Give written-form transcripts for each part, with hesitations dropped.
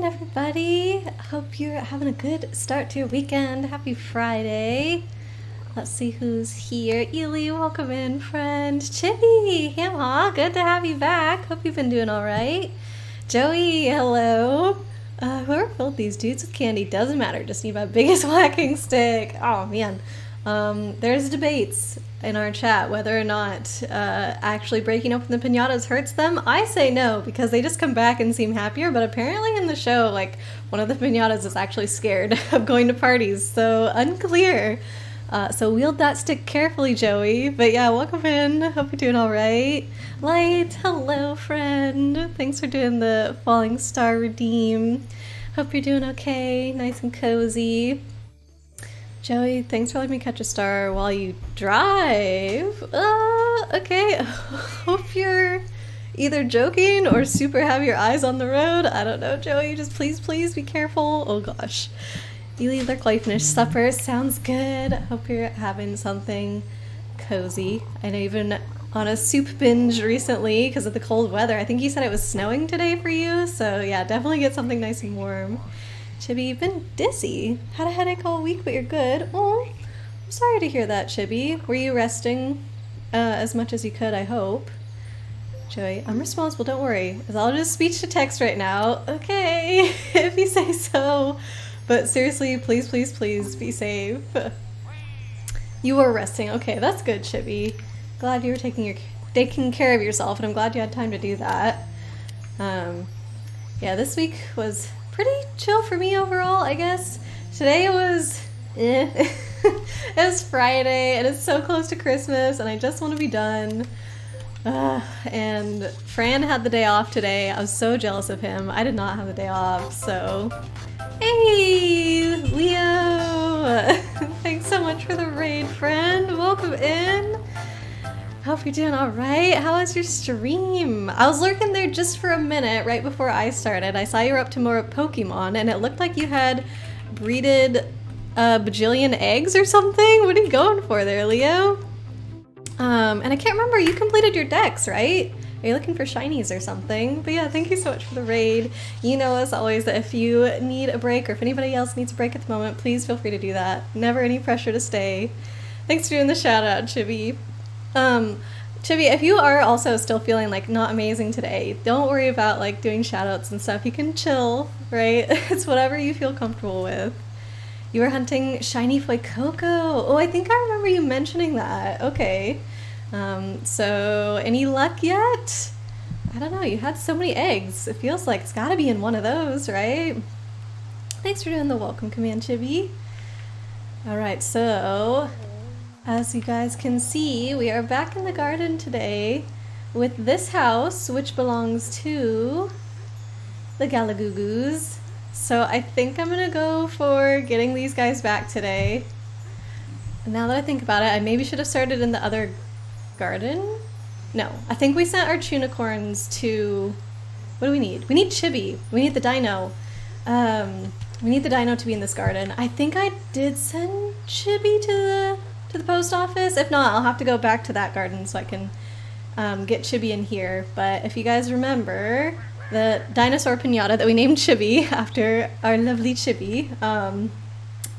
weekend, everybody. Hope you're having a good start to your weekend. Happy Friday. Let's see who's here. Ely, welcome in, friend. Chippy, yeah, good to have you back. Hope you've been doing all right. Joey, hello. Whoever filled these dudes with candy, doesn't matter. Just need my biggest whacking stick. Oh, man. There's debates in our chat whether or not actually breaking open the piñatas hurts them. I say no, because they just come back and seem happier, but apparently in the show, like, one of the piñatas is actually scared of going to parties, so unclear. So wield that stick carefully, Joey. But yeah, welcome in. Hope you're doing all right. Light, hello, friend. Thanks for doing the Falling Star redeem. Hope you're doing okay, nice and cozy. Joey, thanks for letting me catch a star while you drive. Okay. Hope you're either joking or super have your eyes on the road. I don't know, Joey. Just please be careful. Oh gosh. Ely, look like finished supper. Sounds good. Hope you're having something cozy. I know you've been on a soup binge recently because of the cold weather. I think you said it was snowing today for you. So yeah, definitely get something nice and warm. Chibi, you've been dizzy. Had a headache all week, but you're good. Oh, I'm sorry to hear that, Chibi. Were you resting as much as you could, I hope? Joey, I'm responsible, don't worry. I'll just speech to text right now. Okay, if you say so. But seriously, please be safe. You were resting. Okay, that's good, Chibi. Glad you were taking care of yourself, and I'm glad you had time to do that. Yeah, this week was pretty chill for me overall, I guess. Today was It was Friday, and it's so close to Christmas, and I just want to be done. And Fran had the day off today. I was so jealous of him. I did not have the day off, so... Hey, Leo! Thanks so much for the raid, friend. Welcome in. Hope you're doing all right. How was your stream? I was lurking there just for a minute right before I started. I saw you were up to more Pokemon, and it looked like you had breeded a bajillion eggs or something. What are you going for there, Leo? And I can't remember, you completed your dex, right? Are you looking for shinies or something? But yeah, thank you so much for the raid. You know, as always, that if you need a break or if anybody else needs a break at the moment, please feel free to do that. Never any pressure to stay. Thanks for doing the shout out, Chibi. Chibi, if you are also still feeling like not amazing today, don't worry about like doing shout outs and stuff. You can chill, right? It's whatever you feel comfortable with. You were hunting shiny Fuecoco. Oh, I think I remember you mentioning that. Okay. So any luck yet? I don't know, you had so many eggs. It feels like it's gotta be in one of those, right? Thanks for doing the welcome command, Chibi. Alright, so as you guys can see, we are back in the garden today with this house, which belongs to the Galagugus. So I think I'm gonna go for getting these guys back today. Now that I think about it, I maybe should have started in the other garden? No, I think we sent our Tunicorns to... What do we need? We need Chibi. We need the dino. We need the dino to be in this garden. I think I did send Chibi to the post office. If not, I'll have to go back to that garden so I can get Chibi in here. But if you guys remember, the dinosaur piñata that we named Chibi after our lovely Chibi,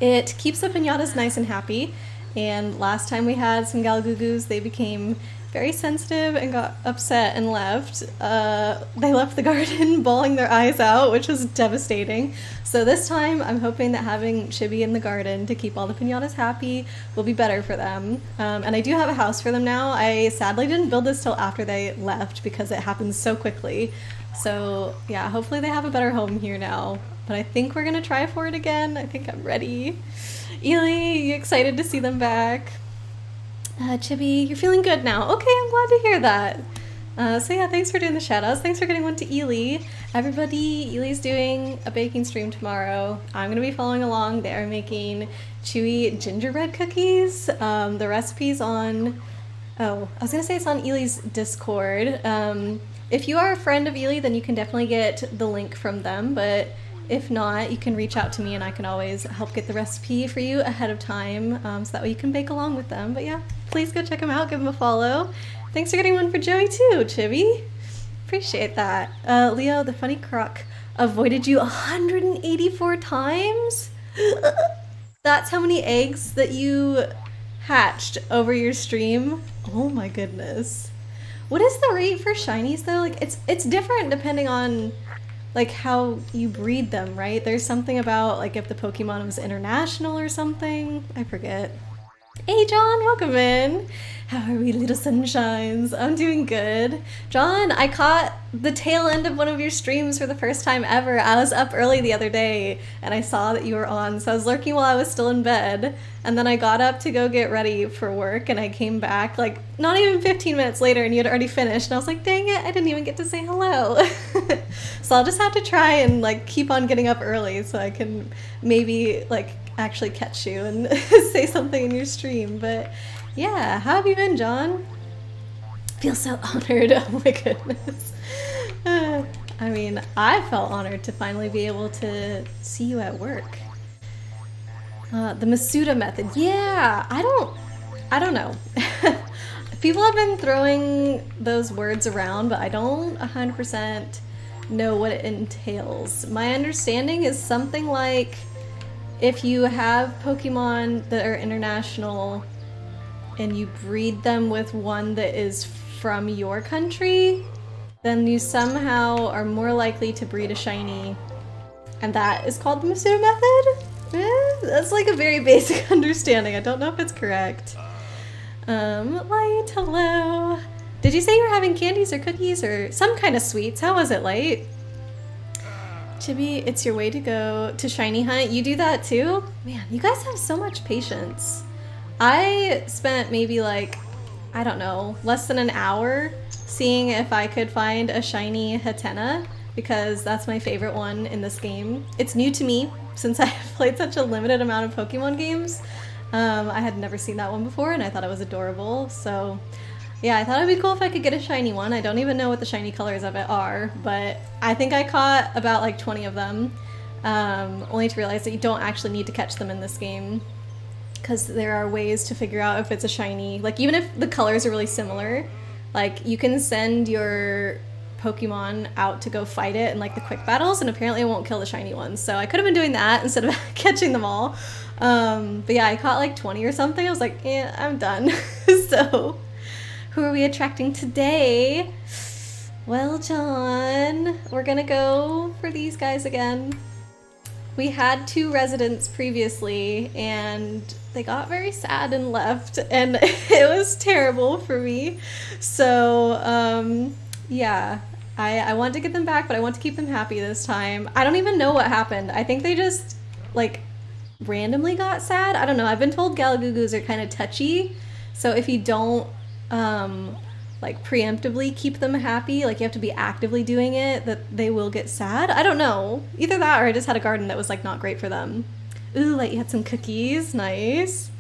it keeps the piñatas nice and happy. And last time we had some Galagugus, they became very sensitive and got upset and left. They left the garden bawling their eyes out, which was devastating. So this time, I'm hoping that having Chibi in the garden to keep all the piñatas happy will be better for them. And I do have a house for them now. I sadly didn't build this till after they left because it happened so quickly. So yeah, hopefully they have a better home here now. But I think we're gonna try for it again. I think I'm ready. Ely, you excited to see them back? Chibi, you're feeling good now. Okay, I'm glad to hear that. So yeah, thanks for doing the shoutouts. Thanks for getting one to Ely. Everybody, Ely's doing a baking stream tomorrow. I'm going to be following along. They are making chewy gingerbread cookies. The recipe's on... Oh, I was going to say it's on Ely's Discord. If you are a friend of Ely, then you can definitely get the link from them, but if not, you can reach out to me and I can always help get the recipe for you ahead of time, so that way you can bake along with them. But yeah, please go check them out, give them a follow. Thanks for getting one for Joey too, Chibi. Appreciate that. Leo, the funny croc avoided you 184 times? That's how many eggs that you hatched over your stream? Oh my goodness. What is the rate for shinies though? Like it's different depending on like how you breed them, right? There's something about like if the Pokemon was international or something. I forget. Hey John, welcome in. How are we, little sunshines? I'm doing good. John, I caught the tail end of one of your streams for the first time ever. I was up early the other day and I saw that you were on, so I was lurking while I was still in bed. And then I got up to go get ready for work and I came back like not even 15 minutes later and you had already finished. And I was like, dang it, I didn't even get to say hello. So I'll just have to try and like keep on getting up early so I can maybe like actually catch you and say something in your stream. But yeah, how have you been, John? Feel so honored. Oh my goodness. I mean, I felt honored to finally be able to see you at work. The Masuda method. Yeah, I don't know. People have been throwing those words around, but I don't 100% know what it entails. My understanding is something like if you have Pokemon that are international and you breed them with one that is from your country, then you somehow are more likely to breed a shiny. And that is called the Masuda method? That's like a very basic understanding. I don't know if it's correct. Light, hello. Did you say you were having candies or cookies or some kind of sweets? How was it, Light? Chibi, it's your way to go to shiny hunt. You do that too? Man, you guys have so much patience. I spent maybe like, I don't know, less than an hour seeing if I could find a shiny Hatena because that's my favorite one in this game. It's new to me since I've played such a limited amount of Pokemon games. I had never seen that one before and I thought it was adorable. So yeah, I thought it'd be cool if I could get a shiny one. I don't even know what the shiny colors of it are, but I think I caught about like 20 of them, only to realize that you don't actually need to catch them in this game because there are ways to figure out if it's a shiny. Like even if the colors are really similar, like you can send your Pokemon out to go fight it in like the quick battles and apparently it won't kill the shiny ones. So I could have been doing that instead of catching them all. But yeah, I caught like 20 or something. I was like, yeah, I'm done. So who are we attracting today? Well, John, we're gonna go for these guys again. We had 2 residents previously and they got very sad and left and it was terrible for me. So yeah, I want to get them back, but I want to keep them happy this time. I don't even know what happened. I think they just like randomly got sad. I don't know. I've been told Galagugus are kind of touchy. So if you don't like preemptively keep them happy, like you have to be actively doing it, that they will get sad. I don't know. Either that or I just had a garden that was like not great for them. Ooh, like you had some cookies. Nice.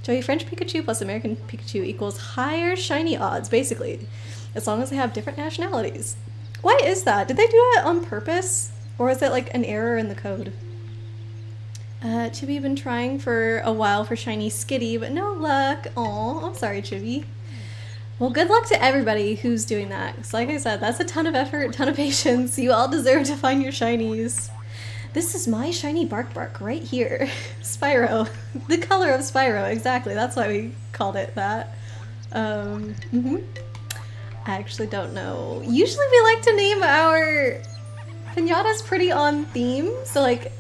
Joey, French Pikachu plus American Pikachu equals higher shiny odds, basically. As long as they have different nationalities. Why is that? Did they do it on purpose? Or is it like an error in the code? Chibi been trying for a while for shiny Skitty, but no luck. Aw, I'm sorry, Chibi. Well, good luck to everybody who's doing that. Because like I said, that's a ton of effort, ton of patience. You all deserve to find your shinies. This is my shiny Bark right here. Spyro. The color of Spyro, exactly. That's why we called it that. I actually don't know. Usually we like to name our piñatas pretty on theme. So like,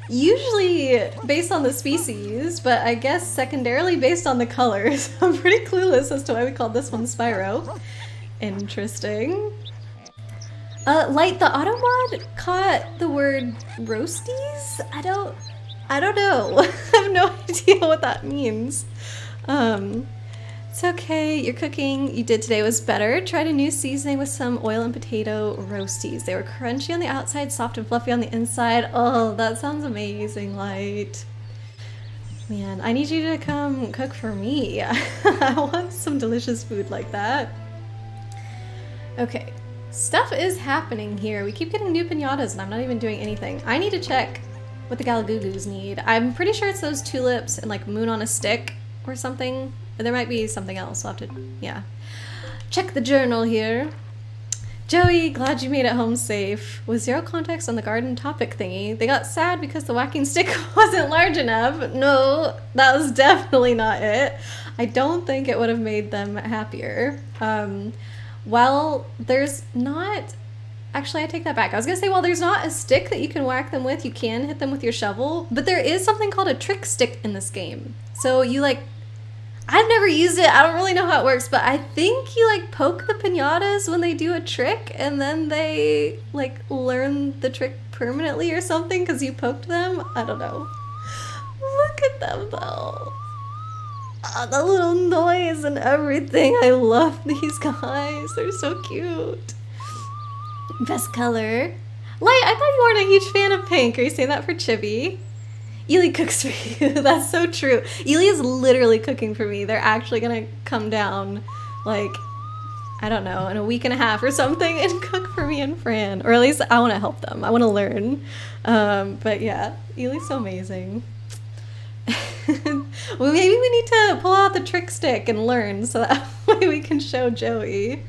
usually based on the species, but I guess secondarily based on the colors. I'm pretty clueless as to why we called this one Spyro. Interesting. Light, the automod caught the word roasties? I don't know. I have no idea what that means. It's okay, you're cooking. You did today was better. Tried a new seasoning with some oil and potato roasties. They were crunchy on the outside, soft and fluffy on the inside. Oh, that sounds amazing, Light. Man, I need you to come cook for me. I want some delicious food like that. Okay, stuff is happening here. We keep getting new piñatas and I'm not even doing anything. I need to check what the Galagugus need. I'm pretty sure it's those tulips and like moon on a stick or something. There might be something else. I'll have to, yeah. Check the journal here. Joey, glad you made it home safe. With zero context on the garden topic thingy, they got sad because the whacking stick wasn't large enough. No, that was definitely not it. I don't think it would have made them happier. Well, there's not... Actually, I take that back. I was gonna say, well, there's not a stick that you can whack them with. You can hit them with your shovel, but there is something called a trick stick in this game. So you like... I've never used it. I don't really know how it works, but I think you like poke the piñatas when they do a trick and then they like learn the trick permanently or something because you poked them. I don't know. Look at them though. Oh, the little noise and everything. I love these guys. They're so cute. Best color. Light, I thought you weren't a huge fan of pink. Are you saying that for Chibi? Ely cooks for you. That's so true. Ely is literally cooking for me. They're actually gonna come down, like, I don't know, in a week and a half or something and cook for me and Fran. Or at least I want to help them. I want to learn. But yeah, Ely's so amazing. Well, maybe we need to pull out the trick stick and learn so that way we can show Joey.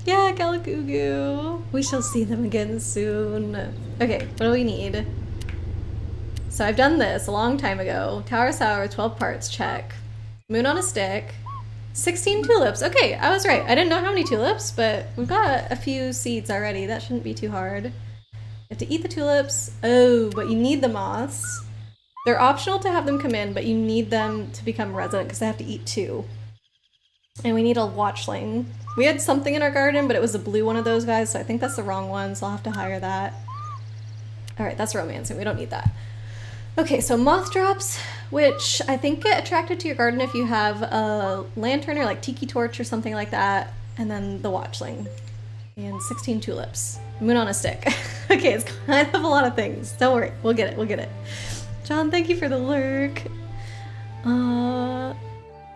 Yeah, Galagugu. We shall see them again soon. Okay, what do we need? So I've done this a long time ago. Tower Sour, 12 parts, check. Moon on a stick. 16 tulips. Okay, I was right. I didn't know how many tulips, but we've got a few seeds already. That shouldn't be too hard. You have to eat the tulips. Oh, but you need the moths. They're optional to have them come in, but you need them to become resident because they have to eat 2. And we need a watchling. We had something in our garden, but it was a blue one of those guys, so I think that's the wrong one, so I'll have to hire that. Alright, that's romancing. We don't need that. Okay, so moth drops, which I think get attracted to your garden if you have a lantern or like tiki torch or something like that, and then the watchling. And 16 tulips. Moon on a stick. Okay, it's kind of a lot of things. Don't worry, we'll get it, we'll get it. John, thank you for the lurk.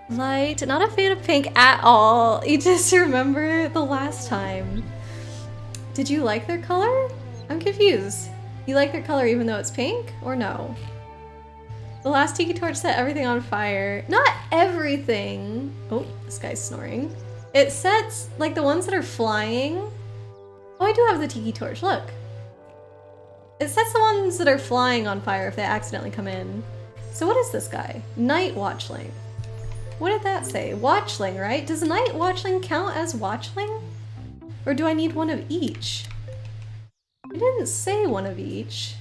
Light, not a fan of pink at all. You just remember the last time. Did you like their color? I'm confused. You like their color even though it's pink, or no? The last tiki torch set everything on fire. Not everything. Oh, this guy's snoring. It sets, like, the ones that are flying. Oh, I do have the tiki torch, look. It sets the ones that are flying on fire if they accidentally come in. So what is this guy? Night watchling. What did that say? Watchling, right? Does night watchling count as watchling? Or do I need one of each? I didn't say one of each.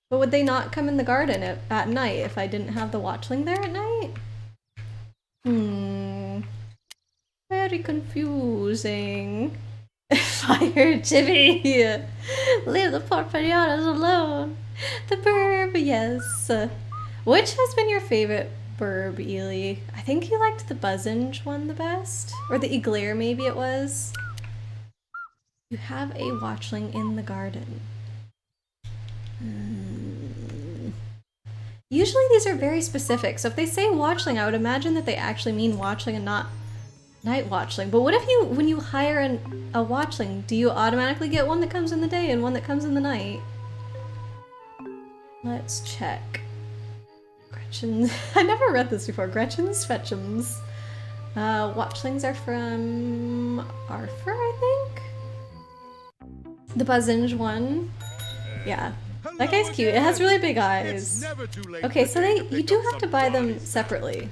But would they not come in the garden at night if I didn't have the watchling there at night? Very confusing. Fire Chibi! Leave the porparianas alone! The burb, yes. Which has been your favorite burb, Ely? I think you liked the Buzzinge one the best? Or the Eglair, maybe it was? You have a watchling in the garden. Usually these are very specific, so if they say watchling, I would imagine that they actually mean watchling and not night watchling. But what if you, when you hire a watchling, do you automatically get one that comes in the day and one that comes in the night? Let's check. Gretchen's, I never read this before. Gretchen's Fetchums. Watchlings are from Arthur, I think? The Buzzinge one. Yeah. That guy's cute. It has really big eyes. Okay, so you do have to buy them separately.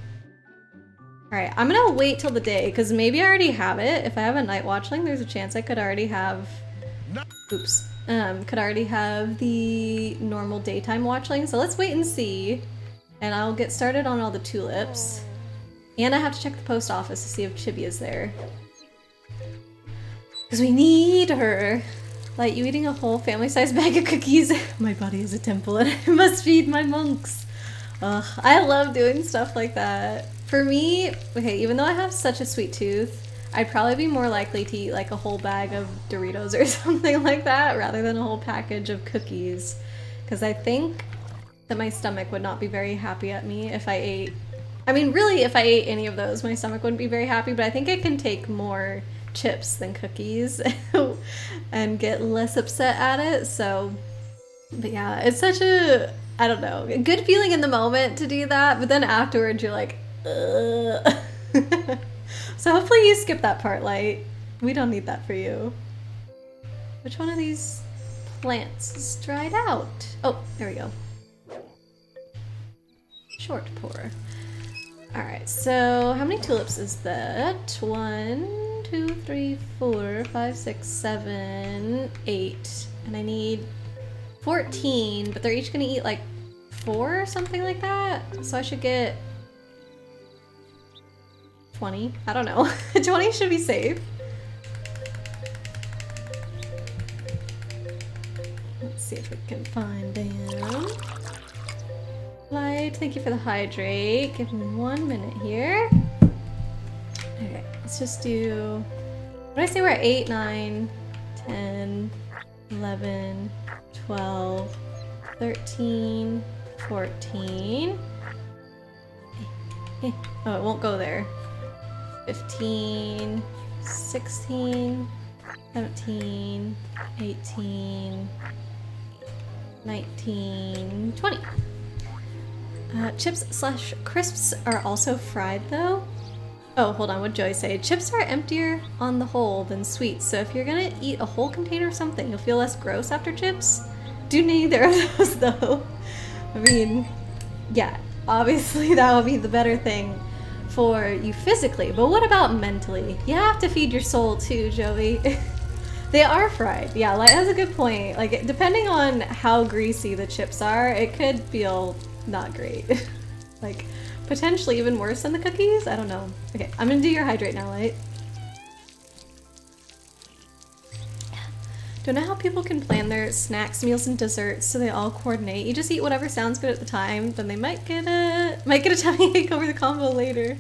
Alright, I'm gonna wait till the day, because maybe I already have it. If I have a night watchling, there's a chance I could already have... Oops. Could already have the normal daytime watchling. So let's wait and see. And I'll get started on all the tulips. And I have to check the post office to see if Chibi is there. Because we need her. Like, you eating a whole family-sized bag of cookies? My body is a temple and I must feed my monks. Ugh, I love doing stuff like that. For me, okay, even though I have such a sweet tooth, I'd probably be more likely to eat like a whole bag of Doritos or something like that rather than a whole package of cookies. Because I think that my stomach would not be very happy at me if I ate... I mean, really, if I ate any of those, my stomach wouldn't be very happy, but I think it can take more chips than cookies and get less upset at it, so... But yeah, it's such a, I don't know, a good feeling in the moment to do that, but then afterwards you're like, ugh. So hopefully you skip that part, Light. We don't need that for you. Which one of these plants is dried out? Oh, there we go. Short pour. Alright, so how many tulips is that? 1, 2, 3, 4, 5, 6, 7, 8. And I need 14, but they're each gonna eat like 4 or something like that. So I should get 20. I don't know. 20 should be safe. Let's see if we can find them. Light, thank you for the hydrate. Give me 1 minute here. Okay, let's just do. What did I say? We're at 8, 9, 10, 11, 12, 13, 14. Oh, it won't go there. 15, 16, 17, 18, 19, 20. Chips slash crisps are also fried though. Oh, hold on, what'd Joey say? Chips are emptier on the whole than sweets, so if you're gonna eat a whole container of something, you'll feel less gross after chips. Do neither of those though. I mean, yeah, obviously that would be the better thing for you physically, but what about mentally? You have to feed your soul too, Joey. They are fried. Yeah, Light has a good point. Like, depending on how greasy the chips are, it could feel not great. Like, potentially even worse than the cookies? I don't know. Okay, I'm gonna do your hydrate now, Light. Don't know how people can plan their snacks, meals, and desserts so they all coordinate. You just eat whatever sounds good at the time, then they might get a tummy ache over the combo later.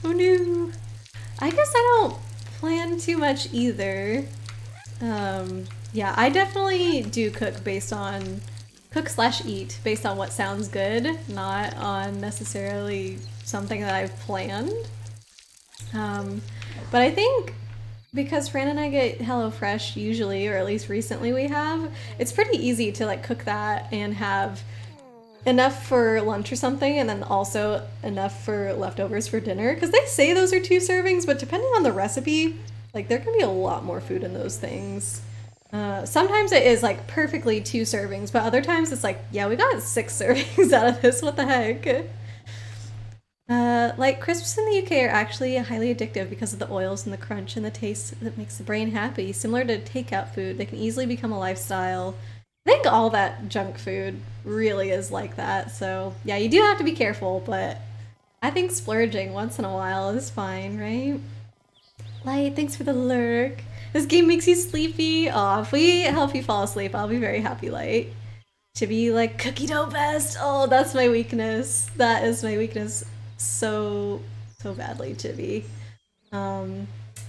Oh no. I guess I don't plan too much either. Yeah, I definitely do cook slash eat based on what sounds good, not on necessarily something that I've planned. But I think because Fran and I get HelloFresh usually, or at least recently we have, it's pretty easy to like cook that and have enough for lunch or something, and then also enough for leftovers for dinner. Because they say those are 2 servings, but depending on the recipe, like there can be a lot more food in those things. Sometimes it is like perfectly 2 servings, but other times it's like, yeah, we got 6 servings out of this, what the heck? Like crisps in the UK are actually highly addictive because of the oils and the crunch and the taste that makes the brain happy. Similar to takeout food, they can easily become a lifestyle. I think all that junk food really is like that, so yeah, you do have to be careful, but I think splurging once in a while is fine, right? Light, thanks for the lurk. This game makes you sleepy. Aw, if we help you fall asleep, I'll be very happy, Light. To be like cookie dough best. Oh, that's my weakness. That is my weakness so badly, Chibi.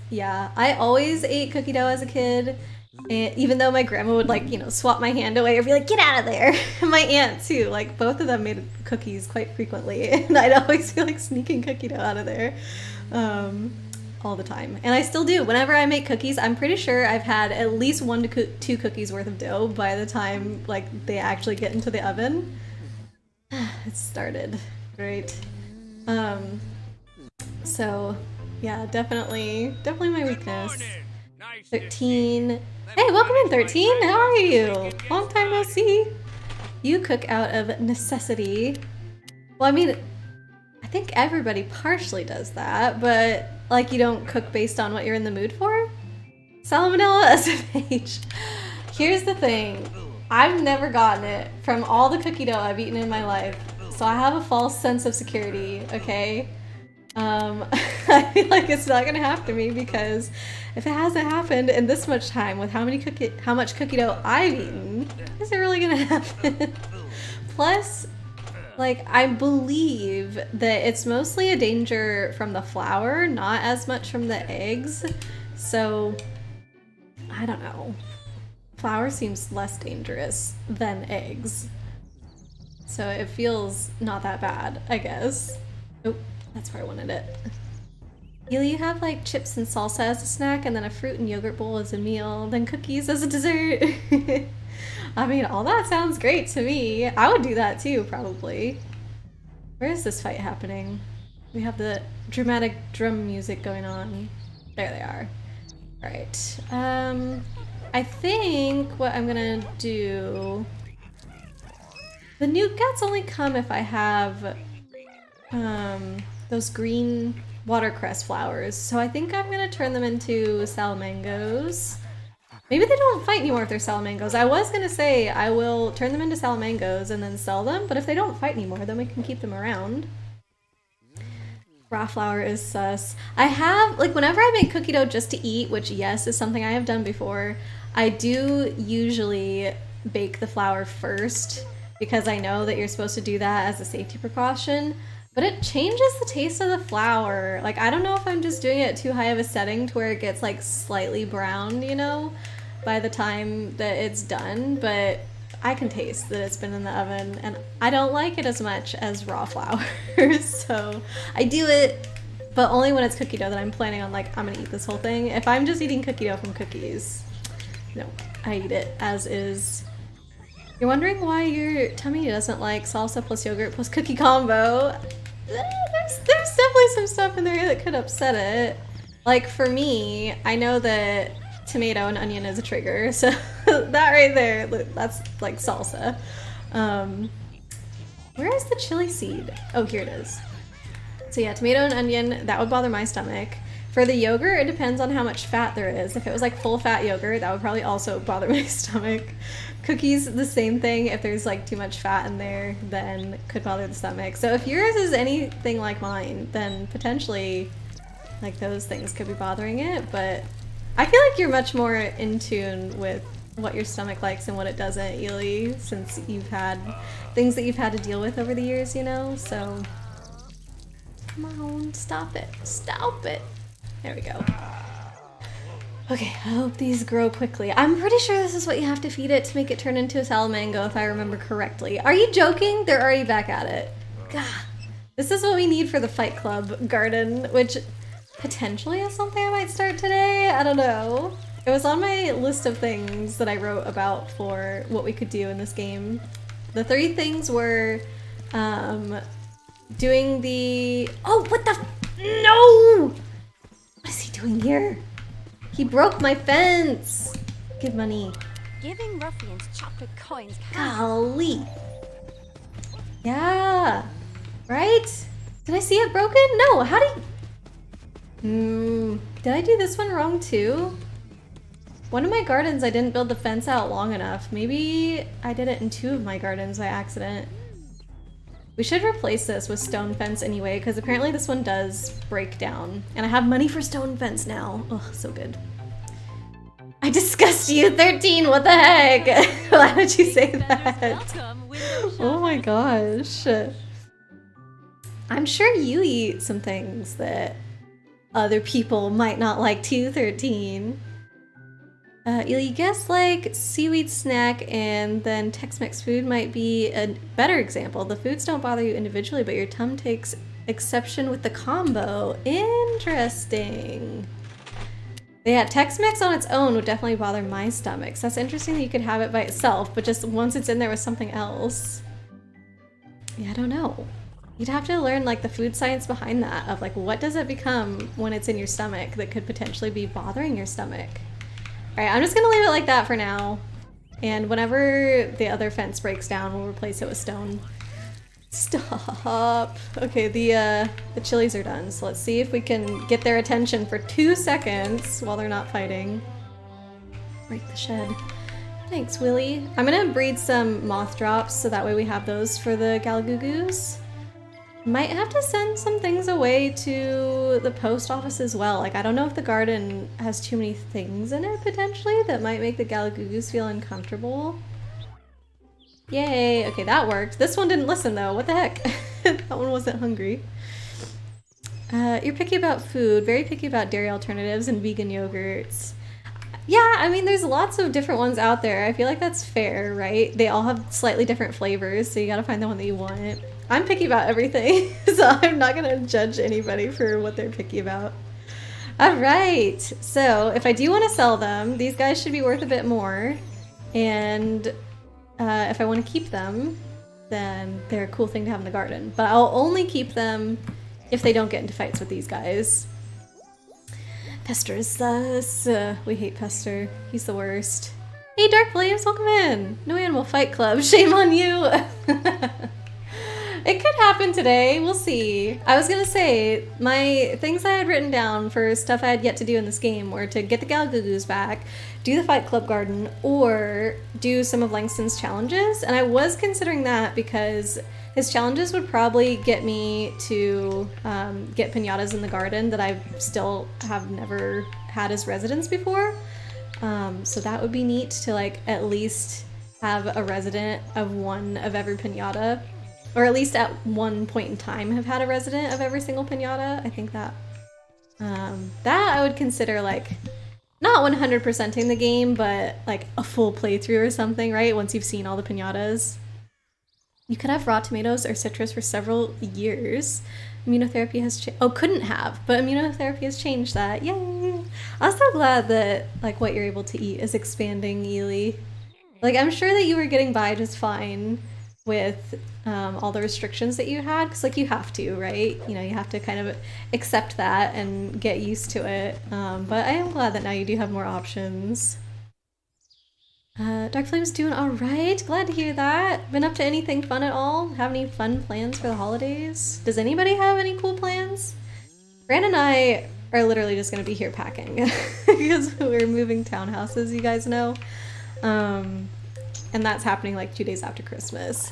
Yeah, I always ate cookie dough as a kid, and even though my grandma would like, you know, swap my hand away or be like, get out of there. My aunt too, like both of them made cookies quite frequently, and I'd always feel like sneaking cookie dough out of there. All the time, and I still do. Whenever I make cookies, I'm pretty sure I've had at least 1 to 2 cookies worth of dough by the time like they actually get into the oven. It started great. So yeah, definitely my weakness. 13. Hey, welcome in, 13. How are you? Long time no see. You cook out of necessity. Well, I mean, I think everybody partially does that, but like you don't cook based on what you're in the mood for? Salmonella SFH. Here's the thing. I've never gotten it from all the cookie dough I've eaten in my life, so I have a false sense of security, okay? I feel like it's not gonna happen to me because if it hasn't happened in this much time with how much cookie dough I've eaten, is it really gonna happen? Plus, like, I believe that it's mostly a danger from the flour, not as much from the eggs. So, I don't know. Flour seems less dangerous than eggs. So it feels not that bad, I guess. Oh, that's where I wanted it. You have like chips and salsa as a snack, and then a fruit and yogurt bowl as a meal, then cookies as a dessert. I mean, all that sounds great to me. I would do that too, probably. Where is this fight happening? We have the dramatic drum music going on. There they are. Alright. I think what I'm gonna do... The new guts only come if I have those green watercress flowers. So I think I'm gonna turn them into salamangos. Maybe they don't fight anymore if they're salamangos. I was gonna say I will turn them into salamangos and then sell them, but if they don't fight anymore, then we can keep them around. Raw flour is sus. I have, like, whenever I make cookie dough just to eat, which yes, is something I have done before, I do usually bake the flour first because I know that you're supposed to do that as a safety precaution, but it changes the taste of the flour. Like, I don't know if I'm just doing it too high of a setting to where it gets like slightly brown, you know, by the time that it's done, but I can taste that it's been in the oven and I don't like it as much as raw flour. So I do it, but only when it's cookie dough that I'm planning on, like, I'm gonna eat this whole thing. If I'm just eating cookie dough from cookies, no, I eat it as is. You're wondering why your tummy doesn't like salsa plus yogurt plus cookie combo? There's definitely some stuff in there that could upset it. Like, for me, I know that tomato and onion is a trigger, so that right there, that's like salsa. Where is the chili seed? Oh, here it is. So yeah, tomato and onion, that would bother my stomach. For the yogurt, it depends on how much fat there is. If it was like full fat yogurt, that would probably also bother my stomach. Cookies, the same thing. If there's like too much fat in there, then it could bother the stomach. So if yours is anything like mine, then potentially like those things could be bothering it, but I feel like you're much more in tune with what your stomach likes and what it doesn't, Ely, since you've had things that you've had to deal with over the years, you know? So, come on, stop it. Stop it. There we go. Okay, I hope these grow quickly. I'm pretty sure this is what you have to feed it to make it turn into a salamango, if I remember correctly. Are you joking? They're already back at it. God. This is what we need for the Fight Club garden, which potentially is something I might start today. I don't know. It was on my list of things that I wrote about for what we could do in this game. The 3 things were doing the... Oh, what the... No! What is he doing here? He broke my fence! Give money. Giving ruffians chocolate coins. Golly. Yeah. Right? Did I see it broken? No, how did... Did I do this one wrong too? One of my gardens I didn't build the fence out long enough. Maybe I did it in 2 of my gardens by accident. We should replace this with stone fence anyway, because apparently this one does break down. And I have money for stone fence now. Oh, so good. I disgust you, 13, what the heck? Why would you say that? Oh my gosh. I'm sure you eat some things that other people might not like too, 13. You guess like seaweed snack and then Tex-Mex food might be a better example. The foods don't bother you individually, but your tum takes exception with the combo. Interesting. Yeah, Tex-Mex on its own would definitely bother my stomach. So that's interesting that you could have it by itself, but just once it's in there with something else. Yeah, I don't know. You'd have to learn like the food science behind that of like what does it become when it's in your stomach that could potentially be bothering your stomach. Alright, I'm just gonna leave it like that for now. And whenever the other fence breaks down, we'll replace it with stone. Stop! Okay, the chilies are done, so let's see if we can get their attention for 2 seconds while they're not fighting. Break the shed. Thanks, Willy. I'm gonna breed some moth drops so that way we have those for the Galagugus. Might have to send some things away to the post office as well. Like, I don't know if the garden has too many things in it, potentially, that might make the Galagugus feel uncomfortable. Yay! Okay, that worked. This one didn't listen, though. What the heck? That one wasn't hungry. You're picky about food, very picky about dairy alternatives and vegan yogurts. Yeah, I mean, there's lots of different ones out there. I feel like that's fair, right? They all have slightly different flavors, so you gotta find the one that you want. I'm picky about everything, so I'm not gonna judge anybody for what they're picky about. Alright, so if I do want to sell them, these guys should be worth a bit more. And if I want to keep them, then they're a cool thing to have in the garden. But I'll only keep them if they don't get into fights with these guys. Pester is sus. We hate Pester. He's the worst. Hey, Dark Flames, welcome in. No Animal Fight Club. Shame on you. It could happen today. We'll see. I was gonna say, my things I had written down for stuff I had yet to do in this game were to get the Galgagoos back, do the Fight Club Garden, or do some of Langston's challenges. And I was considering that because his challenges would probably get me to get piñatas in the garden that I still have never had as residents before. So that would be neat to like at least have a resident of one of every piñata. Or at least at one point in time have had a resident of every single piñata. I think that that I would consider like not 100%ing the game, but like a full playthrough or something, right? Once you've seen all the piñatas. You could have raw tomatoes or citrus for several years. Immunotherapy has changed. Oh, couldn't have, but immunotherapy has changed that. Yay! I'm so glad that like what you're able to eat is expanding, Ely. Like I'm sure that you were getting by just fine with all the restrictions that you had, because like you have to, right? You know, you have to kind of accept that and get used to it. But I am glad that now you do have more options. Dark Flame's doing all right. Glad to hear that. Been up to anything fun at all? Have any fun plans for the holidays? Does anybody have any cool plans? Brand and I are literally just gonna be here packing because we're moving townhouses, you guys know. And that's happening like 2 days after Christmas.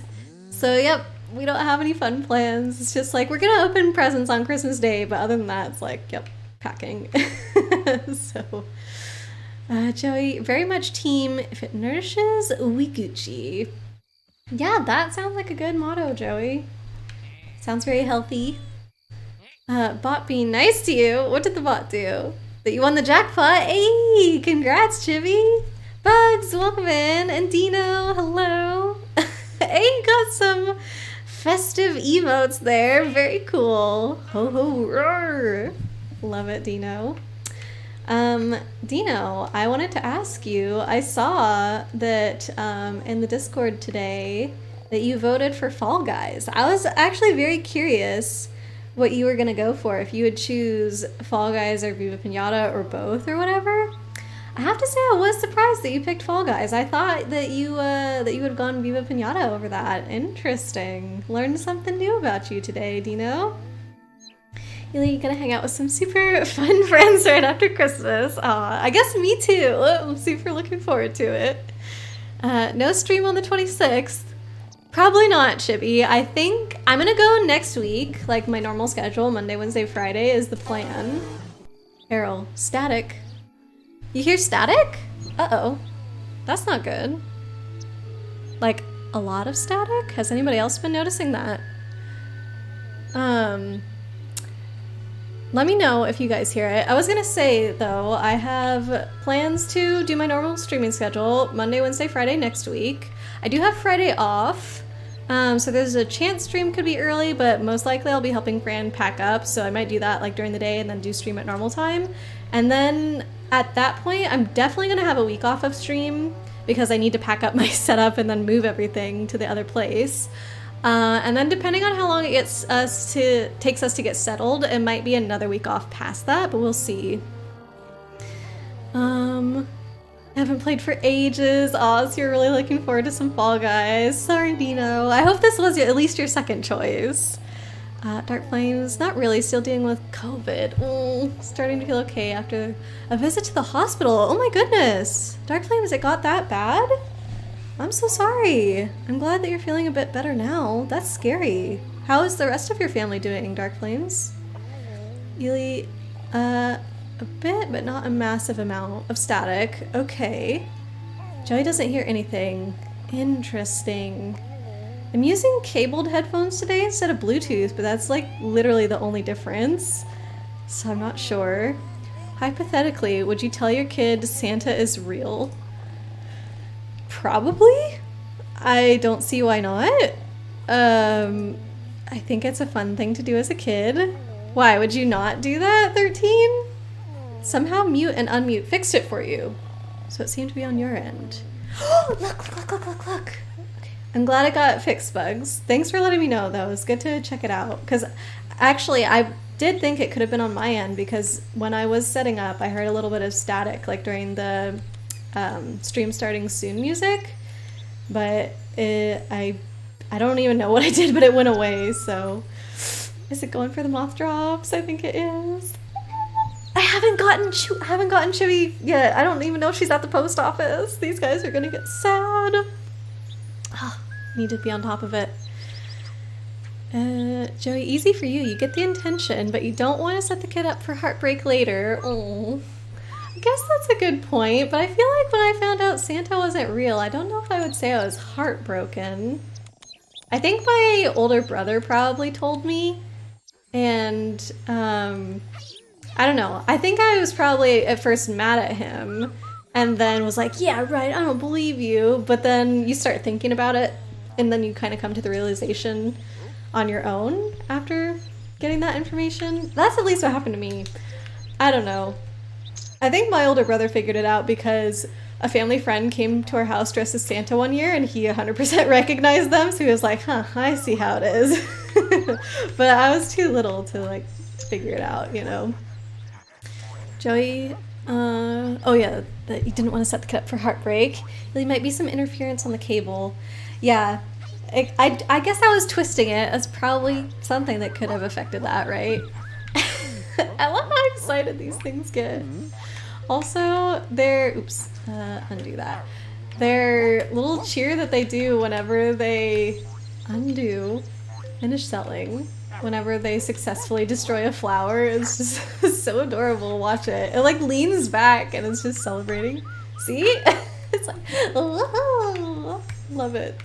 So yep, we don't have any fun plans. It's just like we're gonna open presents on Christmas Day, but other than that, it's like, yep, packing. So, Joey, very much team, if it nourishes, we Gucci. Yeah, that sounds like a good motto, Joey. Sounds very healthy. Bot being nice to you. What did the bot do? That you won the jackpot? Hey, congrats, Chibi. Bugs, welcome in. And Dino, hello. Hey, got some festive emotes there. Very cool. Ho ho roar. Love it, Dino. Dino, I wanted to ask you, I saw that in the Discord today that you voted for Fall Guys. I was actually very curious what you were gonna go for, if you would choose Fall Guys or Viva Piñata or both or whatever. I have to say I was surprised that you picked Fall Guys. I thought that you would have gone Viva Piñata over that. Interesting. Learned something new about you today, Dino. You're gonna hang out with some super fun friends right after Christmas. Aw, I guess me too. I'm super looking forward to it. No stream on the 26th. Probably not, Chibi. I think I'm gonna go next week, like my normal schedule, Monday, Wednesday, Friday is the plan. Errol, static. You hear static? Uh-oh. That's not good. Like, a lot of static? Has anybody else been noticing that? Let me know if you guys hear it. I was gonna say, though, I have plans to do my normal streaming schedule, Monday, Wednesday, Friday next week. I do have Friday off, so there's a chance stream could be early, but most likely I'll be helping Fran pack up, so I might do that like during the day and then do stream at normal time. And then at that point, I'm definitely gonna have a week off of stream because I need to pack up my setup and then move everything to the other place. And then depending on how long it takes us to get settled, it might be another week off past that, but we'll see. I haven't played for ages. Oz, you're really looking forward to some Fall Guys. Sorry, Dino. I hope this was at least your second choice. Dark Flames, not really, still dealing with COVID. Starting to feel okay after a visit to the hospital. Oh my goodness. Dark Flames, it got that bad? I'm so sorry. I'm glad that you're feeling a bit better now. That's scary. How is the rest of your family doing, Dark Flames? Ely, a bit, but not a massive amount of static. Okay. Joey doesn't hear anything. Interesting. I'm using cabled headphones today instead of Bluetooth, but that's like literally the only difference. So I'm not sure. Hypothetically, would you tell your kid Santa is real? Probably. I don't see why not. I think it's a fun thing to do as a kid. Why would you not do that, 13? Somehow mute and unmute fixed it for you. So it seemed to be on your end. Oh, look. Okay. I'm glad it got fixed, Bugs. Thanks for letting me know, though. It's good to check it out. Because actually, I did think it could have been on my end because when I was setting up, I heard a little bit of static, like during the stream starting soon music, but I don't even know what I did, but it went away. So is it going for the moth drops? I think it is. I haven't gotten Chibi yet. I don't even know if she's at the post office. These guys are gonna get sad. Oh, need to be on top of it. Joey, easy for you. You get the intention, but you don't want to set the kid up for heartbreak later. Oh, I guess that's a good point, but I feel like when I found out Santa wasn't real, I don't know if I would say I was heartbroken. I think my older brother probably told me, and I don't know. I think I was probably at first mad at him and then was like, yeah, right, I don't believe you. But then you start thinking about it and then you kind of come to the realization on your own after getting that information. That's at least what happened to me. I don't know. I think my older brother figured it out because a family friend came to our house dressed as Santa one year and he 100% recognized them. So he was like, huh, I see how it is. But I was too little to like figure it out, you know. Joey, oh yeah, that you didn't want to set the kid up for heartbreak. There might be some interference on the cable. Yeah, I guess I was twisting it as probably something that could have affected that, right? I love how excited these things get. Also, oops, undo that. Their little cheer that they do whenever they finish selling. Whenever they successfully destroy a flower, it's just so adorable to watch it. It like leans back and it's just celebrating. See? It's like, oh, love it.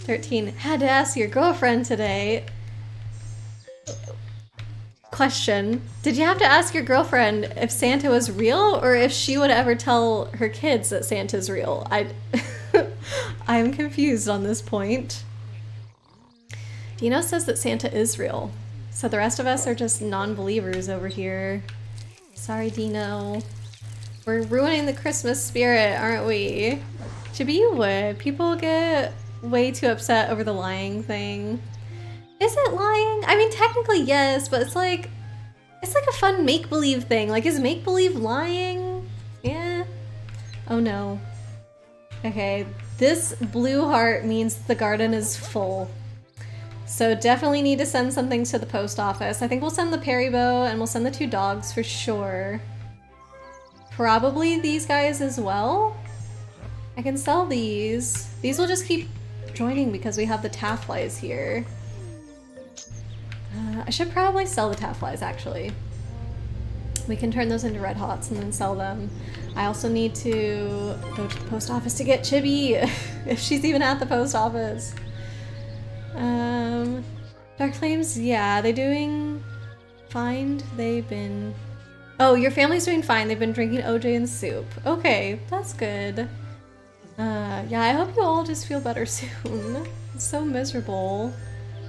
13. Had to ask your girlfriend today. Question. Did you have to ask your girlfriend if Santa was real or if she would ever tell her kids that Santa's real? I'm confused on this point. Dino says that Santa is real, so the rest of us are just non-believers over here. Sorry, Dino. We're ruining the Christmas spirit, aren't we? Chibi, you would. People get way too upset over the lying thing. Is it lying? I mean, technically yes, but it's like a fun make-believe thing. Like, is make-believe lying? Yeah. Oh no. Okay, this blue heart means the garden is full. So definitely need to send something to the post office. I think we'll send the Peribo and we'll send the 2 dogs for sure. Probably these guys as well. I can sell these. These will just keep joining because we have the Tafflies here. I should probably sell the Tafflies actually. We can turn those into Red Hots and then sell them. I also need to go to the post office to get Chibi if she's even at the post office. Dark Flames, yeah, they doing fine. They've been... Oh, your family's doing fine. They've been drinking OJ and soup. Okay, that's good. Yeah, I hope you all just feel better soon. It's so miserable.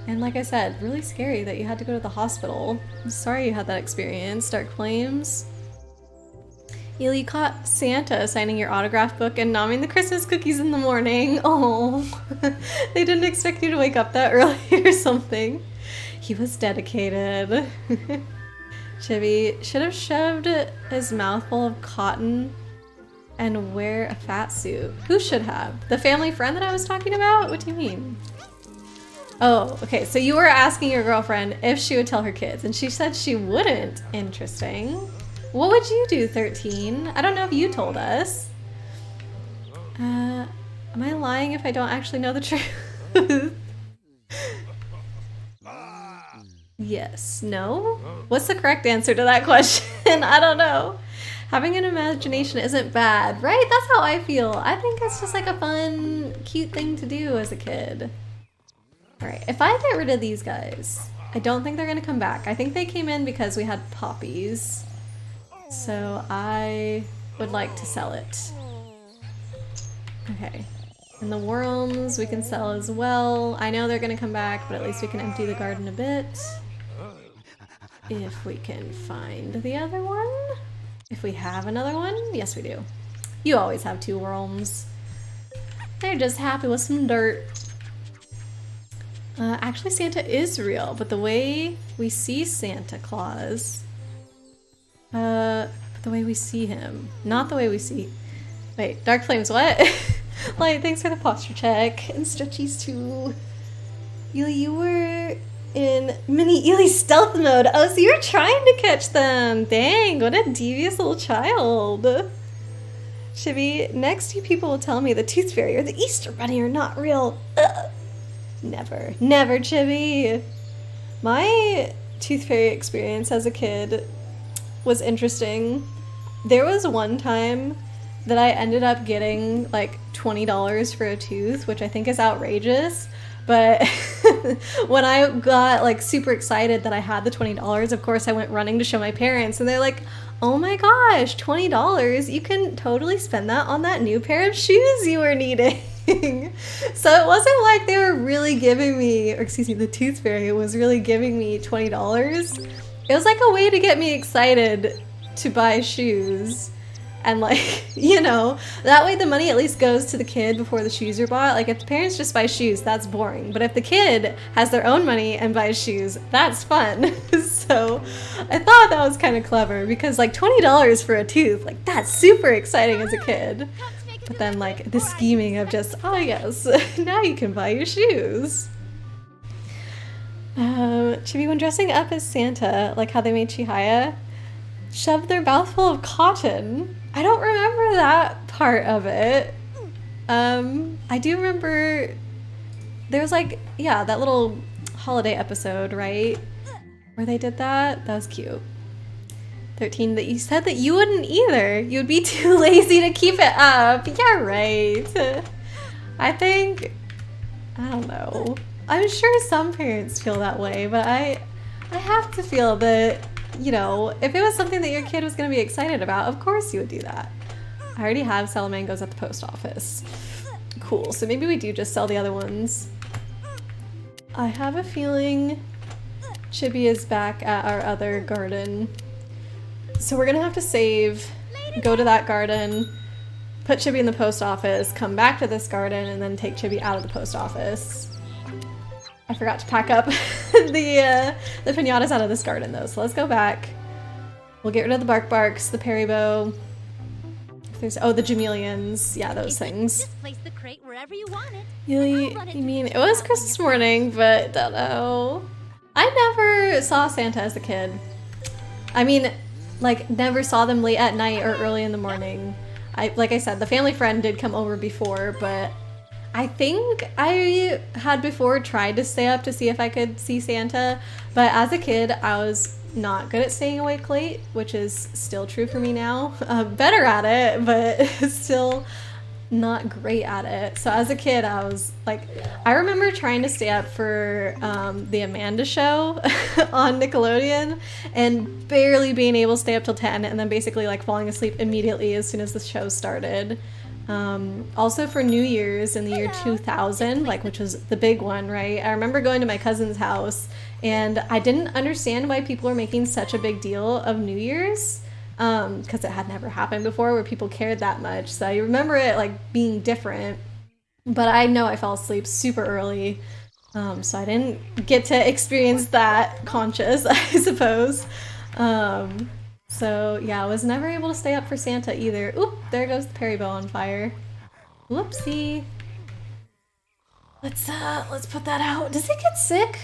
And like I said, really scary that you had to go to the hospital. I'm sorry you had that experience, Dark Flames. You caught Santa signing your autograph book and nomming the Christmas cookies in the morning. Oh, they didn't expect you to wake up that early or something. He was dedicated. Chibi should have shoved his mouth full of cotton and wear a fat suit. Who should have? The family friend that I was talking about? What do you mean? Oh, okay, so you were asking your girlfriend if she would tell her kids, and she said she wouldn't. Interesting. What would you do, 13? I don't know if you told us. Am I lying if I don't actually know the truth? Yes. No? What's the correct answer to that question? I don't know. Having an imagination isn't bad, right? That's how I feel. I think it's just like a fun, cute thing to do as a kid. Alright, if I get rid of these guys, I don't think they're gonna come back. I think they came in because we had poppies. So I would like to sell it. Okay. And the worms we can sell as well. I know they're gonna come back, but at least we can empty the garden a bit. If we can find the other one. If we have another one. Yes, we do. You always have 2 worms. They're just happy with some dirt. Actually, Santa is real, but the way we see Santa Claus, but the way we see him, not the way we see. Wait, Dark Flames, what? Light, thanks for the posture check, and Stretchies too. Ely, you were in mini Ely stealth mode. Oh, so you were trying to catch them. Dang, what a devious little child. Chibi, next you people will tell me the Tooth Fairy or the Easter Bunny are not real. Ugh. Never. Never, Chibi. My Tooth Fairy experience as a kid was interesting. There was one time that I ended up getting like $20 for a tooth, which I think is outrageous. But when I got like super excited that I had the $20, of course I went running to show my parents, and they're like, oh my gosh, $20, you can totally spend that on that new pair of shoes you were needing. So it wasn't like they were really giving me, or excuse me, the Tooth Fairy was really giving me $20. It was like a way to get me excited to buy shoes. And like, you know, that way the money at least goes to the kid before the shoes are bought. Like if the parents just buy shoes, that's boring. But if the kid has their own money and buys shoes, that's fun. So I thought that was kind of clever because like $20 for a tooth, like that's super exciting as a kid. But then like the scheming of just, oh yes, now you can buy your shoes. Chibi, when dressing up as Santa, like how they made Chihaya shove their mouthful of cotton. I don't remember that part of it. I do remember there was like, yeah, that little holiday episode, right? Where they did that. That was cute. 13, that you said that you wouldn't either. You'd be too lazy to keep it up. Yeah, right. I think, I don't know. I'm sure some parents feel that way, but I have to feel that, you know, if it was something that your kid was going to be excited about, of course you would do that. I already have salamangos at the post office. Cool, so maybe we do just sell the other ones. I have a feeling Chibi is back at our other garden. So we're gonna have to save, go to that garden, put Chibi in the post office, come back to this garden, and then take Chibi out of the post office. I forgot to pack up the piñatas out of this garden though, so let's go back. We'll get rid of the barks, the peribo. Oh, the Jamelians. Yeah, those things. Just place the crate wherever you want it. You mean, it was Christmas morning, but don't know. I never saw Santa as a kid. I mean, like, never saw them late at night or early in the morning. Like I said, the family friend did come over before, but I think I had before tried to stay up to see if I could see Santa, but as a kid, I was not good at staying awake late, which is still true for me now. Better at it, but still not great at it. So as a kid, I was like, I remember trying to stay up for the Amanda show on Nickelodeon and barely being able to stay up till 10 and then basically like falling asleep immediately as soon as the show started. Also for New Year's in the year 2000, like, which was the big one, right? I remember going to my cousin's house and I didn't understand why people were making such a big deal of New Year's, because it had never happened before where people cared that much. So I remember it like being different, but I know I fell asleep super early, so I didn't get to experience that conscious, I suppose. So yeah, I was never able to stay up for Santa either. Oop, there goes the peribo on fire. Whoopsie. Let's put that out. Does it get sick?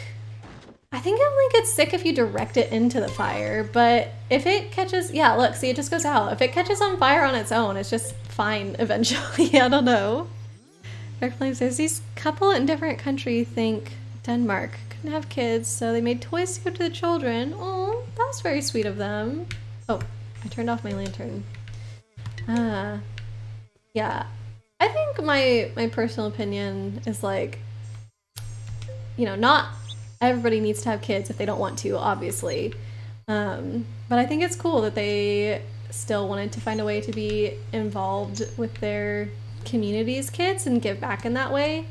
I think it only gets sick if you direct it into the fire, but if it catches, yeah, look, see, it just goes out. If it catches on fire on its own, it's just fine eventually. I don't know. Dark Flames says these couple in different countries think Denmark couldn't have kids, so they made toys to give to the children. Oh, that was very sweet of them. Oh, I turned off my lantern. Yeah. I think my personal opinion is like, you know, not everybody needs to have kids if they don't want to, obviously. But I think it's cool that they still wanted to find a way to be involved with their community's kids and give back in that way.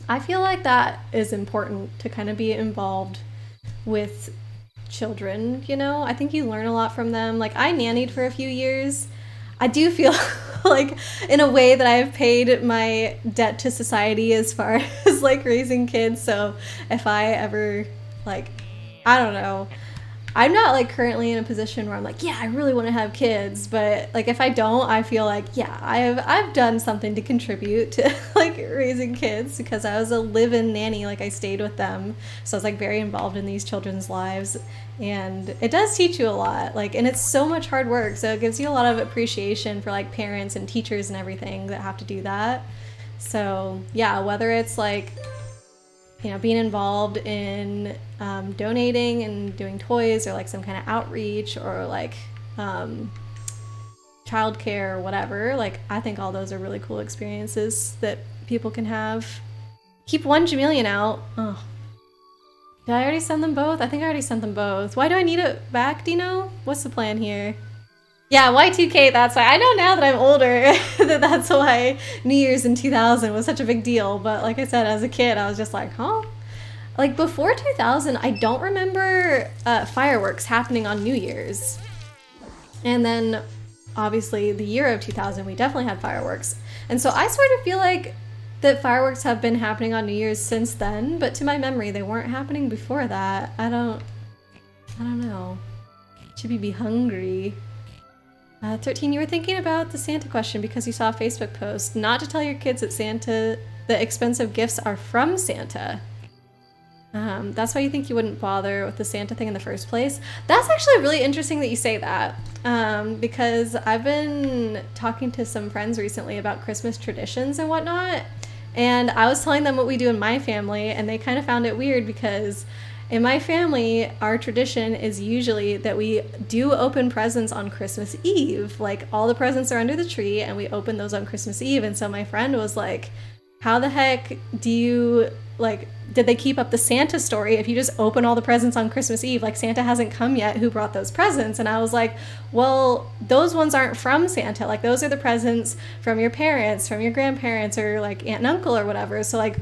I feel like that is important to kind of be involved with children, you know? I think you learn a lot from them. Like, I nannied for a few years. I do feel like in a way that I've paid my debt to society as far as is like raising kids. So if I ever like, I don't know, I'm not like currently in a position where I'm like, yeah, I really want to have kids, but like if I don't, I feel like, yeah, I've done something to contribute to like raising kids, because I was a live-in nanny. Like I stayed with them, so I was like very involved in these children's lives, and it does teach you a lot, like, and it's so much hard work, so it gives you a lot of appreciation for like parents and teachers and everything that have to do that. So yeah, whether it's like, you know, being involved in donating and doing toys, or like some kind of outreach, or like childcare or whatever, like I think all those are really cool experiences that people can have. Keep one Jamelian out. Oh, did I already send them both? I think I already sent them both. Why do I need it back, do you know? What's the plan here? Yeah, Y2K, that's why. I know now that I'm older that that's why New Year's in 2000 was such a big deal. But like I said, as a kid, I was just like, huh? Like before 2000, I don't remember fireworks happening on New Year's. And then obviously the year of 2000, we definitely had fireworks. And so I sort of feel like that fireworks have been happening on New Year's since then. But to my memory, they weren't happening before that. I don't know. Should we be hungry? 13, you were thinking about the Santa question because you saw a Facebook post. Not to tell your kids that the expensive gifts are from Santa. That's why you think you wouldn't bother with the Santa thing in the first place. That's actually really interesting that you say that. Because I've been talking to some friends recently about Christmas traditions and whatnot. And I was telling them what we do in my family, and they kind of found it weird because in my family, our tradition is usually that we do open presents on Christmas Eve. Like all the presents are under the tree and we open those on Christmas Eve. And so my friend was like, how the heck do you, like, did they keep up the Santa story if you just open all the presents on Christmas Eve? Like Santa hasn't come yet, who brought those presents? And I was like, well, those ones aren't from Santa. Like those are the presents from your parents, from your grandparents, or like aunt and uncle or whatever. So like,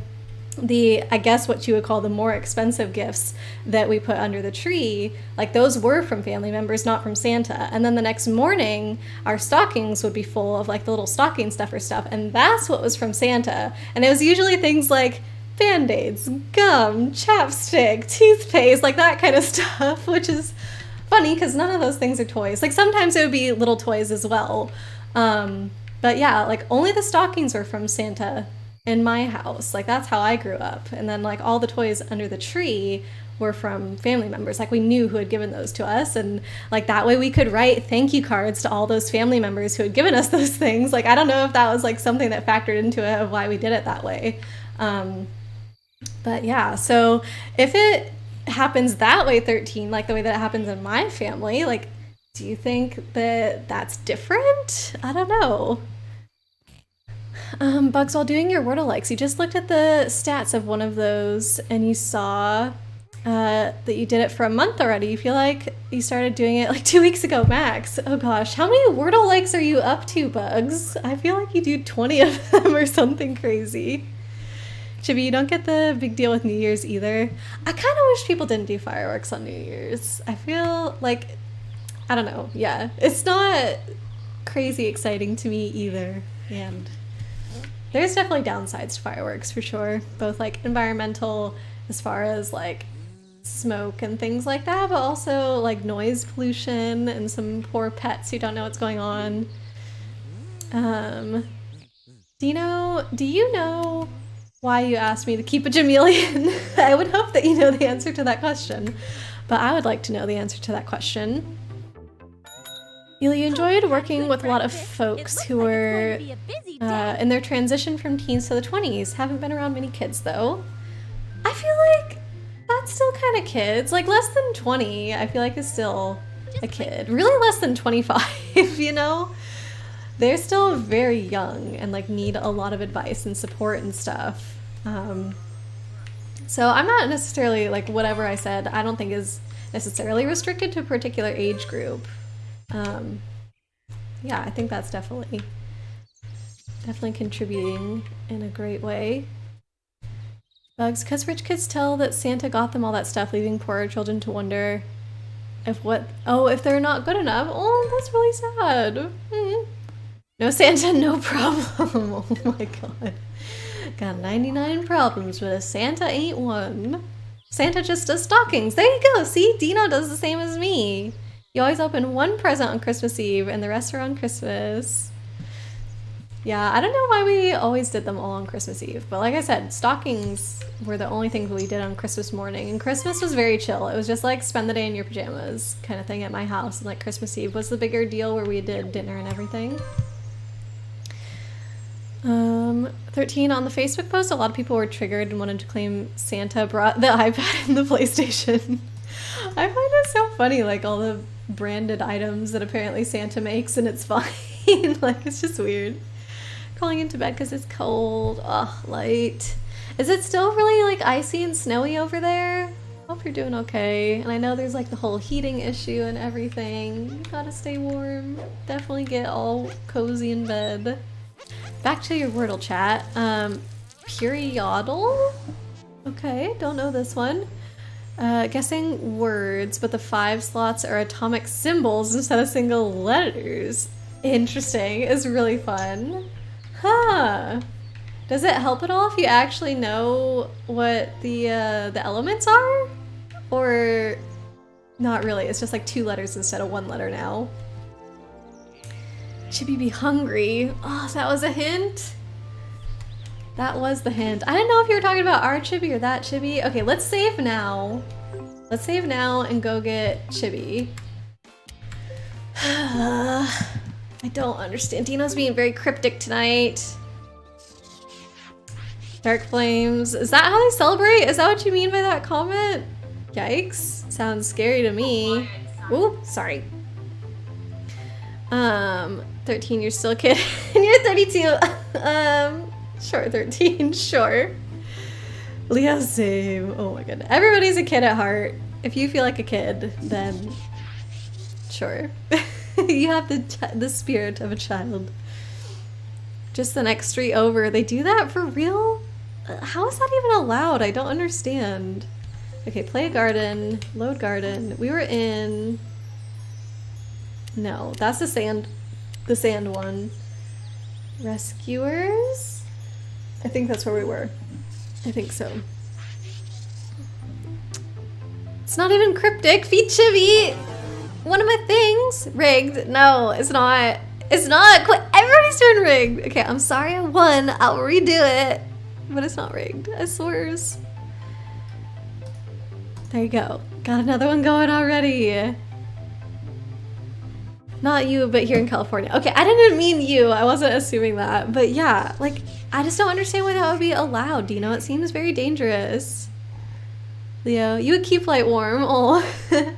I guess what you would call the more expensive gifts that we put under the tree, like those were from family members, not from Santa. And then the next morning, our stockings would be full of like the little stocking stuffer stuff, and that's what was from Santa. And it was usually things like Band-Aids, gum, chapstick, toothpaste, like that kind of stuff, which is funny because none of those things are toys. Like sometimes it would be little toys as well. But yeah, like only the stockings were from Santa in my house. Like that's how I grew up. And then like all the toys under the tree were from family members. Like we knew who had given those to us, and like that way we could write thank you cards to all those family members who had given us those things. Like I don't know if that was like something that factored into it of why we did it that way. But yeah, so if it happens that way, 13, like the way that it happens in my family, like do you think that that's different? I don't know. Bugs, while doing your Wordle likes, you just looked at the stats of one of those and you saw that you did it for a month already. You feel like you started doing it like 2 weeks ago max. Oh gosh, how many Wordle likes are you up to, Bugs? I feel like you do 20 of them or something crazy. Chibi, you don't get the big deal with New Year's either. I kind of wish people didn't do fireworks on New Year's. I feel like, I don't know, yeah. It's not crazy exciting to me either. And there's definitely downsides to fireworks for sure, both like environmental as far as like smoke and things like that, but also like noise pollution and some poor pets who don't know what's going on. Do you know why you asked me to keep a Jamelian? I would hope that you know the answer to that question, but I would like to know the answer to that question. You enjoyed working with a lot of folks who were in their transition from teens to the 20s. Haven't been around many kids though. I feel like that's still kind of kids. Like less than 20, I feel like is still a kid. Really less than 25, you know? They're still very young and like need a lot of advice and support and stuff. So I'm not necessarily like whatever I said, I don't think is necessarily restricted to a particular age group. Yeah, I think that's definitely contributing in a great way. Bugs, because rich kids tell that Santa got them all that stuff, leaving poorer children to wonder if they're not good enough. Oh, that's really sad. No Santa, no problem. Oh my god. Got 99 problems, but a Santa ain't one. Santa just does stockings. There you go. See, Dino does the same as me. You always open one present on Christmas Eve and the rest are on Christmas. Yeah, I don't know why we always did them all on Christmas Eve, but like I said, stockings were the only things we did on Christmas morning, and Christmas was very chill. It was just like spend the day in your pajamas kind of thing at my house, and like Christmas Eve was the bigger deal where we did dinner and everything. 13 on the Facebook post, a lot of people were triggered and wanted to claim Santa brought the iPad and the PlayStation. I find it so funny, like all the branded items that apparently Santa makes, and it's fine. Like, it's just weird. Crawling into bed because it's cold. Ugh, light. Is it still really like icy and snowy over there? Hope you're doing okay. And I know there's like the whole heating issue and everything. You gotta stay warm. Definitely get all cozy in bed. Back to your Wordle chat. Periodal? Okay, don't know this one. Guessing words, but the 5 slots are atomic symbols instead of single letters. Interesting. It's really fun. Huh. Does it help at all if you actually know what the elements are? Or not really? It's just like 2 letters instead of 1 letter now. Chibi be hungry. Oh, that was a hint? That was the hint. I didn't know if you were talking about our Chibi or that Chibi. Okay, let's save now. Let's save now and go get Chibi. I don't understand. Dino's being very cryptic tonight. Dark flames. Is that how they celebrate? Is that what you mean by that comment? Yikes. Sounds scary to me. Ooh, sorry. 13, you're still a kid. And you're 32. Sure, 13, sure. Leo, same. Oh my goodness. Everybody's a kid at heart. If you feel like a kid, then sure. You have the spirit of a child. Just the next street over. They do that for real? How is that even allowed? I don't understand. Okay, play garden, load garden. We were in... No, that's the sand one. Rescuers? I think that's where we were. I think so. It's not even cryptic. Feed Chibi! One of my things! Rigged. No, it's not. It's not! Quit. Everybody's doing rigged! Okay, I'm sorry I won. I'll redo it. But it's not rigged. I swears. There you go. Got another one going already. Not you, but here in California. Okay, I didn't mean you. I wasn't assuming that. But yeah, like, I just don't understand why that would be allowed, you know? It seems very dangerous. Leo, you would keep light warm. Oh,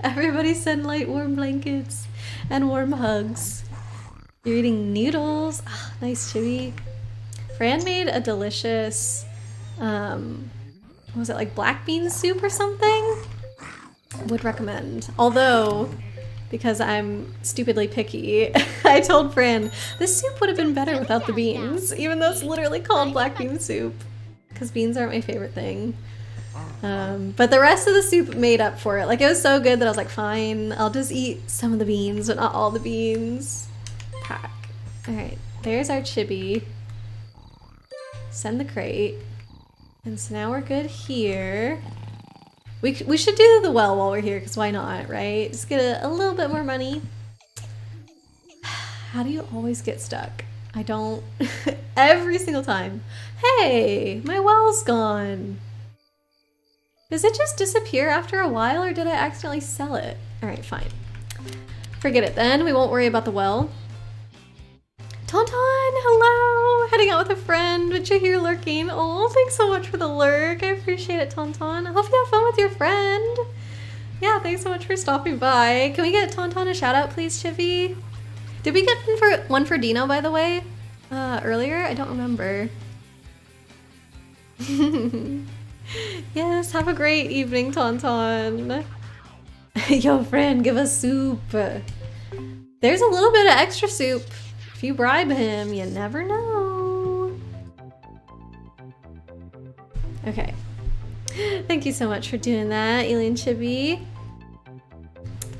everybody send light warm blankets and warm hugs. You're eating noodles. Oh, nice, Chibi. Fran made a delicious, what was it, like black bean soup or something? Would recommend. Although, because I'm stupidly picky, I told Fran, this soup would have been better without the beans, even though it's literally called black bean soup. Because beans aren't my favorite thing. But the rest of the soup made up for it. Like, it was so good that I was like, fine, I'll just eat some of the beans, but not all the beans. Pack. Alright, there's our Chibi. Send the crate. And so now we're good here. We should do the well while we're here, because why not, right? Just get a little bit more money. How do you always get stuck? I don't. Every single time. Hey, my well's gone. Does it just disappear after a while, or did I accidentally sell it? Alright, fine. Forget it then. We won't worry about the well. Tauntaun, hello! Heading out with a friend, but you're here lurking. Oh, thanks so much for the lurk. I appreciate it, Tauntaun. I hope you have fun with your friend. Yeah, thanks so much for stopping by. Can we get Tauntaun a shout out, please, Chivi? Did we get one for Dino, by the way? Earlier? I don't remember. Yes, have a great evening, Tauntaun. Yo, friend, give us soup. There's a little bit of extra soup. If you bribe him, you never know. Okay. Thank you so much for doing that, Alien Chibi.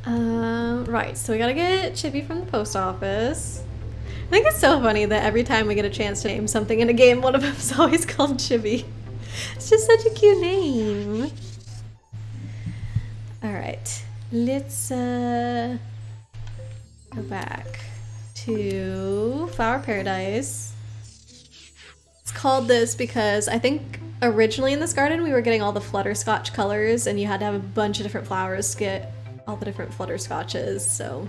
Right, so we gotta get Chibi from the post office. think it's so funny that every time we get a chance to name something in a game, one of them is always called Chibi. It's just such a cute name. Alright, let's go back to Flower Paradise. It's called this because I think originally in this garden we were getting all the flutterscotch colors and you had to have a bunch of different flowers to get all the different flutterscotches, so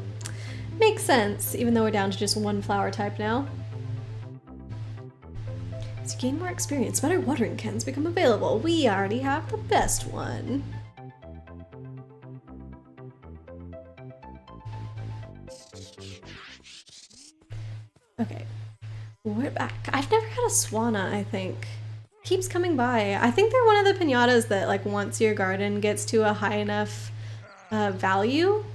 makes sense, even though we're down to just one flower type now. As you gain more experience, better watering cans become available. We already have the best one. Okay, we're back. I've never had a Swanna, I think. Keeps coming by. I think they're one of the piñatas that, like, once your garden gets to a high enough value,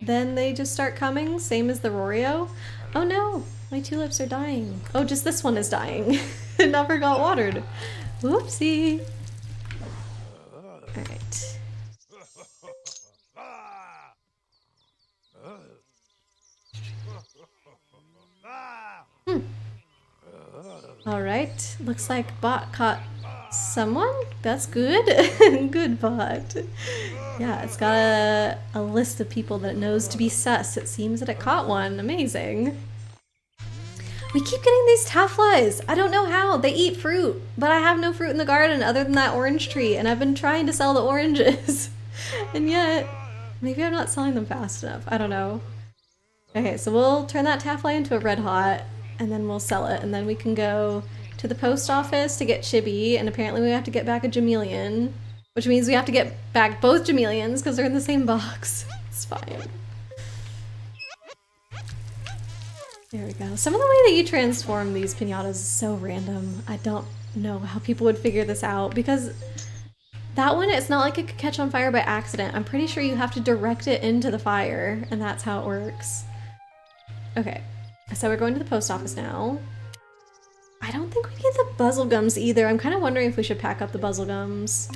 then they just start coming, same as the Rorio. Oh no, my tulips are dying. Oh, just this one is dying. It never got watered. Whoopsie. Alright. Alright, looks like bot caught someone? That's good. Good bot. Yeah, it's got a list of people that it knows to be sus. It seems that it caught one. Amazing. We keep getting these tafflies. I don't know how. They eat fruit, but I have no fruit in the garden other than that orange tree, and I've been trying to sell the oranges. And yet, maybe I'm not selling them fast enough. I don't know. Okay, so we'll turn that taffly into a red hot, and then we'll sell it, and then we can go to the post office to get Chibi, and apparently we have to get back a Jameleon, which means we have to get back both Jameleons because they're in the same box. It's fine. There we go. Some of the way that you transform these piñatas is so random. I don't know how people would figure this out because that one, it's not like it could catch on fire by accident. I'm pretty sure you have to direct it into the fire, and that's how it works. Okay, so we're going to the post office now. I don't think we need the buzzle gums either. I'm kind of wondering if we should pack up the buzzle gums.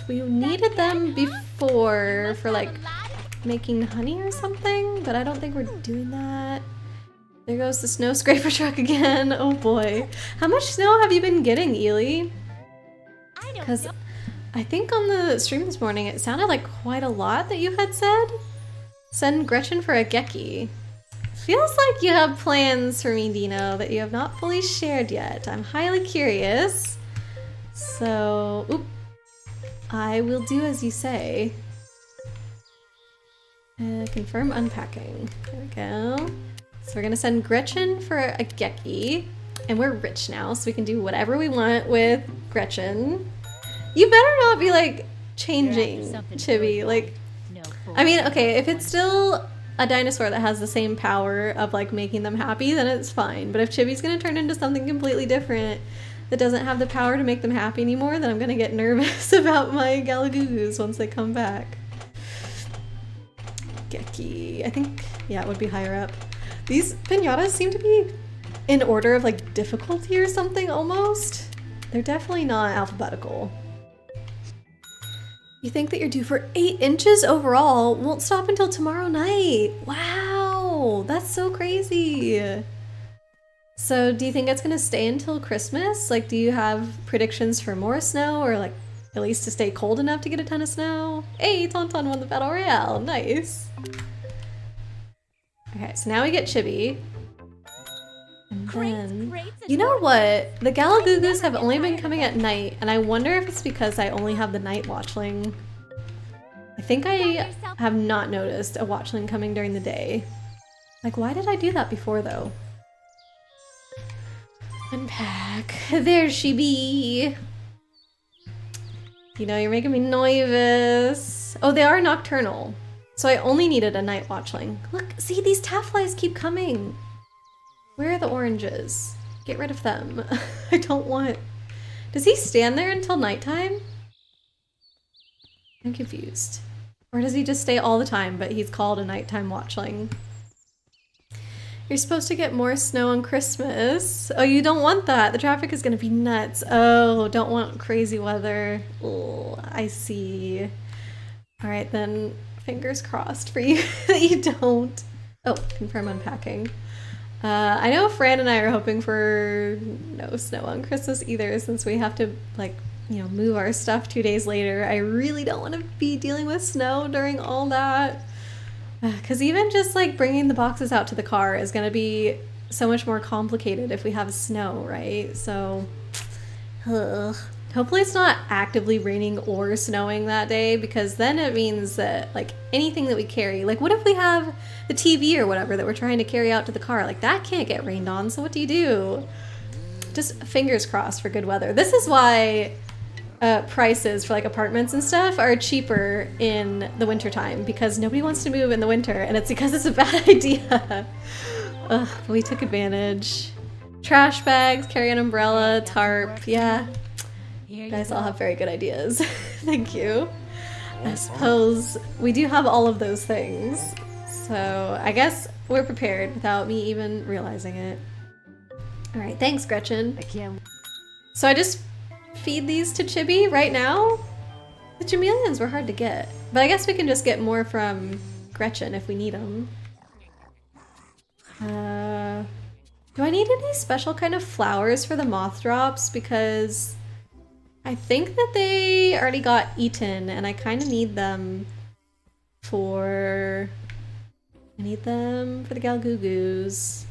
We needed them before for like making honey or something, but I don't think we're doing that. There goes the snow scraper truck again. Oh boy. How much snow have you been getting, Ely? Because I think on the stream this morning it sounded like quite a lot that you had said. Send Gretchen for a Geki. Feels like you have plans for me, Dino, that you have not fully shared yet. I'm highly curious. So, oop. I will do as you say. Confirm unpacking. There we go. So we're gonna send Gretchen for a Geki. And we're rich now, so we can do whatever we want with Gretchen. You better not be like changing Chibi. Like, I mean, okay, if it's still a dinosaur that has the same power of like making them happy, then it's fine. But if Chibi's gonna turn into something completely different that doesn't have the power to make them happy anymore, then I'm gonna get nervous about my Galagoos once they come back. Geki. I think, yeah, it would be higher up. These piñatas seem to be in order of like difficulty or something almost. They're definitely not alphabetical. You think that you're due for 8 inches overall? Won't stop until tomorrow night. Wow, that's so crazy. So do you think it's gonna stay until Christmas? Like, do you have predictions for more snow or like at least to stay cold enough to get a ton of snow? Hey, Tauntaun won the Battle Royale, nice. Okay, so now we get Chibi. And then, you know what? The Galagoogos have only been coming at night, and I wonder if it's because I only have the night watchling. I think I have not noticed a watchling coming during the day. Like, why did I do that before, though? Unpack. There she be. You know, you're making me nervous. Oh, they are nocturnal. So I only needed a night watchling. Look, see, these tafflies keep coming. Where are the oranges? Get rid of them. I don't want... Does he stand there until nighttime? I'm confused. Or does he just stay all the time, but he's called a nighttime watchling? You're supposed to get more snow on Christmas. Oh, you don't want that. The traffic is gonna be nuts. Oh, don't want crazy weather. Oh, I see. All right, then Fingers crossed for you that you don't. Oh, confirm unpacking. I know Fran and I are hoping for no snow on Christmas either, since we have to, like, you know, move our stuff 2 days later. I really don't want to be dealing with snow during all that. Because even just, like, bringing the boxes out to the car is going to be so much more complicated if we have snow, right? So, ugh. Hopefully it's not actively raining or snowing that day, because then it means that, like, anything that we carry, like, what if we have the TV or whatever that we're trying to carry out to the car? Like, that can't get rained on, so what do you do? Just fingers crossed for good weather. This is why prices for, like, apartments and stuff are cheaper in the wintertime, because nobody wants to move in the winter, and it's because it's a bad idea. Ugh, but we took advantage. Trash bags, carry an umbrella, tarp, yeah. You guys all have very good ideas. Thank you. I suppose we do have all of those things, so I guess we're prepared without me even realizing it. All right, thanks, Gretchen. So I just feed these to Chibi right now? The chameleons were hard to get, but I guess we can just get more from Gretchen if we need them. Do I need any special kind of flowers for the moth drops? Because I think that they already got eaten, and I kind of need them for... I need them for the Galgugus.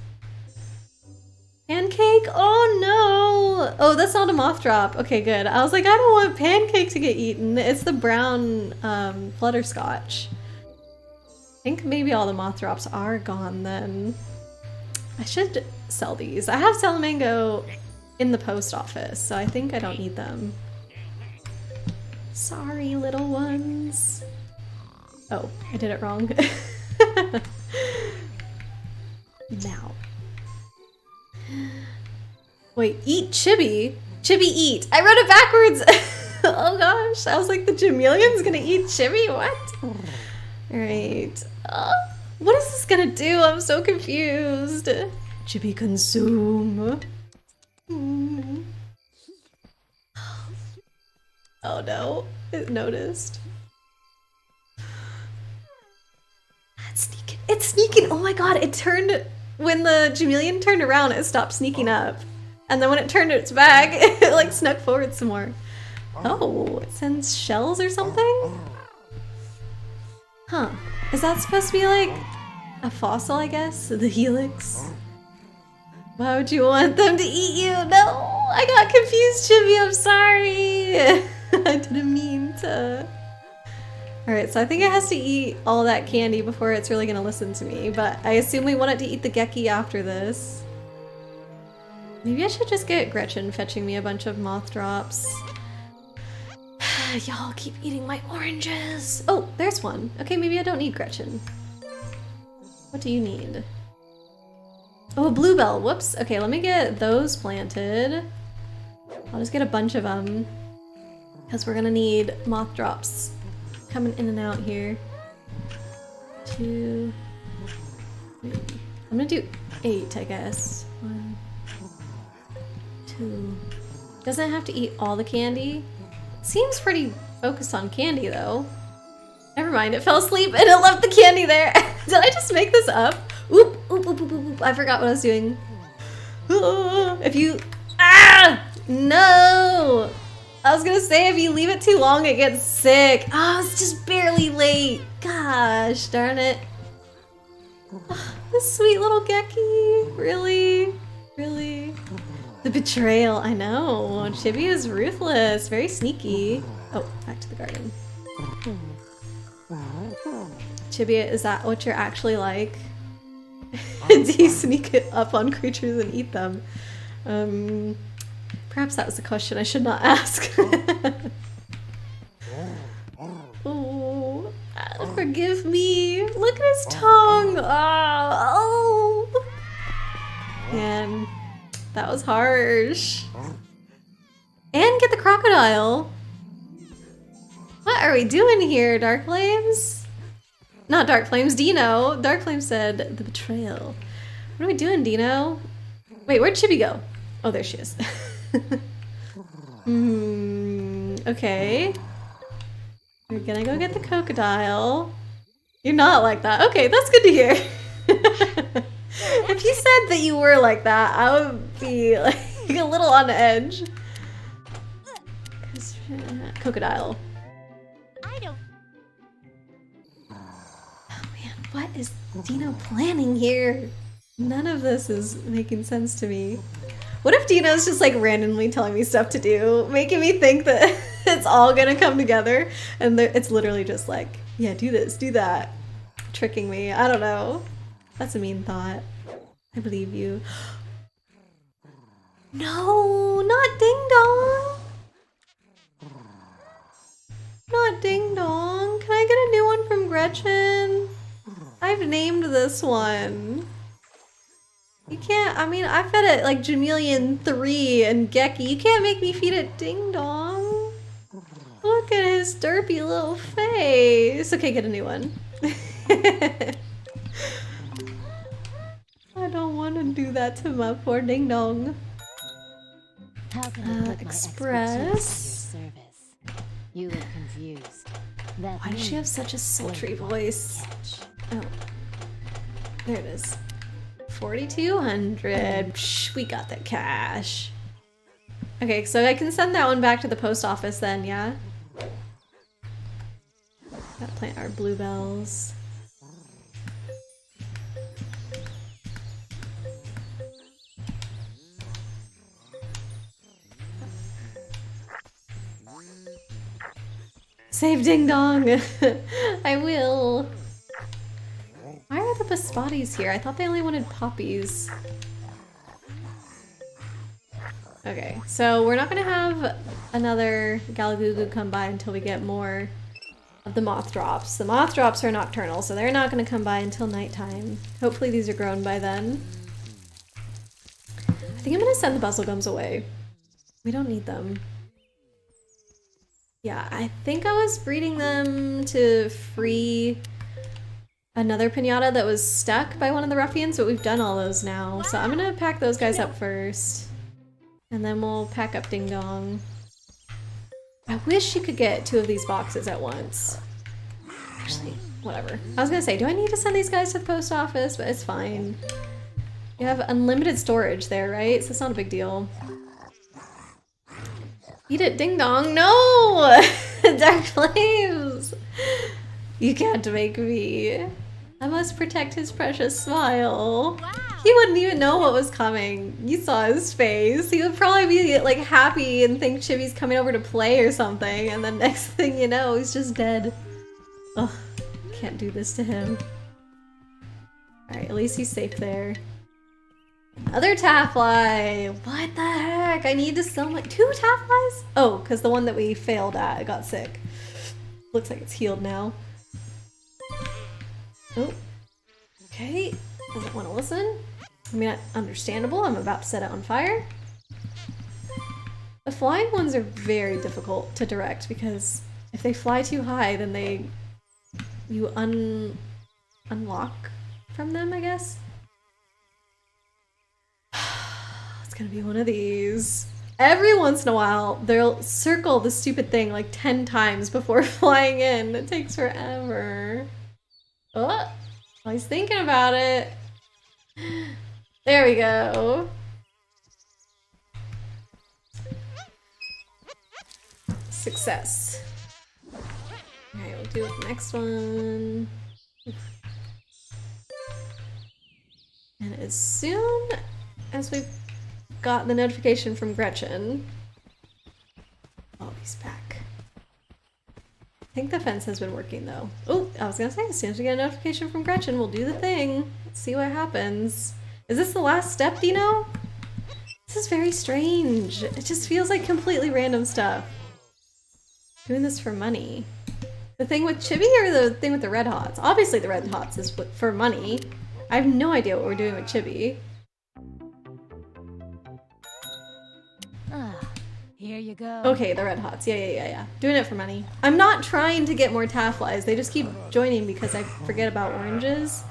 Pancake? Oh no! Oh, that's not a moth drop. Okay, good. I was like, I don't want Pancake to get eaten. It's the brown flutterscotch. I think maybe all the moth drops are gone then. I should sell these. I have Salamango in the post office, so I think I don't need them. Sorry, little ones. Oh, I did it wrong. Now. Wait, eat Chibi? Chibi eat. I wrote it backwards! Oh gosh, I was like, the chameleon's gonna eat Chibi? What? Alright. What is this gonna do? I'm so confused. Chibi consume. Oh no, it noticed. It's sneaking. It's sneaking. Oh my god, it turned, when the chameleon turned around, it stopped sneaking up. And then when it turned its back, it like snuck forward some more. Oh, it sends shells or something? Huh. Is that supposed to be like a fossil, I guess? The helix? Why would you want them to eat you? No! I got confused, Chibi, I'm sorry! I didn't mean to. Alright, so I think it has to eat all that candy before it's really gonna listen to me, but I assume we want it to eat the Geki after this. Maybe I should just get Gretchen fetching me a bunch of moth drops. Y'all keep eating my oranges! Oh, there's one. Okay, maybe I don't need Gretchen. What do you need? Oh, a bluebell. Whoops. Okay, let me get those planted. I'll just get a bunch of them, because we're gonna need moth drops coming in and out here. 2, 3. I'm gonna do 8, I guess. 1, 2. Doesn't have to eat all the candy. Seems pretty focused on candy though. Never mind, it fell asleep and it left the candy there. Did I just make this up? Oop, oop, oop, oop, oop. I forgot what I was doing. If you... Ah! No! I was gonna say, if you leave it too long, it gets sick. Oh, it's just barely late. Gosh, darn it. Oh, this sweet little Geki. Really? Really? The betrayal, I know. Chibi is ruthless, very sneaky. Oh, back to the garden. Chibi, is that what you're actually like? Do you sneak it up on creatures and eat them? Perhaps that was a question I should not ask. Oh, forgive me. Look at his tongue. Oh. Man, that was harsh. And get the crocodile. What are we doing here, Dark Flames? Not Dark Flames, Dino. Dark Flames said the betrayal. What are we doing, Dino? Wait, where'd Chibi go? Oh, there she is. Okay. We're gonna go get the crocodile. You're not like that. Okay, that's good to hear. If you said that you were like that, I would be like a little on edge. Crocodile. I don't. Oh man, what is Dino planning here? None of this is making sense to me. What if Dino's just like randomly telling me stuff to do, making me think that it's all gonna come together, and it's literally just like, yeah, do this, do that, tricking me. I don't know. That's a mean thought. I believe you. No, not Ding Dong. Not Ding Dong. Can I get a new one from Gretchen? I've named this one. You can't, I mean, I fed it like Jamelian 3 and Geki. You can't make me feed it Ding Dong. Look at his derpy little face. Okay, get a new one. I don't want to do that to my poor Ding Dong. How can I put Express. my expertise to your service? You look confused. That Why does she have such a sultry voice? Oh, there it is. 4,200. Psh, we got the cash. Okay, so I can send that one back to the post office then, yeah? Gotta plant our bluebells. Save Ding Dong! I will. Why are the Baspatis here? I thought they only wanted poppies. Okay, so we're not gonna have another Galagugu come by until we get more of the moth drops. The moth drops are nocturnal, so they're not gonna come by until nighttime. Hopefully these are grown by then. I think I'm gonna send the buzzlegums away. We don't need them. Yeah, I think I was breeding them to free another piñata that was stuck by one of the ruffians, but we've done all those now. So I'm gonna pack those guys up first. And then we'll pack up Ding Dong. I wish you could get 2 of these boxes at once. Actually, whatever. I was gonna say, do I need to send these guys to the post office? But it's fine. You have unlimited storage there, right? So it's not a big deal. Eat it, Ding Dong. No! Dark Flames! You can't make me. I must protect his precious smile. Wow. He wouldn't even know what was coming. You saw his face. He would probably be like happy and think Chibi's coming over to play or something, and then next thing you know, he's just dead. Ugh, can't do this to him. Alright, at least he's safe there. Another Taffly! What the heck? I need to sell my 2 Tafflies? Oh, because the one that we failed at got sick. Looks like it's healed now. Oh. Okay. Doesn't want to listen. I mean, understandable. I'm about to set it on fire. The flying ones are very difficult to direct because if they fly too high, then you unlock from them, I guess. It's gonna be one of these. Every once in a while, they'll circle the stupid thing like 10 times before flying in. It takes forever. Oh, I was thinking about it. There we go. Success. Alright, we'll do the next one. And as soon as we've got the notification from Gretchen, oh, he's back. I think the fence has been working though. Oh, I was gonna say, as soon as we get a notification from Gretchen, we'll do the thing. Let's see what happens. Is this the last step, Dino? This is very strange. It just feels like completely random stuff. Doing this for money. The thing with Chibi or the thing with the Red Hots? Obviously the Red Hots is for money. I have no idea what we're doing with Chibi. Here you go. Okay, the Red Hots. Yeah. Doing it for money. I'm not trying to get more Tafflies. They just keep joining because I forget about oranges.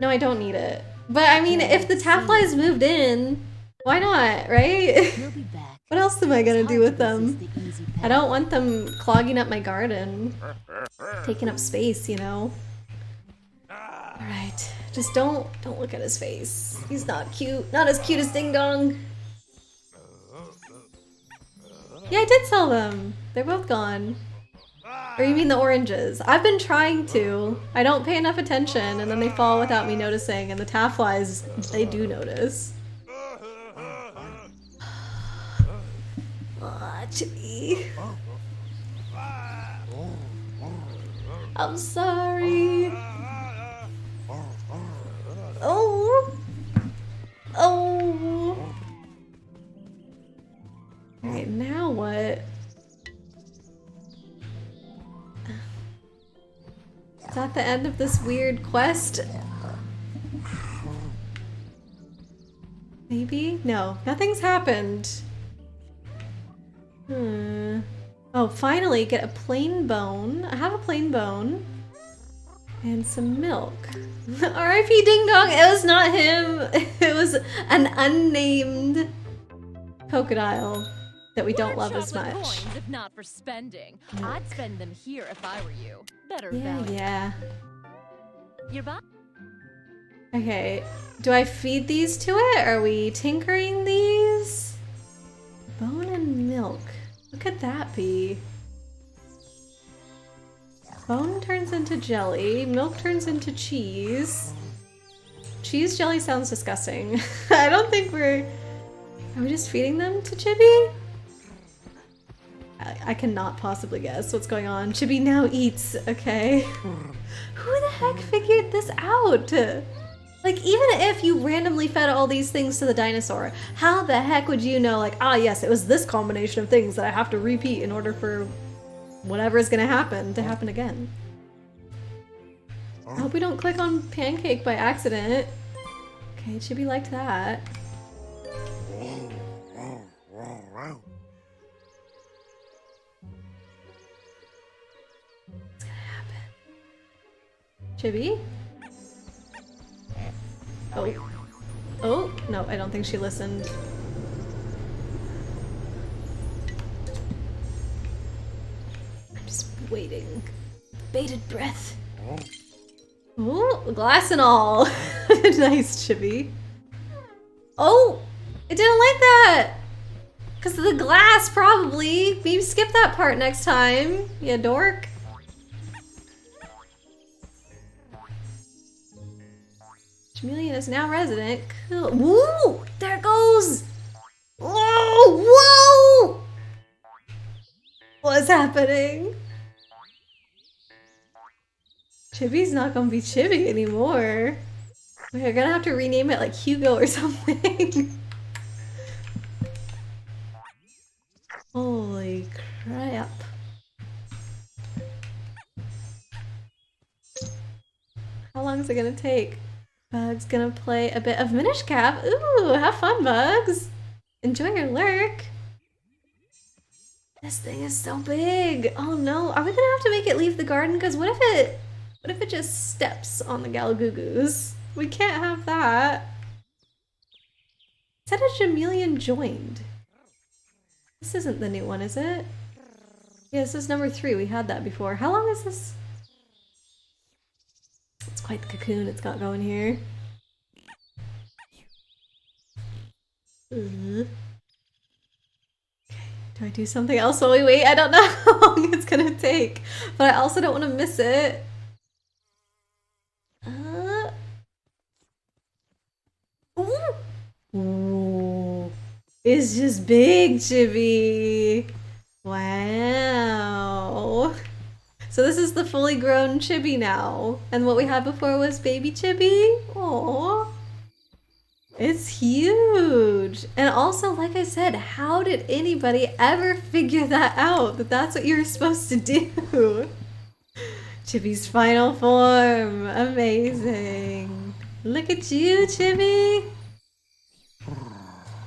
No, I don't need it. But I mean, if the Tafflies moved in, why not, right? You'll be back What else am I gonna do with them? The easy I path. don't want them clogging up my garden. Taking up space, you know? Alright. Just don't look at his face. He's not cute. Not as cute as Ding Dong. Yeah, I did sell them. They're both gone. Or you mean the oranges? I've been trying to. I don't pay enough attention and then they fall without me noticing, and the tafflies, they do notice. Aw, Chippy. I'm sorry. Oh. Oh. Alright, now what? Is that the end of this weird quest? Maybe? No, nothing's happened. Oh, finally get a plain bone. I have a plain bone. And some milk. R.I.P. Ding Dong! It was not him! It was an unnamed crocodile that we don't love as much. Coins if not for spending. Milk. I'd spend them here if I were you. Better Yeah, value. yeah. You're back. Okay, do I feed these to it? Are we tinkering these? Bone and milk. What could that be? Bone turns into jelly. Milk turns into cheese. Cheese jelly sounds disgusting. I don't think we're... Are we just feeding them to Chibi? I cannot possibly guess what's going on. Chibi now eats. Okay. Who the heck figured this out? Like, even if you randomly fed all these things to the dinosaur, how the heck would you know, like, ah, yes, it was this combination of things that I have to repeat in order for whatever is gonna happen to happen again? I hope we don't click on pancake by accident. Okay, Chibi liked that. What's gonna happen? Chibi? Oh. Oh, no, I don't think she listened. I'm just waiting. Bated breath. Oh, glass and all. Nice, Chibi. Oh, it didn't like that. Because of the glass, probably. Maybe skip that part next time, you dork. Chameleon is now resident. Cool. Woo! There it goes! Whoa! Whoa! What's happening? Chibi's not gonna be Chibi anymore. We're gonna have to rename it like Hugo or something. Holy crap. How long is it gonna take? Bug's gonna play a bit of Minish Cap. Ooh, have fun, Bugs. Enjoy your lurk. This thing is so big. Oh no, are we gonna have to make it leave the garden? Because what if it just steps on the Galagoogoos? We can't have that. It said a chameleon joined. This isn't the new one, is it? Yeah, this is number 3. We had that before. How long is this? It's quite the cocoon it's got going here. Okay, do I do something else while we wait? I don't know how long it's gonna take, but I also don't want to miss it. Ooh. It's just big, Chibi. Wow. So this is the fully grown Chibi now. And what we had before was baby Chibi. Aww. It's huge. And also, like I said, how did anybody ever figure that out? That that's what you're supposed to do? Chibi's final form. Amazing. Look at you, Chibi.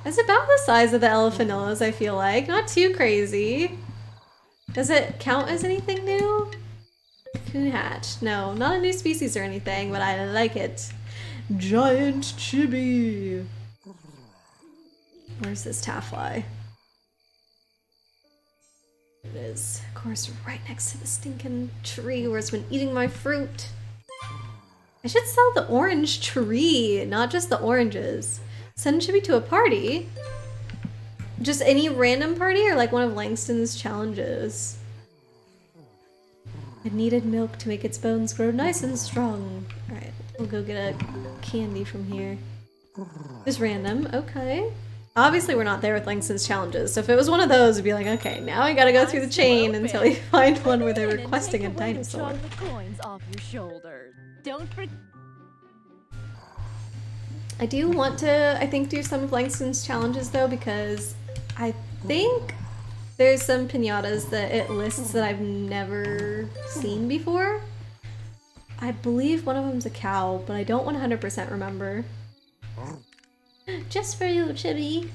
It's about the size of the Elephantollas, I feel like. Not too crazy. Does it count as anything new? Coon hatch. No, not a new species or anything, but I like it. Giant Chibi. Where's this taffly? It is, of course, right next to the stinking tree where it's been eating my fruit. I should sell the orange tree, not just the oranges. Send Chibi to a party. Just any random party or like one of Langston's challenges? It needed milk to make its bones grow nice and strong. Alright, we'll go get a candy from here. Just random, okay. Obviously we're not there with Langston's challenges, so if it was one of those, it'd be like, okay, now I gotta go through the chain until we find one where they're requesting a dinosaur. The coins off your shoulders. Don't forget. I do want to, I think, do some of Langston's challenges though, because I think there's some piñatas that it lists that I've never seen before. I believe one of them's a cow, but I don't 100% remember. Just for you, Chibi.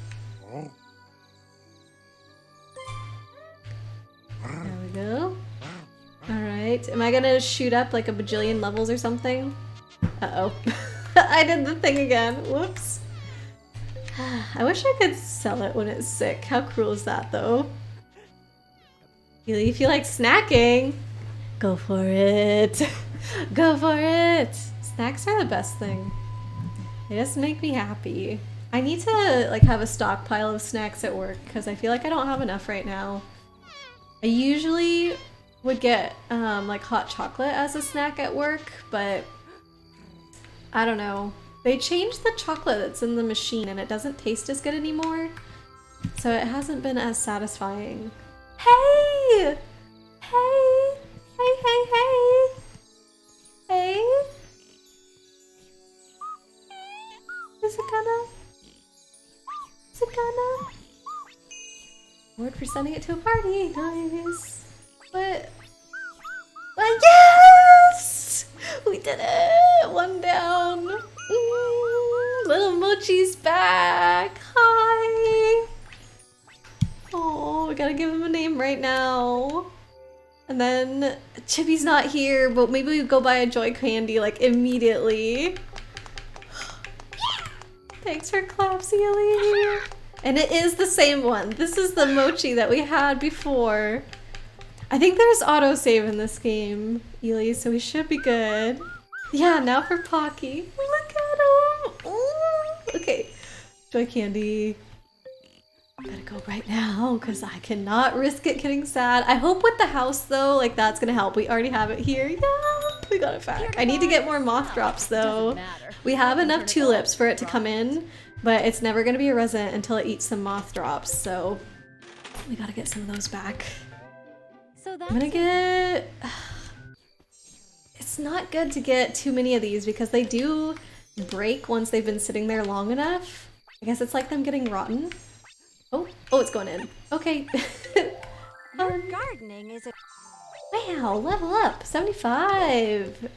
There we go. Alright, am I gonna shoot up like a bajillion levels or something? Uh-oh. I did the thing again. Whoops. I wish I could sell it when it's sick. How cruel is that, though? If you like snacking, go for it. Go for it. Snacks are the best thing. They just make me happy. I need to like have a stockpile of snacks at work because I feel like I don't have enough right now. I usually would get like hot chocolate as a snack at work, but I don't know. They changed the chocolate that's in the machine and it doesn't taste as good anymore. So it hasn't been as satisfying. Hey! Hey! Hey, hey, hey! Hey! Is it gonna? Is it gonna? Word for sending it to a party. Nice. What? Well, yes! We did it! One down. Little Mochi's back. Hi. Oh, we gotta give him a name right now. And then Chibi's not here, but maybe we go buy a joy candy like immediately. Thanks for claps, Ely. And it is the same one. This is the Mochi that we had before. I think there's autosave in this game, Ely, so we should be good. Yeah, now for Pocky. Look at him! Ooh. Okay, joy candy. Gotta go right now, because I cannot risk it getting sad. I hope with the house, though, like that's gonna help. We already have it here. Yeah, we got it back. I need to get more moth drops, though. We have enough tulips for it to come in, but it's never gonna be a resident until it eats some moth drops, so we gotta get some of those back. So that's I'm gonna get... It's not good to get too many of these because they do break once they've been sitting there long enough. I guess it's like them getting rotten. Oh, it's going in. Okay. Your gardening is a Wow, level up. 75.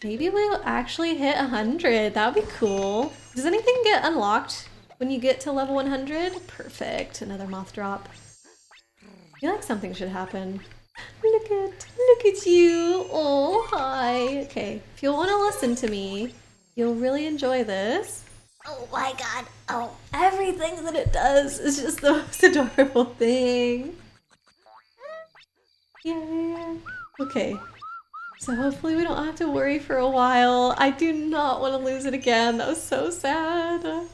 Maybe we'll actually hit 100. That would be cool. Does anything get unlocked when you get to level 100? Perfect. Another moth drop. I feel like something should happen. Look at you. Oh, hi. Okay, if you'll want to listen to me, you'll really enjoy this. Oh my god. Oh, everything that it does is just the most adorable thing. Yeah. Okay. So hopefully we don't have to worry for a while. I do not want to lose it again. That was so sad.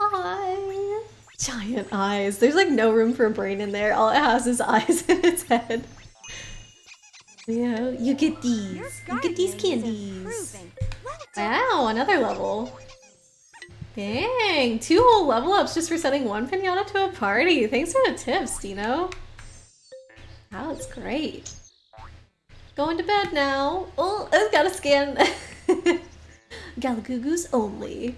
Hi. Giant eyes. There's like no room for a brain in there. All it has is eyes in its head. Yeah, you get these. You get these candies. Wow, another level. Dang, 2 whole level ups just for sending one piñata to a party. Thanks for the tips, Dino. Wow, that's great. Going to bed now. Oh, I've got to scan. Galagoogoo's only.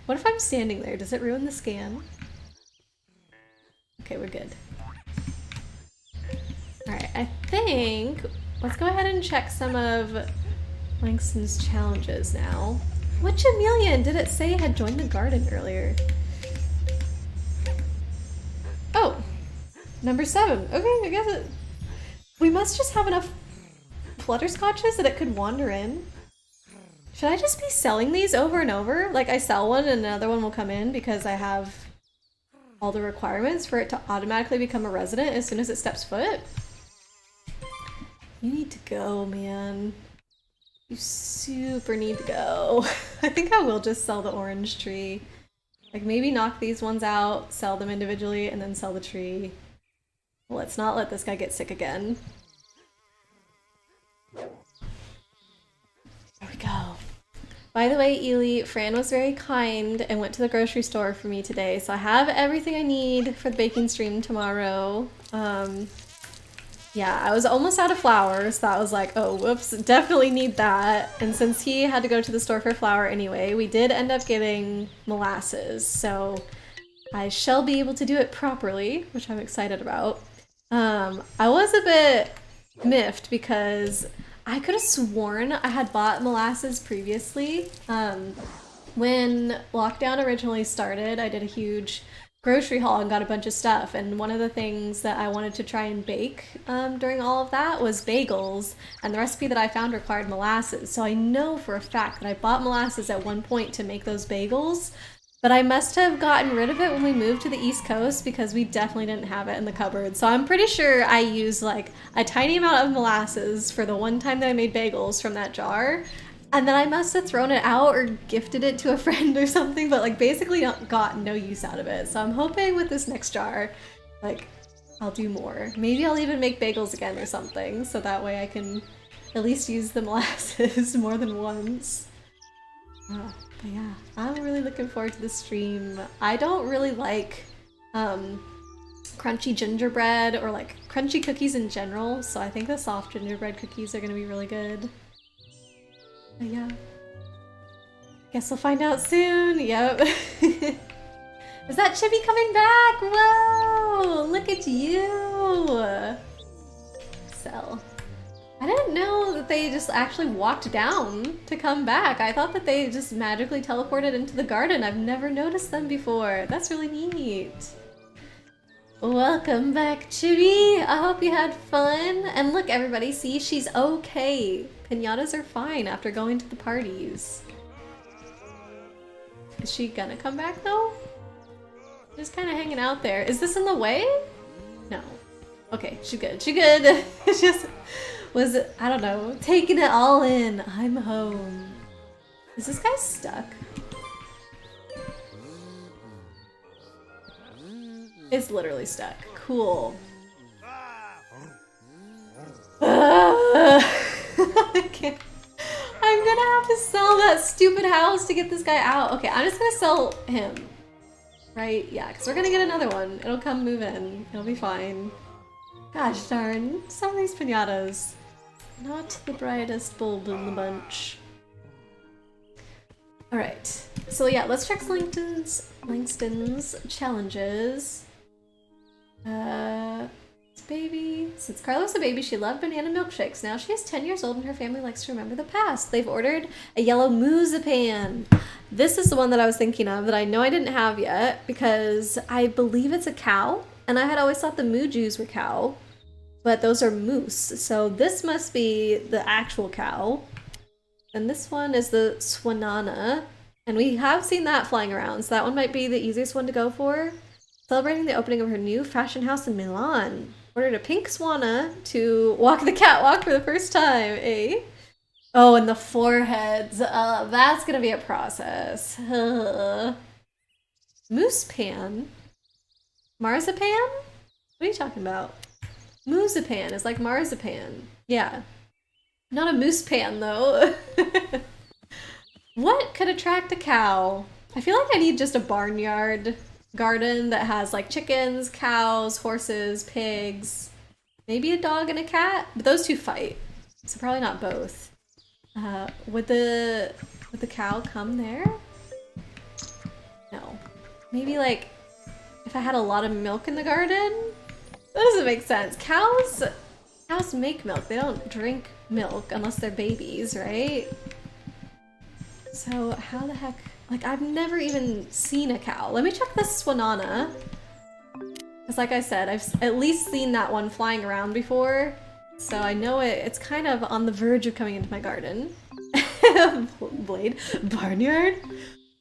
What if I'm standing there? Does it ruin the scan? Okay, we're good. Alright, I think... Let's go ahead and check some of Langston's challenges now. What chameleon did it say had joined the garden earlier? Oh! Number 7. Okay, I guess it... We must just have enough flutterscotches that it could wander in. Should I just be selling these over and over? Like I sell one and another one will come in because I have all the requirements for it to automatically become a resident as soon as it steps foot. You need to go, man. You super need to go. I think I will just sell the orange tree. Like maybe knock these ones out, sell them individually, and then sell the tree. Let's not let this guy get sick again. There we go. By the way, Ely, Fran was very kind and went to the grocery store for me today, so I have everything I need for the baking stream tomorrow. Yeah, I was almost out of flour, so I was like, oh, whoops, definitely need that. And since he had to go to the store for flour anyway, we did end up getting molasses, so I shall be able to do it properly, which I'm excited about. I was a bit miffed because I could have sworn I had bought molasses previously. When lockdown originally started, I did a huge grocery haul and got a bunch of stuff, and one of the things that I wanted to try and bake during all of that was bagels, and the recipe that I found required molasses. So I know for a fact that I bought molasses at one point to make those bagels, but I must have gotten rid of it when we moved to the East Coast because we definitely didn't have it in the cupboard. So I'm pretty sure I used like a tiny amount of molasses for the one time that I made bagels from that jar. And then I must have thrown it out or gifted it to a friend or something, but like basically got no use out of it. So I'm hoping with this next jar, like I'll do more. Maybe I'll even make bagels again or something, so that way I can at least use the molasses more than once. But yeah, I'm really looking forward to the stream. I don't really like crunchy gingerbread or like crunchy cookies in general, so I think the soft gingerbread cookies are gonna be really good. But yeah, guess we'll find out soon. Yep. Is that Chibi coming back? Whoa, look at you. Sell. I didn't know that they just actually walked down to come back. I thought that they just magically teleported into the garden. I've never noticed them before. That's really neat. Welcome back, Chibi. I hope you had fun. And look, everybody, see, she's okay. Piñatas are fine after going to the parties. Is she gonna come back though? Just kind of hanging out there. Is this in the way? No. Okay, she's good. She's good. It's just was, I don't know, taking it all in. I'm home. Is this guy stuck? It's literally stuck. Cool. I can't. I'm gonna have to sell that stupid house to get this guy out. Okay, I'm just gonna sell him. Right? Yeah, because we're gonna get another one. It'll come move in. It'll be fine. Gosh darn. Some of these piñatas. Not the brightest bulb in the bunch. Alright. So yeah, let's check Langston's challenges. Baby. Since Carla was a baby, she loved banana milkshakes. Now she is 10 years old and her family likes to remember the past. They've ordered a yellow marzipan. This is the one that I was thinking of that I know I didn't have yet because I believe it's a cow. And I had always thought the Mujus were cow, but those are moose. So this must be the actual cow. And this one is the Swanana. And we have seen that flying around, so that one might be the easiest one to go for. Celebrating the opening of her new fashion house in Milan. Ordered a pink swana to walk the catwalk for the first time, eh? Oh, and the foreheads. That's gonna be a process. Moose pan? Marzipan? What are you talking about? Marzipan is like marzipan. Yeah. Not a moose pan, though. What could attract a cow? I feel like I need just a barnyard garden that has like chickens, cows, horses, pigs, maybe a dog and a cat, but those two fight, so probably not both. Would the cow come there? No. Maybe like if I had a lot of milk in the garden? That doesn't make sense. Cows make milk. They don't drink milk unless they're babies, right? So how the heck? Like, I've never even seen a cow. Let me check the Swanana. Because like I said, I've at least seen that one flying around before. So I know it's kind of on the verge of coming into my garden. Blade. Barnyard?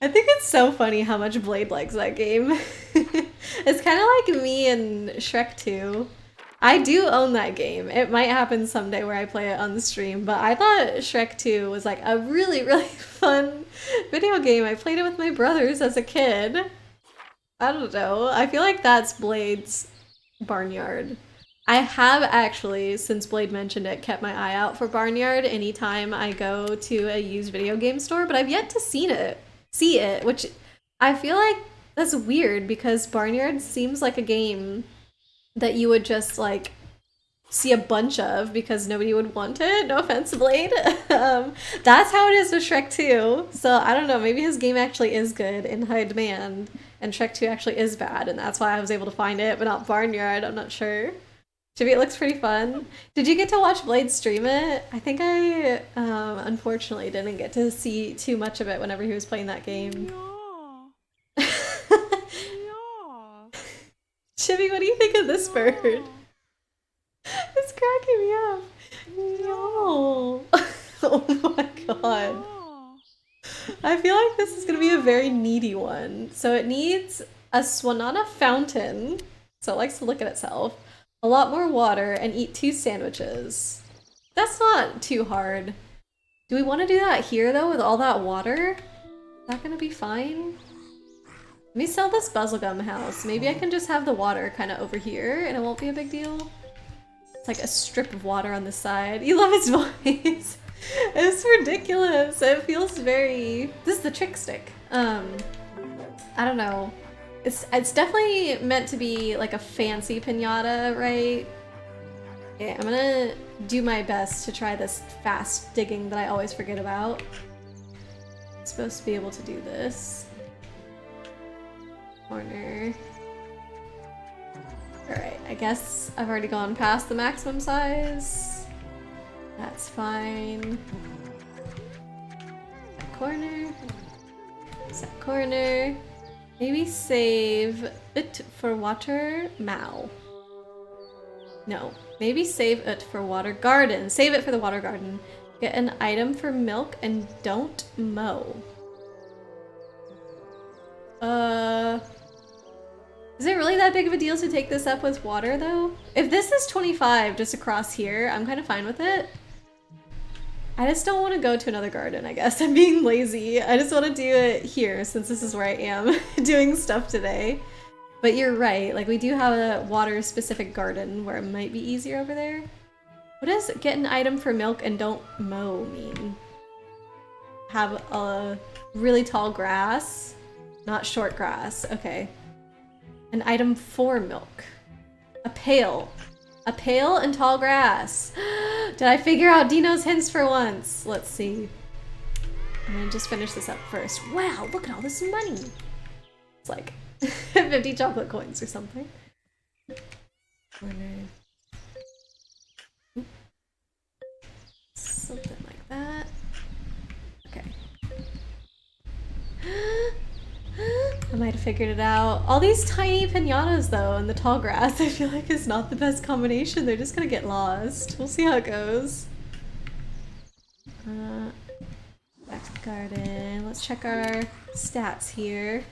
I think it's so funny how much Blade likes that game. It's kind of like me and Shrek 2. I do own that game. It might happen someday where I play it on the stream, but I thought Shrek 2 was like a really, really fun video game. I played it with my brothers as a kid. I don't know. I feel like that's Blade's Barnyard. I have actually, since Blade mentioned it, kept my eye out for Barnyard anytime I go to a used video game store, but I've yet to see it, which I feel like that's weird because Barnyard seems like a game that you would just like see a bunch of because nobody would want it. No offense, Blade. That's how it is with Shrek 2. So I don't know, maybe his game actually is good in high demand and Shrek 2 actually is bad and that's why I was able to find it, but not Barnyard. I'm not sure. Maybe it looks pretty fun. Did you get to watch Blade stream it? I think I unfortunately didn't get to see too much of it whenever he was playing that game. Yeah. Chibi, what do you think of this bird? It's cracking me up. No. Oh my god. I feel like this is gonna be a very needy one. So it needs a Swanana fountain, so it likes to look at itself, a lot more water, and eat 2 sandwiches. That's not too hard. Do we want to do that here though with all that water? Is that gonna be fine? Let me sell this bubblegum house. Maybe I can just have the water kind of over here and it won't be a big deal. It's like a strip of water on the side. You love his voice. It's ridiculous. It feels very... This is the trick stick. I don't know. It's definitely meant to be like a fancy piñata, right? Yeah, I'm gonna do my best to try this fast digging that I always forget about. I'm supposed to be able to do this. Corner. Alright, I guess I've already gone past the maximum size. That's fine. That corner. Set corner. Maybe save it for water mow. No, maybe save it for water garden. Save it for the water garden. Get an item for milk and don't mow. Is it really that big of a deal to take this up with water though? If this is 25 just across here, I'm kind of fine with it. I just don't want to go to another garden, I guess. I'm being lazy. I just want to do it here since this is where I am doing stuff today. But you're right, like we do have a water specific garden where it might be easier over there. What does get an item for milk and don't mow mean? Have a really tall grass, not short grass. Okay. An item for milk. A pail. A pail and tall grass. Did I figure out Dino's hints for once? Let's see. I'm gonna just finish this up first. Wow, look at all this money. It's like 50 chocolate coins or something. Something like that. Okay. I might have figured it out. All these tiny piñatas though and the tall grass I feel like is not the best combination. They're just gonna get lost. We'll see how it goes. Back to the garden. Let's check our stats here.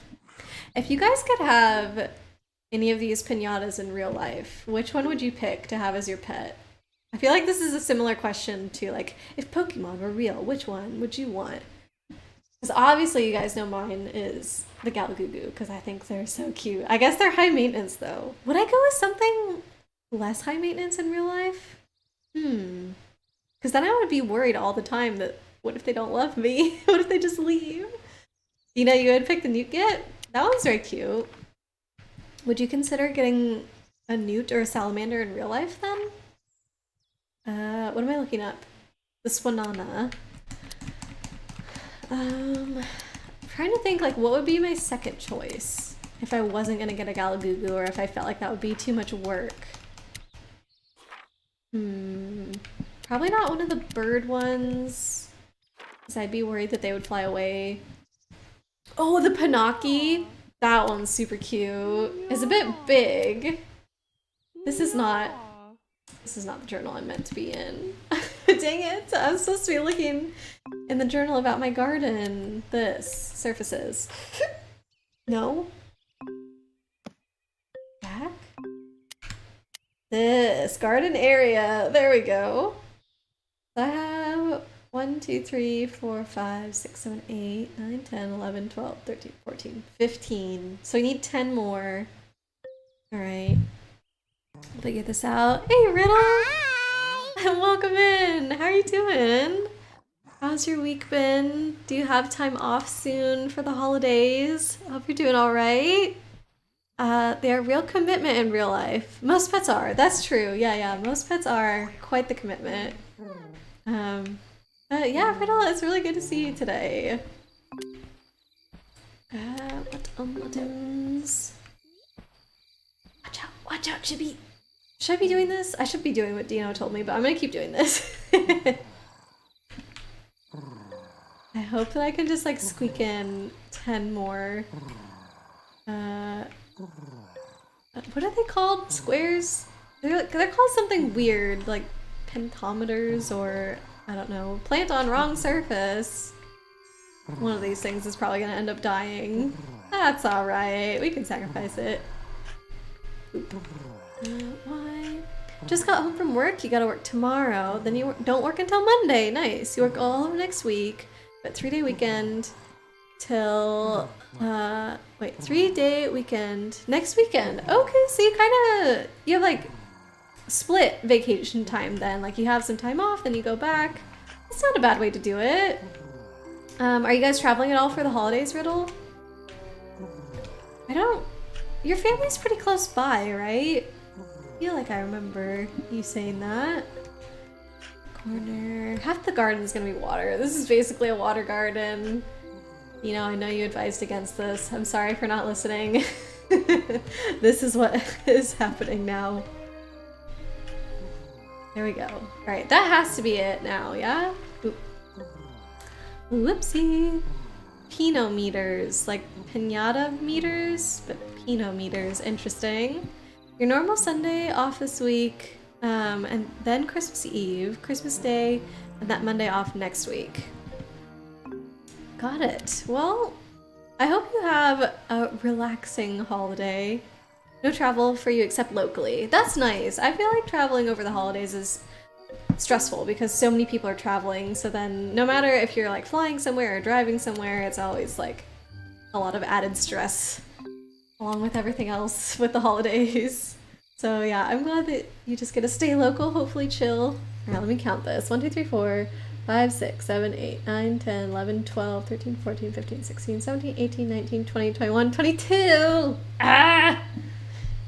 If you guys could have any of these piñatas in real life, which one would you pick to have as your pet? I feel like this is a similar question to like, if Pokemon were real, which one would you want? Because obviously you guys know mine is the Galagugu because I think they're so cute. I guess they're high maintenance though. Would I go with something less high maintenance in real life? Because then I would be worried all the time that what if they don't love me? What if they just leave? You know, you would pick the Newtgit? That one's very cute. Would you consider getting a newt or a salamander in real life then? What am I looking up? The Swanana. I'm trying to think like what would be my second choice if I wasn't gonna get a Galagugu or if I felt like that would be too much work. Probably not one of the bird ones because I'd be worried that they would fly away. Oh, the Pinocchi! That one's super cute. It's a bit big. This is not the journal I'm meant to be in. Dang it! I'm supposed to be looking in the journal about my garden. This. Surfaces. No? Back? This. Garden area. There we go. I have 1, 2, 3, 4, 5, 6, 7, 8, 9, 10, 11, 12, 13, 14, 15. So we need 10 more. Alright. Figure this out. Hey, Riddle! Welcome in! How are you doing? How's your week been? Do you have time off soon for the holidays? I hope you're doing alright. They are real commitment in real life. Most pets are. That's true. Yeah. Most pets are quite the commitment. Yeah, Riddle, it's really good to see you today. What items? Watch out, Should I be doing this? I should be doing what Dino told me, but I'm gonna keep doing this. I hope that I can just like squeak in 10 more. What are they called? Squares? They're called something weird, like pentameters or I don't know. Plant on wrong surface. One of these things is probably gonna end up dying. That's alright. We can sacrifice it. Why? Just got home from work. You gotta work tomorrow. Then you don't work until Monday. Nice. You work all of next week. But 3-day weekend till 3-day weekend next weekend. Okay, so you have like split vacation time then. Like you have some time off, then you go back. It's not a bad way to do it. Are you guys traveling at all for the holidays, Riddle? Your family's pretty close by, right? I feel like I remember you saying that. Corner. Half the garden's gonna be water. This is basically a water garden. You know, I know you advised against this. I'm sorry for not listening. This is what is happening now. There we go. Alright, that has to be it now, yeah? Oop. Whoopsie. Pinot meters, like piñata meters, but Pinot meters. Interesting. Your normal Sunday off this week, and then Christmas Eve, Christmas Day, and that Monday off next week. Got it. Well, I hope you have a relaxing holiday. No travel for you except locally. That's nice. I feel like traveling over the holidays is stressful because so many people are traveling. So then no matter if you're like flying somewhere or driving somewhere, it's always like a lot of added stress along with everything else with the holidays. So yeah, I'm glad that you just get to stay local, hopefully chill. Alright, let me count this. 1, 2, 3, 4, 5, 6, 7, 8, 9, 10, 11, 12, 13, 14, 15, 16, 17, 18, 19, 20, 21, 22! Ah!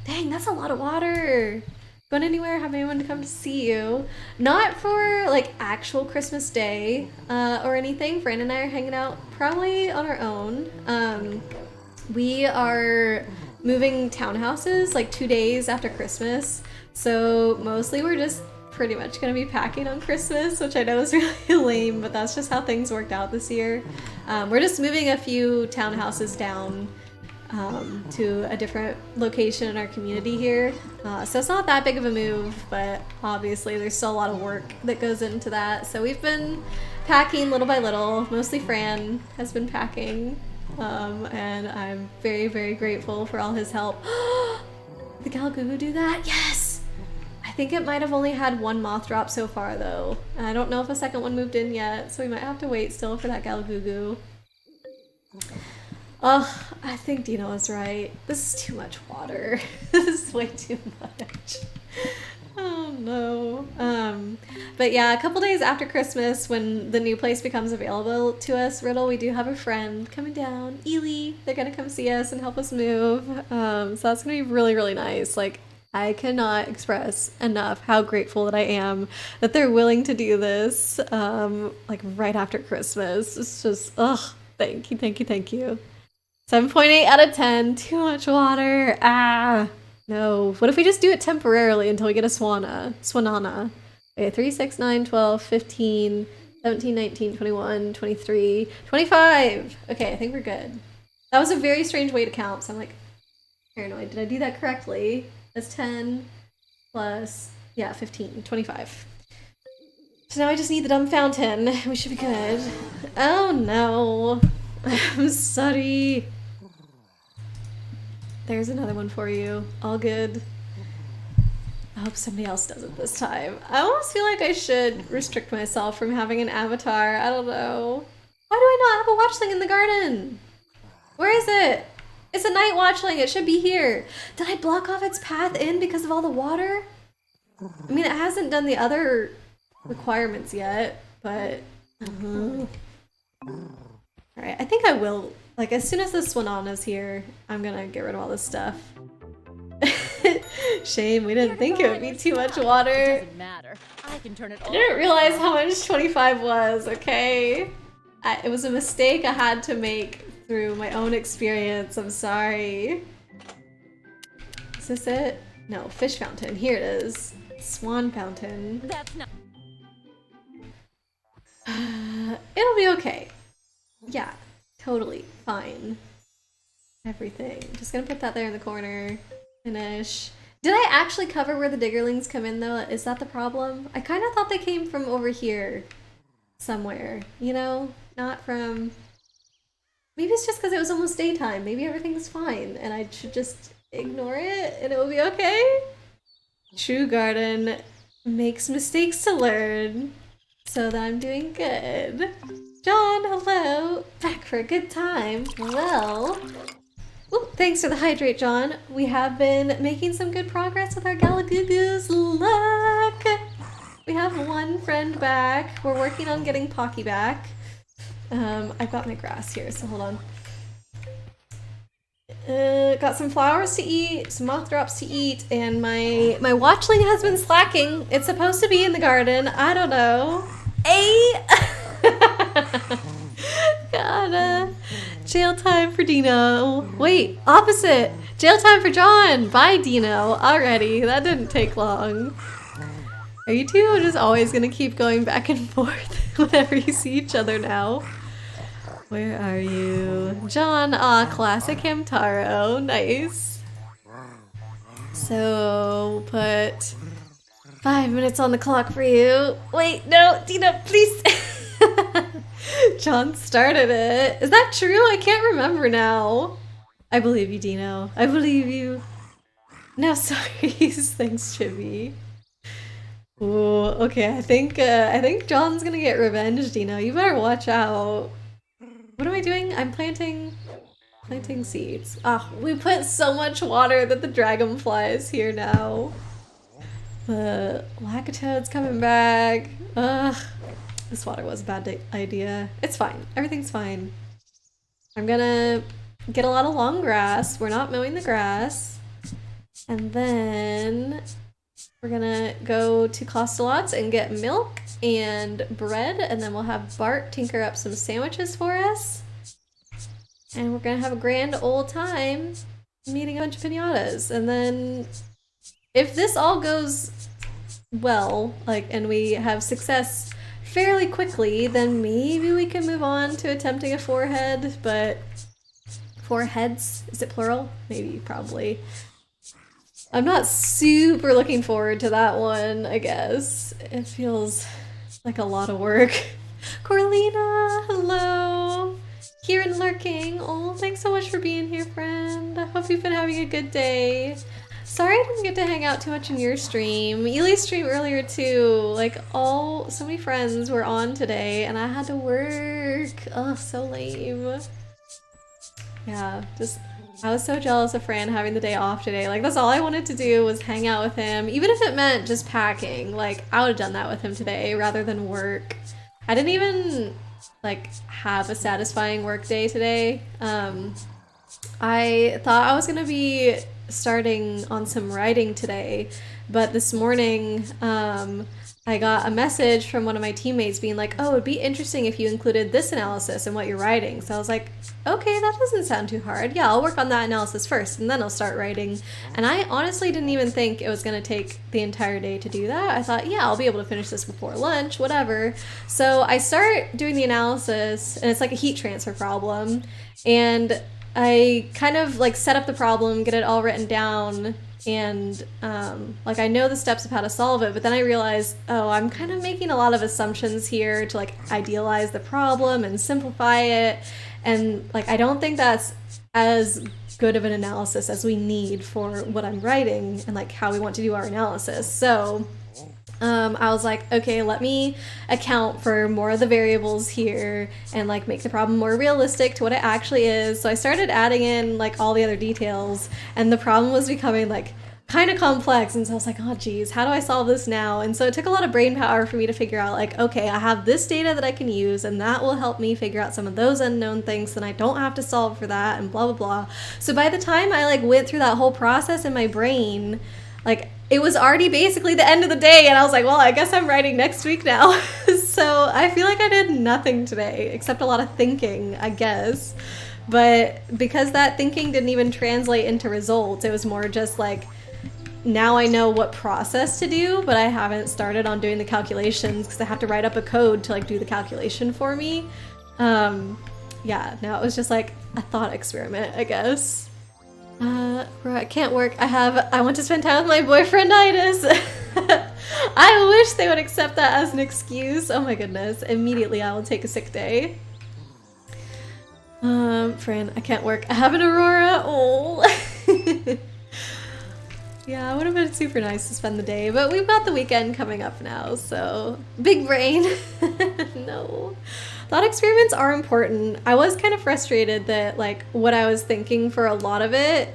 Dang, that's a lot of water. Going anywhere, have anyone to come to see you. Not for like actual Christmas Day or anything. Fran and I are hanging out probably on our own. We are moving townhouses like 2 days after Christmas. So mostly we're just pretty much gonna be packing on Christmas, which I know is really lame, but that's just how things worked out this year. We're just moving a few townhouses down to a different location in our community here. So it's not that big of a move, but obviously there's still a lot of work that goes into that. So we've been packing little by little. Mostly Fran has been packing, and I'm very, very grateful for all his help. Did the Galgugu do that? Yes! I think it might have only had one moth drop so far though. And I don't know if a second one moved in yet, so we might have to wait still for that Galgugu. Oh, I think Dino is right. This is too much water. This is way too much. Oh no. But yeah, a couple days after Christmas, when the new place becomes available to us, Riddle, we do have a friend coming down, Ely. They're gonna come see us and help us move. So that's gonna be really, really nice. Like, I cannot express enough how grateful that I am that they're willing to do this, like right after Christmas. It's just, ugh, thank you, thank you, thank you. 7.8 out of 10. Too much water. Ah, no. What if we just do it temporarily until we get a Swanana? Okay, 3, 6, 9, 12, 15, 17, 19, 21, 23, 25. Okay, I think we're good. That was a very strange way to count, so I'm like paranoid. Did I do that correctly? That's 10 plus, yeah, 15, 25. So now I just need the dumb fountain. We should be good. Oh no. I'm sorry. There's another one for you. All good. I hope somebody else does it this time. I almost feel like I should restrict myself from having an avatar. I don't know. Why do I not have a watchling in the garden? Where is it? It's a night watchling. It should be here. Did I block off its path in because of all the water? I mean, it hasn't done the other requirements yet, but... Alright, I think I will. Like, as soon as this one is here, I'm gonna get rid of all this stuff. Shame, we didn't think it would be too much water. It doesn't matter. I can turn it I off. didn't realize how much 25 was, okay? It was a mistake I had to make through my own experience. I'm sorry. Is this it? No, fish fountain. Here it is. Swan fountain. That's not. It'll be okay. Yeah, totally fine. Everything. Just gonna put that there in the corner. Finish. Did I actually cover where the diggerlings come in though? Is that the problem? I kind of thought they came from over here somewhere, you know? Not from... Maybe it's just because it was almost daytime. Maybe everything's fine and I should just ignore it and it will be okay? True Garden makes mistakes to learn so that I'm doing good. John, hello! Back for a good time. Well... Ooh, thanks for the hydrate, John. We have been making some good progress with our Galagoogoos. Luck! We have one friend back. We're working on getting Pocky back. I've got my grass here, so hold on. Got some flowers to eat, some moth drops to eat, and my watchling has been slacking. It's supposed to be in the garden. I don't know. Gotta. Jail time for Dino. Wait, opposite. Jail time for John. Bye, Dino. Alrighty, that didn't take long. Are you two just always gonna keep going back and forth whenever you see each other now? Where are you? John, classic Hamtaro. Nice. So, put 5 minutes on the clock for you. Wait, no, Dino, please. John started it. Is that true? I can't remember now. I believe you, Dino. I believe you. No, sorry. Thanks, Chibi. Ooh, okay. I think John's gonna get revenge, Dino. You better watch out. What am I doing? I'm planting seeds. Ah, we put so much water that the dragonfly is here now. The Lackatoad's coming back. Ugh. This water was a bad idea. It's fine. Everything's fine. I'm gonna get a lot of long grass. We're not mowing the grass. And then we're gonna go to Costalot's and get milk and bread. And then we'll have Bart tinker up some sandwiches for us. And we're gonna have a grand old time meeting a bunch of piñatas. And then if this all goes well, like, and we have success fairly quickly, then maybe we can move on to attempting a forehead, but 4 heads? Is it plural? Maybe, probably. I'm not super looking forward to that one, I guess. It feels like a lot of work. Corlina, hello! Kieran lurking. Oh, thanks so much for being here, friend. I hope you've been having a good day. Sorry I didn't get to hang out too much in your stream. Ely's stream earlier too. Like so many friends were on today and I had to work. Oh, so lame. Yeah, I was so jealous of Fran having the day off today. Like that's all I wanted to do was hang out with him. Even if it meant just packing. Like I would have done that with him today rather than work. I didn't even like have a satisfying work day today. I thought I was gonna be starting on some writing today, but this morning I got a message from one of my teammates being like, oh, it'd be interesting if you included this analysis in what you're writing. So I was like, okay, that doesn't sound too hard. Yeah, I'll work on that analysis first and then I'll start writing. And I honestly didn't even think it was going to take the entire day to do that. I thought, yeah, I'll be able to finish this before lunch, whatever. So I start doing the analysis and it's like a heat transfer problem. And I kind of like set up the problem, get it all written down, and like I know the steps of how to solve it, but then I realized, oh, I'm kind of making a lot of assumptions here to like idealize the problem and simplify it, and like I don't think that's as good of an analysis as we need for what I'm writing and like how we want to do our analysis. So I was like, okay, let me account for more of the variables here and like make the problem more realistic to what it actually is. So I started adding in like all the other details, and the problem was becoming like kind of complex, and so I was like, oh geez, how do I solve this now? And so it took a lot of brain power for me to figure out like, okay, I have this data that I can use, and that will help me figure out some of those unknown things, then I don't have to solve for that, and blah blah blah. So by the time I like went through that whole process in my brain, like it was already basically the end of the day, and I was like, well, I guess I'm writing next week now. So I feel like I did nothing today except a lot of thinking, I guess. But because that thinking didn't even translate into results, it was more just like, now I know what process to do, but I haven't started on doing the calculations because I have to write up a code to like do the calculation for me. Yeah, now it was just like a thought experiment, I guess. Bro, I can't work. I want to spend time with my boyfriend Itis. I wish they would accept that as an excuse. Oh my goodness. Immediately I will take a sick day. Fran, I can't work. I have an Aurora. Oh. Yeah, it would have been super nice to spend the day, but we've got the weekend coming up now, so big brain. No. Thought experiments are important. I was kind of frustrated that like what I was thinking for a lot of it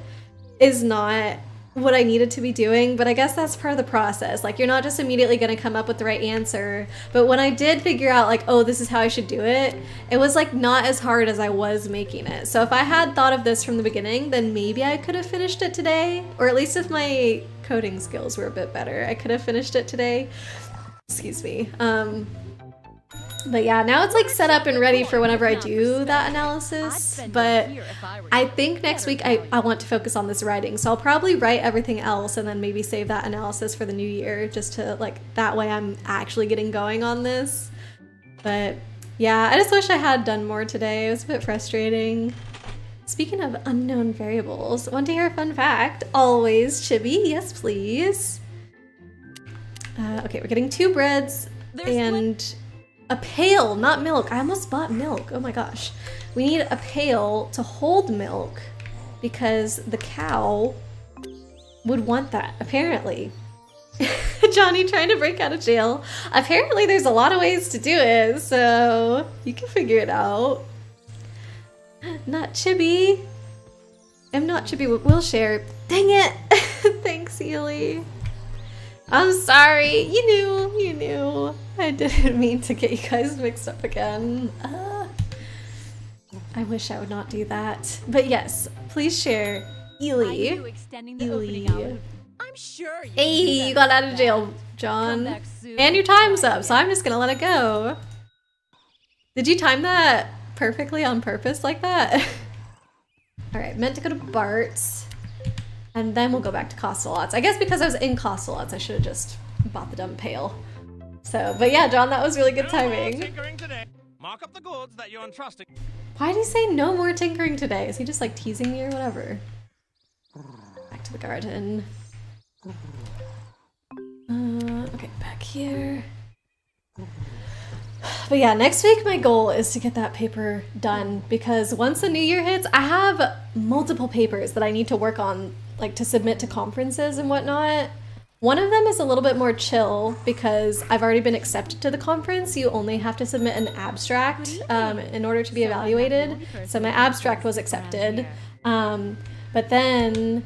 is not what I needed to be doing, but I guess that's part of the process. Like you're not just immediately going to come up with the right answer, but when I did figure out like, oh, this is how I should do it, it was like not as hard as I was making it. So if I had thought of this from the beginning, then maybe I could have finished it today, or at least if my coding skills were a bit better, I could have finished it today. Excuse me. But yeah, now it's like set up and ready for whenever I do that analysis, but I think next week I want to focus on this writing, so I'll probably write everything else and then maybe save that analysis for the new year, just to like, that way I'm actually getting going on this. But yeah, I just wish I had done more today. It was a bit frustrating. Speaking of unknown variables, want to hear a fun fact? Always, Chibi, yes please. Okay, we're getting 2 breads and a pail, not milk. I almost bought milk. Oh my gosh. We need a pail to hold milk because the cow would want that, apparently. Johnny trying to break out of jail. Apparently there's a lot of ways to do it, so you can figure it out. Not Chibi. I'm not Chibi, we'll share. Dang it. Thanks, Ely. I'm sorry. You knew. I didn't mean to get you guys mixed up again. I wish I would not do that. But yes, please share. Ely. I'm sure you Hey, you got out of jail, John. And your time's up, so I'm just gonna let it go. Did you time that perfectly on purpose like that? Alright, meant to go to Bart's. And then we'll go back to Costalots. I guess because I was in Costalots, I should have just bought the dumb pail. So, but yeah, John, that was really good timing. Mark up the goods that you're entrusting. Why did he say no more tinkering today? Is he just like teasing me or whatever? Back to the garden. Okay, back here. But yeah, next week my goal is to get that paper done, because once the new year hits, I have multiple papers that I need to work on, like to submit to conferences and whatnot. One of them is a little bit more chill because I've already been accepted to the conference. You only have to submit an abstract in order to be evaluated. So my abstract was accepted. But then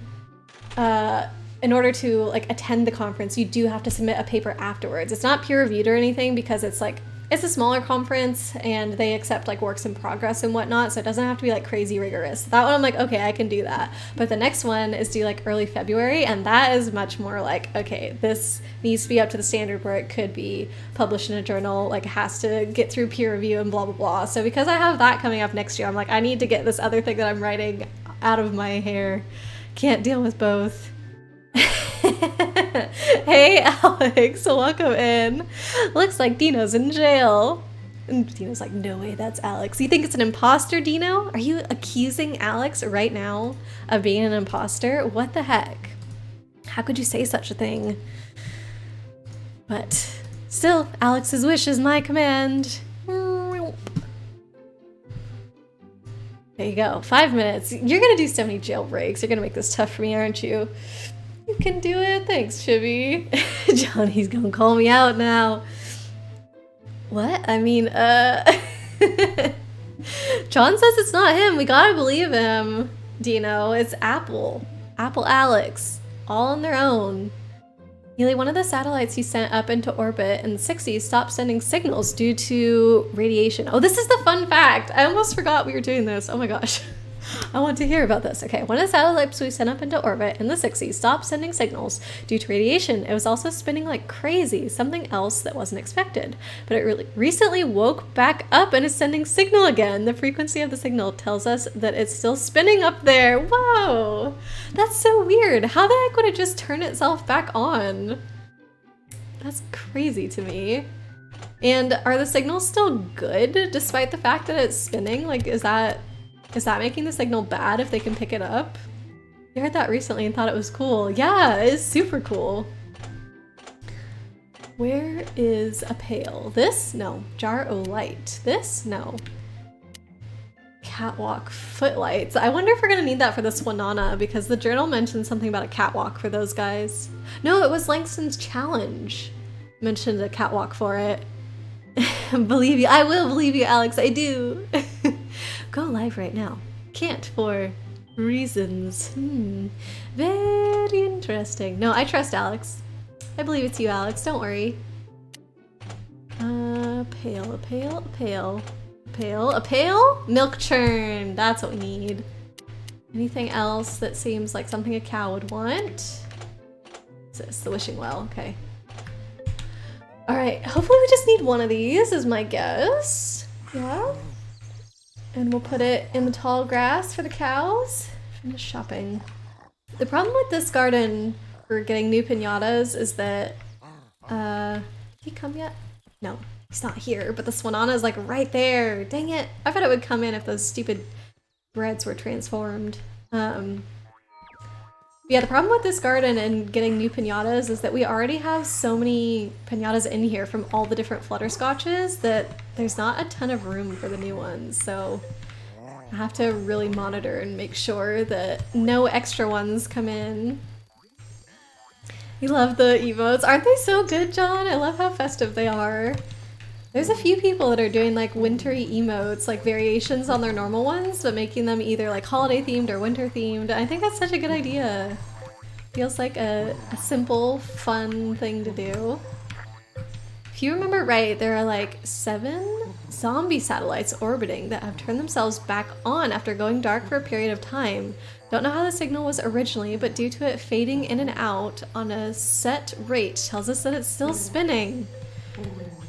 in order to like attend the conference, you do have to submit a paper afterwards. It's not peer reviewed or anything because it's like, it's a smaller conference and they accept like works in progress and whatnot, so it doesn't have to be like crazy rigorous. That one I'm like, okay, I can do that. But the next one is due like early February, and that is much more like, okay, this needs to be up to the standard where it could be published in a journal, like it has to get through peer review and blah blah blah. So because I have that coming up next year, I'm like, I need to get this other thing that I'm writing out of my hair. Can't deal with both. Hey Alex, welcome in. Looks like Dino's in jail. And Dino's like, no way, that's Alex. You think it's an imposter, Dino? Are you accusing Alex right now of being an imposter? What the heck? How could you say such a thing? But still, Alex's wish is my command. There you go. 5 minutes. You're gonna do so many jailbreaks. You're gonna make this tough for me, aren't you? You can do it. Thanks, Chibi. Johnny's gonna call me out now. What? I mean, John says it's not him. We gotta believe him. Dino, it's Apple. Apple Alex. All on their own. Nearly one of the satellites he sent up into orbit in the 60s stopped sending signals due to radiation. Oh, this is the fun fact. I almost forgot we were doing this. Oh my gosh. I want to hear about this. Okay, one of the satellites we sent up into orbit in the 60s stopped sending signals due to radiation. It was also spinning like crazy, something else that wasn't expected. But it recently woke back up and is sending signal again. The frequency of the signal tells us that it's still spinning up there. Whoa, that's so weird. How the heck would it just turn itself back on? That's crazy to me. And are the signals still good despite the fact that it's spinning? Like, is that making the signal bad if they can pick it up? I heard that recently and thought it was cool. Yeah, it's super cool. Where is a pail? This? No. Jar o' light. This? No. Catwalk footlights. I wonder if we're gonna need that for the Swanana because the journal mentioned something about a catwalk for those guys. No, it was Langston's challenge. Mentioned a catwalk for it. Believe you. I will believe you, Alex. I do. Go live right now. Can't for reasons. Very interesting. No, I trust Alex. I believe it's you, Alex. Don't worry. Pail, a pail, a pail. Pail, a pail? Milk churn. That's what we need. Anything else that seems like something a cow would want? It's the wishing well. Okay. All right. Hopefully we just need one of these is my guess. Yeah. And we'll put it in the tall grass for the cows. Finish shopping. The problem with this garden for getting new piñatas is that, did he come yet? No, he's not here, but the Swanana is like right there. Dang it. I thought it would come in if those stupid breads were transformed. Yeah, the problem with this garden and getting new piñatas is that we already have so many piñatas in here from all the different flutterscotches that there's not a ton of room for the new ones. So I have to really monitor and make sure that no extra ones come in. You love the emotes. Aren't they so good, John? I love how festive they are. There's a few people that are doing like wintry emotes, like variations on their normal ones, but making them either like holiday themed or winter themed. I think that's such a good idea. Feels like a simple, fun thing to do. If you remember right, there are like 7 zombie satellites orbiting that have turned themselves back on after going dark for a period of time. Don't know how the signal was originally, but due to it fading in and out on a set rate, tells us that it's still spinning.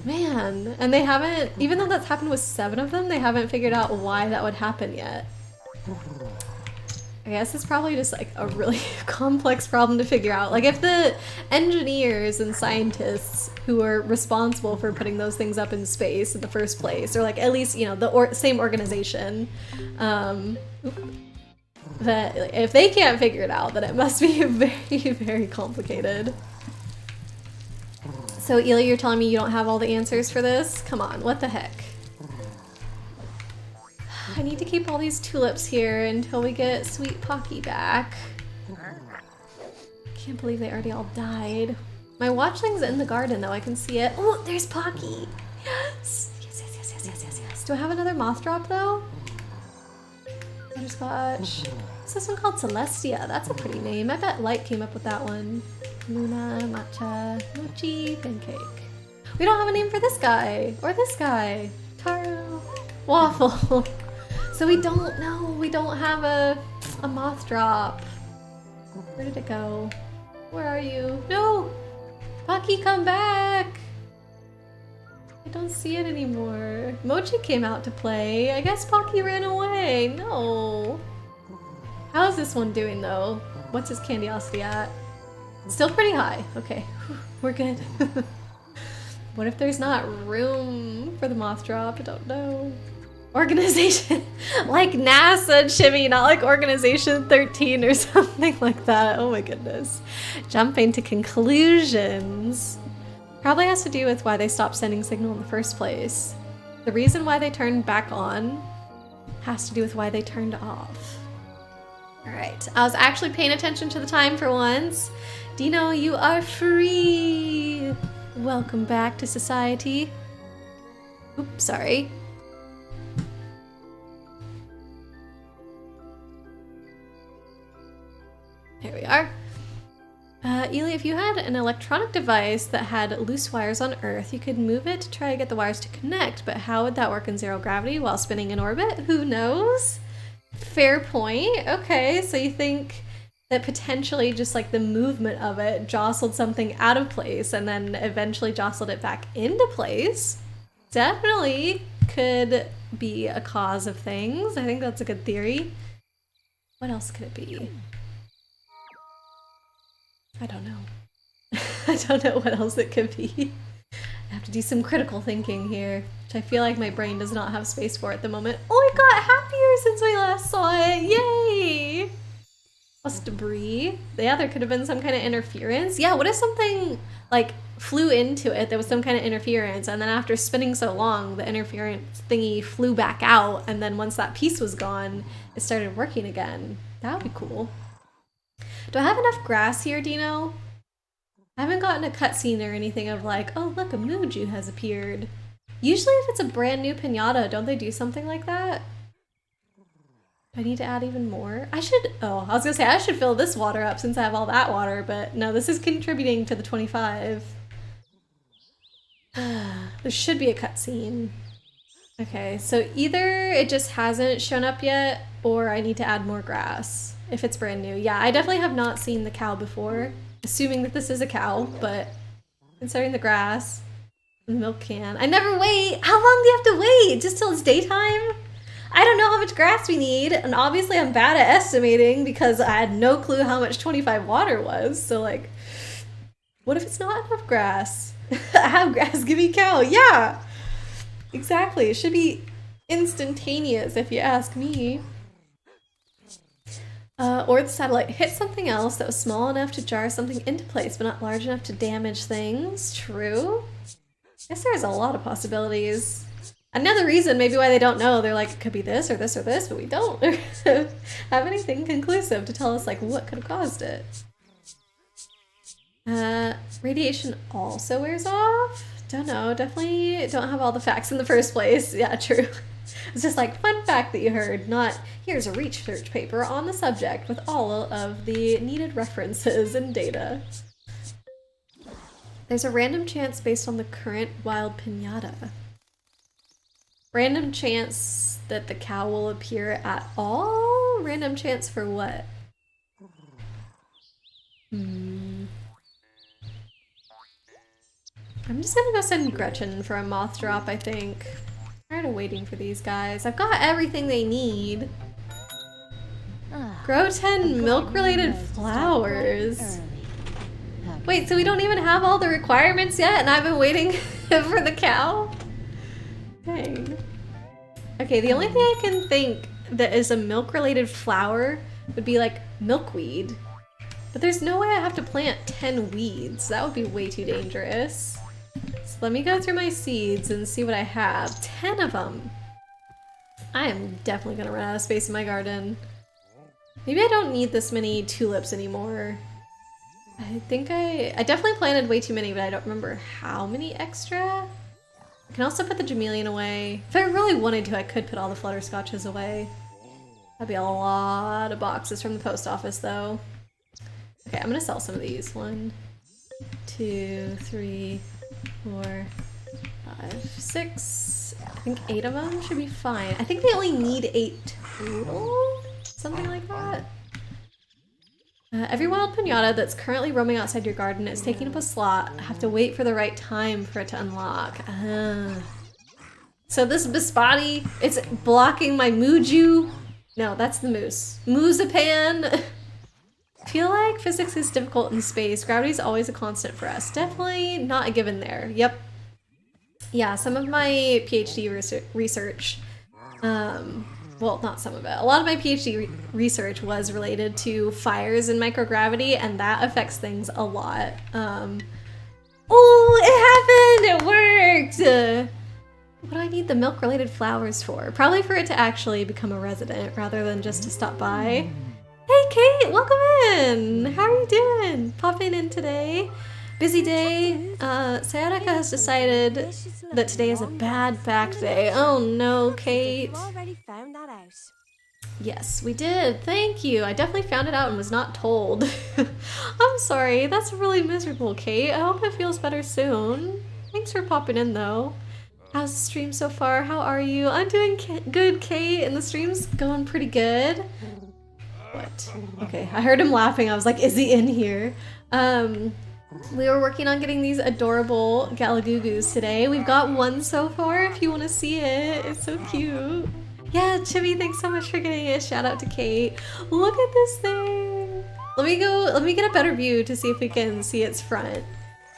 Man, and they haven't, even though that's happened with 7 of them, they haven't figured out why that would happen yet. I guess it's probably just like a really complex problem to figure out. Like if the engineers and scientists who are responsible for putting those things up in space in the first place, or like at least, you know, the same organization, that if they can't figure it out, then it must be very, very complicated. So Ela, you're telling me you don't have all the answers for this? Come on, what the heck? I need to keep all these tulips here until we get Sweet Pocky back. Can't believe they already all died. My watchling's in the garden though, I can see it. Oh, there's Pocky! Yes! Yes, yes, yes, yes, yes, yes, yes. Do I have another moth drop though? Butterscotch. What's this one called? Celestia. That's a pretty name. I bet Light came up with that one. Luna, matcha, mochi, pancake. We don't have a name for this guy or this guy. Taro, waffle. So we don't know. We don't have a moth drop. Where did it go? Where are you? No! Pocky, come back! I don't see it anymore. Mochi came out to play. I guess Pocky ran away. No. How's this one doing though? What's his candiosity at? Still pretty high. Okay, we're good. What if there's not room for the moth drop? I don't know. Organization, like NASA, Shimmy, not like Organization 13 or something like that. Oh my goodness. Jumping to conclusions. Probably has to do with why they stopped sending signal in the first place. The reason why they turned back on has to do with why they turned off. All right, I was actually paying attention to the time for once. Dino, you are free. Welcome back to society. Oops, sorry. Here we are. Ely, if you had an electronic device that had loose wires on Earth, you could move it to try to get the wires to connect, but how would that work in zero gravity while spinning in orbit? Who knows? Fair point. Okay, so you think that potentially just like the movement of it jostled something out of place and then eventually jostled it back into place. Definitely could be a cause of things. I think that's a good theory. What else could it be? I don't know. I don't know what else it could be. I have to do some critical thinking here, which I feel like my brain does not have space for at the moment. Oh, it got happier since we last saw it. Yay! Plus debris. Yeah, there could have been some kind of interference. Yeah, what if something like flew into it? There was some kind of interference, and then after spinning so long, the interference thingy flew back out, and then once that piece was gone, it started working again. That would be cool. Do I have enough grass here, Dino? I haven't gotten a cutscene or anything of like, oh look, a Muju has appeared. Usually if it's a brand new piñata, don't they do something like that? Do I need to add even more? I should, oh, I was gonna say I should fill this water up since I have all that water, but no, this is contributing to the 25. There should be a cutscene. Okay, so either it just hasn't shown up yet, or I need to add more grass. If it's brand new. Yeah, I definitely have not seen the cow before. Assuming that this is a cow, but considering the grass, the milk can. I never wait! How long do you have to wait? Just till it's daytime? I don't know how much grass we need, and obviously I'm bad at estimating because I had no clue how much 25 water was, so like, what if it's not enough grass? I have grass, give me cow, yeah! Exactly, it should be instantaneous if you ask me. Or the satellite hit something else that was small enough to jar something into place, but not large enough to damage things. True. I guess there's a lot of possibilities. Another reason maybe why they don't know, they're like, it could be this or this or this, but we don't have anything conclusive to tell us like what could have caused it. Radiation also wears off? Don't know, definitely don't have all the facts in the first place. Yeah, true. It's just like, fun fact that you heard, not here's a research paper on the subject with all of the needed references and data. There's a random chance based on the current wild piñata. Random chance that the cow will appear at all? Random chance for what? I'm just gonna go send Gretchen for a moth drop, I think. Tired of waiting for these guys. I've got everything they need. Grow 10 milk-related flowers. Wait, so we don't even have all the requirements yet and I've been waiting for the cow? Dang. Okay, the only thing I can think that is a milk-related flower would be like milkweed. But there's no way I have to plant 10 weeds. That would be way too dangerous. So let me go through my seeds and see what I have. 10 of them. I am definitely gonna run out of space in my garden. Maybe I don't need this many tulips anymore. I think I definitely planted way too many, but I don't remember how many extra. I can also put the Jamelian away. If I really wanted to, I could put all the Flutterscotches away. That'd be a lot of boxes from the post office though. Okay, I'm gonna sell some of these. 1, 2, 3, 4, 5, 6. I think 8 of them should be fine. I think they only need 8 total? Something like that. Every wild piñata that's currently roaming outside your garden is taking up a slot. Have to wait for the right time for it to unlock. So this Bisbati, it's blocking my Muju. No, that's the moose. Moosepan. I feel like physics is difficult in space. Gravity is always a constant for us. Definitely not a given there. Yep. Yeah, some of my PhD research Well, not some of it. A lot of my PhD research was related to fires in microgravity, and that affects things a lot. Oh, it happened! It worked! What do I need the milk-related flowers for? Probably for it to actually become a resident rather than just to stop by. Hey, Kate! Welcome in! How are you doing? Popping in today. Busy day. Sayadaka has decided that today is a bad back day. Oh no, Kate. Already found that out. Yes, we did. Thank you. I definitely found it out and was not told. I'm sorry. That's really miserable, Kate. I hope it feels better soon. Thanks for popping in, though. How's the stream so far? How are you? I'm doing good, Kate, and the stream's going pretty good. What? Okay, I heard him laughing. I was like, is he in here? We were working on getting these adorable Galagugus today. We've got one so far if you want to see it. It's so cute. Yeah, Chibi, thanks so much for getting it. Shout out to Kate. Look at this thing. Let me get a better view to see if we can see its front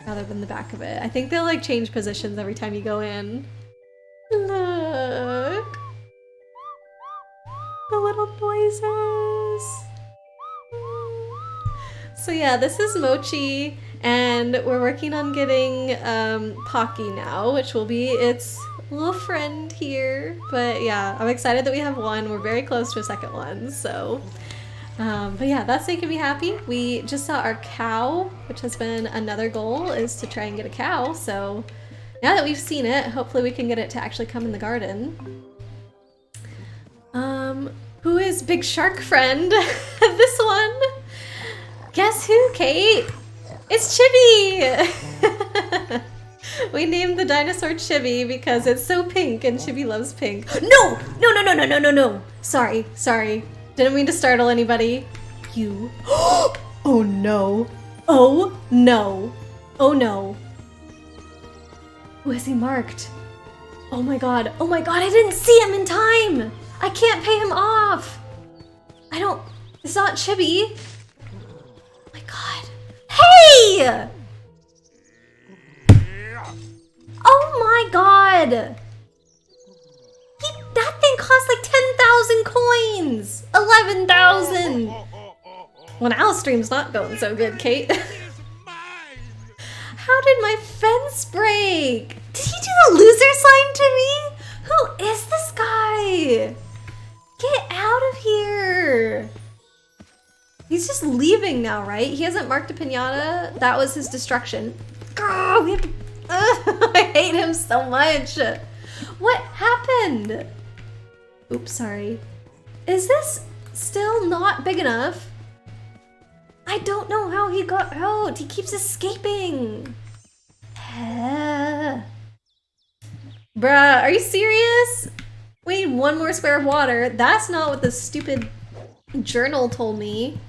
rather than the back of it. I think they'll like change positions every time you go in. Look. The little noises. So yeah, this is Mochi, and we're working on getting Pocky now, which will be its little friend here. But yeah, I'm excited that we have one. We're very close to a second one, so. But yeah, that's making me happy. We just saw our cow, which has been another goal, is to try and get a cow. So now that we've seen it, hopefully we can get it to actually come in the garden. Who is Big Shark Friend? This one? Guess who, Kate? It's Chibi! We named the dinosaur Chibi because it's so pink and Chibi loves pink. No! No! Sorry. Didn't mean to startle anybody. You. Oh no. Oh no. Oh no. Who is he marked? Oh my god, I didn't see him in time! I can't pay him off! It's not Chibi. Oh my god. Hey! Oh my god! That thing cost like 10,000 coins! 11,000! Well, now stream's not going so good, Kate. How did my fence break? Did he do the loser sign to me? Who is this guy? Get out of here! He's just leaving now, right? He hasn't marked a piñata. That was his destruction. Girl, we have to... I hate him so much. What happened? Oops, sorry. Is this still not big enough? I don't know how he got out. He keeps escaping. Bruh, are you serious? We need one more square of water. That's not what the stupid journal told me.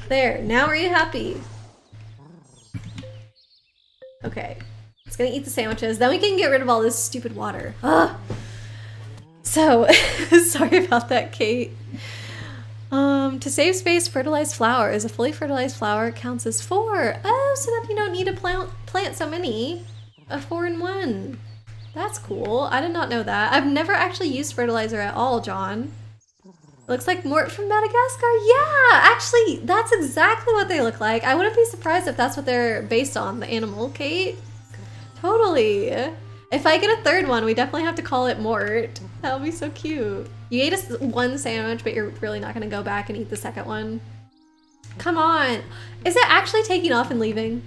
There, now are you happy? Okay, it's gonna eat the sandwiches. Then we can get rid of all this stupid water. Ugh. So, sorry about that, Kate. To save space, fertilized flowers. A fully fertilized flower counts as 4. Oh, so that you don't need to plant so many. A 4-in-1. That's cool. I did not know that. I've never actually used fertilizer at all, John. Looks like Mort from Madagascar. Yeah, actually, that's exactly what they look like. I wouldn't be surprised if that's what they're based on, the animal, Kate. Totally. If I get a third one, we definitely have to call it Mort. That would be so cute. You ate one sandwich, but you're really not gonna go back and eat the second one. Come on. Is it actually taking off and leaving?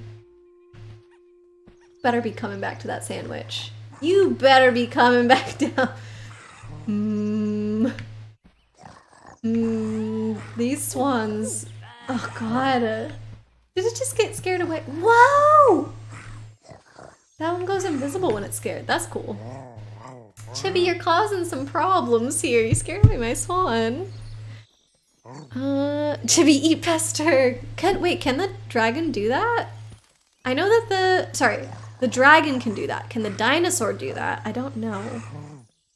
Better be coming back to that sandwich. You better be coming back down. These swans. Oh god. Did it just get scared away? Whoa! That one goes invisible when it's scared. That's cool. Chibi, you're causing some problems here. You scared away my swan. Chibi, eat pester. Can the dragon do that? I know that the dragon can do that. Can the dinosaur do that? I don't know.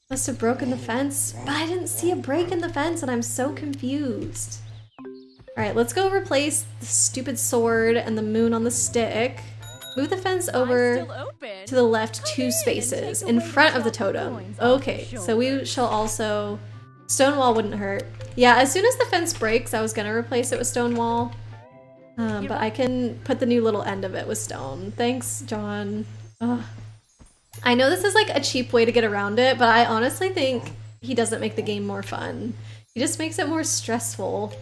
Must have broken the fence, but I didn't see a break in the fence and I'm so confused. All right, let's go replace the stupid sword and the moon on the stick. Move the fence I'm over still open. to the left Come 2 in and spaces take in away front of the chocolate totem. coins off Okay, your so we shoulders. shall also... Stone wall wouldn't hurt. Yeah, as soon as the fence breaks, I was gonna replace it with stone wall. But I can put the new little end of it with stone. Thanks, John. Ugh. I know this is like a cheap way to get around it, but I honestly think he doesn't make the game more fun. He just makes it more stressful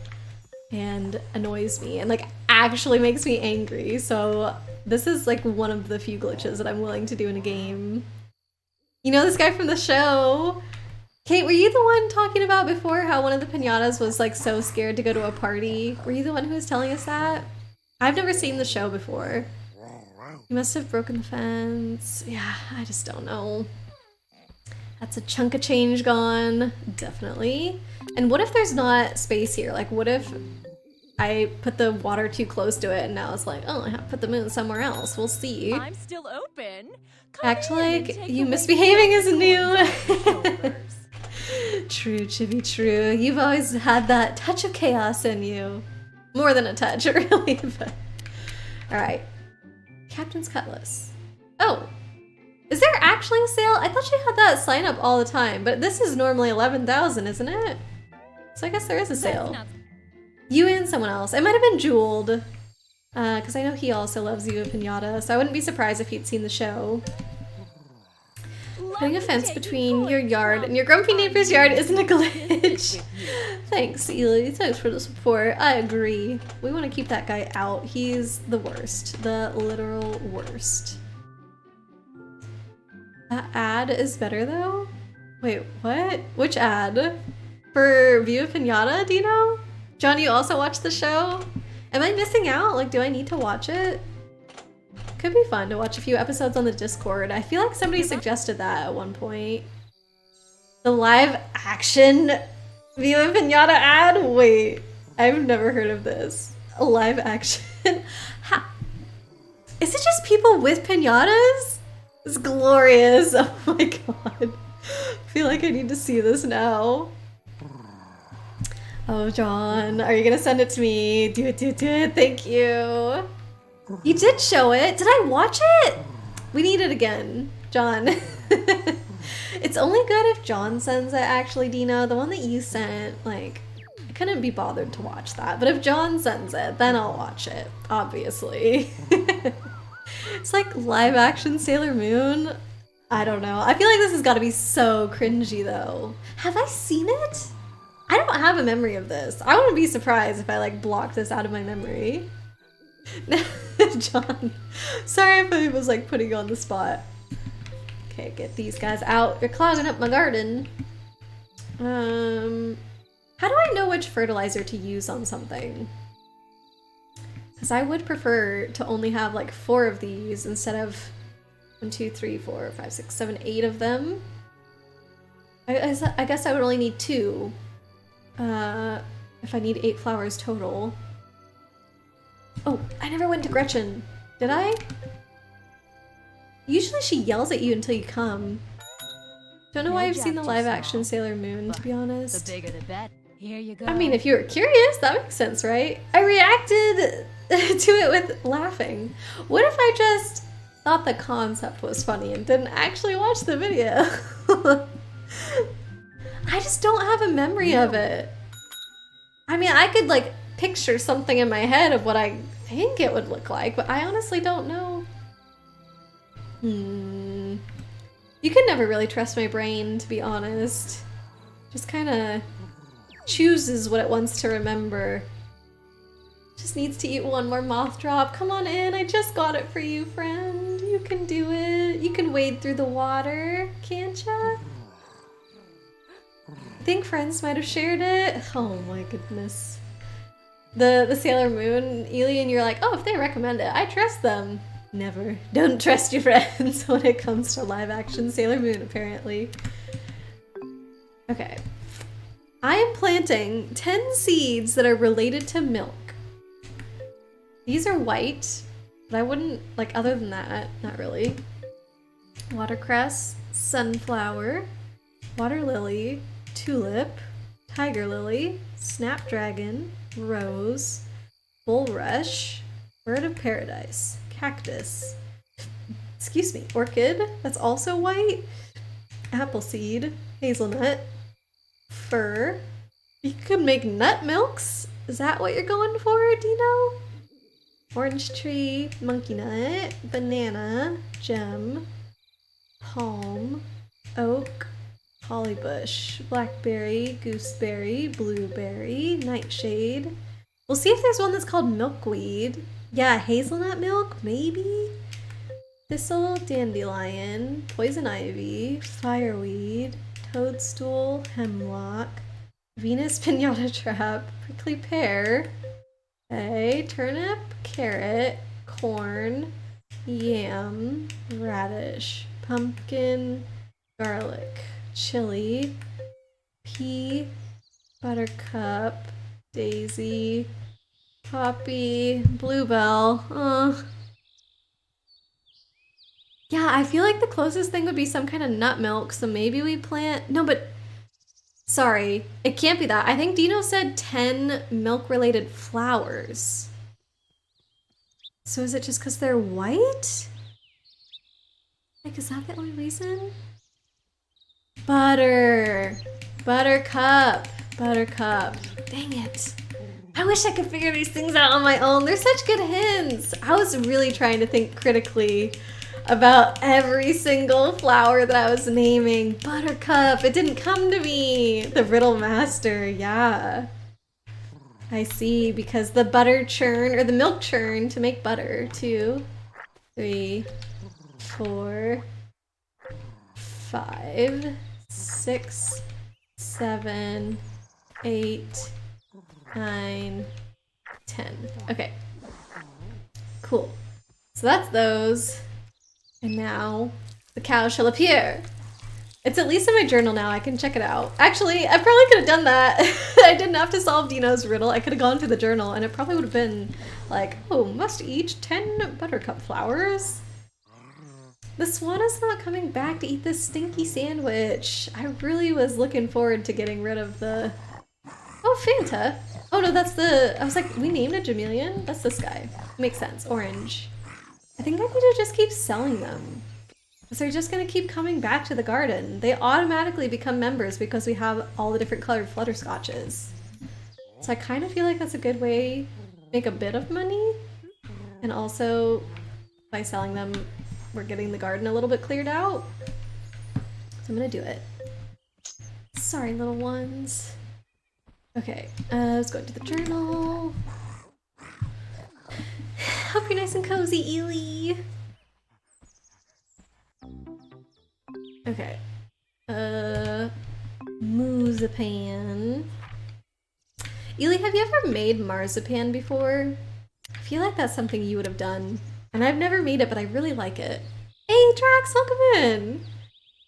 and annoys me and like actually makes me angry. So this is like one of the few glitches that I'm willing to do in a game. You know this guy from the show? Kate, were you the one talking about before how one of the piñatas was like so scared to go to a party? Were you the one who was telling us that? I've never seen the show before. You must have broken the fence. Yeah, I just don't know. That's a chunk of change gone, definitely. And what if there's not space here? Like what if I put the water too close to it and now it's like, oh, I have to put the moon somewhere else. We'll see. I'm still open. Come Act in and like take you away misbehaving is chocolate new. coins off your shoulders. True, Chibi, true. You've always had that touch of chaos in you. More than a touch, really. But... Alright. Captain's Cutlass. Oh. Is there actually a sale? I thought she had that sign up all the time, but this is normally 11,000, isn't it? So I guess there is a sale. You and someone else. It might have been Jeweled. Because I know he also loves Viva Piñata, so I wouldn't be surprised if he'd seen the show. Putting a fence between your yard and your grumpy neighbor's yard isn't a glitch. Thanks, Ely. Thanks for the support. I agree. We want to keep that guy out. He's the worst. The literal worst. That ad is better though? Wait, what? Which ad? For Viva Piñata, do you know? John, you also watch the show? Am I missing out? Like, do I need to watch it? Could be fun to watch a few episodes on the Discord. I feel like somebody suggested that at one point. The live action Viva Piñata ad? Wait, I've never heard of this. A live action? Is it just people with piñatas? It's glorious. Oh my god. I feel like I need to see this now. Oh, John, are you gonna send it to me? Do it, do it, do it. Thank you. You did show it. Did I watch it? We need it again, John. It's only good if John sends it, actually, Dina. The one that you sent, like, I couldn't be bothered to watch that. But if John sends it, then I'll watch it, obviously. It's like live action Sailor Moon. I don't know. I feel like this has got to be so cringy, though. Have I seen it? I don't have a memory of this. I wouldn't be surprised if I, like, blocked this out of my memory. John, sorry if I was like putting you on the spot. Okay, get these guys out. You're clogging up my garden. How do I know which fertilizer to use on something? Because I would prefer to only have like 4 of these instead of 1, 2, 3, 4, 5, 6, 7, 8 of them. I guess I would only need 2. If I need 8 flowers total. Oh, I never went to Gretchen. Did I? Usually she yells at you until you come. Don't know why I've seen the live action Sailor Moon, to be honest. The bigger the bet. Here you go. I mean, if you were curious, that makes sense, right? I reacted to it with laughing. What if I just thought the concept was funny and didn't actually watch the video? I just don't have a memory of it. I mean, I could like picture something in my head of what I think it would look like, but I honestly don't know. You can never really trust my brain, to be honest. Just kind of chooses what it wants to remember. Just needs to eat one more moth drop. Come on in, I just got it for you, friend. You can do it. You can wade through the water, can't ya? I think friends might have shared it. Oh my goodness. The Sailor Moon, Ely, and you're like, oh, if they recommend it, I trust them. Never. Don't trust your friends when it comes to live action Sailor Moon, apparently. Okay. I am planting 10 seeds that are related to milk. These are white, but I wouldn't, like, other than that, not really. Watercress, sunflower, water lily, tulip, tiger lily, snapdragon, rose, bulrush, bird of paradise, cactus, excuse me, orchid, that's also white. Appleseed, hazelnut, fir. You could make nut milks. Is that what you're going for, Dino? Orange tree, monkey nut, banana, gem, palm, oak, hollybush, blackberry, gooseberry, blueberry, nightshade. We'll see if there's one that's called milkweed. Yeah, hazelnut milk, maybe? Thistle, dandelion, poison ivy, fireweed, toadstool, hemlock, Venus piñata trap, prickly pear, okay, turnip, carrot, corn, yam, radish, pumpkin, garlic, chili, pea, buttercup, daisy, poppy, bluebell. Yeah, I feel like the closest thing would be some kind of nut milk, so maybe we plant... No, but... Sorry, it can't be that. I think Dino said 10 milk-related flowers. So is it just because they're white? Like, is that the only reason? Butter. Buttercup. Buttercup. Dang it. I wish I could figure these things out on my own. They're such good hints. I was really trying to think critically about every single flower that I was naming. Buttercup, it didn't come to me. The riddle master, yeah. I see, because the butter churn, or the milk churn to make butter. 2, 3, 4, 5, 6, 7, 8, 9, 10. Okay. Cool. So that's those. And now the cow shall appear. It's at least in my journal now. I can check it out. Actually, I probably could have done that. I didn't have to solve Dino's riddle. I could have gone through the journal and it probably would have been like, oh, must eat 10 buttercup flowers. The swan is not coming back to eat this stinky sandwich. I really was looking forward to getting rid of the... Oh, Fanta. Oh no, that's the... I was like, we named a Jameleon? That's this guy. Makes sense. Orange. I think I need to just keep selling them. Because they're just going to keep coming back to the garden. They automatically become members because we have all the different colored flutterscotches. So I kind of feel like that's a good way to make a bit of money. And also, by selling them, we're getting the garden a little bit cleared out. So I'm going to do it. Sorry, little ones. Okay, let's go into the journal. Hope you're nice and cozy, Ely. Okay. Marzipan. Ely, have you ever made marzipan before? I feel like that's something you would have done. And I've never made it, but I really like it. Hey, Drax, welcome in!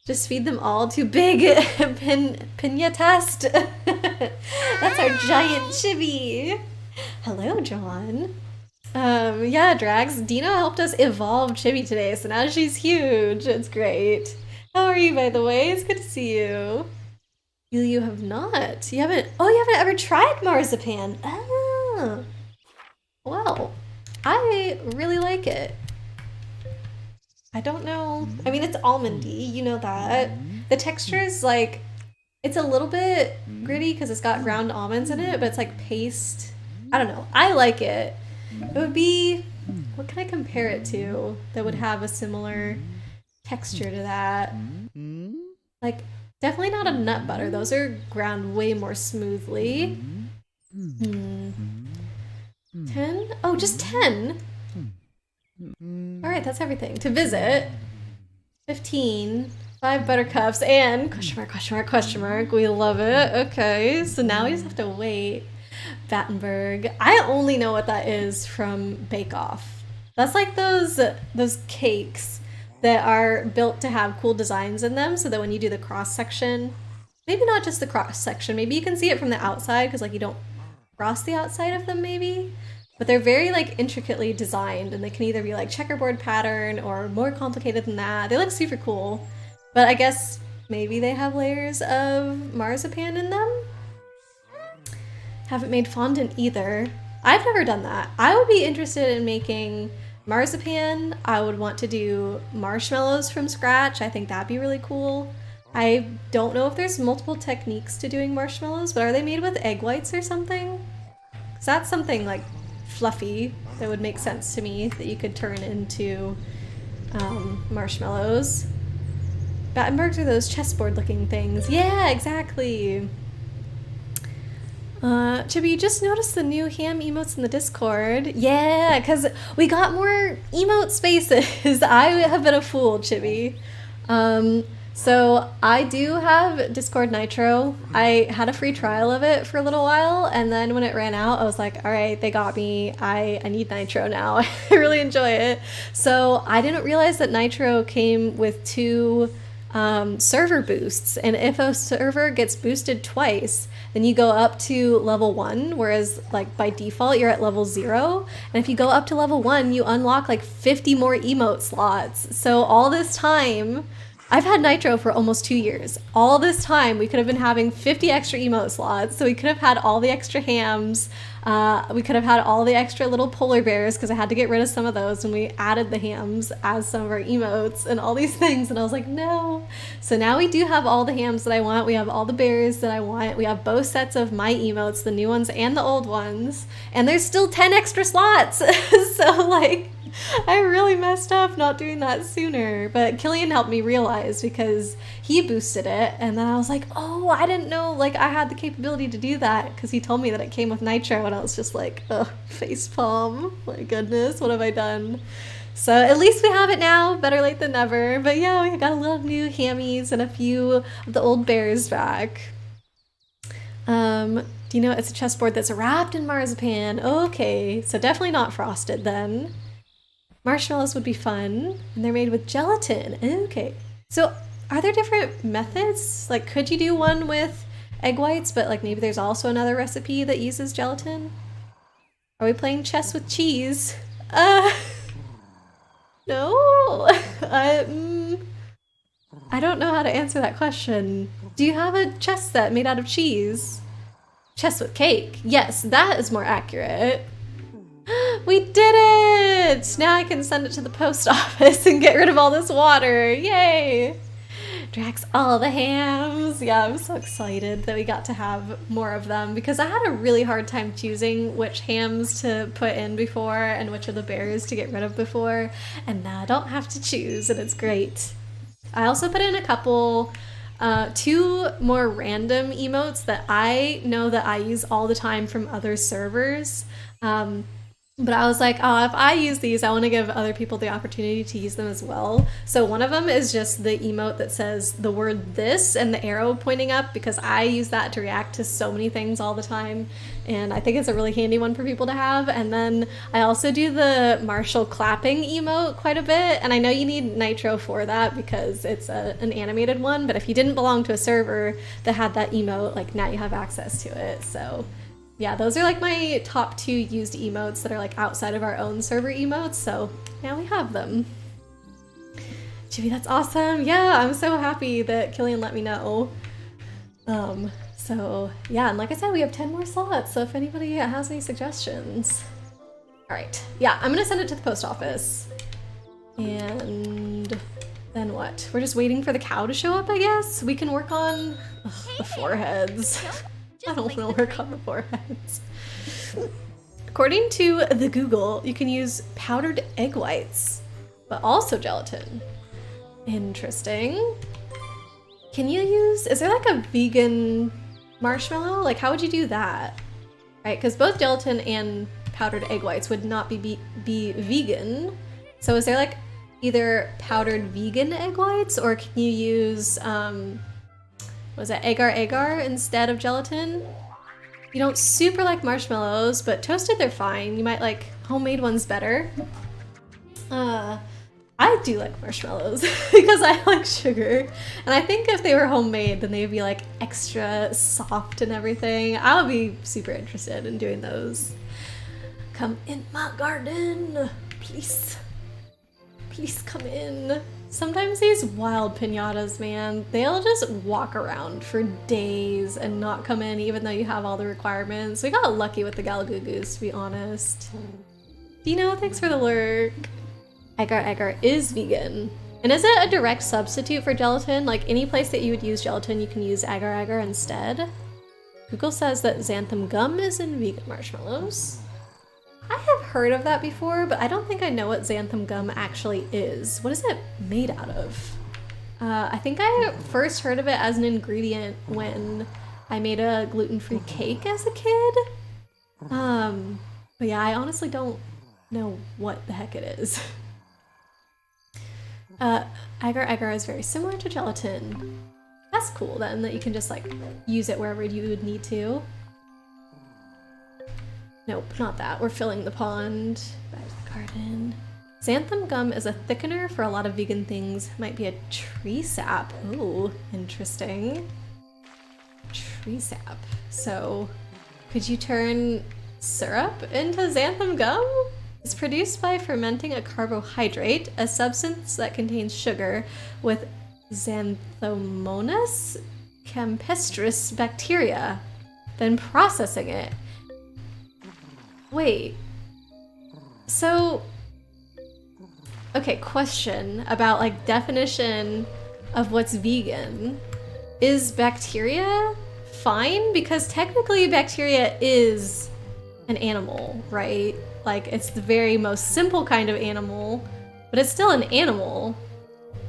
Just feed them all to big piñatas. That's our giant chibi. Hello, John. Yeah, Drax, Dino helped us evolve Chibi today, so now she's huge. It's great. How are you, by the way? It's good to see you. You have not. You haven't ever tried marzipan. Oh. Well, I really like it. I don't know. I mean, it's almondy, you know that. The texture is like, it's a little bit gritty because it's got ground almonds in it, but it's like paste. I don't know. I like it. It would be, what can I compare it to that would have a similar texture to that? Like, definitely not a nut butter. Those are ground way more smoothly. 10? Oh, just 10? Alright, that's everything. To visit, 15, 5 buttercups, and question mark, question mark, question mark. We love it. Okay, so now we just have to wait. Battenberg. I only know what that is from Bake Off. That's like those cakes that are built to have cool designs in them so that when you do the cross section, maybe not just the cross section, maybe you can see it from the outside because like you don't cross the outside of them maybe, but they're very like intricately designed and they can either be like checkerboard pattern or more complicated than that. They look super cool, but I guess maybe they have layers of marzipan in them. Haven't made fondant either. I've never done that. I would be interested in making marzipan, I would want to do marshmallows from scratch. I think that'd be really cool. I don't know if there's multiple techniques to doing marshmallows, but are they made with egg whites or something? Because that's something like fluffy that would make sense to me that you could turn into marshmallows. Battenbergs are those chessboard looking things. Yeah, exactly. Chibi, you just noticed the new ham emotes in the Discord. Yeah, because we got more emote spaces. I have been a fool, Chibi. So I do have Discord Nitro. I had a free trial of it for a little while, and then when it ran out, I was like, all right, they got me. I need Nitro now. I really enjoy it. So I didn't realize that Nitro came with 2 server boosts, and if a server gets boosted twice, then you go up to level 1, whereas like by default you're at level 0, and if you go up to level 1 you unlock like 50 more emote slots. So all this time, I've had Nitro for almost 2 years. All this time we could have been having 50 extra emote slots, so we could have had all the extra hams, we could have had all the extra little polar bears, because I had to get rid of some of those when we added the hams as some of our emotes and all these things, and I was like, no. So now we do have all the hams that I want, we have all the bears that I want, we have both sets of my emotes, the new ones and the old ones, and there's still 10 extra slots. So like, I really messed up not doing that sooner, but Killian helped me realize because he boosted it, and then I was like, oh, I didn't know like I had the capability to do that, because he told me that it came with Nitro, and I was just like, oh, facepalm, my goodness, what have I done? So at least we have it now, better late than never. But yeah, we got a little new hammies and a few of the old bears back. Do you know it's a chessboard that's wrapped in marzipan? Okay, so definitely not frosted then. Marshmallows would be fun, and they're made with gelatin. Okay. So are there different methods? Like, could you do one with egg whites, but like maybe there's also another recipe that uses gelatin? Are we playing chess with cheese? No. I don't know how to answer that question. Do you have a chess set made out of cheese? Chess with cake. Yes, that is more accurate. We did it! Now I can send it to the post office and get rid of all this water. Yay! Drax all the hams. Yeah, I'm so excited that we got to have more of them, because I had a really hard time choosing which hams to put in before and which of the bears to get rid of before, and now I don't have to choose, and it's great. I also put in a couple 2 more random emotes that I know that I use all the time from other servers. But I was like, oh, if I use these, I want to give other people the opportunity to use them as well. So one of them is just the emote that says the word this and the arrow pointing up, because I use that to react to so many things all the time. And I think it's a really handy one for people to have. And then I also do the Marshall clapping emote quite a bit. And I know you need Nitro for that because it's an animated one. But if you didn't belong to a server that had that emote, like now you have access to it. So yeah, those are like my top 2 used emotes that are like outside of our own server emotes, so now we have them. Chibi, that's awesome. Yeah, I'm so happy that Killian let me know. So yeah, and like I said, we have 10 more slots, so if anybody has any suggestions. All right, yeah, I'm gonna send it to the post office. And then what? We're just waiting for the cow to show up, I guess? We can work on the foreheads. I don't want to work on the foreheads. According to the Google, you can use powdered egg whites, but also gelatin. Interesting. Can you use, is there like a vegan marshmallow? Like, how would you do that? Right, because both gelatin and powdered egg whites would not be vegan. So is there like either powdered vegan egg whites, or can you use, was that agar instead of gelatin? You don't super like marshmallows, but toasted they're fine. You might like homemade ones better. I do like marshmallows because I like sugar. And I think if they were homemade, then they'd be like extra soft and everything. I would be super interested in doing those. Come in my garden, please. Please come in. Sometimes these wild piñatas, man, they'll just walk around for days and not come in even though you have all the requirements. We got lucky with the Galagugus, to be honest. Dino, thanks for the lurk. Agar agar is vegan. And is it a direct substitute for gelatin? Like any place that you would use gelatin, you can use agar agar instead? Google says that xanthan gum is in vegan marshmallows. I have heard of that before, but I don't think I know what xanthan gum actually is. What is it made out of? I think I first heard of it as an ingredient when I made a gluten-free cake as a kid. But yeah, I honestly don't know what the heck it is. Agar agar is very similar to gelatin. That's cool then, that you can just like use it wherever you would need to. Nope, not that. We're filling the pond. Back to the garden. Xanthan gum is a thickener for a lot of vegan things. Might be a tree sap. Ooh, interesting. Tree sap. So, could you turn syrup into xanthan gum? It's produced by fermenting a carbohydrate, a substance that contains sugar, with Xanthomonas campestris bacteria, then processing it. Wait. So, okay, question about like definition of what's vegan. Is bacteria fine? Because technically bacteria is an animal, right? Like it's the very most simple kind of animal, but it's still an animal.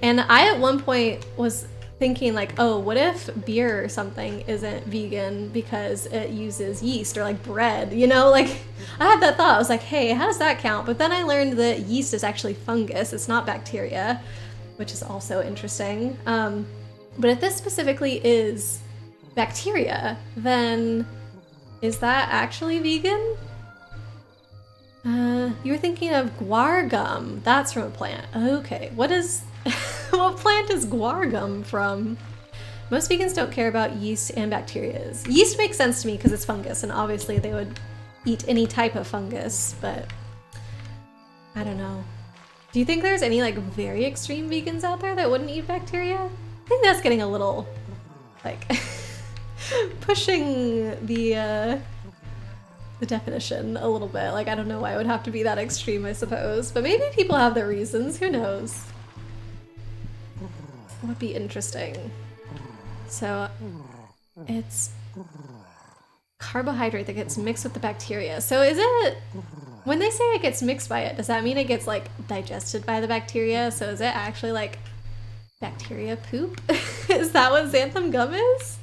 And I at one point was thinking like, oh, what if beer or something isn't vegan because it uses yeast or like bread, you know? Like I had that thought. I was like, hey, how does that count? But then I learned that yeast is actually fungus. It's not bacteria, which is also interesting. But if this specifically is bacteria, then is that actually vegan? You were thinking of guar gum. That's from a plant. Okay, what is... what plant is guar gum from? Most vegans don't care about yeast and bacteria. Yeast makes sense to me because it's fungus, and obviously they would eat any type of fungus, but I don't know. Do you think there's any like very extreme vegans out there that wouldn't eat bacteria? I think that's getting a little like pushing the definition a little bit. Like I don't know why it would have to be that extreme, I suppose, but maybe people have their reasons. Who knows? Would be interesting. So it's carbohydrate that gets mixed with the bacteria. So is it, when they say it gets mixed by it, does that mean it gets like digested by the bacteria? So is it actually like bacteria poop? Is that what xanthan gum is?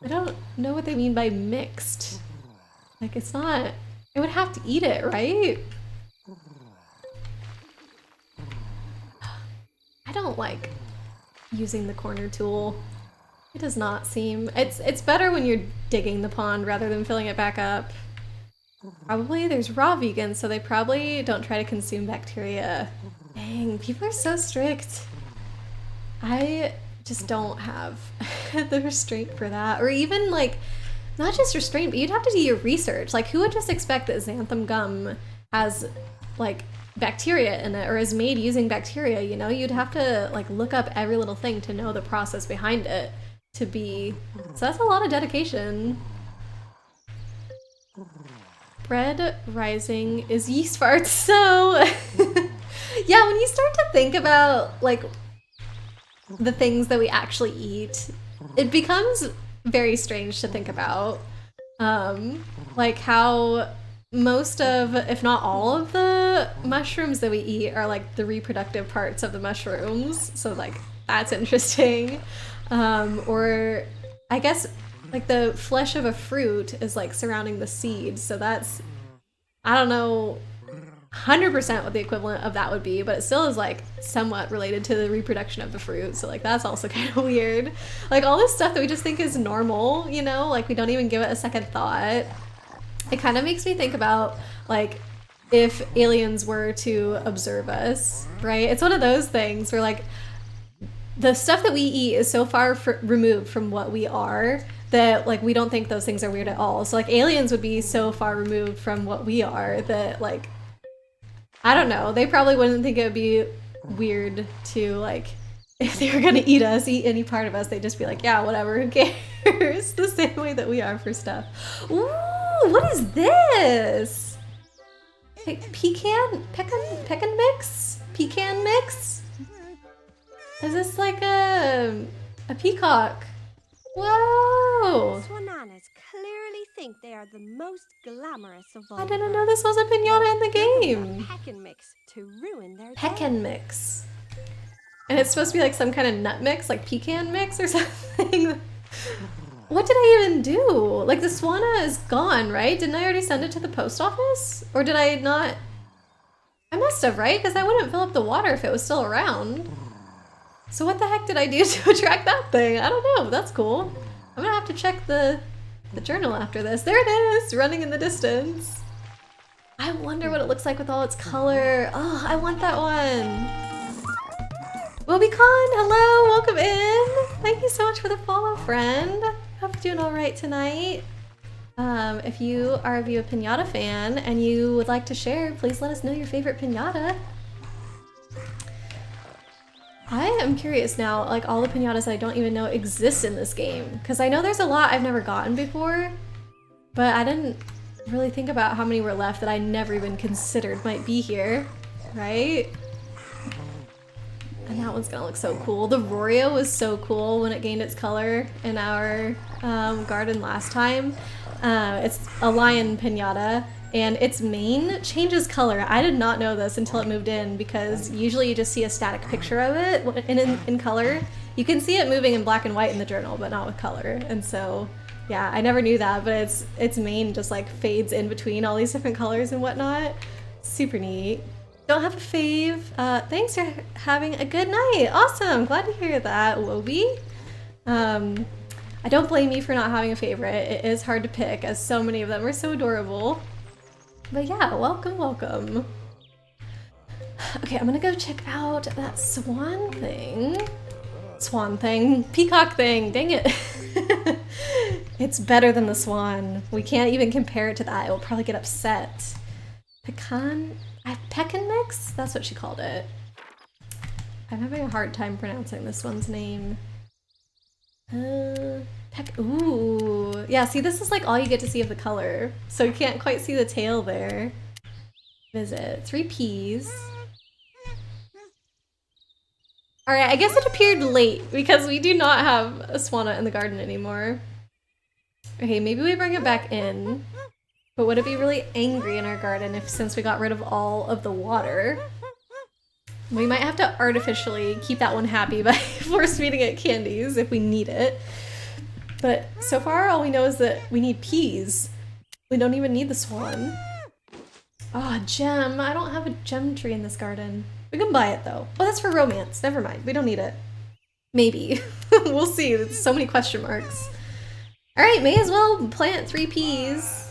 I don't know what they mean by mixed. Like it's not, it would have to eat it, right? I don't like using the corner tool. It does not seem, it's better when you're digging the pond rather than filling it back up. Probably there's raw vegans, so they probably don't try to consume bacteria. Dang, people are so strict. I just don't have the restraint for that. Or even like, not just restraint, but you'd have to do your research. Like who would just expect that xanthan gum has like bacteria in it or is made using bacteria, you know? You'd have to like look up every little thing to know the process behind it to be, so that's a lot of dedication. Bread rising is yeast farts. So yeah, when you start to think about like the things that we actually eat, it becomes very strange to think about. Like how most of, if not all of the mushrooms that we eat are like the reproductive parts of the mushrooms. So like that's interesting. Or I guess like the flesh of a fruit is like surrounding the seed. So that's, I don't know 100% what the equivalent of that would be, but it still is like somewhat related to the reproduction of the fruit. So like that's also kind of weird. Like all this stuff that we just think is normal, you know, like we don't even give it a second thought. It kind of makes me think about like if aliens were to observe us, right? It's one of those things where like the stuff that we eat is so far removed from what we are that like we don't think those things are weird at all. So like aliens would be so far removed from what we are that like, I don't know, they probably wouldn't think it would be weird to like, if they were gonna eat us, eat any part of us, they'd just be like, yeah, whatever, who cares? The same way that we are for stuff. Ooh, what is this? Pecan mix? Pecan mix? Is this like a peacock? Whoa! Swananas clearly think they are the most glamorous of all. I didn't know this was a pinata in the game. Pecan mix to ruin their day. Pecan mix. And it's supposed to be like some kind of nut mix, like pecan mix or something. What did I even do? Like the Swana is gone, right? Didn't I already send it to the post office? Or did I not? I must have, right? Because I wouldn't fill up the water if it was still around. So what the heck did I do to attract that thing? I don't know, but that's cool. I'm gonna have to check the journal after this. There it is, running in the distance. I wonder what it looks like with all its color. Oh, I want that one. WobiCon, hello, welcome in. Thank you so much for the follow, friend. Hope you're doing all right tonight. If you are a Viva Piñata fan and you would like to share, please let us know your favorite piñata. I am curious now, like all the piñatas I don't even know exist in this game. Because I know there's a lot I've never gotten before, but I didn't really think about how many were left that I never even considered might be here, right? And that one's gonna look so cool. The Rorio was so cool when it gained its color in our garden last time. It's a lion piñata, and its mane changes color. I did not know this until it moved in, because usually you just see a static picture of it in color. You can see it moving in black and white in the journal, but not with color. And so, yeah, I never knew that, but its mane just like fades in between all these different colors and whatnot. Super neat. Don't have a fave. Thanks for having a good night. Awesome, glad to hear that, Wobi. I don't blame you for not having a favorite. It is hard to pick, as so many of them are so adorable. But yeah, welcome, welcome. Okay, I'm gonna go check out that swan thing. Swan thing, peacock thing, dang it. It's better than the swan. We can't even compare it to that. It will probably get upset. Pecan mix? That's what she called it. I'm having a hard time pronouncing this one's name. Ooh. Yeah, see, this is like all you get to see of the color. So you can't quite see the tail there. Visit. 3 Ps. Alright, I guess it appeared late because we do not have a Swana in the garden anymore. Okay, maybe we bring it back in. But would it be really angry in our garden since we got rid of all of the water? We might have to artificially keep that one happy by force feeding it candies if we need it. But so far all we know is that we need peas. We don't even need the swan. Ah, gem. I don't have a gem tree in this garden. We can buy it though. Oh, that's for romance. Never mind. We don't need it. Maybe. We'll see. There's so many question marks. Alright, may as well plant 3 peas.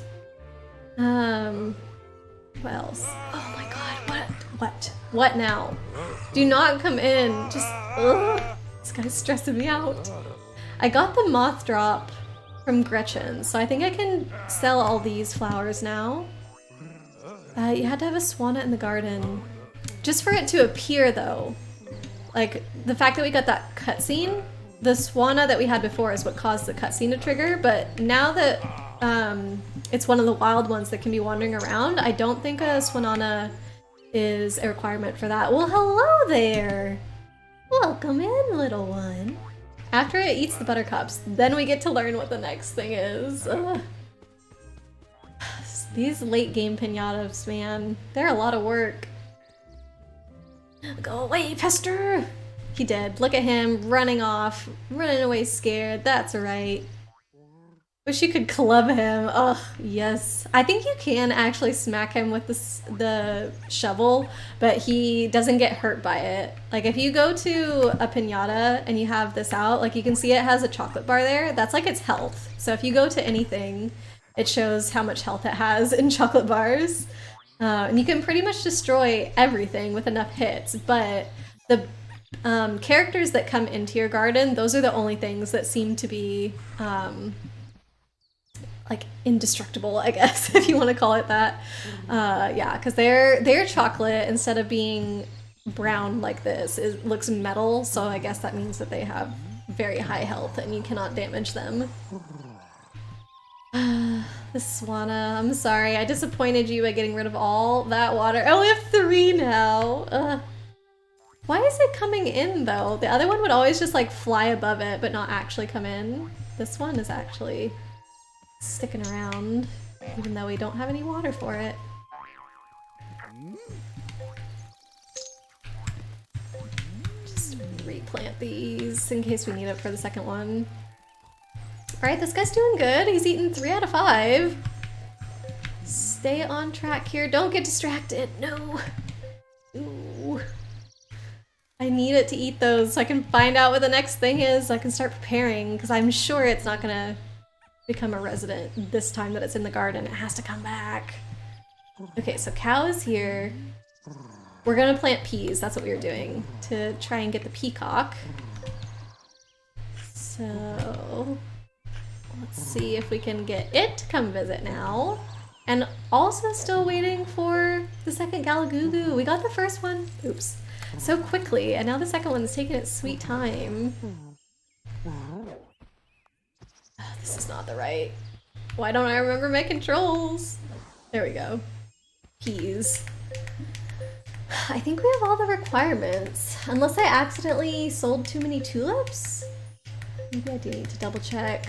What else? Oh my god, what now? Do not come in. Just, ugh. This guy's stressing me out. I got the moth drop from Gretchen, so I think I can sell all these flowers now. You had to have a swana in the garden. Just for it to appear though. Like, the fact that we got that cutscene, the swana that we had before is what caused the cutscene to trigger, but now that it's one of the wild ones that can be wandering around, I don't think a swanana is a requirement for that. Well, hello there! Welcome in, little one. After it eats the buttercups, then we get to learn what the next thing is. Ugh. These late game piñatas, man, they're a lot of work. Go away, Pester! He did. Look at him, running off, running away scared. That's right. Wish you could club him. Oh, yes. I think you can actually smack him with the shovel, but he doesn't get hurt by it. Like, if you go to a piñata and you have this out, like, you can see it has a chocolate bar there. That's like its health. So if you go to anything, it shows how much health it has in chocolate bars. And you can pretty much destroy everything with enough hits, but the characters that come into your garden, those are the only things that seem to be like indestructible, I guess, if you want to call it that. Yeah, because their chocolate, instead of being brown like this, it looks metal, so I guess that means that they have very high health and you cannot damage them. the Swana. I'm sorry, I disappointed you by getting rid of all that water. Oh, we have 3 now. Why is it coming in though? The other one would always just like fly above it, but not actually come in. This one is actually sticking around, even though we don't have any water for it. Just replant these in case we need it for the second one. Alright, this guy's doing good. He's eaten 3 out of 5. Stay on track here. Don't get distracted. No. Ooh. I need it to eat those so I can find out what the next thing is so I can start preparing, because I'm sure it's not gonna become a resident this time that it's in the garden. It has to come back. Okay, so cow is here. We're gonna plant peas. That's what we were doing to try and get the peacock. So let's see if we can get it to come visit now. And also still waiting for the second Galagugu. We got the first one, oops, so quickly, and now the second one's taking its sweet time. Oh, this is not the right. Why don't I remember my controls? There we go. Peas. I think we have all the requirements. Unless I accidentally sold too many tulips? Maybe I do need to double check.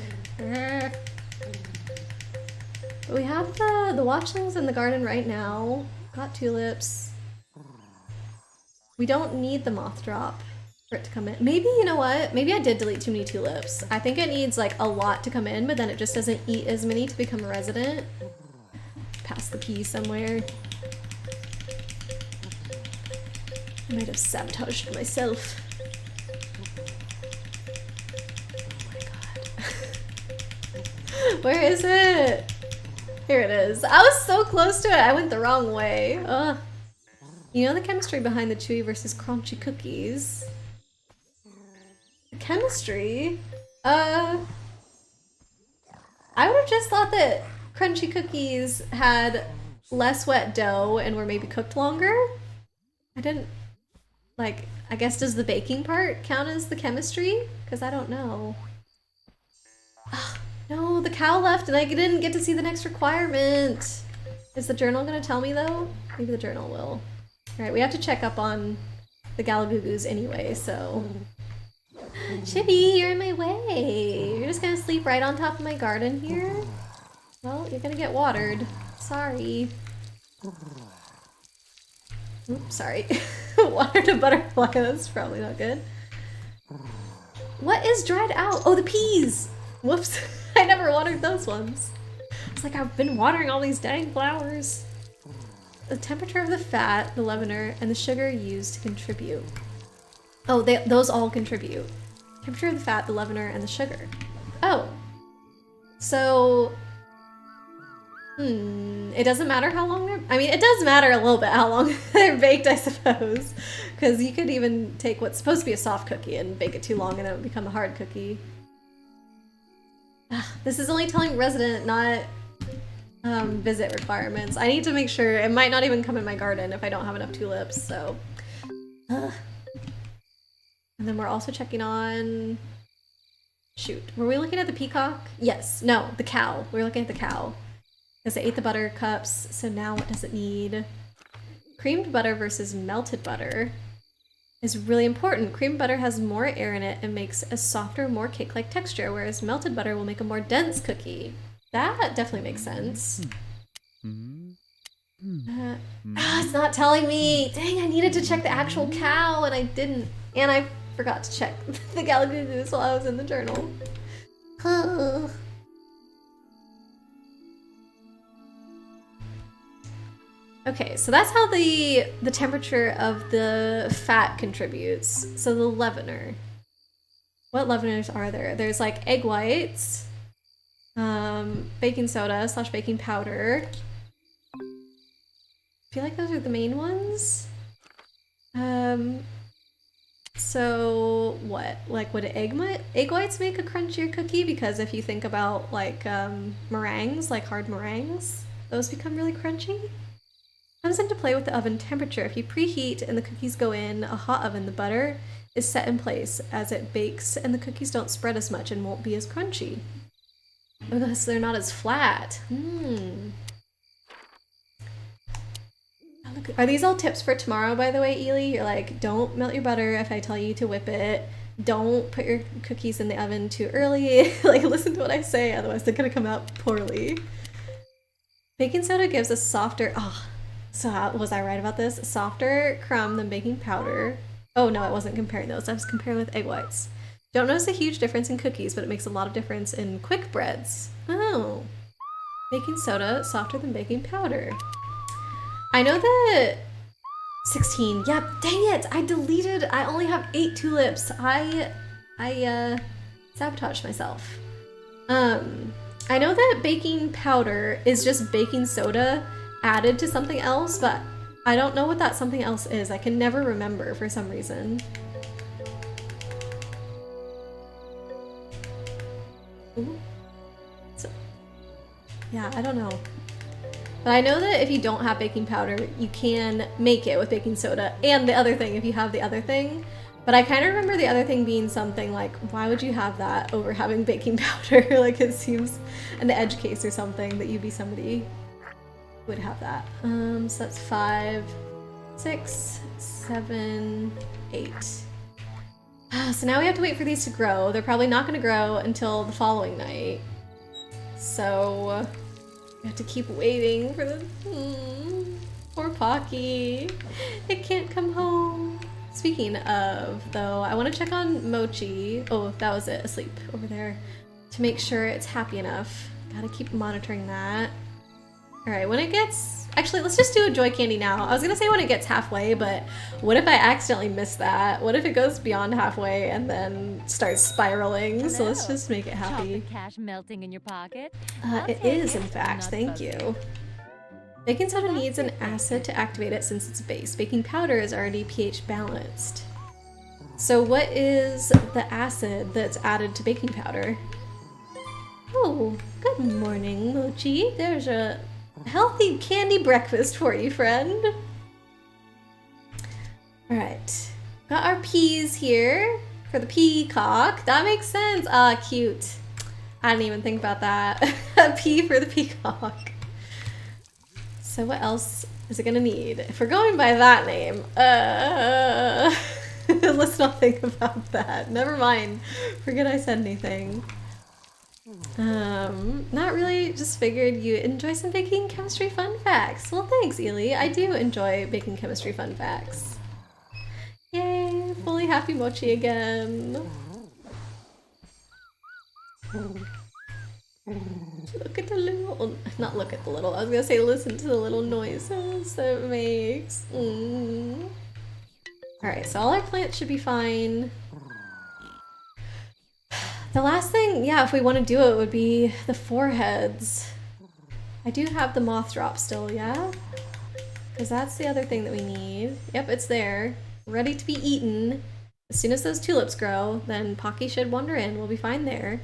We have the watchlings in the garden right now. Got tulips. We don't need the moth drop for it to come in. Maybe, you know what? Maybe I did delete too many tulips. I think it needs like a lot to come in, but then it just doesn't eat as many to become a resident. Pass the pea somewhere. I might have sabotaged myself. Oh my god. Where is it? Here it is. I was so close to it. I went the wrong way. Ugh. You know the chemistry behind the chewy versus crunchy cookies? The chemistry? I would have just thought that crunchy cookies had less wet dough and were maybe cooked longer. I didn't, like, I guess does the baking part count as the chemistry? Because I don't know. Ugh. No, the cow left and I didn't get to see the next requirement. Is the journal gonna tell me though? Maybe the journal will. Alright, we have to check up on the Galagugus anyway, so... Chibi, you're in my way! You're just gonna sleep right on top of my garden here? Well, you're gonna get watered. Sorry. Oops, sorry. Watered a butterfly, that's probably not good. What is dried out? Oh, the peas! Whoops. I never watered those ones. It's like I've been watering all these dang flowers. The temperature of the fat, the leavener, and the sugar used to contribute. Oh, those all contribute. Temperature of the fat, the leavener, and the sugar. Oh. So... it doesn't matter how long they're... I mean, it does matter a little bit how long they're baked, I suppose. Because you could even take what's supposed to be a soft cookie and bake it too long and it would become a hard cookie. This is only telling resident, not visit requirements. I need to make sure it might not even come in my garden if I don't have enough tulips, so. And then we're also checking on, shoot, were we looking at the peacock? Yes, no, the cow. We're looking at the cow. Because it ate the buttercups, so now what does it need? Creamed butter versus melted butter is really important. Cream butter has more air in it and makes a softer, more cake-like texture, whereas melted butter will make a more dense cookie. That definitely makes sense. It's not telling me! Dang, I needed to check the actual cow and I didn't. And I forgot to check the Galagugus while I was in the journal. Okay, so that's how the temperature of the fat contributes. So the leavener. What leaveners are there? There's like egg whites, baking soda / baking powder. I feel like those are the main ones. So what? Like would egg whites make a crunchier cookie? Because if you think about like meringues, like hard meringues, those become really crunchy. Comes into play with the oven temperature. If you preheat and the cookies go in a hot oven, the butter is set in place as it bakes and the cookies don't spread as much and won't be as crunchy. Because they're not as flat. Hmm. Are these all tips for tomorrow, by the way, Ely? You're like, don't melt your butter if I tell you to whip it. Don't put your cookies in the oven too early. Like, listen to what I say, otherwise they're gonna come out poorly. Baking soda gives a softer, so was I right about this? Softer crumb than baking powder. Oh no, I wasn't comparing those. I was comparing with egg whites. Don't notice a huge difference in cookies, but it makes a lot of difference in quick breads. Oh. Baking soda, softer than baking powder. I know that 16. Yep, dang it! I only have 8 tulips. I sabotaged myself. I know that baking powder is just baking soda added to something else, but I don't know what that something else is. I can never remember for some reason. Ooh. So, yeah, I don't know. But I know that if you don't have baking powder, you can make it with baking soda and the other thing if you have the other thing. But I kind of remember the other thing being something like, why would you have that over having baking powder? Like, it seems an edge case or something that you'd be somebody who would have that. So that's 5, 6, 7, 8. So now we have to wait for these to grow. They're probably not going to grow until the following night. So we have to keep waiting for the... poor Pocky. It can't come home. Speaking of, though, I want to check on Mochi. Oh, that was it, asleep over there. To make sure it's happy enough. Gotta keep monitoring that. Alright, when it gets... Actually, let's just do a joy candy now. I was gonna say when it gets halfway, but what if I accidentally miss that? What if it goes beyond halfway and then starts spiraling? Hello. So let's just make it happy. Chocolate cash melting in your pocket. It is, in fact. Thank you. Baking soda needs an acid to activate it since it's a base. Baking powder is already pH balanced. So what is the acid that's added to baking powder? Oh, good morning, Mochi. There's a healthy candy breakfast for you, friend. Alright. Got our peas here for the peacock. That makes sense. Ah, cute. I didn't even think about that. A pea for the peacock. So what else is it gonna need? If we're going by that name, let's not think about that. Never mind. Forget I said anything. Not really, just figured you enjoy some baking chemistry fun facts. Well, thanks, Ely. I do enjoy baking chemistry fun facts. Yay, fully happy Mochi again. Look at the little, not look at the little, I was gonna say listen to the little noises that it makes. Alright, so all our plants should be fine. The last thing, yeah, if we want to do it, would be the foreheads. I do have the moth drop still, yeah? Because that's the other thing that we need. Yep, it's there. Ready to be eaten. As soon as those tulips grow, then Pocky should wander in. We'll be fine there.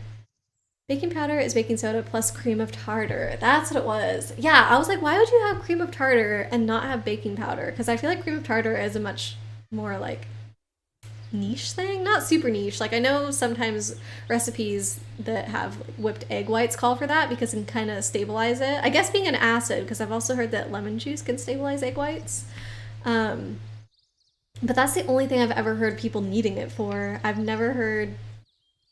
Baking powder is baking soda plus cream of tartar. That's what it was. Yeah, I was like, why would you have cream of tartar and not have baking powder? Because I feel like cream of tartar is a much more, like, niche thing. Not super niche. Like, I know sometimes recipes that have whipped egg whites call for that because it can kind of stabilize it. I guess being an acid, because I've also heard that lemon juice can stabilize egg whites. But that's the only thing I've ever heard people needing it for. I've never heard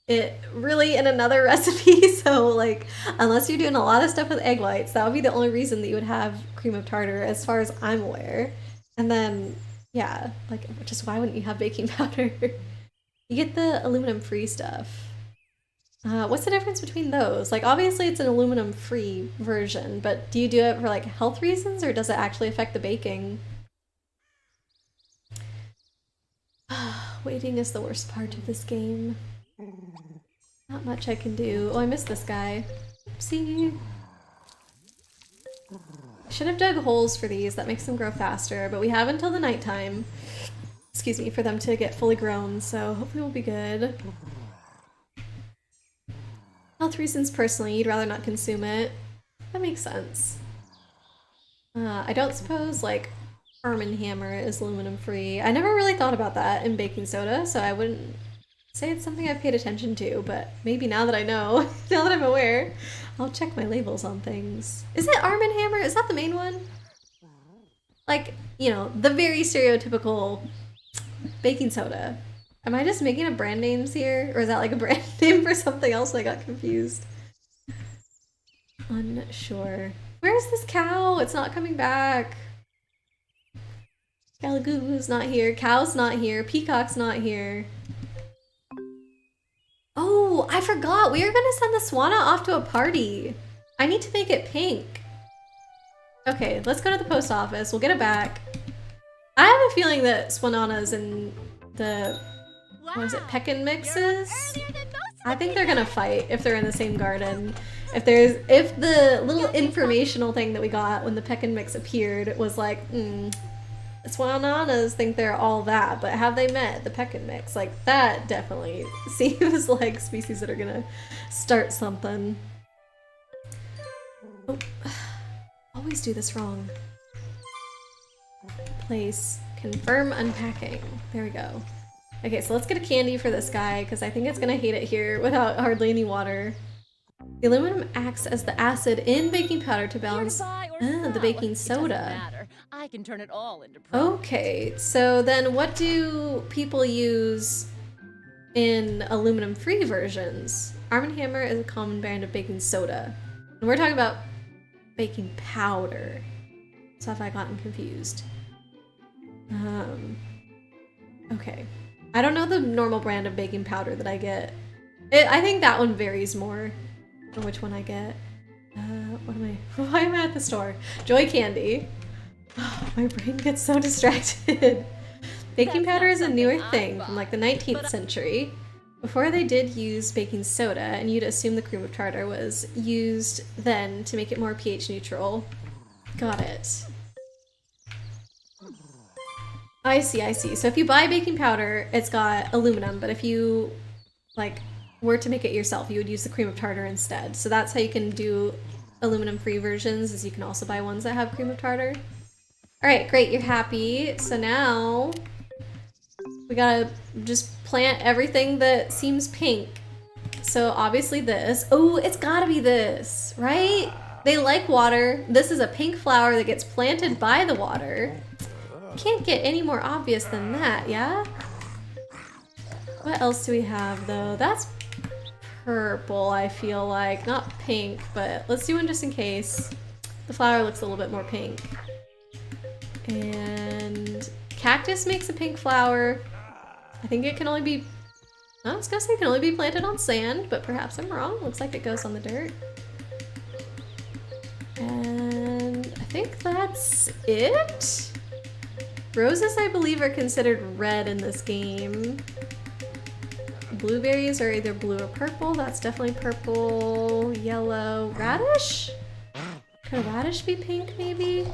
it really in another recipe, so like unless you're doing a lot of stuff with egg whites, that would be the only reason that you would have cream of tartar as far as I'm aware. And then yeah, like just why wouldn't you have baking powder? You get the aluminum free stuff. What's the difference between those? Like obviously it's an aluminum free version, but do you do it for like health reasons or does it actually affect the baking? Waiting is the worst part of this game. Not much I can do. Oh, I missed this guy. Oopsie. Should have dug holes for these. That makes them grow faster, but we have until the nighttime. Excuse me, for them to get fully grown, so hopefully we'll be good. Health reasons personally, you'd rather not consume it. That makes sense. I don't suppose, like, Arm & Hammer is aluminum free. I never really thought about that in baking soda, so I wouldn't Say it's something I've paid attention to, but maybe now that I know, now that I'm aware, I'll check my labels on things. Is it Arm & Hammer? Is that the main one? Like, you know, the very stereotypical baking soda. Am I just making up brand names here? Or is that like a brand name for something else? I got confused. Unsure. Where's this cow? It's not coming back. Galagoo's not here. Cow's not here. Peacock's not here. Oh, I forgot. We were gonna send the Swana off to a party. I need to make it pink. Okay, let's go to the post office. We'll get it back. I have a feeling that Swanana's in the, what is it, Peckin mixes? I think they're gonna fight if they're in the same garden. If the little informational thing that we got when the Peckin mix appeared was like, Swananas think they're all that, but have they met the Peckin mix? Like, that definitely seems like species that are gonna start something. Oh, always do this wrong. Place, confirm unpacking. There we go. Okay, so let's get a candy for this guy, because I think it's gonna hate it here without hardly any water. The aluminum acts as the acid in baking powder to balance the baking soda. I can turn it all into Okay, so then what do people use in aluminum-free versions? Arm & Hammer is a common brand of baking soda. And we're talking about baking powder. So have I gotten confused? Okay. I don't know the normal brand of baking powder that I get. I think that one varies more on which one I get. Why am I at the store? Joy Candy. Oh, my brain gets so distracted. Baking powder is a newer thing from like the 19th century. Before they did use baking soda, and you'd assume the cream of tartar was used then to make it more pH neutral. Got it. I see, I see. So if you buy baking powder, it's got aluminum, but if you like were to make it yourself, you would use the cream of tartar instead. So that's how you can do aluminum-free versions, is you can also buy ones that have cream of tartar. All right, great, you're happy. So now we gotta just plant everything that seems pink. So obviously this. Oh, it's gotta be this, right? They like water. This is a pink flower that gets planted by the water. Can't get any more obvious than that, yeah? What else do we have though? That's purple, I feel like. Not pink, but let's do one just in case. The flower looks a little bit more pink. And cactus makes a pink flower. I think it can only be, I was gonna say it can only be planted on sand, but perhaps I'm wrong. Looks like it goes on the dirt. And I think that's it. Roses, I believe, are considered red in this game. Blueberries are either blue or purple. That's definitely purple. Yellow. Radish? Could a radish be pink, maybe?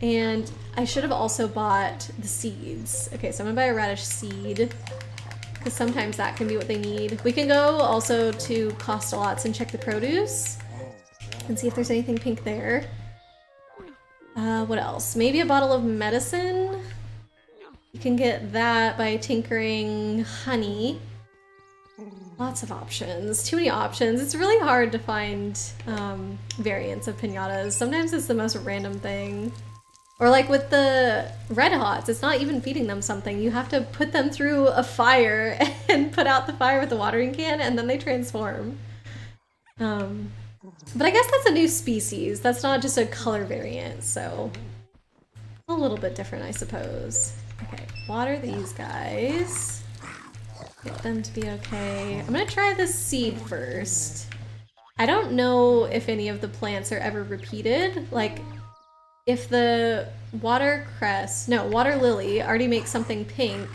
And I should have also bought the seeds. Okay, so I'm gonna buy a radish seed, because sometimes that can be what they need. We can go also to Cost-A-Lots and check the produce and see if there's anything pink there. What else? Maybe a bottle of medicine? You can get that by tinkering honey. Lots of options. Too many options. It's really hard to find variants of piñatas. Sometimes it's the most random thing. Or like with the red hots, it's not even feeding them something. You have to put them through a fire and put out the fire with a watering can, and then they transform. But I guess that's a new species. That's not just a color variant, so a little bit different, I suppose. Okay, water these guys. Get them to be okay. I'm gonna try the seed first. I don't know if any of the plants are ever repeated. Like, if the water lily already makes something pink,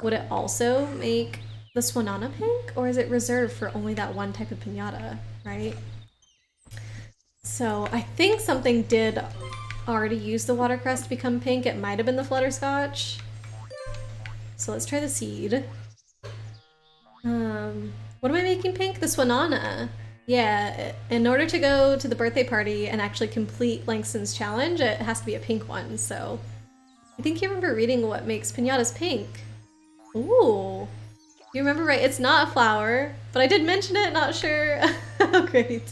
would it also make the Swanana pink? Or is it reserved for only that one type of piñata, right? So I think something did already use the watercress to become pink. It might have been the flutterscotch. So let's try the seed. What am I making pink? The Swanana. Yeah, in order to go to the birthday party and actually complete Langston's challenge, it has to be a pink one, so I think you remember reading what makes piñatas pink. Ooh. You remember right? It's not a flower, but I did mention it, not sure. Oh, great.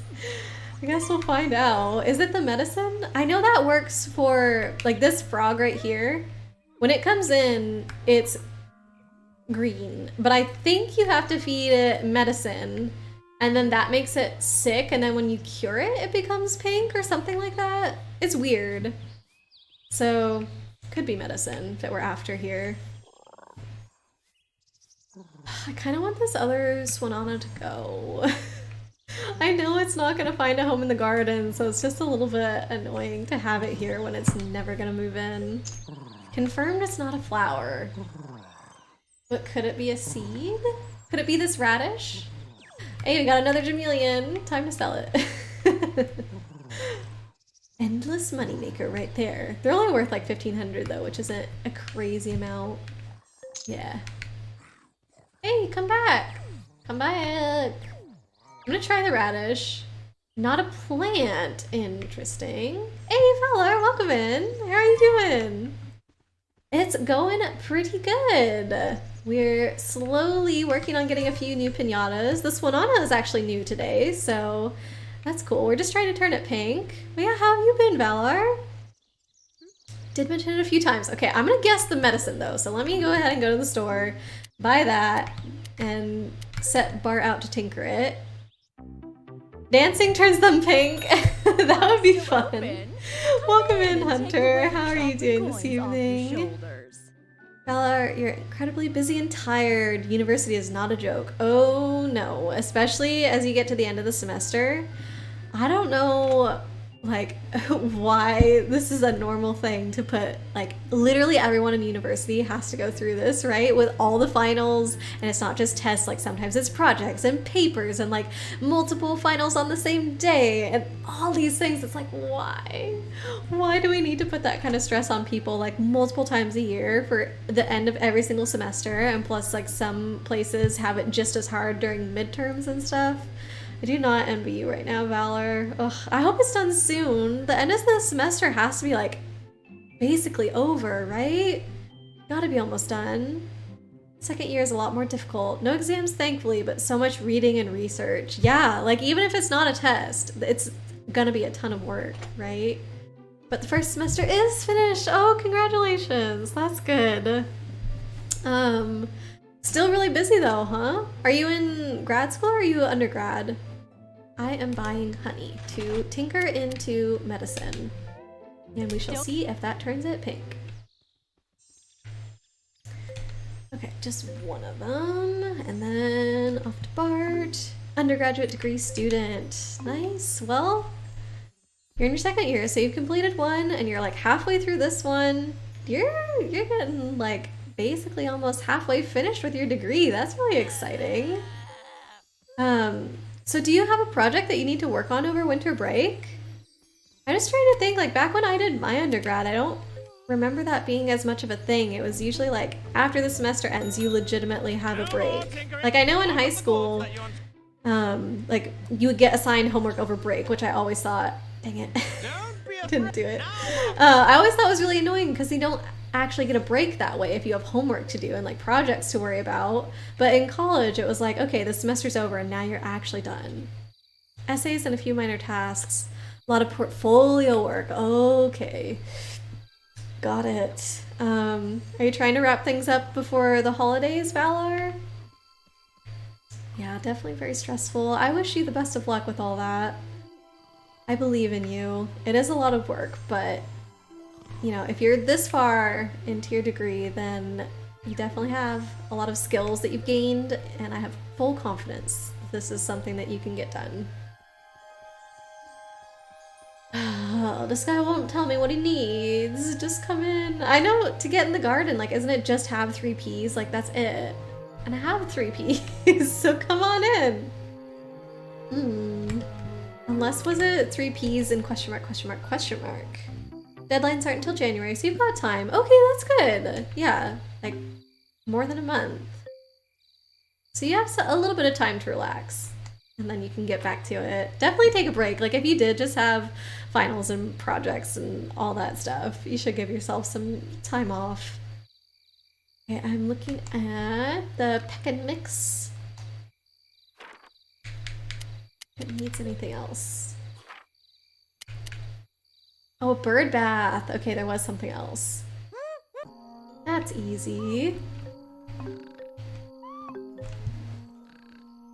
I guess we'll find out. Is it the medicine? I know that works for, like, this frog right here. When it comes in, it's green, but I think you have to feed it medicine, and then that makes it sick, and then when you cure it, it becomes pink or something like that. It's weird. So, could be medicine that we're after here. I kind of want this other Swanana to go. I know it's not going to find a home in the garden, so it's just a little bit annoying to have it here when it's never going to move in. Confirmed it's not a flower. But could it be a seed? Could it be this radish? Hey, we got another Jamelian. Time to sell it. Endless moneymaker right there. They're only worth like 1,500 though, which isn't a crazy amount. Yeah. Hey, come back. Come back. I'm gonna try the radish. Not a plant. Interesting. Hey, fella, welcome in. How are you doing? It's going pretty good. We're slowly working on getting a few new piñatas. This Swanana is actually new today, so that's cool. We're just trying to turn it pink. But yeah, how have you been, Valar? Did mention it a few times. Okay, I'm gonna guess the medicine though, so let me go ahead and go to the store, buy that, and set Bart out to tinker it. Dancing turns them pink. That would be fun. Welcome in, Hunter. How are you doing this evening? Valar, you're incredibly busy and tired. University is not a joke. Oh no, especially as you get to the end of the semester. I don't know, like, why this is a normal thing to put, like, literally everyone in university has to go through this, right? With all the finals, and it's not just tests, like, sometimes it's projects and papers and, like, multiple finals on the same day and all these things. It's like, why? Why do we need to put that kind of stress on people, like, multiple times a year for the end of every single semester? And plus, like, some places have it just as hard during midterms and stuff. I do not envy you right now, Valor. Ugh, I hope it's done soon. The end of the semester has to be, like, basically over, right? Gotta be almost done. Second year is a lot more difficult. No exams, thankfully, but so much reading and research. Yeah, like, even if it's not a test, it's gonna be a ton of work, right? But the first semester is finished. Oh, congratulations. That's good. Still really busy though, huh? Are you in grad school or are you undergrad? I am buying honey to tinker into medicine. And we shall see if that turns it pink. Okay, just one of them. And then off to Bart. Undergraduate degree student. Nice. Well, you're in your second year, so you've completed one and you're like halfway through this one. You're getting like basically almost halfway finished with your degree. That's really exciting. So do you have a project that you need to work on over winter break? I'm just trying to think, like, back when I did my undergrad, I don't remember that being as much of a thing. It was usually like after the semester ends, you legitimately have a break. Like, I know in high school, like, you would get assigned homework over break, which I always thought, dang it, didn't do it. I always thought it was really annoying because you don't actually get a break that way if you have homework to do and like projects to worry about. But in college it was like, okay, the semester's over and now you're actually done. Essays and a few minor tasks, a lot of portfolio work. Okay, got it. Are you trying to wrap things up before the holidays, Valar? Yeah, definitely very stressful. I wish you the best of luck with all that. I believe in you. It is a lot of work, but you know, if you're this far into your degree, then you definitely have a lot of skills that you've gained, and I have full confidence this is something that you can get done. Oh, this guy won't tell me what he needs. Just come in. I know, to get in the garden, like, isn't it just have 3 Ps? Like, that's it. And I have 3 Ps, so come on in. Unless, was it 3 Ps and question mark, question mark, question mark? Deadlines aren't until January, so you've got time. Okay, that's good. Yeah, like more than a month. So you have a little bit of time to relax, and then you can get back to it. Definitely take a break. Like, if you did just have finals and projects and all that stuff, you should give yourself some time off. Okay, I'm looking at the peck and mix. If it needs anything else. Oh, a bird bath. Okay, there was something else. That's easy.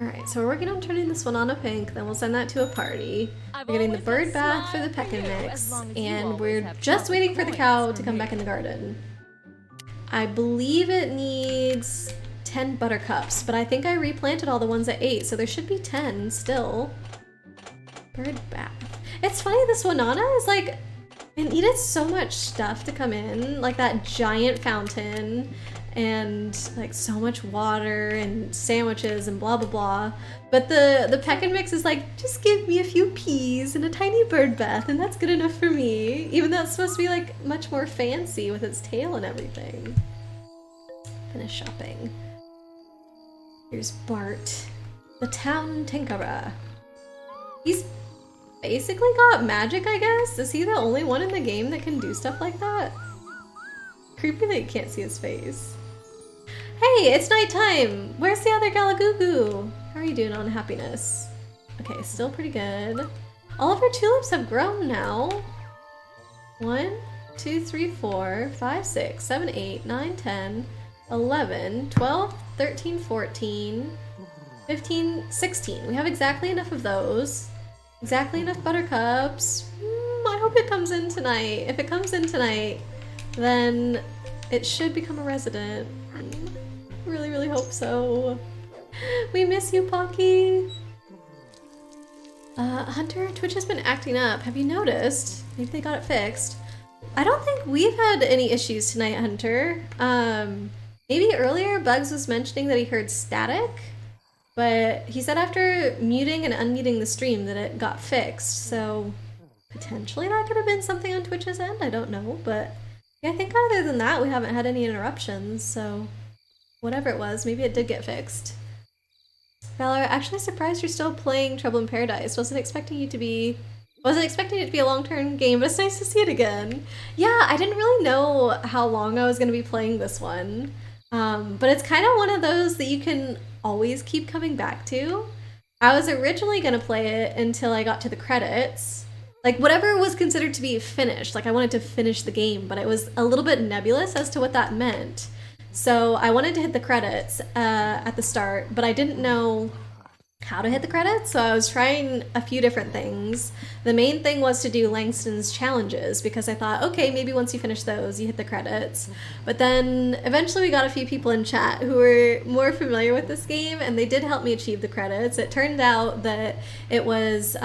Alright, so we're working on turning this one on a pink, then we'll send that to a party. We're getting the bird bath for the peck and mix, and we're just waiting for the cow to come back in the garden. I believe it needs 10 buttercups, but I think I replanted all the ones at 8, so there should be 10 still. Bird bath. It's funny, this Winona is like, it needed so much stuff to come in, like that giant fountain, and like so much water and sandwiches and blah blah blah. But the peck and mix is like, just give me a few peas and a tiny bird bath and that's good enough for me. Even though it's supposed to be like much more fancy with its tail and everything. Finish shopping. Here's Bart, the town tinkerer. He's basically got magic, I guess. Is he the only one in the game that can do stuff like that? Creepy that you can't see his face. Hey, it's nighttime! Where's the other Galagugu? How are you doing on happiness? Okay, still pretty good. All of our tulips have grown now. 1, 2, 3, 4, 5, 6, 7, 8, 9, 10, 11, 12, 13, 14, 15, 16. We have exactly enough of those. Exactly enough buttercups. I hope it comes in tonight. If it comes in tonight, then it should become a resident. Really, really hope so. We miss you, Pocky. Hunter, Twitch has been acting up. Have you noticed? Maybe they got it fixed. I don't think we've had any issues tonight, Hunter. Maybe earlier Bugs was mentioning that he heard static, but he said after muting and unmuting the stream that it got fixed, so potentially that could have been something on Twitch's end, I don't know, but yeah, I think other than that we haven't had any interruptions, so whatever it was, maybe it did get fixed. Valor, actually surprised you're still playing Trouble in Paradise. Wasn't expecting it to be a long-term game, but it's nice to see it again. Yeah, I didn't really know how long I was going to be playing this one, but it's kind of one of those that you can always keep coming back to. I was originally going to play it until I got to the credits. Like, whatever was considered to be finished. Like, I wanted to finish the game, but it was a little bit nebulous as to what that meant. So I wanted to hit the credits at the start, but I didn't know how to hit the credits, so I was trying a few different things. The main thing was to do Langston's challenges, because I thought, okay, maybe once you finish those, you hit the credits. But then eventually we got a few people in chat who were more familiar with this game, and they did help me achieve the credits. It turned out that it was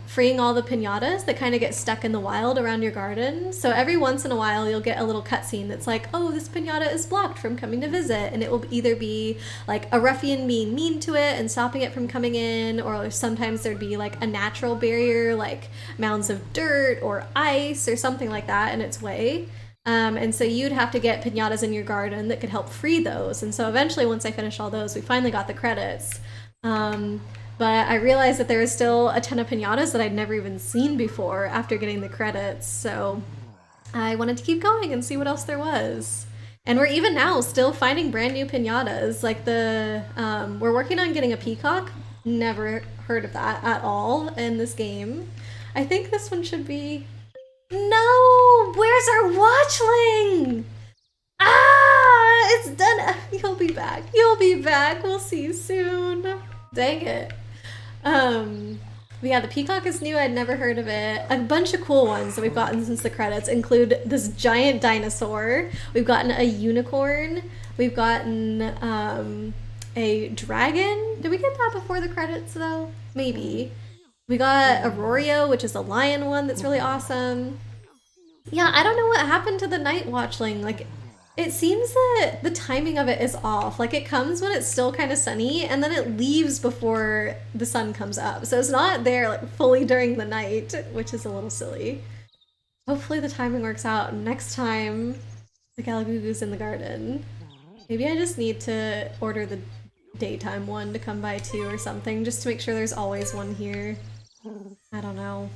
freeing all the piñatas that kind of get stuck in the wild around your garden. So every once in a while you'll get a little cutscene that's like, oh, this piñata is blocked from coming to visit, and it will either be like a ruffian being mean to it and stopping it from coming in, or sometimes there'd be like a natural barrier like mounds of dirt or ice or something like that in its way. And so you'd have to get piñatas in your garden that could help free those. And so eventually, once I finished all those, we finally got the credits. But I realized that there was still a ton of piñatas that I'd never even seen before after getting the credits. So I wanted to keep going and see what else there was. And we're even now still finding brand new piñatas. Like we're working on getting a peacock. Never heard of that at all in this game. I think this one should be... No! Where's our watchling? Ah! It's done! You'll be back. You'll be back. We'll see you soon. Dang it. But yeah, the peacock is new. I'd never heard of it. A bunch of cool ones that we've gotten since the credits include this giant dinosaur. We've gotten a unicorn. We've gotten a dragon. Did we get that before the credits though? Maybe. We got Auroreo, which is a lion one that's really awesome. Yeah, I don't know what happened to the night watchling. Like, it seems that the timing of it is off. Like, it comes when it's still kind of sunny, and then it leaves before the sun comes up. So it's not there like fully during the night, which is a little silly. Hopefully the timing works out next time the Galagugu's in the garden. Maybe I just need to order the daytime one to come by too or something, just to make sure there's always one here. I don't know.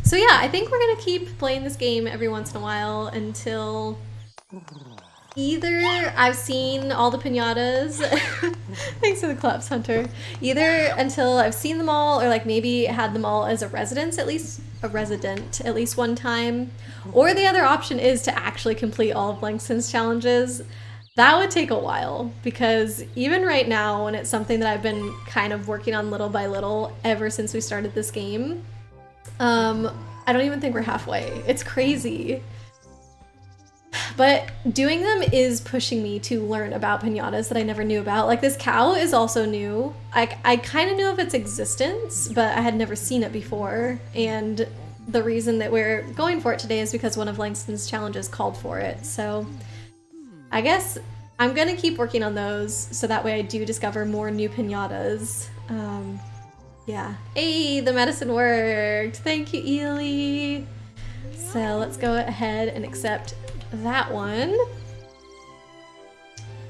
So yeah, I think we're gonna keep playing this game every once in a while until either I've seen all the piñatas. Thanks for the claps, Hunter. Either until I've seen them all, or like maybe had them all as a resident at least one time. Or the other option is to actually complete all of Langston's challenges. That would take a while, because even right now, when it's something that I've been kind of working on little by little ever since we started this game, I don't even think we're halfway. It's crazy. But doing them is pushing me to learn about piñatas that I never knew about. Like, this cow is also new. I kind of knew of its existence, but I had never seen it before. And the reason that we're going for it today is because one of Langston's challenges called for it. So I guess I'm gonna keep working on those so that way I do discover more new piñatas. Yeah. Hey, the medicine worked! Thank you, Ely! So let's go ahead and accept that one.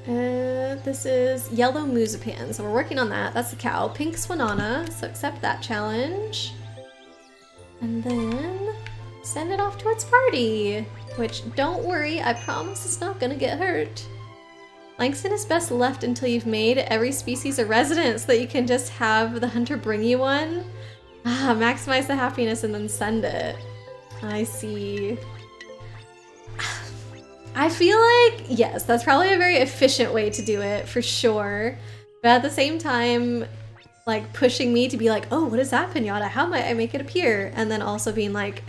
This is yellow Musapan, so we're working on that. That's the cow. Pink Swanana, so accept that challenge. And then send it off to its party. Which, don't worry, I promise it's not gonna get hurt. Langston is best left until you've made every species a resident so that you can just have the hunter bring you one. Maximize the happiness and then send it. I see. I feel like, yes, that's probably a very efficient way to do it, for sure. But at the same time, like, pushing me to be like, oh, what is that piñata? How might I make it appear? And then also being like,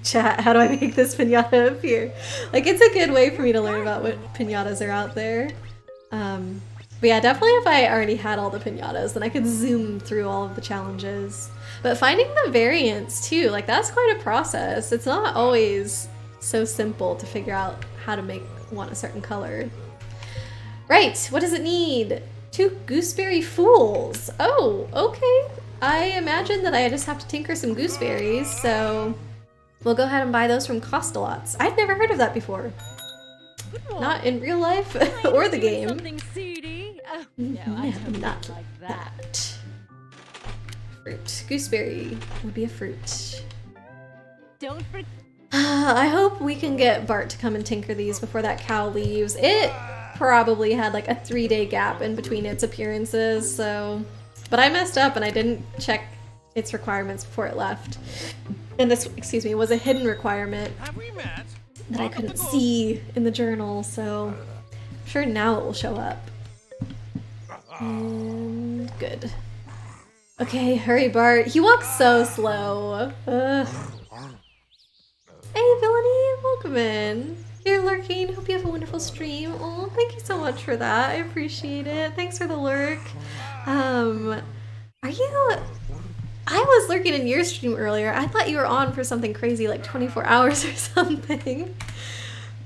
chat, how do I make this piñata appear? Like, it's a good way for me to learn about what piñatas are out there. But yeah, definitely if I already had all the piñatas, then I could zoom through all of the challenges. But finding the variants too, like, that's quite a process. It's not always so simple to figure out how to make one a certain color. Right, what does it need? 2 gooseberry fools. Oh, okay. I imagine that I just have to tinker some gooseberries, so we'll go ahead and buy those from Costalots. I've never heard of that before. Not in real life or the game. Something seedy. No, I don't not like that. Fruit. Gooseberry would be a fruit. Don't forget. I hope we can get Bart to come and tinker these before that cow leaves. It probably had like a 3-day gap in between its appearances, so... But I messed up and I didn't check its requirements before it left. And this, excuse me, was a hidden requirement Have we met? that I couldn't see in the journal, so I'm sure now it will show up. And good. Okay, hurry, Bart. He walks so slow. Ugh. Hey, Villainy, welcome in. You're lurking. Hope you have a wonderful stream. Oh, thank you so much for that. I appreciate it. Thanks for the lurk. Are you... I was lurking in your stream earlier. I thought you were on for something crazy like 24 hours or something.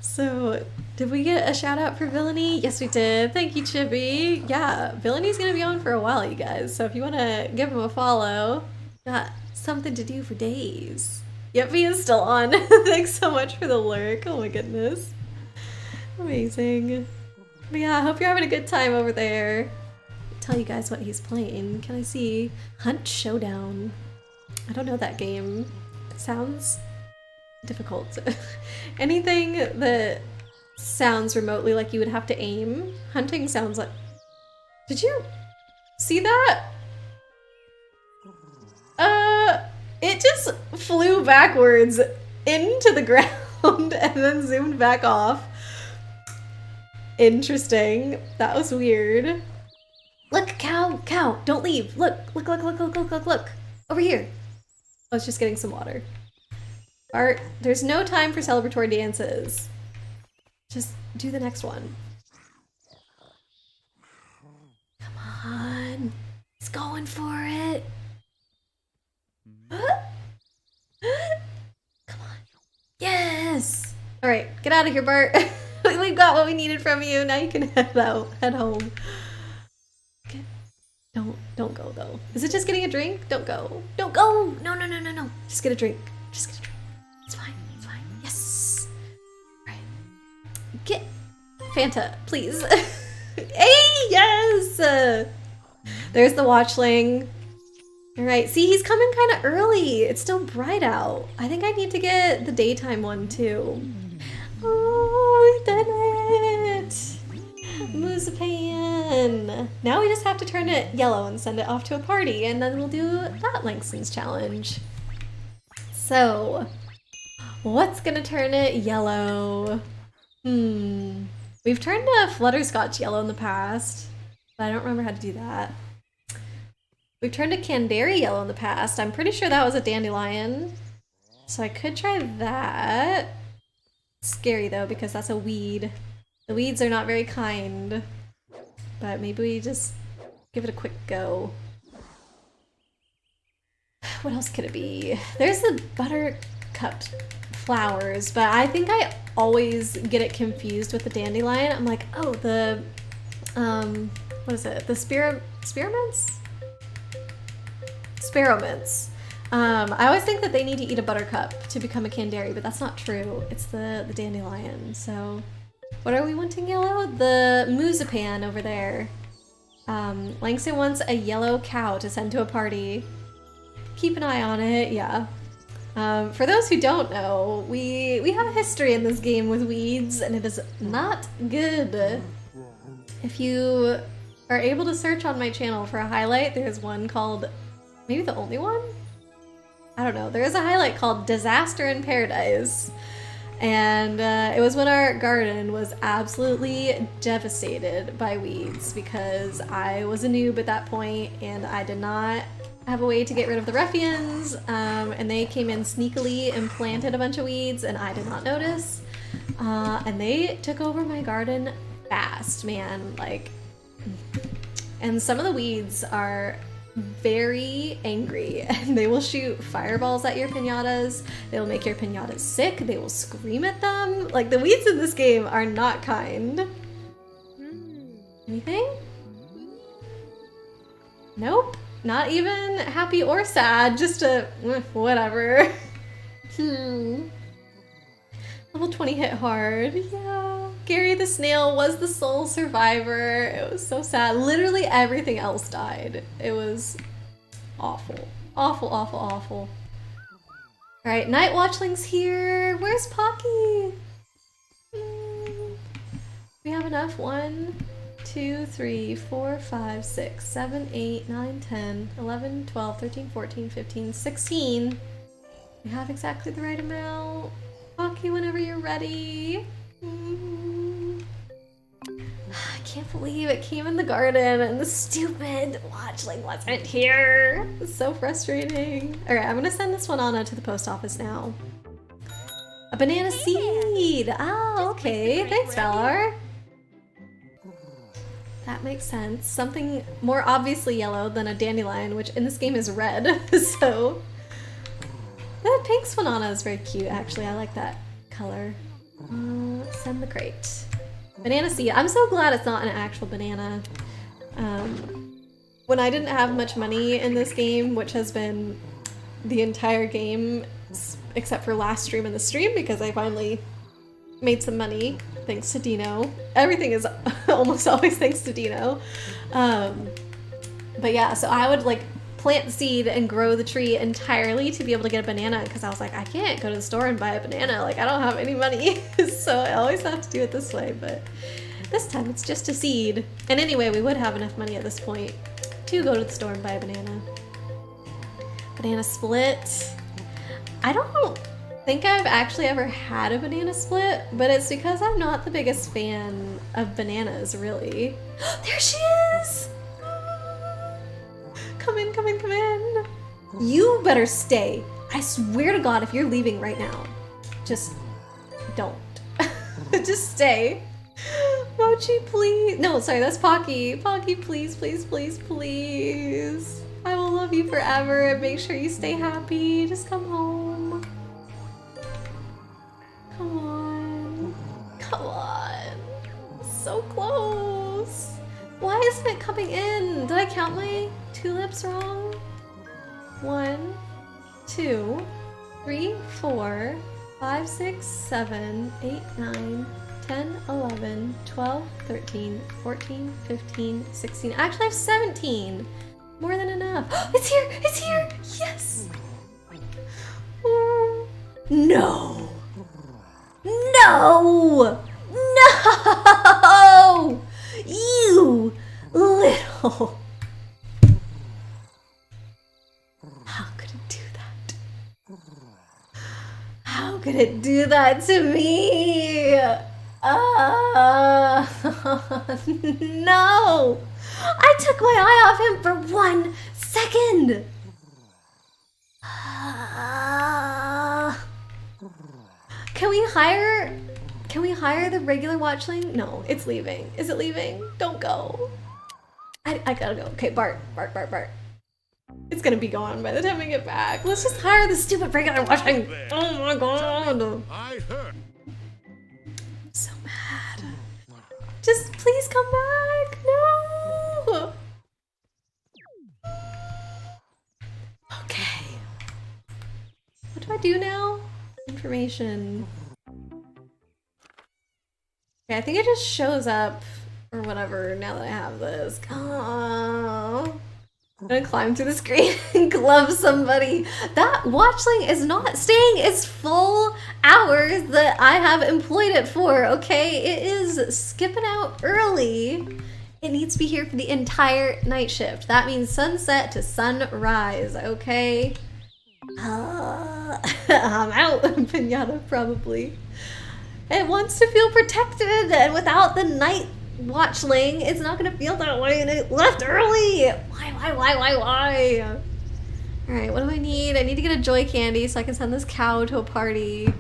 So, did we get a shout out for Villainy? Yes, we did. Thank you, Chippy. Yeah, Villainy's gonna be on for a while, you guys. So if you want to give him a follow, got something to do for days. Yep, he is still on. Thanks so much for the lurk. Oh my goodness. Amazing. But yeah, I hope you're having a good time over there. Tell you guys what he's playing. Can I see? Hunt Showdown. I don't know that game. It sounds difficult. Anything that sounds remotely like you would have to aim. Hunting sounds like... Did you see that? It just flew backwards into the ground and then zoomed back off. Interesting. That was weird. Look, cow, cow, don't leave. Look, look, look, look, look, look, look, look. Over here. I was just getting some water. Art, there's no time for celebratory dances. Just do the next one. Come on. He's going for it. Come on. Yes! Alright, get out of here, Bart. We've got what we needed from you. Now you can head out, head home. Okay. Don't go though. Is it just getting a drink? Don't go. Don't go! No, no, no, no, no. Just get a drink. Just get a drink. It's fine. It's fine. Yes! Alright. Get Fanta, please. Hey, yes! There's the watchling. Alright, see, he's coming kind of early. It's still bright out. I think I need to get the daytime one too. Oh, we did Moosepan. Now we just have to turn it yellow and send it off to a party, and then we'll do that Langston's challenge. So, what's gonna turn it yellow? We've turned a Flutterscotch yellow in the past, but I don't remember how to do that. We've turned a Canberry yellow in the past. I'm pretty sure that was a dandelion. So I could try that. Scary though, because that's a weed. The weeds are not very kind. But maybe we just give it a quick go. What else could it be? There's the buttercup flowers, but I think I always get it confused with the dandelion. I'm like, oh, the, what is it? The spearmints? Sparrowmints. I always think that they need to eat a buttercup to become a Canberry, but that's not true. It's the dandelion. So, what are we wanting yellow? The Moosepan over there. Langston wants a yellow cow to send to a party. Keep an eye on it, yeah. For those who don't know, we have a history in this game with weeds, and it is not good. If you are able to search on my channel for a highlight, there's one called, maybe the only one? I don't know. There is a highlight called Disaster in Paradise. And it was when our garden was absolutely devastated by weeds because I was a noob at that point and I did not have a way to get rid of the ruffians. And they came in sneakily and planted a bunch of weeds and I did not notice. And they took over my garden fast, man. Like, and some of the weeds are very angry and they will shoot fireballs at your piñatas. They will make your piñatas sick. They will scream at them. Like, the weeds in this game are not kind. Anything? Nope. Not even happy or sad. Just a whatever. Level 20 hit hard. Yeah. Gary the snail was the sole survivor. It was so sad. Literally everything else died. It was awful. Awful, awful, awful. Alright, Night Watchling's here. Where's Pocky? We have enough. 1, 2, 3, 4, 5, 6, 7, 8, 9, 10, 11, 12, 13, 14, 15, 16. We have exactly the right amount. Pocky, whenever you're ready. I can't believe it came in the garden and the stupid watchling wasn't here. It's so frustrating. Alright, I'm gonna send this one on to the post office now. A banana seed! Oh, okay. Thanks, Valar. That makes sense. Something more obviously yellow than a dandelion, which in this game is red, so... That pink Swanana is very cute, actually. I like that color. Send the crate. Banana seed. I'm so glad it's not an actual banana. When I didn't have much money in this game, which has been the entire game, except for last stream and the stream, because I finally made some money, thanks to Dino. Everything is almost always thanks to Dino. But yeah, so I would like plant the seed and grow the tree entirely to be able to get a banana, because I was like, I can't go to the store and buy a banana, like I don't have any money. So I always have to do it this way, but this time it's just a seed. And anyway, we would have enough money at this point to go to the store and buy a banana. Banana split. I don't think I've actually ever had a banana split, but it's because I'm not the biggest fan of bananas, really. There she is! Come in, come in, come in. You better stay. I swear to God, if you're leaving right now, just don't. Just stay. Mochi, please. No, sorry, that's Pocky. Pocky, please, please, please, please. I will love you forever and make sure you stay happy. Just come home. Come on. Come on. So close. Why isn't it coming in? Did I count my tulips wrong? 1, 2, 3, 4, 5, 6, 7, 8, 9, 10, 11, 12, 13, 14, 15, 16. Actually, I have 17. More than enough. It's here! It's here! Yes! No! No! No! No. How could it do that? How could it do that to me? No! I took my eye off him for 1 second! Can we hire the regular watchling? No, it's leaving. Is it leaving? Don't go. I gotta go. Okay, Bart. It's gonna be gone by the time we get back. Let's just hire the stupid regular watching. Oh my god. I heard. I'm so mad. Just please come back. No. Okay. What do I do now? Information. Okay, I think it just shows up or whatever now that I have this. Oh. I'm gonna climb through the screen and glove somebody. That watchling is not staying its full hours that I have employed it for, okay? It is skipping out early. It needs to be here for the entire night shift. That means sunset to sunrise, okay? I'm out, Piñata, probably. It wants to feel protected, and without the night watchling, it's not gonna feel that way, and it left early! Why? Alright, what do I need? I need to get a joy candy so I can send this cow to a party.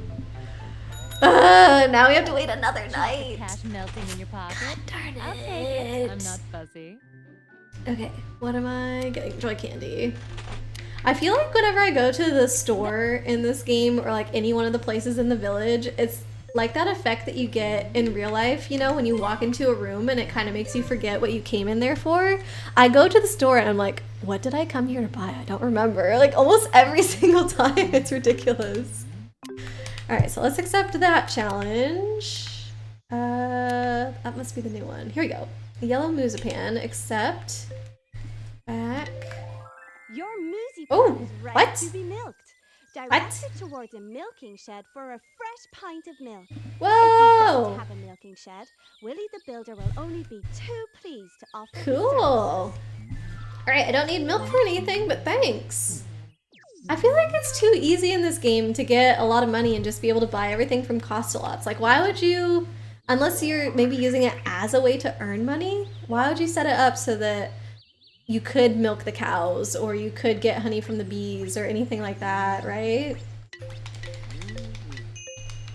Now we have to wait another night. Cash melting in your pocket. God darn it. I'll take it. I'm not fussy. Okay, what am I getting? Joy candy. I feel like whenever I go to the store in this game, or like any one of the places in the village, it's like that effect that you get in real life, you know, when you walk into a room and it kind of makes you forget what you came in there for. I go to the store and I'm like, what did I come here to buy? I don't remember. Like almost every single time. It's ridiculous. Alright, so let's accept that challenge. That must be the new one. Here we go. Yellow Musapan, accept. Back. Your Moosey Oh, is ready what? to be milked. What? Direct it towards a milking shed for a fresh pint of milk. If you Whoa! don't have a milking shed, Willie the Builder will only be too pleased to offer his Cool. Alright, I don't need milk for anything, but thanks. I feel like it's too easy in this game to get a lot of money and just be able to buy everything from cost-a-lots. Like, why would you, unless you're maybe using it as a way to earn money, why would you set it up so that you could milk the cows, or you could get honey from the bees, or anything like that, right?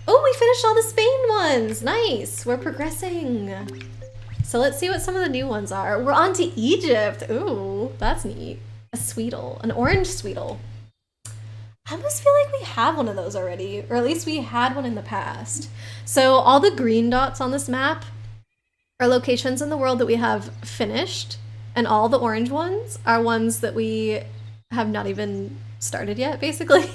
Oh, we finished all the Spain ones! Nice! We're progressing! So let's see what some of the new ones are. We're on to Egypt! Ooh, that's neat. A sweetle. An orange sweetle. I almost feel like we have one of those already, or at least we had one in the past. So all the green dots on this map are locations in the world that we have finished, and all the orange ones are ones that we have not even started yet, basically.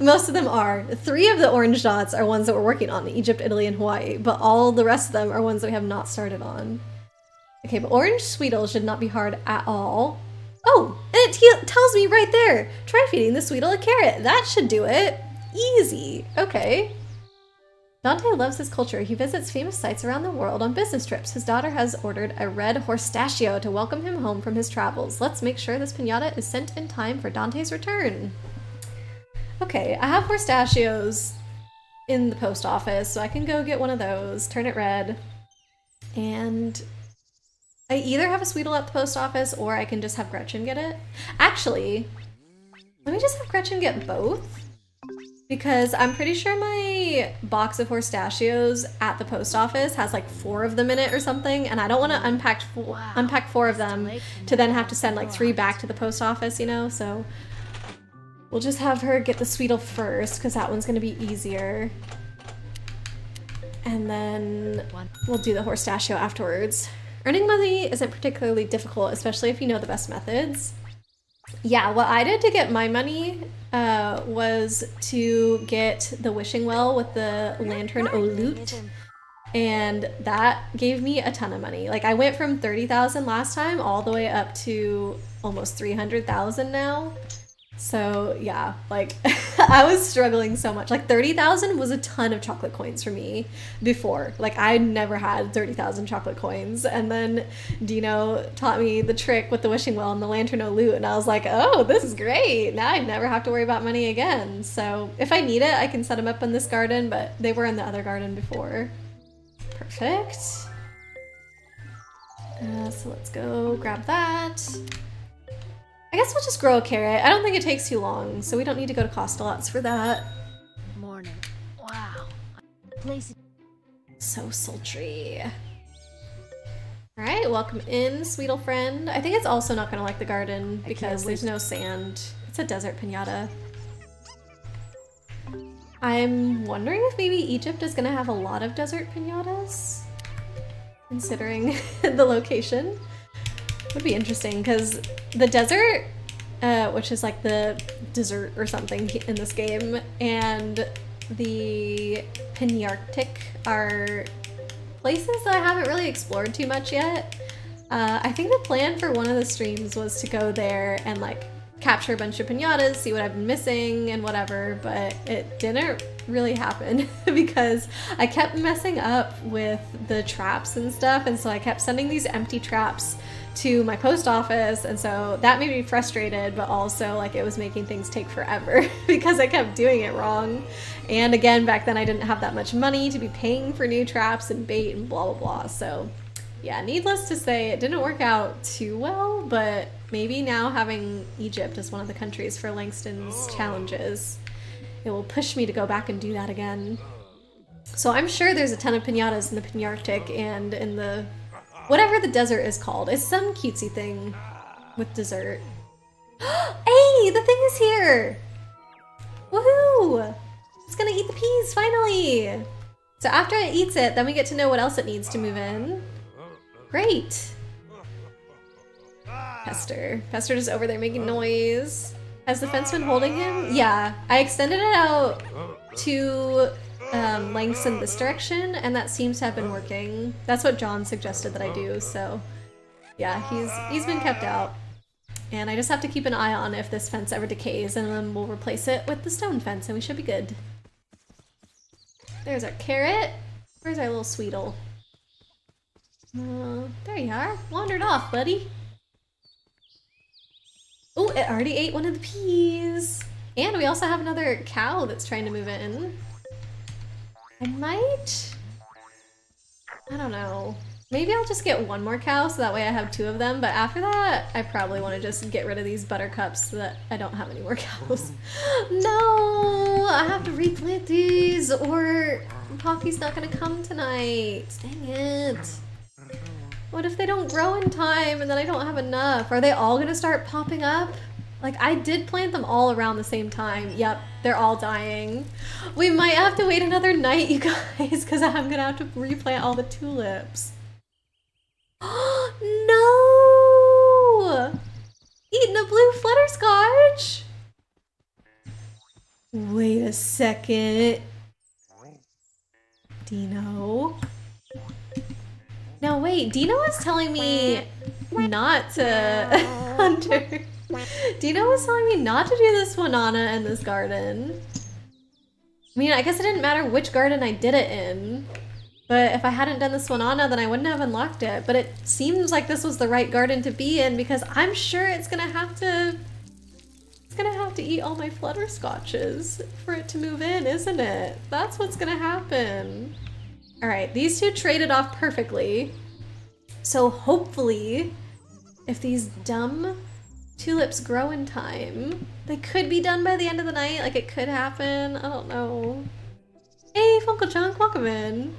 Most of them are. 3 of the orange dots are ones that we're working on, Egypt, Italy, and Hawaii, but all the rest of them are ones that we have not started on. Okay, but orange sweetle should not be hard at all. Oh, and it tells me right there, try feeding the sweetle a carrot. That should do it. Easy. Okay. Dante loves his culture. He visits famous sites around the world on business trips. His daughter has ordered a red horstachio to welcome him home from his travels. Let's make sure this piñata is sent in time for Dante's return. Okay, I have horstachios in the post office, so I can go get one of those, turn it red, and I either have a sweetle at the post office or I can just have Gretchen get it. Actually, let me just have Gretchen get both, because I'm pretty sure my box of horstachios at the post office has like 4 of them in it or something, and I don't want to unpack 4 of them to then have to send like 3 back to the post office, you know, so we'll just have her get the sweetle first, because that one's going to be easier. And then we'll do the horstachio afterwards. Earning money isn't particularly difficult, especially if you know the best methods. Yeah, what I did to get my money was to get the wishing well with the lantern o' loot, and that gave me a ton of money. Like, I went from 30,000 last time all the way up to almost 300,000 now. So yeah, like I was struggling so much. Like 30,000 was a ton of chocolate coins for me before. Like I never had 30,000 chocolate coins. And then Dino taught me the trick with the wishing well and the lantern no loot. And I was like, oh, this is great. Now I never have to worry about money again. So if I need it, I can set them up in this garden, but they were in the other garden before. Perfect. So let's go grab that. I guess we'll just grow a carrot. I don't think it takes too long, so we don't need to go to Costa-Lots for that. Morning. Wow. Place. So sultry. Alright, welcome in, sweet old friend. I think it's also not gonna like the garden because there's no sand. It's a desert piñata. I'm wondering if maybe Egypt is gonna have a lot of desert piñatas, considering the location. Would be interesting because the desert, which is like the dessert or something in this game, and the Piñarctic are places that I haven't really explored too much yet. I think the plan for one of the streams was to go there and like capture a bunch of piñatas, see what I've been missing and whatever, but it didn't really happen because I kept messing up with the traps and stuff, and so I kept sending these empty traps to my post office, and so that made me frustrated, but also like it was making things take forever because I kept doing it wrong. And again, back then I didn't have that much money to be paying for new traps and bait and blah blah blah. So yeah, needless to say, it didn't work out too well, but maybe now having Egypt as one of the countries for Langston's challenges, it will push me to go back and do that again. So I'm sure there's a ton of piñatas in the Piñarctic and in the whatever the desert is called. It's some cutesy thing with dessert. Hey, the thing is here! Woohoo! It's gonna eat the peas, finally! So after it eats it, then we get to know what else it needs to move in. Great! Pester. Pester just over there making noise. Has the fence been holding him? Yeah, I extended it out to lengths in this direction, and that seems to have been working. That's what John suggested that I do, so yeah, he's been kept out. And I just have to keep an eye on if this fence ever decays, and then we'll replace it with the stone fence, and we should be good. There's our carrot. Where's our little sweetle? There you are. Wandered off, buddy. Oh, it already ate one of the peas. And we also have another cow that's trying to move in. I don't know. Maybe I'll just get one more cow so that way I have two of them, but after that, I probably want to just get rid of these buttercups so that I don't have any more cows. No! I have to replant these or Pocky's not gonna come tonight. Dang it. What if they don't grow in time and then I don't have enough? Are they all gonna start popping up? Like, I did plant them all around the same time. Yep, they're all dying. We might have to wait another night, you guys, because I'm gonna have to replant all the tulips. No! Eating a blue flutterscotch? Wait a second. Dino? No, wait, Dino was telling me not to... Hunter. Dino was telling me not to do this Wanana in this garden. I mean, I guess it didn't matter which garden I did it in. But if I hadn't done this Wanana, then I wouldn't have unlocked it. But it seems like this was the right garden to be in because I'm sure it's gonna have to... It's gonna have to eat all my flutterscotches for it to move in, isn't it? That's what's gonna happen. Alright, these two traded off perfectly. So hopefully, if these dumb tulips grow in time, they could be done by the end of the night. Like, it could happen. I don't know. Hey, Funko Chunk, welcome in.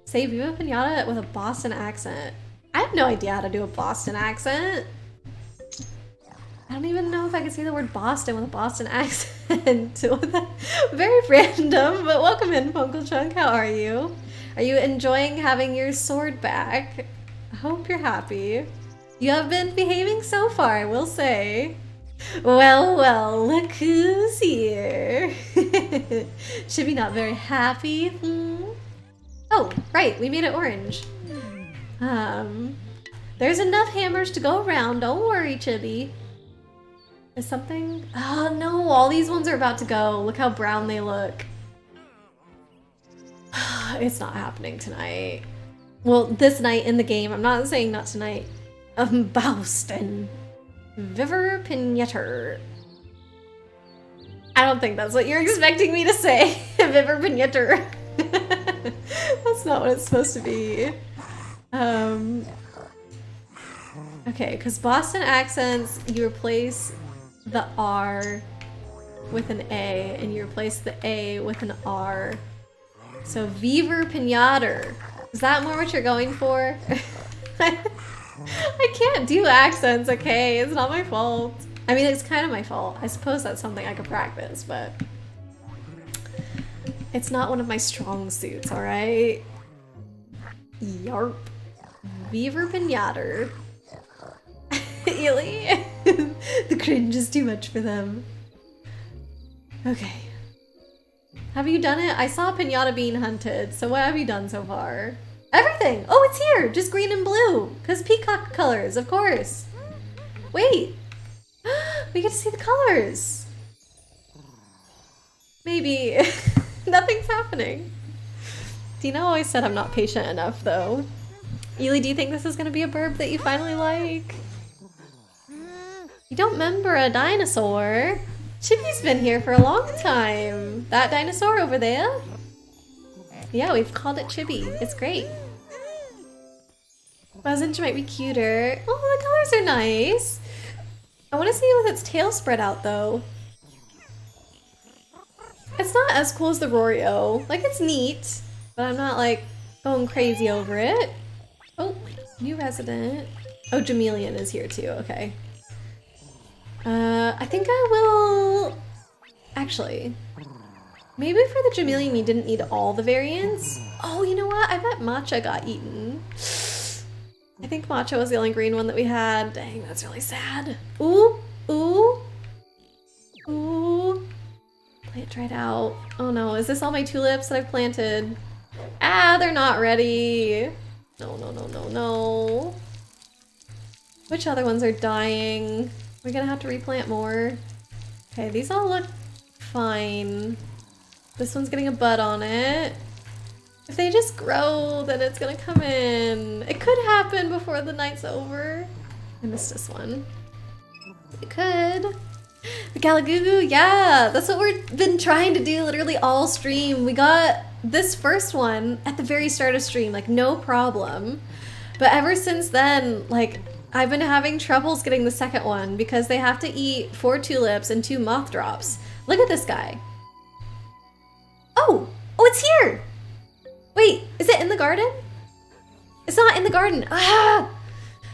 Say Viva Piñata with a Boston accent. I have no idea how to do a Boston accent. I don't even know if I can say the word Boston with a Boston accent. Very random, but welcome in, Funko Chunk. How are you? Are you enjoying having your sword back? I hope you're happy. You have been behaving so far, I will say. Well, well, look who's here. Should be not very happy. Oh, right, we made it orange. There's enough hammers to go around, don't worry, Chibi. Is something? Oh no, all these ones are about to go. Look how brown they look. It's not happening tonight. Well, this night in the game. I'm not saying not tonight. Boston. Viva Piñata. I don't think that's what you're expecting me to say. Viva Piñata. That's not what it's supposed to be. Okay, because Boston accents, you replace the R with an A, and you replace the A with an R. So Viva Piñata. Is that more what you're going for? I can't do accents, okay? It's not my fault. I mean, it's kind of my fault. I suppose that's something I could practice, but it's not one of my strong suits, alright? Yarp. Viva Piñata. Ely. The cringe is too much for them. Okay. Have you done it? I saw a piñata being hunted, so what have you done so far? Everything! Oh, it's here! Just green and blue! Because peacock colors, of course! Wait! We get to see the colors! Maybe. Nothing's happening. Dina always said I'm not patient enough, though. Ely, do you think this is gonna be a burb that you finally like? You don't remember a dinosaur? Chippy's been here for a long time. That dinosaur over there? Yeah, we've called it Chibi. It's great. Buzzage might be cuter. Oh, the colors are nice. I want to see it with its tail spread out, though. It's not as cool as the Rorio. Like, it's neat, but I'm not, like, going crazy over it. Oh, new resident. Oh, Jamelian is here, too. Okay. I think I will... Actually, maybe for the Jamelian you didn't need all the variants. Oh, you know what? I bet Matcha got eaten. I think Matcha was the only green one that we had. Dang, that's really sad. Ooh, ooh, ooh. Plant dried out. Oh no, is this all my tulips that I've planted? Ah, they're not ready. No, no, no, no, no. Which other ones are dying? We're gonna have to replant more. Okay, these all look fine. This one's getting a bud on it. If they just grow, then it's gonna come in. It could happen before the night's over. I missed this one. It could. The Galagugu, yeah, that's what we've been trying to do literally all stream. We got this first one at the very start of stream, like no problem. But ever since then, like, I've been having troubles getting the second one because they have to eat 4 tulips and 2 moth drops. Look at this guy. Oh, it's here. Wait, is it in the garden? It's not in the garden. Ah!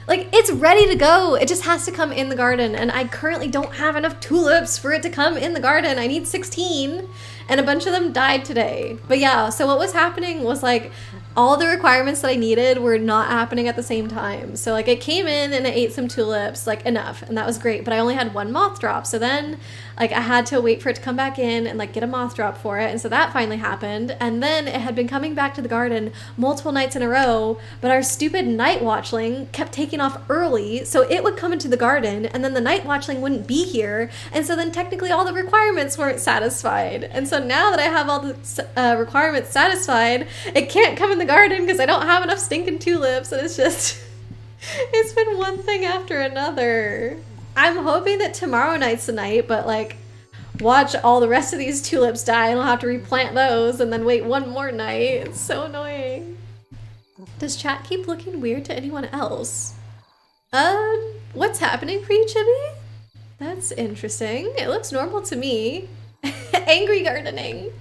Like, it's ready to go. It just has to come in the garden. And I currently don't have enough tulips for it to come in the garden. I need 16. And a bunch of them died today. But yeah, so what was happening was like, all the requirements that I needed were not happening at the same time. So like it came in and it ate some tulips, like enough, and that was great. But I only had 1 moth drop. So then like I had to wait for it to come back in and like get a moth drop for it. And so that finally happened. And then it had been coming back to the garden multiple nights in a row, but our stupid night watchling kept taking off early. So it would come into the garden and then the night watchling wouldn't be here. And so then technically all the requirements weren't satisfied. And so now that I have all the requirements satisfied, it can't come in the garden because I don't have enough stinking tulips, and it's just it's been one thing after another. I'm hoping that tomorrow night's the night, but like watch all the rest of these tulips die and I'll have to replant those and then wait one more night. It's so annoying. Does chat keep looking weird to anyone else? What's happening for you, Chibi? That's interesting. It looks normal to me. Angry gardening.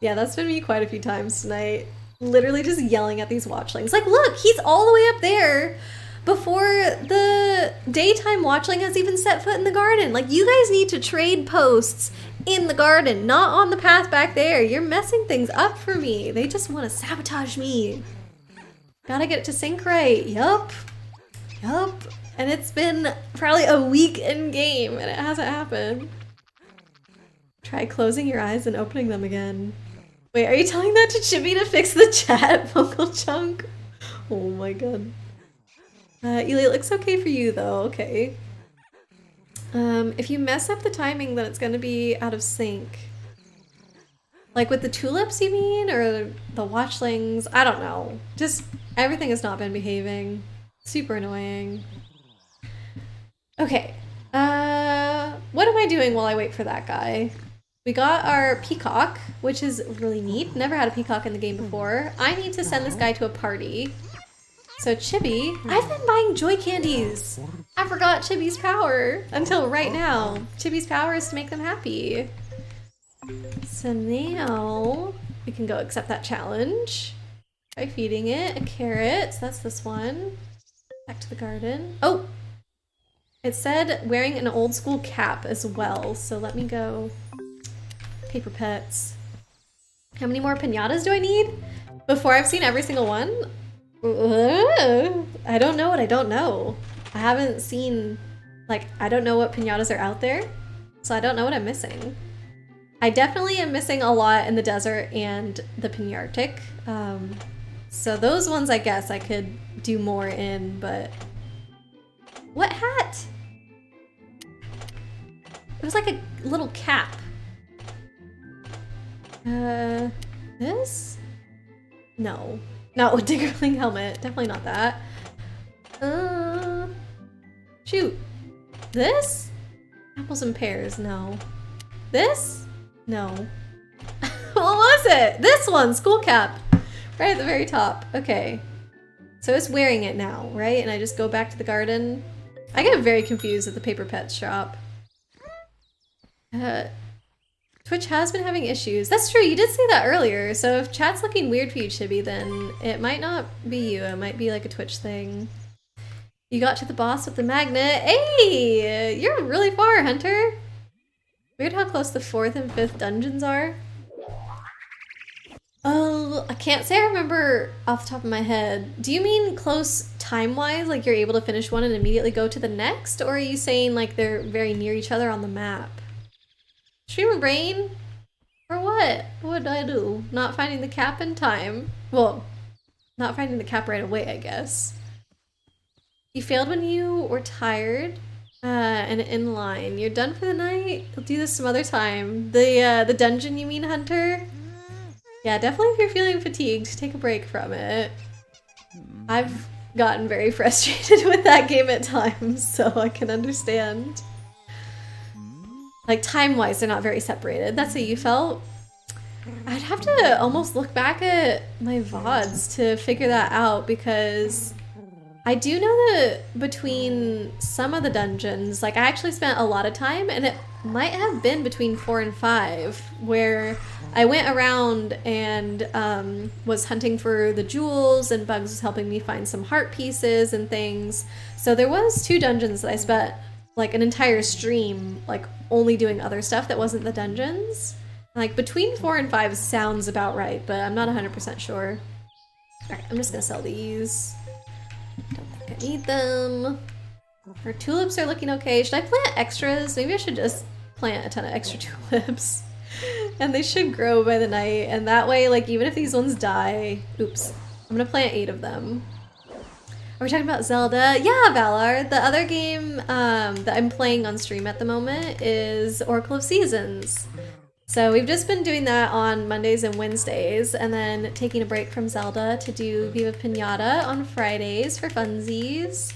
Yeah, that's been me quite a few times tonight. Literally just yelling at these watchlings. Like, look, he's all the way up there before the daytime watchling has even set foot in the garden. Like, you guys need to trade posts in the garden, not on the path back there. You're messing things up for me. They just want to sabotage me. Gotta get it to sync right. Yup. Yup. And it's been probably a week in game and it hasn't happened. Try closing your eyes and opening them again. Wait, are you telling that to Chibi to fix the chat, Vocal Chunk? Oh my god. Ely, it looks okay for you though, okay. If you mess up the timing, then it's gonna be out of sync. Like with the tulips, you mean? Or the watchlings? I don't know. Just everything has not been behaving. Super annoying. Okay. What am I doing while I wait for that guy? We got our peacock, which is really neat. Never had a peacock in the game before. I need to send this guy to a party. So Chibi, I've been buying joy candies. I forgot Chibi's power until right now. Chibi's power is to make them happy. So now we can go accept that challenge by feeding it a carrot. So that's this one. Back to the garden. Oh, it said wearing an old school cap as well. So let me go. Paper pets. How many more piñatas do I need before I've seen every single one? I don't know what I don't know. I haven't seen, like, I don't know what piñatas are out there, so I don't know what I'm missing. I definitely am missing a lot in the desert and the Piñartic. So those ones I guess I could do more in, but... What hat? It was like a little cap. This? No. No, Diggerling helmet. Definitely not that. Shoot. This? Apples and pears. No. This? No. What was it? This one! School cap! Right at the very top. Okay. So it's wearing it now, right? And I just go back to the garden. I get very confused at the paper pet shop. Twitch has been having issues. That's true, you did say that earlier. So if chat's looking weird for you, Chibi, then it might not be you. It might be like a Twitch thing. You got to the boss with the magnet. Hey! You're really far, Hunter! Weird how close the 4th and 5th dungeons are. Oh, I can't say I remember off the top of my head. Do you mean close time-wise? Like you're able to finish one and immediately go to the next? Or are you saying like they're very near each other on the map? Streamer brain? Or what? What did I do? Not finding the cap in time. Well, not finding the cap right away, I guess. You failed when you were tired and in line. You're done for the night? You'll do this some other time. The dungeon, you mean, Hunter? Yeah, definitely if you're feeling fatigued, take a break from it. I've gotten very frustrated with that game at times, so I can understand. Like, time-wise, they're not very separated. That's how you felt? I'd have to almost look back at my VODs to figure that out, because I do know that between some of the dungeons, like, I actually spent a lot of time, and it might have been between 4 and 5, where I went around and was hunting for the jewels, and Bugs was helping me find some heart pieces and things. So there was 2 dungeons that I spent like an entire stream like only doing other stuff that wasn't the dungeons. Like between 4 and 5 sounds about right, but I'm not 100% sure. Alright, I'm just gonna sell these. Don't think I need them. Our tulips are looking okay. Should I plant extras? Maybe I should just plant a ton of extra tulips. And they should grow by the night, and that way, like, even if these ones die... Oops. I'm gonna plant 8 of them. Are we talking about Zelda? Yeah, Valar! The other game that I'm playing on stream at the moment is Oracle of Seasons. So we've just been doing that on Mondays and Wednesdays, and then taking a break from Zelda to do Viva Piñata on Fridays for funsies.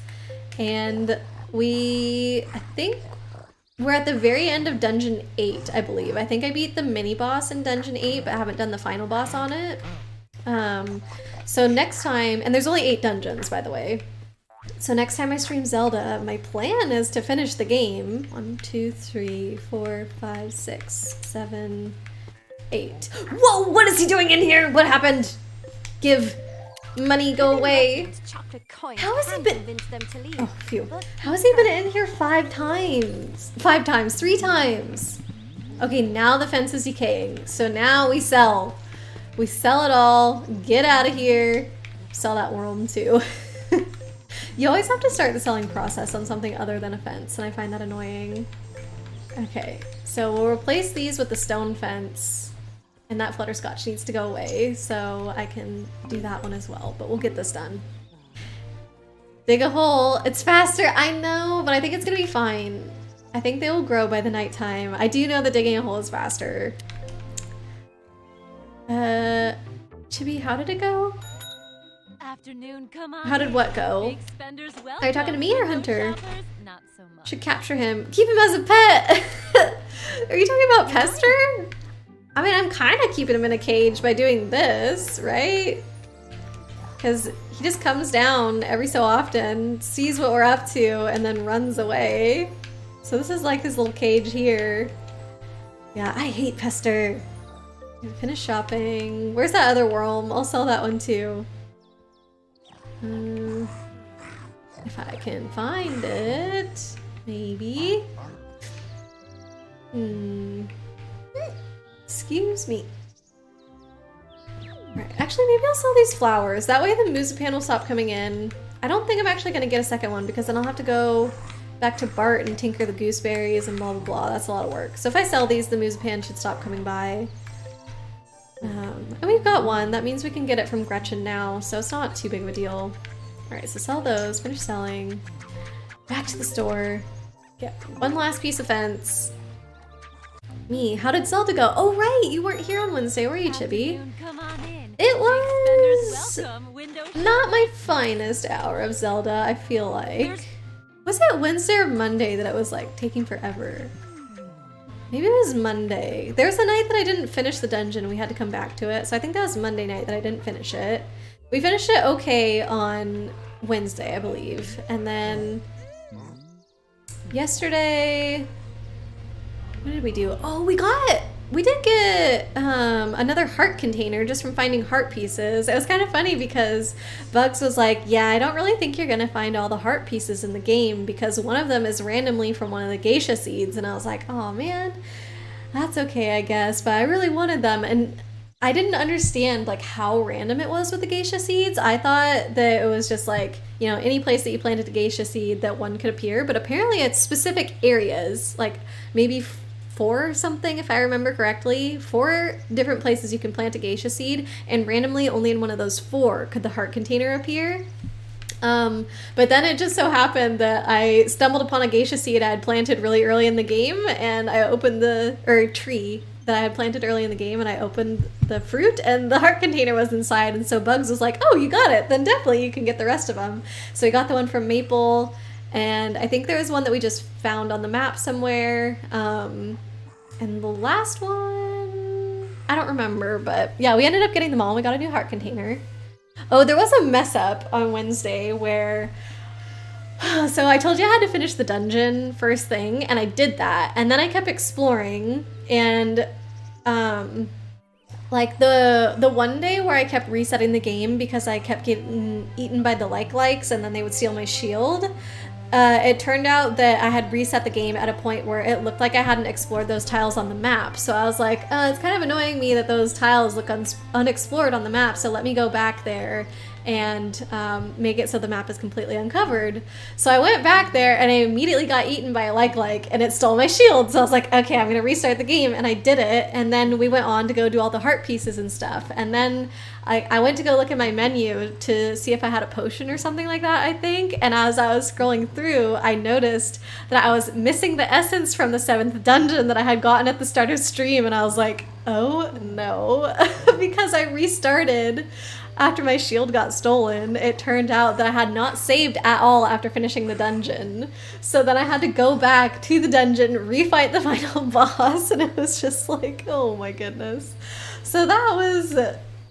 And I think we're at the very end of Dungeon 8, I believe. I think I beat the mini-boss in Dungeon 8, but I haven't done the final boss on it. So next time, and there's only 8 dungeons, by the way. So next time I stream Zelda, my plan is to finish the game. 1, 2, 3, 4, 5, 6, 7, 8. Whoa, what is he doing in here? What happened? Give money, go away. How has he been? Oh, phew. How has he been in here 5 times? 5 times, 3 times. Okay, now the fence is decaying. So now we sell. We sell it all, get out of here. Sell that worm too. You always have to start the selling process on something other than a fence, and I find that annoying. Okay, so we'll replace these with the stone fence, and that flutterscotch needs to go away, so I can do that one as well, but we'll get this done. Dig a hole. It's faster, I know, but I think it's gonna be fine. I think they will grow by the nighttime. I do know that digging a hole is faster. Chibi, how did it go? Afternoon, come on. How did what go? Big spenders Are you talking to me or Hunter? shoppers, not so much. Should capture him. Keep him as a pet! Are you talking about Pester? I mean, I'm kind of keeping him in a cage by doing this, right? Because he just comes down every so often, sees what we're up to, and then runs away. So this is like his little cage here. Yeah, I hate Pester. Finish shopping. Where's that other worm? I'll sell that one too. If I can find it, maybe. Excuse me. Alright, actually maybe I'll sell these flowers. That way the Musapan will stop coming in. I don't think I'm actually gonna get a second one because then I'll have to go back to Bart and tinker the gooseberries and blah blah blah. That's a lot of work. So if I sell these, the Musapan should stop coming by. And we've got one. That means we can get it from Gretchen now, so it's not too big of a deal. Alright, so sell those, finish selling. Back to the store. Get one last piece of fence. Me, how did Zelda go? Oh right, you weren't here on Wednesday, were you, Chibi? Afternoon, come on in. It was Welcome, window not my finest hour of Zelda, I feel like. Was it Wednesday or Monday that it was like taking forever? Maybe it was Monday. There was a night that I didn't finish the dungeon. We had to come back to it. So I think that was Monday night that I didn't finish it. We finished it okay on Wednesday, I believe. And then yesterday, what did we do? Oh, we did get another heart container just from finding heart pieces. It was kind of funny because Bugs was like, yeah, I don't really think you're gonna find all the heart pieces in the game because one of them is randomly from one of the geisha seeds. And I was like, oh man, that's okay, I guess. But I really wanted them. And I didn't understand like how random it was with the geisha seeds. I thought that it was just like, you know, any place that you planted a geisha seed that one could appear. But apparently it's specific areas, like maybe 4 or something, if I remember correctly. 4 different places you can plant a geisha seed, and randomly only in one of those 4 could the heart container appear. But then it just so happened that I stumbled upon a geisha seed I had planted really early in the game, and I opened tree that I had planted early in the game, and I opened the fruit, and the heart container was inside, and so Bugs was like, oh, you got it, then definitely you can get the rest of them. So we got the one from Maple, and I think there was one that we just found on the map somewhere. And the last one, I don't remember, but yeah, we ended up getting them all. We got a new heart container. Oh, there was a mess up on Wednesday where, so I told you I had to finish the dungeon first thing, and I did that. And then I kept exploring, and like the one day where I kept resetting the game because I kept getting eaten by the likes, and then they would steal my shield. It turned out that I had reset the game at a point where it looked like I hadn't explored those tiles on the map. So I was like, it's kind of annoying me that those tiles look unexplored on the map, so let me go back there and make it so the map is completely uncovered. So I went back there and I immediately got eaten by a like and it stole my shield. So I was like, okay, I'm gonna restart the game, and I did it. And then we went on to go do all the heart pieces and stuff. And then I went to go look at my menu to see if I had a potion or something like that, I think. And as I was scrolling through, I noticed that I was missing the essence from the 7th dungeon that I had gotten at the start of stream. And I was like, oh no, because I restarted after my shield got stolen. It turned out that I had not saved at all after finishing the dungeon. So then I had to go back to the dungeon, refight the final boss, and it was just like, oh my goodness. So that was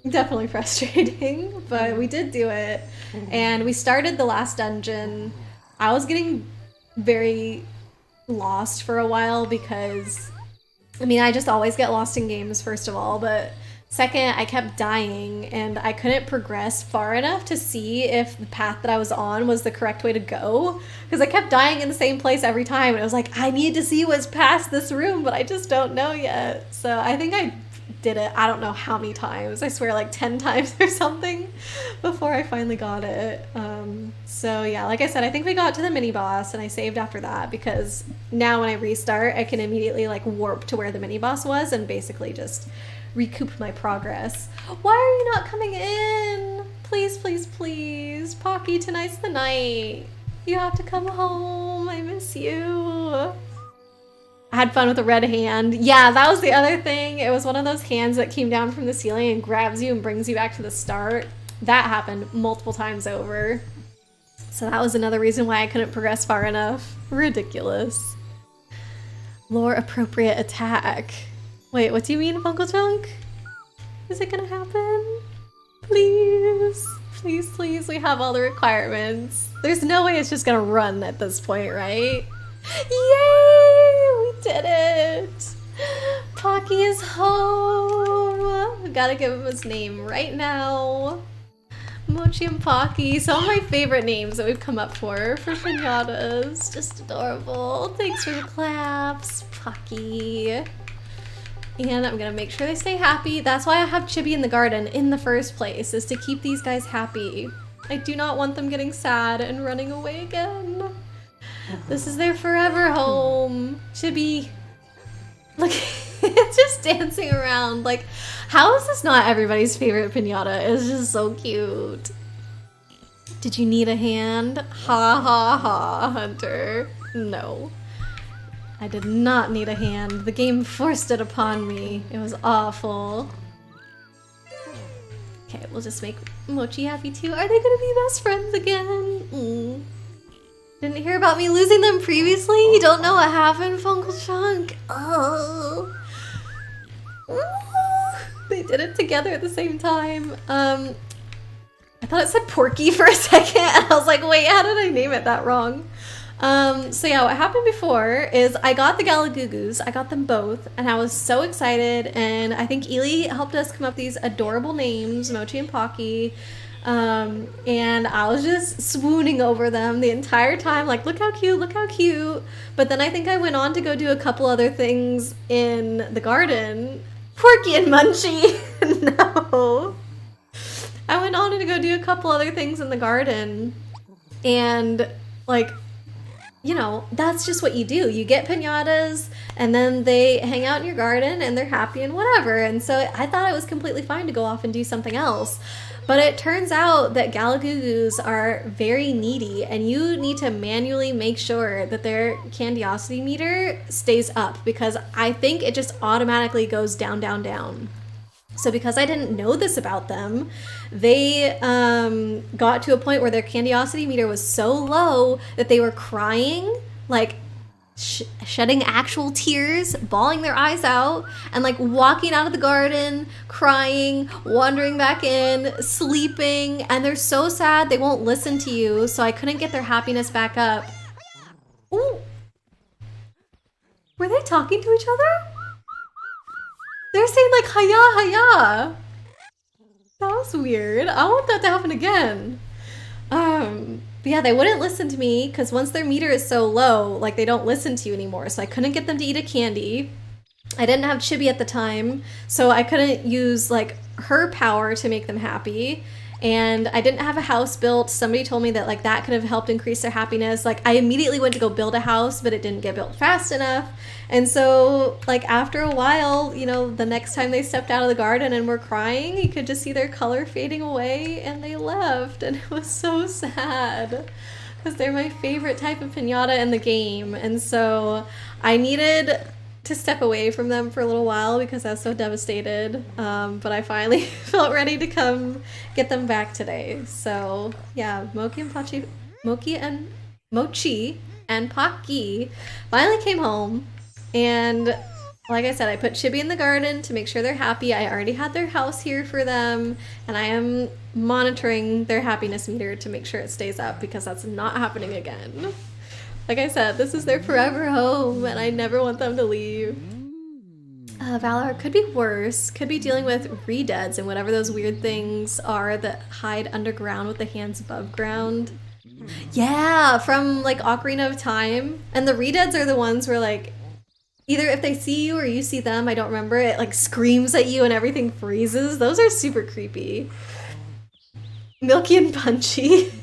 definitely frustrating, but we did do it. And we started the last dungeon. I was getting very lost for a while because, I mean, I just always get lost in games, first of all, but second, I kept dying and I couldn't progress far enough to see if the path that I was on was the correct way to go, because I kept dying in the same place every time, and it was like, I need to see what's past this room, but I just don't know yet. So I think I did it, I don't know how many times, I swear like 10 times or something before I finally got it. So yeah, like I said, I think we got to the mini boss and I saved after that, because now when I restart I can immediately like warp to where the mini boss was and basically just recoup my progress. Why are you not coming in? Please, please, please. Pocky, tonight's the night. You have to come home. I miss you. I had fun with a red hand. Yeah, that was the other thing. It was one of those hands that came down from the ceiling and grabs you and brings you back to the start. That happened multiple times over. So that was another reason why I couldn't progress far enough. Ridiculous. Lore appropriate attack. Wait, what do you mean, Fungal Chunk? Is it gonna happen? Please. Please, please, we have all the requirements. There's no way it's just gonna run at this point, right? Yay! We did it! Pocky is home! We gotta give him his name right now. Mochi and Pocky. Some of my favorite names that we've come up for piñatas. Just adorable. Thanks for the claps, Pocky. And I'm gonna make sure they stay happy. That's why I have Chibi in the garden in the first place, is to keep these guys happy. I do not want them getting sad and running away again. This is their forever home. Chibi. Look, it's just dancing around. Like, how is this not everybody's favorite piñata? It's just so cute. Did you need a hand? Ha ha ha, Hunter. No. I did not need a hand. The game forced it upon me. It was awful. Okay, we'll just make Mochi happy too. Are they gonna be best friends again? Didn't hear about me losing them previously? You don't know what happened, Fungal Chunk? Oh. They did it together at the same time. I thought it said Porky for a second, and I was like, wait, how did I name it that wrong? So yeah, what happened before is I got the Galagugus, I got them both, and I was so excited, and I think Ely helped us come up with these adorable names, Mochi and Pocky, and I was just swooning over them the entire time, like, look how cute, look how cute. But then I think I went on to go do a couple other things in the garden. Porky and Munchie! No! I went on to go do a couple other things in the garden, and, like, you know, that's just what you do. You get piñatas, and then they hang out in your garden, and they're happy and whatever. And so I thought it was completely fine to go off and do something else. But it turns out that Galagugus are very needy, and you need to manually make sure that their candiosity meter stays up, because I think it just automatically goes down, down, down. So because I didn't know this about them, they got to a point where their candiosity meter was so low that they were crying, like shedding actual tears, bawling their eyes out, and like walking out of the garden, crying, wandering back in, sleeping, and they're so sad they won't listen to you, so I couldn't get their happiness back up. Ooh. Were they talking to each other? They're saying like, hiya, hiya. That was weird. I want that to happen again. But yeah, they wouldn't listen to me because once their meter is so low, like they don't listen to you anymore. So I couldn't get them to eat a candy. I didn't have Chibi at the time, so I couldn't use like her power to make them happy. And I didn't have a house built. Somebody told me that like that could have helped increase their happiness. Like I immediately went to go build a house, but it didn't get built fast enough. And so like after a while, you know, the next time they stepped out of the garden and were crying, you could just see their color fading away and they left. And it was so sad because they're my favorite type of piñata in the game. And so I needed to step away from them for a little while because I was so devastated. But I finally felt ready to come get them back today. So yeah, Mochi and Pocky finally came home. And like I said, I put Chibi in the garden to make sure they're happy. I already had their house here for them, and I am monitoring their happiness meter to make sure it stays up because that's not happening again. Like I said, this is their forever home, and I never want them to leave. Valor could be worse. Could be dealing with redeads and whatever those weird things are that hide underground with the hands above ground. Yeah, from like Ocarina of Time. And the redeads are the ones where like, either if they see you or you see them, I don't remember, it like screams at you and everything freezes. Those are super creepy. Milky and Punchy.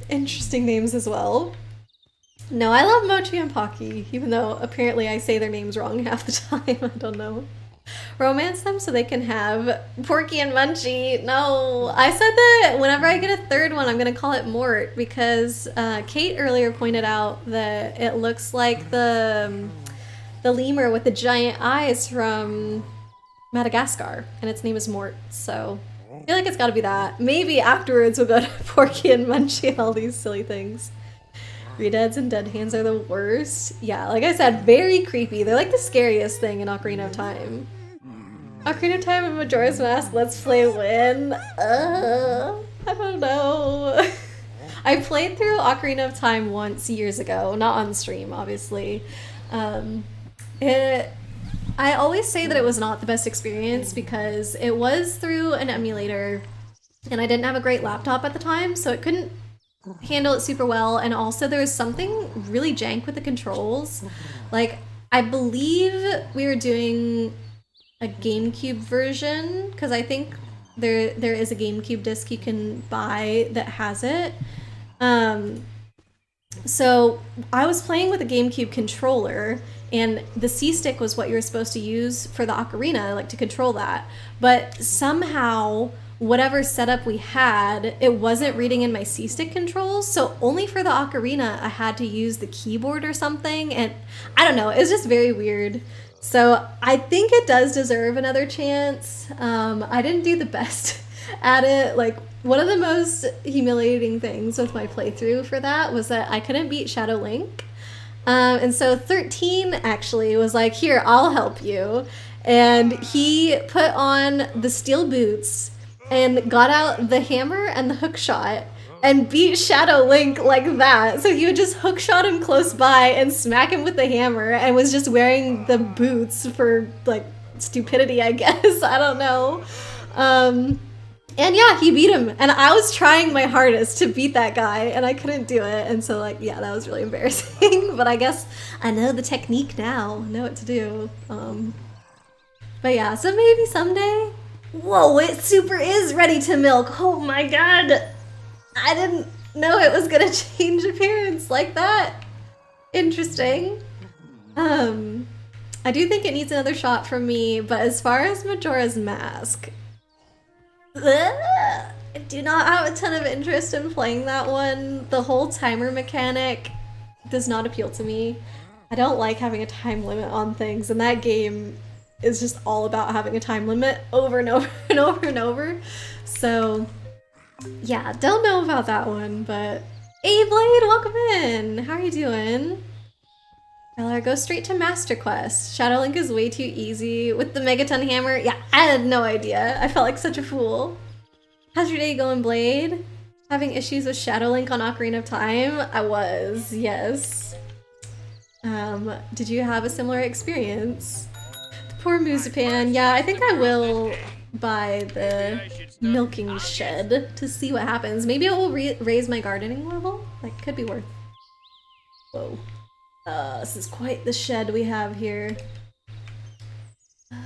Interesting names as well. No, I love Mochi and Pocky, even though apparently I say their names wrong half the time. I don't know. Romance them so they can have Porky and Munchie. No, I said that whenever I get a third one, I'm going to call it Mort because Kate earlier pointed out that it looks like the the lemur with the giant eyes from Madagascar, and its name is Mort, so I feel like it's gotta be that. Maybe afterwards we'll go to Porky and Munchie and all these silly things. Redeads and dead hands are the worst. Yeah, like I said, very creepy. They're like the scariest thing in Ocarina of Time. Ocarina of Time and Majora's Mask Let's Play win? I don't know. I played through Ocarina of Time once years ago, not on stream, obviously. I always say that it was not the best experience because it was through an emulator and I didn't have a great laptop at the time, so it couldn't handle it super well, and also there was something really jank with the controls. Like, I believe we were doing a GameCube version, because I think there is a GameCube disc you can buy that has it. So I was playing with a GameCube controller, and the C-stick was what you were supposed to use for the ocarina, like to control that. But somehow, whatever setup we had, it wasn't reading in my C-stick controls, so only for the ocarina I had to use the keyboard or something, and I don't know, it was just very weird. So I think it does deserve another chance. I didn't do the best at it. Like, one of the most humiliating things with my playthrough for that was that I couldn't beat Shadow Link. And so 13 actually was like, here, I'll help you. And he put on the steel boots and got out the hammer and the hook shot and beat Shadow Link like that. So he would just hook shot him close by and smack him with the hammer, and was just wearing the boots for like stupidity, I guess. I don't know. And yeah, he beat him, and I was trying my hardest to beat that guy, and I couldn't do it, and so like, yeah, that was really embarrassing. But I guess I know the technique now, I know what to do. But yeah, so maybe someday. Whoa, it super is ready to milk. Oh my god. I didn't know it was gonna change appearance like that. Interesting. I do think it needs another shot from me, but as far as Majora's Mask, I do not have a ton of interest in playing that one. The whole timer mechanic does not appeal to me. I don't like having a time limit on things, and that game is just all about having a time limit over and over and over and over. So yeah, don't know about that one, but hey Blade, welcome in! How are you doing? Eller, go straight to Master Quest. Shadow Link is way too easy. With the Megaton Hammer, yeah, I had no idea. I felt like such a fool. How's your day going, Blade? Having issues with Shadow Link on Ocarina of Time? I was, yes. Did you have a similar experience? The poor Musapan, yeah, I think I will buy the milking shed to see what happens. Maybe it will raise my gardening level? Like, could be worth. Whoa. This is quite the shed we have here.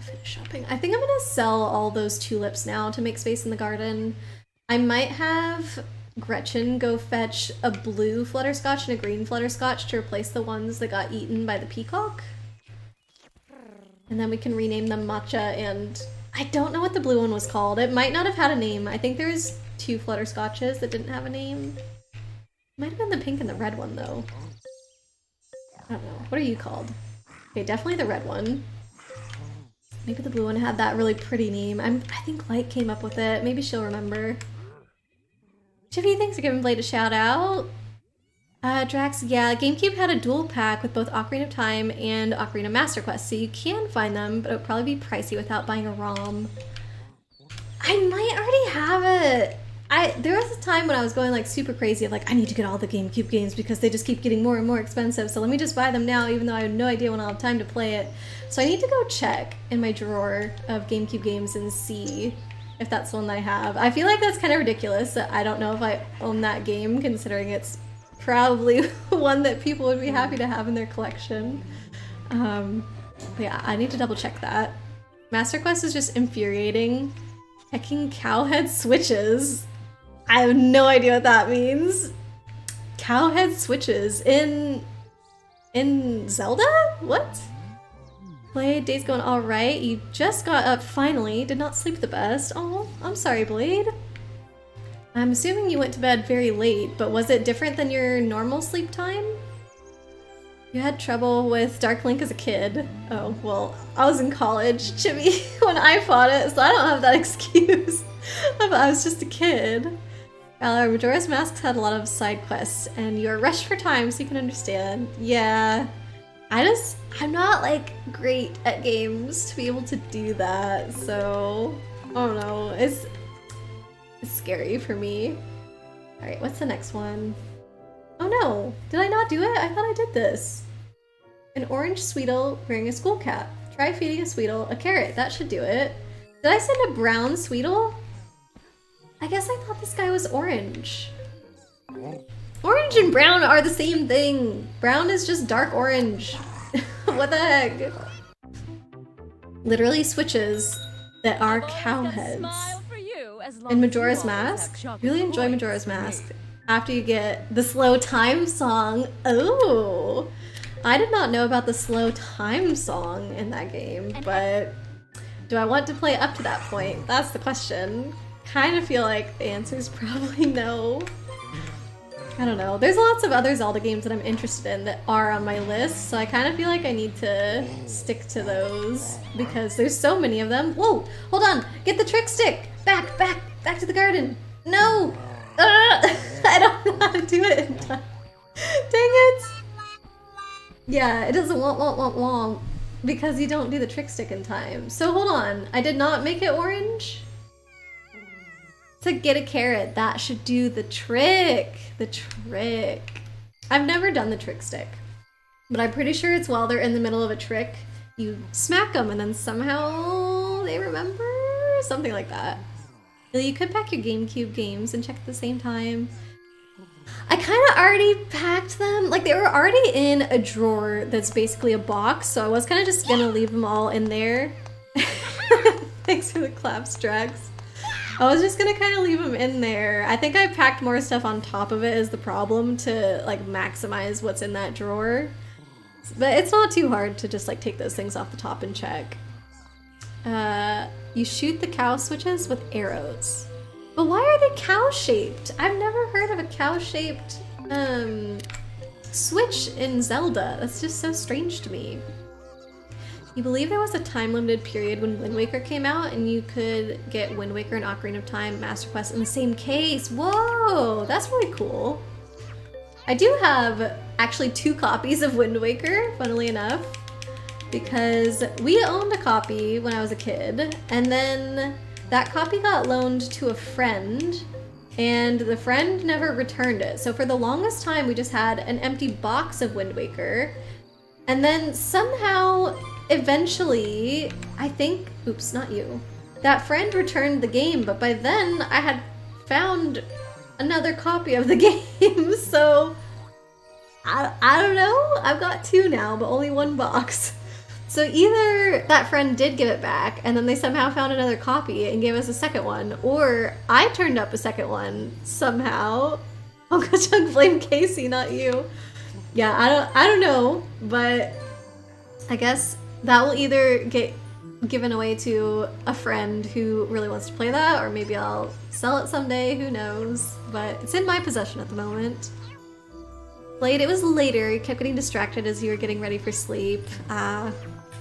Finish shopping. I think I'm gonna sell all those tulips now to make space in the garden. I might have Gretchen go fetch a blue flutterscotch and a green flutterscotch to replace the ones that got eaten by the peacock. And then we can rename them Matcha, and I don't know what the blue one was called. It might not have had a name. I think there's 2 flutterscotches that didn't have a name. Might have been the pink and the red one though. I don't know. What are you called? Okay, definitely the red one. Maybe the blue one had that really pretty name. I think Light came up with it. Maybe she'll remember. Chippy, thanks for giving Blade a shout out. Drax, yeah, GameCube had a dual pack with both Ocarina of Time and Ocarina Master Quest, so you can find them, but it would probably be pricey without buying a ROM. I might already have it. There was a time when I was going like super crazy of like, I need to get all the GameCube games because they just keep getting more and more expensive, so let me just buy them now even though I have no idea when I'll have time to play it. So I need to go check in my drawer of GameCube games and see if that's the one that I have. I feel like that's kind of ridiculous that I don't know if I own that game, considering it's probably one that people would be happy to have in their collection. But yeah, I need to double check that. Master Quest is just infuriating. Checking cowhead switches. I have no idea what that means. Cowhead switches in Zelda? What? Blade, day's going all right. You just got up finally. Did not sleep the best. Oh, I'm sorry, Blade. I'm assuming you went to bed very late, but was it different than your normal sleep time? You had trouble with Dark Link as a kid. Oh, well, I was in college, Chibi, when I fought it, so I don't have that excuse. I was just a kid. Majora's Mask had a lot of side quests, and you're rushed for time so you can understand. Yeah. I'm not, like, great at games to be able to do that, so... I don't know. It's scary for me. Alright, what's the next one? Oh no! Did I not do it? I thought I did this. An orange Sweetle wearing a school cap. Try feeding a Sweetle a carrot. That should do it. Did I send a brown Sweetle? I guess I thought this guy was orange. Orange and brown are the same thing. Brown is just dark orange. What the heck? Literally switches that are cow heads. In Majora's Mask? Really enjoy Majora's Mask. After you get the slow time song. Oh! I did not know about the slow time song in that game, but do I want to play up to that point? That's the question. Kind of feel like the answer is probably no. I don't know. There's lots of other Zelda games that I'm interested in that are on my list, so I kind of feel like I need to stick to those because there's so many of them. Whoa! Hold on! Get the trick stick! Back to the garden! No! I don't know how to do it in time. Dang it! Yeah, it doesn't womp because you don't do the trick stick in time. So hold on, I did not make it orange? To get a carrot, that should do the trick. The trick. I've never done the trick stick, but I'm pretty sure it's while they're in the middle of a trick, you smack them and then somehow they remember? Something like that. You could pack your GameCube games and check at the same time. I kind of already packed them. Like, they were already in a drawer that's basically a box, so I was kind of just gonna leave them all in there. Thanks for the claps, Drax. I was just gonna kind of leave them in there. I think I packed more stuff on top of it is the problem to, like, maximize what's in that drawer. But it's not too hard to just, like, take those things off the top and check. You shoot the cow switches with arrows. But why are they cow-shaped? I've never heard of a cow-shaped switch in Zelda. That's just so strange to me. You believe there was a time-limited period when Wind Waker came out and you could get Wind Waker and Ocarina of Time Master Quest in the same case. Whoa, that's really cool. I do have actually 2 copies of Wind Waker, funnily enough, because we owned a copy when I was a kid, and then that copy got loaned to a friend, and the friend never returned it. So for the longest time, we just had an empty box of Wind Waker, and then somehow, eventually, I think, oops, not you, that friend returned the game, but by then I had found another copy of the game, so I don't know. I've got 2 now, but only 1 box. So either that friend did give it back and then they somehow found another copy and gave us a second one, or I turned up a second one somehow. Uncle Chunk blamed Casey, not you. Yeah, I don't know, but I guess that will either get given away to a friend who really wants to play that, or maybe I'll sell it someday, who knows. But it's in my possession at the moment. Blade, it was later. You kept getting distracted as you were getting ready for sleep.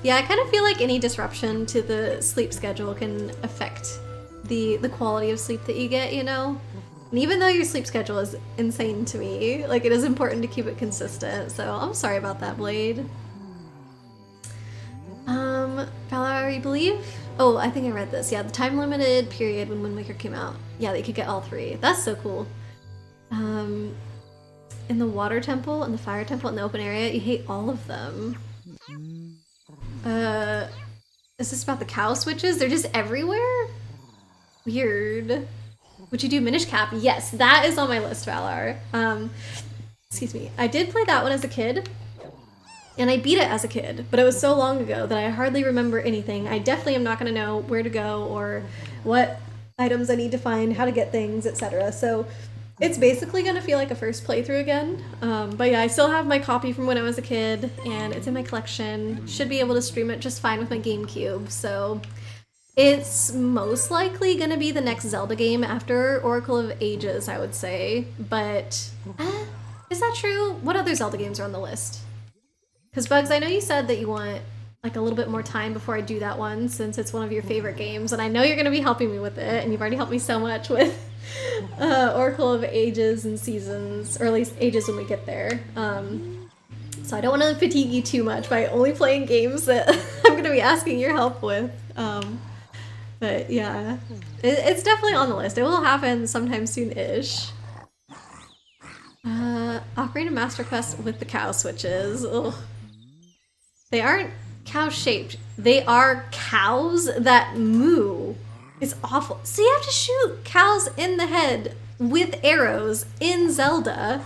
Yeah, I kind of feel like any disruption to the sleep schedule can affect the quality of sleep that you get, you know? And even though your sleep schedule is insane to me, like, it is important to keep it consistent, so I'm sorry about that, Blade. Valar, you believe? Oh, I think I read this. Yeah, the time-limited period when Wind Waker came out. Yeah, that you could get all 3. That's so cool. In the water temple, and the fire temple, in the open area, you hate all of them. Is this about the cow switches? They're just everywhere? Weird. Would you do Minish Cap? Yes, that is on my list, Valar. Excuse me. I did play that one as a kid, and I beat it as a kid, but it was so long ago that I hardly remember anything. I definitely am not going to know where to go or what items I need to find, how to get things, etc. So it's basically going to feel like a first playthrough again. But yeah, I still have my copy from when I was a kid, and it's in my collection. Should be able to stream it just fine with my GameCube, so it's most likely going to be the next Zelda game after Oracle of Ages, I would say. But, is that true? What other Zelda games are on the list? Because Bugs, I know you said that you want like a little bit more time before I do that one, since it's one of your favorite games, and I know you're going to be helping me with it, and you've already helped me so much with Oracle of Ages and Seasons, or at least Ages when we get there. So I don't want to fatigue you too much by only playing games that I'm going to be asking your help with. But yeah, it's definitely on the list. It will happen sometime soon-ish. Ocarina Master Quest with the cow switches. Ugh. They aren't cow-shaped. They are cows that moo. It's awful. So you have to shoot cows in the head with arrows in Zelda.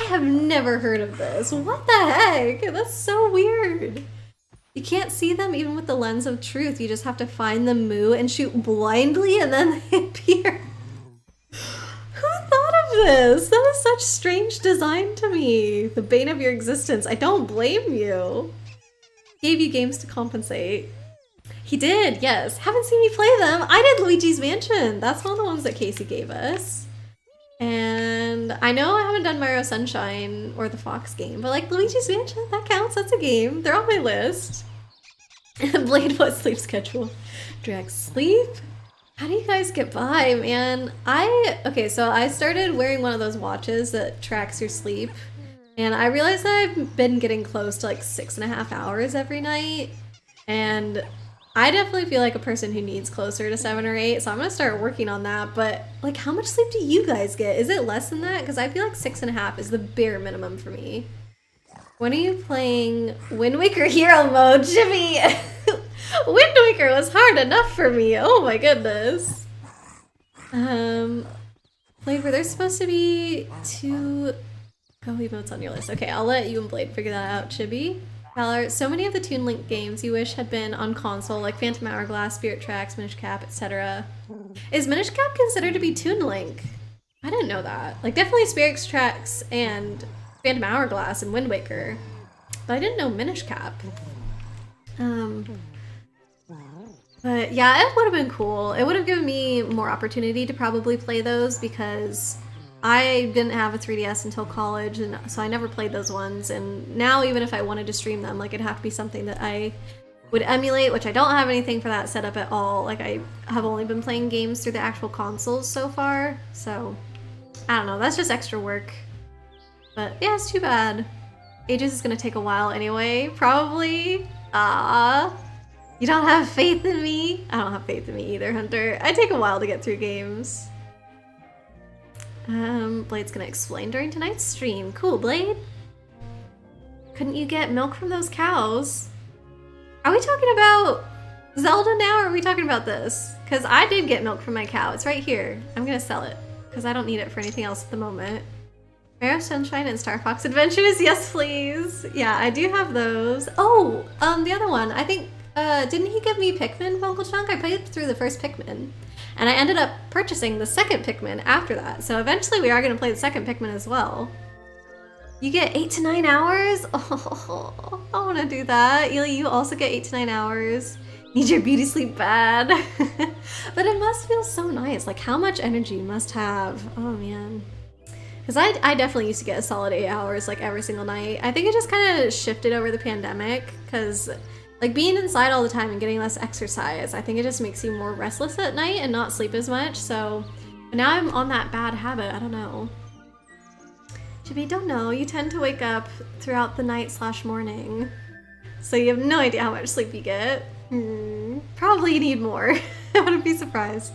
I have never heard of this. What the heck? That's so weird. You can't see them even with the lens of truth. You just have to find the moo and shoot blindly and then they appear. Who thought of this? That is such strange design to me. The bane of your existence. I don't blame you. Gave you games to compensate. He did, yes. Haven't seen me play them. I did Luigi's Mansion. That's one of the ones that Casey gave us. And I know I haven't done Mario Sunshine or the Fox game, but like Luigi's Mansion, that counts. That's a game. They're on my list. Blade, what sleep schedule? Drag sleep? How do you guys get by, man? Okay, so I started wearing one of those watches that tracks your sleep. And I realized that I've been getting close to like 6.5 hours every night. And I definitely feel like a person who needs closer to 7 or 8, so I'm gonna start working on that. But like, how much sleep do you guys get? Is it less than that? Because I feel like 6.5 is the bare minimum for me. When are you playing Wind Waker Hero Mode, Jimmy? Wind Waker was hard enough for me. Oh my goodness. Blade, were there supposed to be 2 Go emotes on your list? Okay, I'll let you and Blade figure that out, Chibi. Valor, so many of the Toon Link games you wish had been on console, like Phantom Hourglass, Spirit Tracks, Minish Cap, etc. Is Minish Cap considered to be Toon Link? I didn't know that. Like, definitely Spirit Tracks and Phantom Hourglass and Wind Waker, but I didn't know Minish Cap. But yeah, it would have been cool. It would have given me more opportunity to probably play those because I didn't have a 3DS until college, and so I never played those ones. And now, even if I wanted to stream them, like, it'd have to be something that I would emulate, which I don't have anything for that set up at all. Like, I have only been playing games through the actual consoles so far, so I don't know. That's just extra work. But yeah, it's too bad. Ages is gonna take a while anyway, probably. You don't have faith in me? I don't have faith in me either, Hunter. I take a while to get through games. Blade's gonna explain during tonight's stream. Cool, Blade. Couldn't you get milk from those cows? Are we talking about Zelda now, or are we talking about this? Because I did get milk from my cow. It's right here. I'm gonna sell it, because I don't need it for anything else at the moment. Mario Sunshine and Star Fox Adventures? Yes, please. Yeah, I do have those. Oh, the other one. I think, didn't he give me Pikmin, Uncle Chunk? I played through the first Pikmin. And I ended up purchasing the second Pikmin after that. So eventually we are going to play the second Pikmin as well. You get 8 to 9 hours? Oh, I want to do that. Ely, you also get 8 to 9 hours. Need your beauty sleep bad. But it must feel so nice. Like, how much energy you must have. Oh, man. Because I definitely used to get a solid 8 hours, like, every single night. I think it just kind of shifted over the pandemic. Because, like, being inside all the time and getting less exercise, I think it just makes you more restless at night and not sleep as much. So, but now I'm on that bad habit. I don't know. Jimmy, don't know. You tend to wake up throughout the night/morning. So you have no idea how much sleep you get. Probably you need more. I wouldn't be surprised.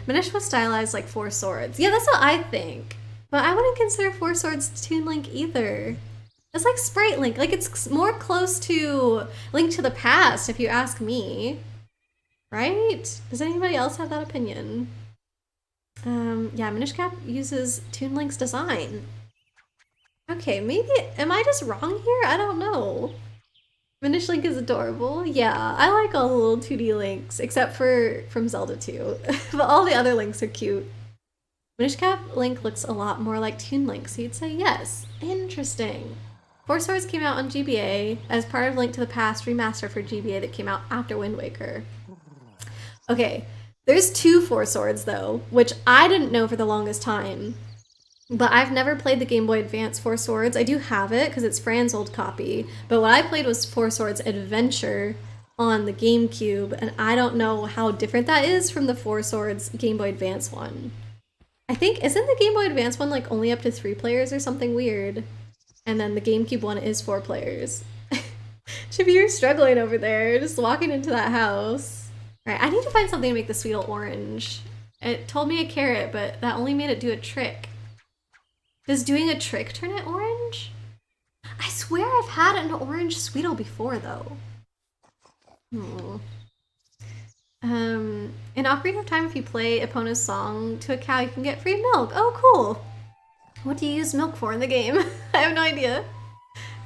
Minish was stylized like 4 Swords. Yeah, that's what I think. But I wouldn't consider 4 Swords Toon Link either. It's like Sprite Link. Like, it's more close to Link to the Past, if you ask me. Right? Does anybody else have that opinion? Yeah, Minish Cap uses Toon Link's design. Okay, maybe, am I just wrong here? I don't know. Minish Link is adorable. Yeah, I like all the little 2D Links, except for from Zelda 2. But all the other Links are cute. Minish Cap Link looks a lot more like Toon Link, so you'd say yes. Interesting. 4 Swords came out on GBA as part of Link to the Past remaster for GBA that came out after Wind Waker. Okay, there's 2 4 Swords though, which I didn't know for the longest time. But I've never played the Game Boy Advance Four Swords. I do have it because it's Fran's old copy. But what I played was Four Swords Adventure on the GameCube, and I don't know how different that is from the Four Swords Game Boy Advance one. I think, isn't the Game Boy Advance one like only up to 3 players or something weird? And then the GameCube one is 4 players. Chibi, you're struggling over there, just walking into that house. Alright, I need to find something to make the Sweetle orange. It told me a carrot, but that only made it do a trick. Does doing a trick turn it orange? I swear I've had an orange Sweetle before, though. In Ocarina of Time, if you play Epona's song to a cow, you can get free milk. Oh, cool. What do you use milk for in the game? I have no idea.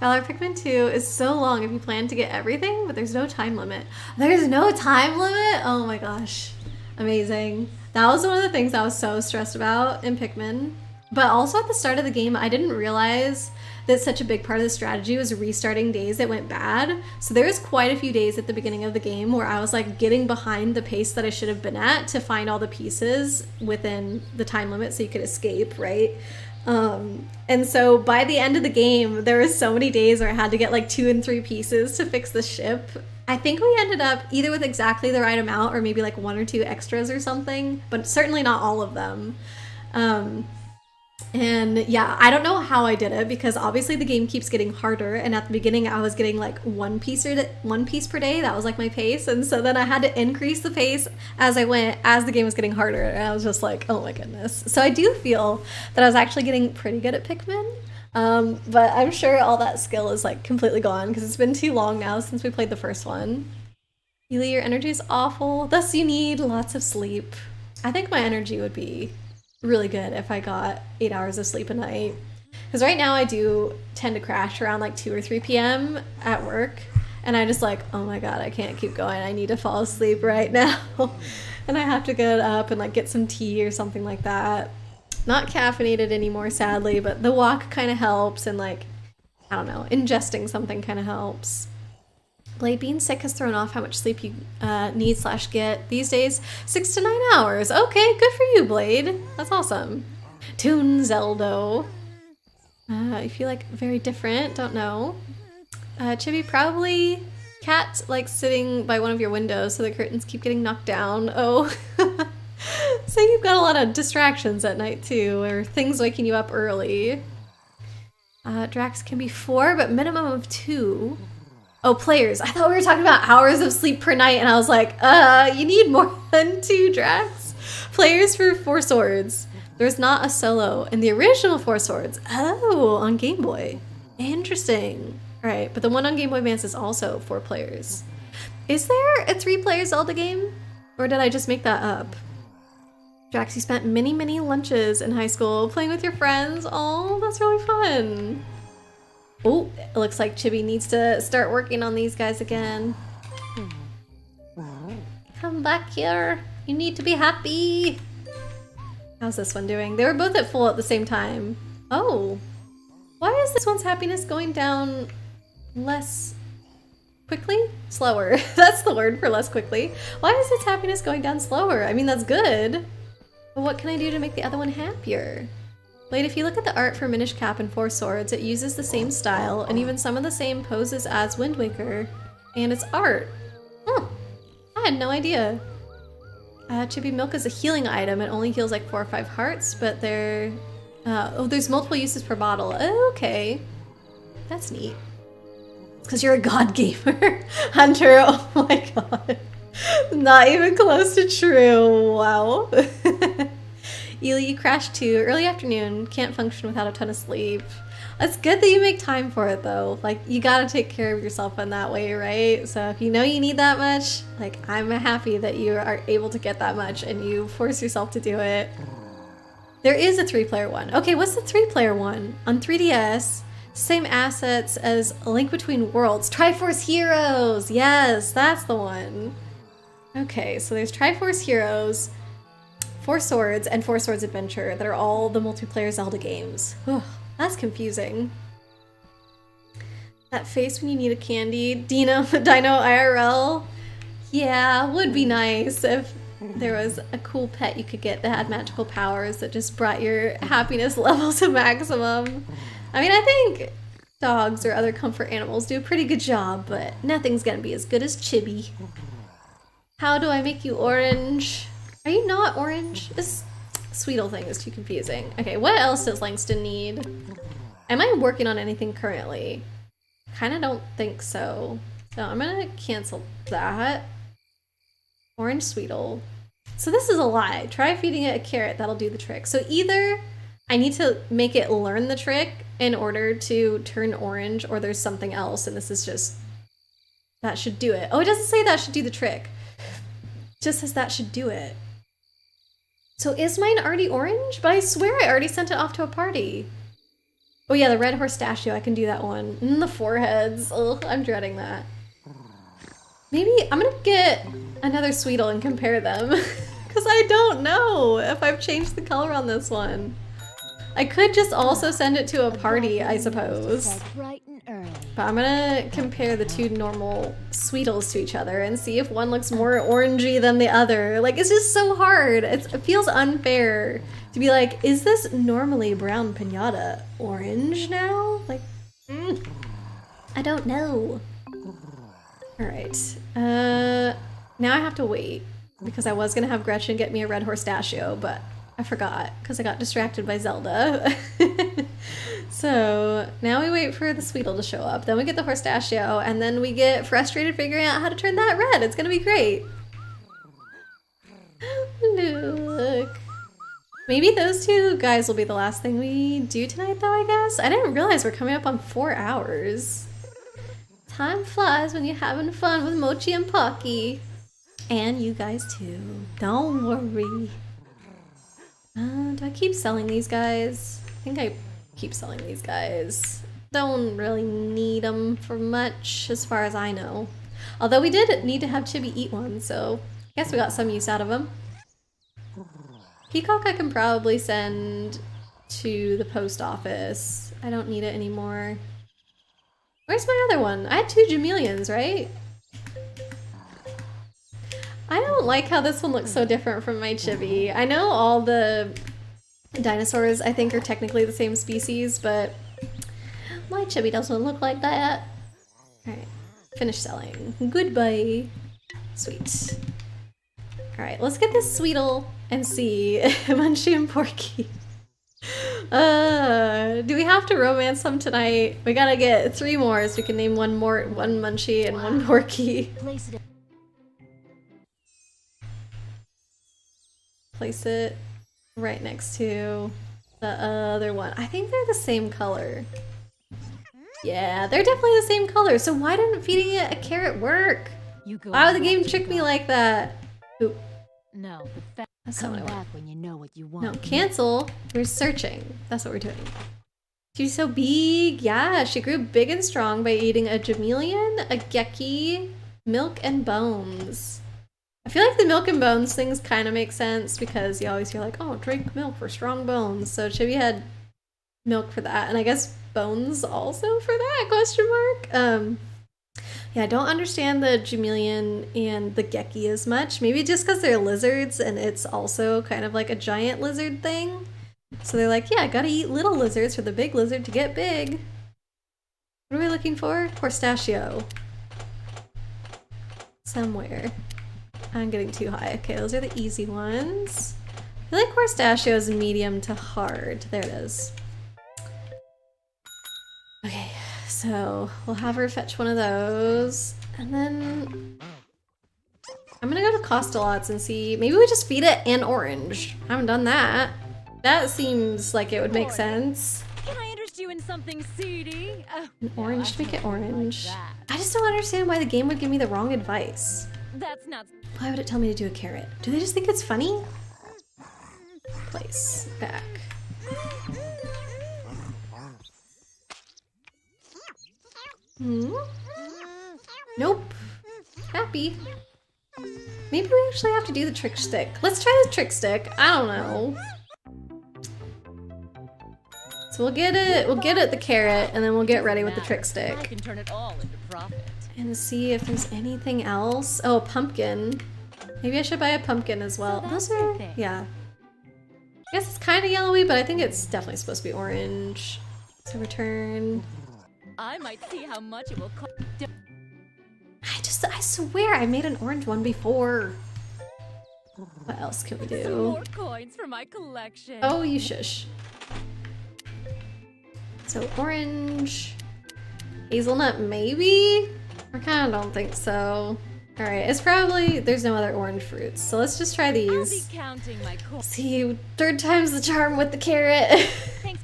Valor Pikmin 2 is so long if you plan to get everything, but there's no time limit. There's no time limit? Oh my gosh. Amazing. That was one of the things I was so stressed about in Pikmin. But also at the start of the game, I didn't realize that such a big part of the strategy was restarting days that went bad. So there was quite a few days at the beginning of the game where I was like getting behind the pace that I should have been at to find all the pieces within the time limit so you could escape, right? And so by the end of the game, there were so many days where I had to get like 2 and 3 pieces to fix the ship. I think we ended up either with exactly the right amount or maybe like 1 or 2 extras or something, but certainly not all of them. And yeah, I don't know how I did it because obviously the game keeps getting harder, and at the beginning I was getting like 1 piece per day. That was like my pace, and so then I had to increase the pace as I went as the game was getting harder, and I was just like, oh my goodness. So I do feel that I was actually getting pretty good at Pikmin, but I'm sure all that skill is like completely gone because it's been too long now since we played the first one. Ely, your energy is awful, thus you need lots of sleep. I think my energy would be really good if I got 8 hours of sleep a night. Because right now I do tend to crash around like 2 or 3 p.m. at work, and I just like, oh my god, I can't keep going. I need to fall asleep right now. And I have to get up and like get some tea or something like that. Not caffeinated anymore, sadly, but the walk kind of helps, and like, I don't know, ingesting something kind of helps. Blade, being sick has thrown off how much sleep you need/get these days. 6 to 9 hours. Okay, good for you, Blade. That's awesome. Toon Zeldo. You feel like very different. Don't know. Chibi, probably cat like sitting by one of your windows so the curtains keep getting knocked down. Oh. So you've got a lot of distractions at night too, or things waking you up early. Drax can be 4, but minimum of 2. Oh, players. I thought we were talking about hours of sleep per night, and I was like, you need more than 2, Drax. Players for 4 Swords. There's not a solo in the original 4 Swords. Oh, on Game Boy. Interesting. All right, but the one on Game Boy Advance is also 4 players. Is there a 3-player Zelda game? Or did I just make that up? Drax, you spent many, many lunches in high school playing with your friends. Oh, that's really fun. Oh, it looks like Chibi needs to start working on these guys again. Come back here. You need to be happy. How's this one doing? They were both at full at the same time. Oh. Why is this one's happiness going down less quickly? Slower. That's the word for less quickly. Why is its happiness going down slower? I mean, that's good. But what can I do to make the other one happier? Blade, if you look at the art for Minish Cap and 4 Swords, it uses the same style and even some of the same poses as Wind Waker, and it's art. I had no idea. Chibi, milk is a healing item. It only heals like 4 or 5 hearts, but there's multiple uses per bottle. Oh, okay. That's neat. It's because you're a god gamer, Hunter. Oh my god. Not even close to true. Wow. Ely, you crashed too. Early afternoon. Can't function without a ton of sleep. It's good that you make time for it though. Like, you gotta take care of yourself in that way, right? So if you know you need that much, like, I'm happy that you are able to get that much and you force yourself to do it. There is a 3-player one. Okay, what's the 3-player one? On 3DS, same assets as A Link Between Worlds. Triforce Heroes! Yes, that's the one. Okay, so there's Triforce Heroes, 4 Swords, and 4 Swords Adventure that are all the multiplayer Zelda games. Ugh, that's confusing. That face when you need a candy. Dino IRL. Yeah, would be nice if there was a cool pet you could get that had magical powers that just brought your happiness level to maximum. I mean, I think dogs or other comfort animals do a pretty good job, but nothing's gonna be as good as Chibi. How do I make you orange? Are you not orange? This Sweetle thing is too confusing. Okay, what else does Langston need? Am I working on anything currently? Kinda don't think so. So I'm gonna cancel that. Orange Sweetle. So this is a lie. Try feeding it a carrot, that'll do the trick. So either I need to make it learn the trick in order to turn orange, or there's something else and this is just, that should do it. Oh, it doesn't say that should do the trick. It just says that should do it. So is mine already orange? But I swear I already sent it off to a party. Oh yeah, the red horstachio, I can do that one. The foreheads, ugh, I'm dreading that. Maybe I'm gonna get another Sweetle and compare them. Because I don't know if I've changed the color on this one. I could just also send it to a party, I suppose. Bright and early. But I'm gonna compare the two normal Sweetles to each other and see if one looks more orangey than the other. Like, it's just so hard. It feels unfair to be like, is this normally brown piñata orange now? Like, I don't know. Alright, now I have to wait because I was gonna have Gretchen get me a red horstachio, but I forgot because I got distracted by Zelda. So now we wait for the Sweetle to show up, then we get the horstachio, and then we get frustrated figuring out how to turn that red. It's gonna be great. Look. Maybe those two guys will be the last thing we do tonight though, I guess? I didn't realize we're coming up on 4 hours. Time flies when you're having fun with Mochi and Pocky. And you guys too. Don't worry. Do I keep selling these guys? I think I keep selling these guys. Don't really need them for much as far as I know. Although we did need to have Chibi eat one, so I guess we got some use out of them. Peacock I can probably send to the post office. I don't need it anymore. Where's my other one? I had 2 Jamelians, right? I don't like how this one looks so different from my Chibi. I know all the dinosaurs I think are technically the same species, but my Chibi doesn't look like that. Alright, finish selling. Goodbye. Sweet. Alright, let's get this Sweetle and see Mochi and Pocky. Do we have to romance them tonight? We gotta get 3 more so we can name one Mochi and one Porky. Place it right next to the other one. I think they're the same color. Yeah, they're definitely the same color. So why didn't feeding it a carrot work? Why would the game trick me like that? Oop. No, the That's not what I want. back when you know what you want. No, cancel. We're searching. That's what we're doing. She's so big. Yeah, she grew big and strong by eating a Jamelian, a Geki, milk, and bones. I feel like the milk and bones things kind of make sense because you always hear like, oh, drink milk for strong bones. So Chibi had milk for that, and I guess bones also for that, question mark? Yeah, I don't understand the Jamelian and the Geki as much. Maybe just because they're lizards and it's also kind of like a giant lizard thing. So they're like, yeah, I gotta eat little lizards for the big lizard to get big. What are we looking for? Horstachio. Somewhere. I'm getting too high. Okay, those are the easy ones. I feel like horstachio is medium to hard. There it is. Okay, so we'll have her fetch one of those. And then I'm gonna go to Costa-Lots and see, maybe we just feed it an orange. I haven't done that. That seems like it would make sense. Can I interest you in something seedy? An orange to make it orange. Like that. I just don't understand why the game would give me the wrong advice. That's not. Why would it tell me to do a carrot? Do they just think it's funny? Place. Back. Nope. Happy. Maybe we actually have to do the trick stick. Let's try the trick stick. I don't know. So we'll get it the carrot, and then we'll get ready with the trick I stick. can turn it all into profit. And see if there's anything else. Oh, a pumpkin. Maybe I should buy a pumpkin as well. So that's Those are, the thing. yeah. I guess it's kind of yellowy, but I think it's definitely supposed to be orange. So return. I might see how much it will cost. I swear I made an orange one before. What else can we Some do? more coins for my collection. Oh, you shush. So orange, hazelnut maybe? I kind of don't think so. All right, it's probably, there's no other orange fruits. So let's just try I'll be these. counting my coins. See, third time's the charm with the carrot. Thanks.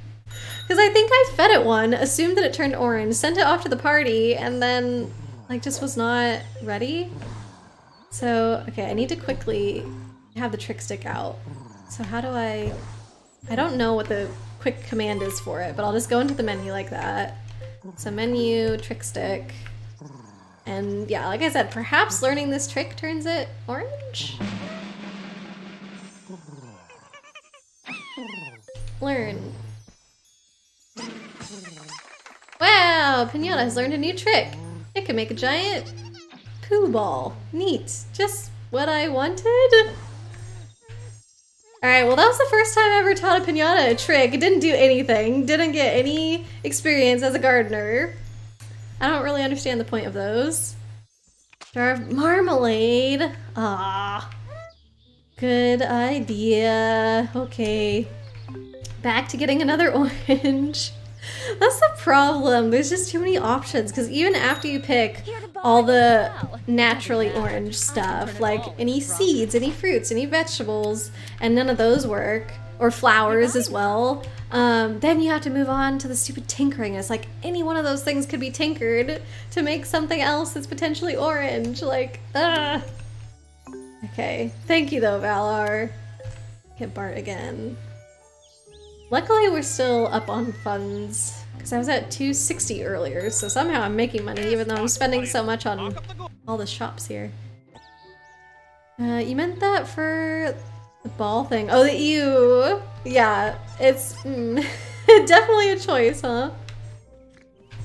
Because I think I fed it one, assumed that it turned orange, sent it off to the party, and then like just was not ready. So, okay, I need to quickly have the trick stick out. So how do I don't know what the quick command is for it, but I'll just go into the menu like that. So menu, trick stick. And yeah, like I said, perhaps learning this trick turns it orange? Learn. Wow, Piñata has learned a new trick. It can make a giant poo ball. Neat. Just what I wanted. Alright, well that was the first time I ever taught a Piñata a trick. It didn't do anything. Didn't get any experience as a gardener. I don't really understand the point of those. Jar of marmalade. Ah, good idea. Okay. Back to getting another orange. That's the problem. There's just too many options because even after you pick all the naturally orange stuff, like any seeds, any fruits, any vegetables, and none of those work, or flowers as well, then you have to move on to the stupid tinkering. It's like any one of those things could be tinkered to make something else that's potentially orange. Like, ugh. Okay, thank you though, Valar. Get Bart again. Luckily, we're still up on funds because I was at 260 earlier, so somehow I'm making money even though I'm spending so much on all the shops here. You meant that for the ball thing? Oh, the ew. Yeah, it's definitely a choice, huh?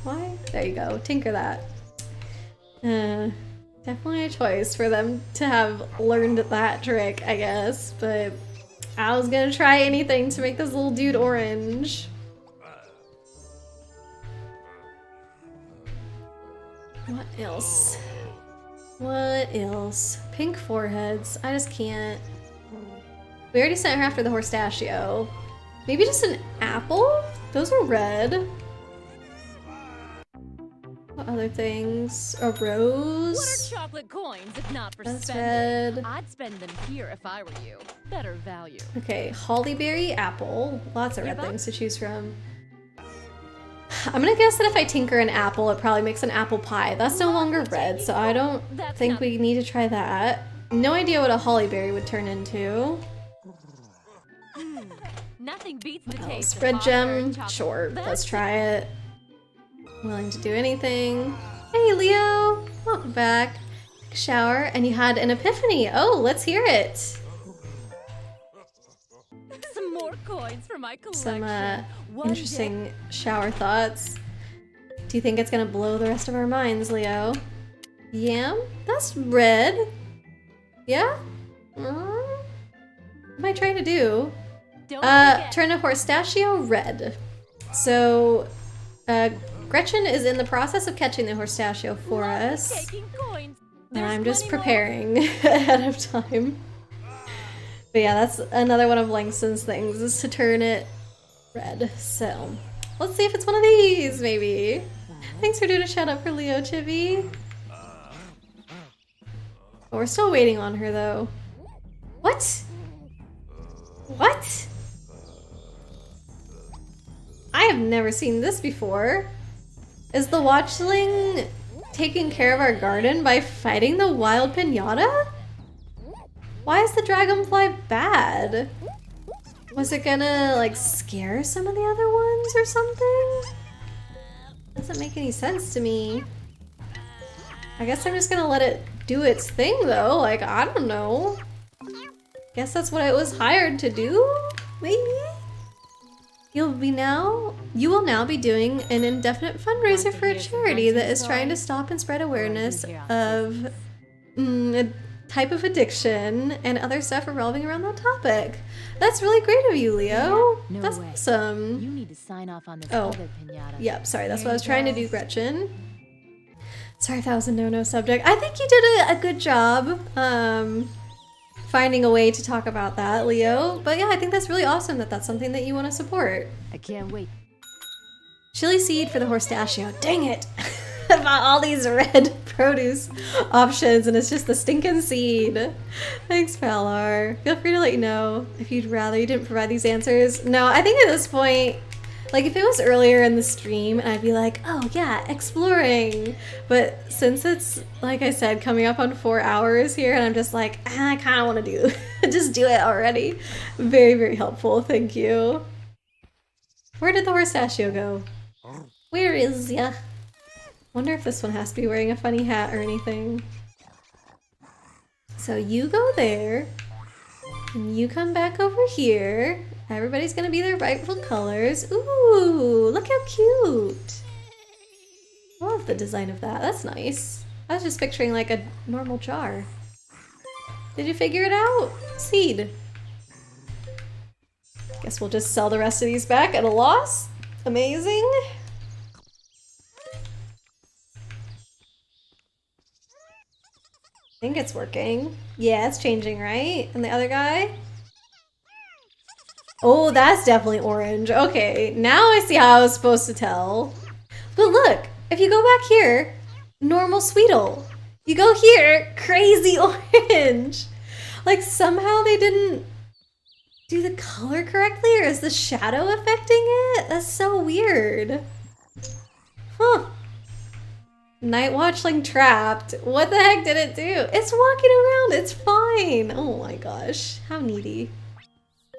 Why? There you go. Tinker that. Definitely a choice for them to have learned that trick, I guess, but I was gonna try anything to make this little dude orange. What else? What else? Pink foreheads. I just can't. We already sent her after the horstachio. Maybe just an apple? Those are red. What other things? A rose? What are chocolate coins if not for That's spending? red. I'd spend them here if I were you. Better value. Okay, hollyberry, apple. Lots of red Give up? things to choose from. I'm gonna guess that if I tinker an apple, it probably makes an apple pie. That's no longer red, so I don't That's think not- we need to try that. No idea what a hollyberry would turn into. Nothing beats the What taste else? of Red hot gem? earned chocolate. Sure, That's let's try it. Willing to do anything. Hey Leo, welcome back. Take a shower and you had an epiphany. Oh, let's hear it. Some more coins for my collection. Some One interesting shower thoughts. Do you think it's gonna blow the rest of our minds, Leo? Yam? That's red. Yeah? What am I trying to do? Don't forget. Turn a horstachio red. So, Gretchen is in the process of catching the horstachio for Love us. taking coins. And There's I'm just plenty more. preparing ahead of time. But yeah, that's another one of Langston's things, is to turn it red. So, let's see if it's one of these, maybe. Thanks for doing a shout out for Leo, Chibi. Oh, we're still waiting on her, though. What? What? I have never seen this before. Is the watchling taking care of our garden by fighting the wild piñata? Why is the dragonfly bad? Was it gonna, like, scare some of the other ones or something? Doesn't make any sense to me. I guess I'm just gonna let it do its thing, though. Like, I don't know. Guess that's what it was hired to do? Maybe? You will now be doing an indefinite fundraiser Want to for a hear some charity that dancing is trying to stories? stop and spread awareness hear of type of addiction and other stuff revolving around that topic. That's really great of you, Leo. No That's way. awesome. You need to sign off on this Oh. other piñata. Yep, sorry, that's what I was trying to do, Gretchen. Sorry if that was a no-no subject. I think you did a good job finding a way to talk about that, Leo. But yeah, I think that's really awesome that that's something that you want to support. I can't wait. Chili seed for the horstachio. Dang it! About all these red produce options, and it's just the stinking seed. Thanks, Valar. Feel free to let you know if you'd rather you didn't provide these answers. No, I think at this point, like if it was earlier in the stream, I'd be like, oh yeah, exploring. But since it's, like I said, coming up on 4 hours here, and I'm just like, I kind of want to do, just do it already. Very, very helpful. Thank you. Where did the horstachio go? Where is ya? Wonder if this one has to be wearing a funny hat or anything. So you go there, and you come back over here. Everybody's gonna be their rightful colors. Ooh, look how cute. I love the design of that. That's nice. I was just picturing like a normal jar. Did you figure it out? Seed. Guess we'll just sell the rest of these back at a loss. Amazing. I think it's working. Yeah, it's changing, right? And the other guy? Oh, that's definitely orange. Okay, now I see how I was supposed to tell. But look, if you go back here, normal Sweetle. You go here, crazy orange. Like somehow they didn't do the color correctly, or is the shadow affecting it? That's so weird. Huh. Night watchling trapped. What the heck did it do? It's walking around. It's fine. Oh my gosh. How needy.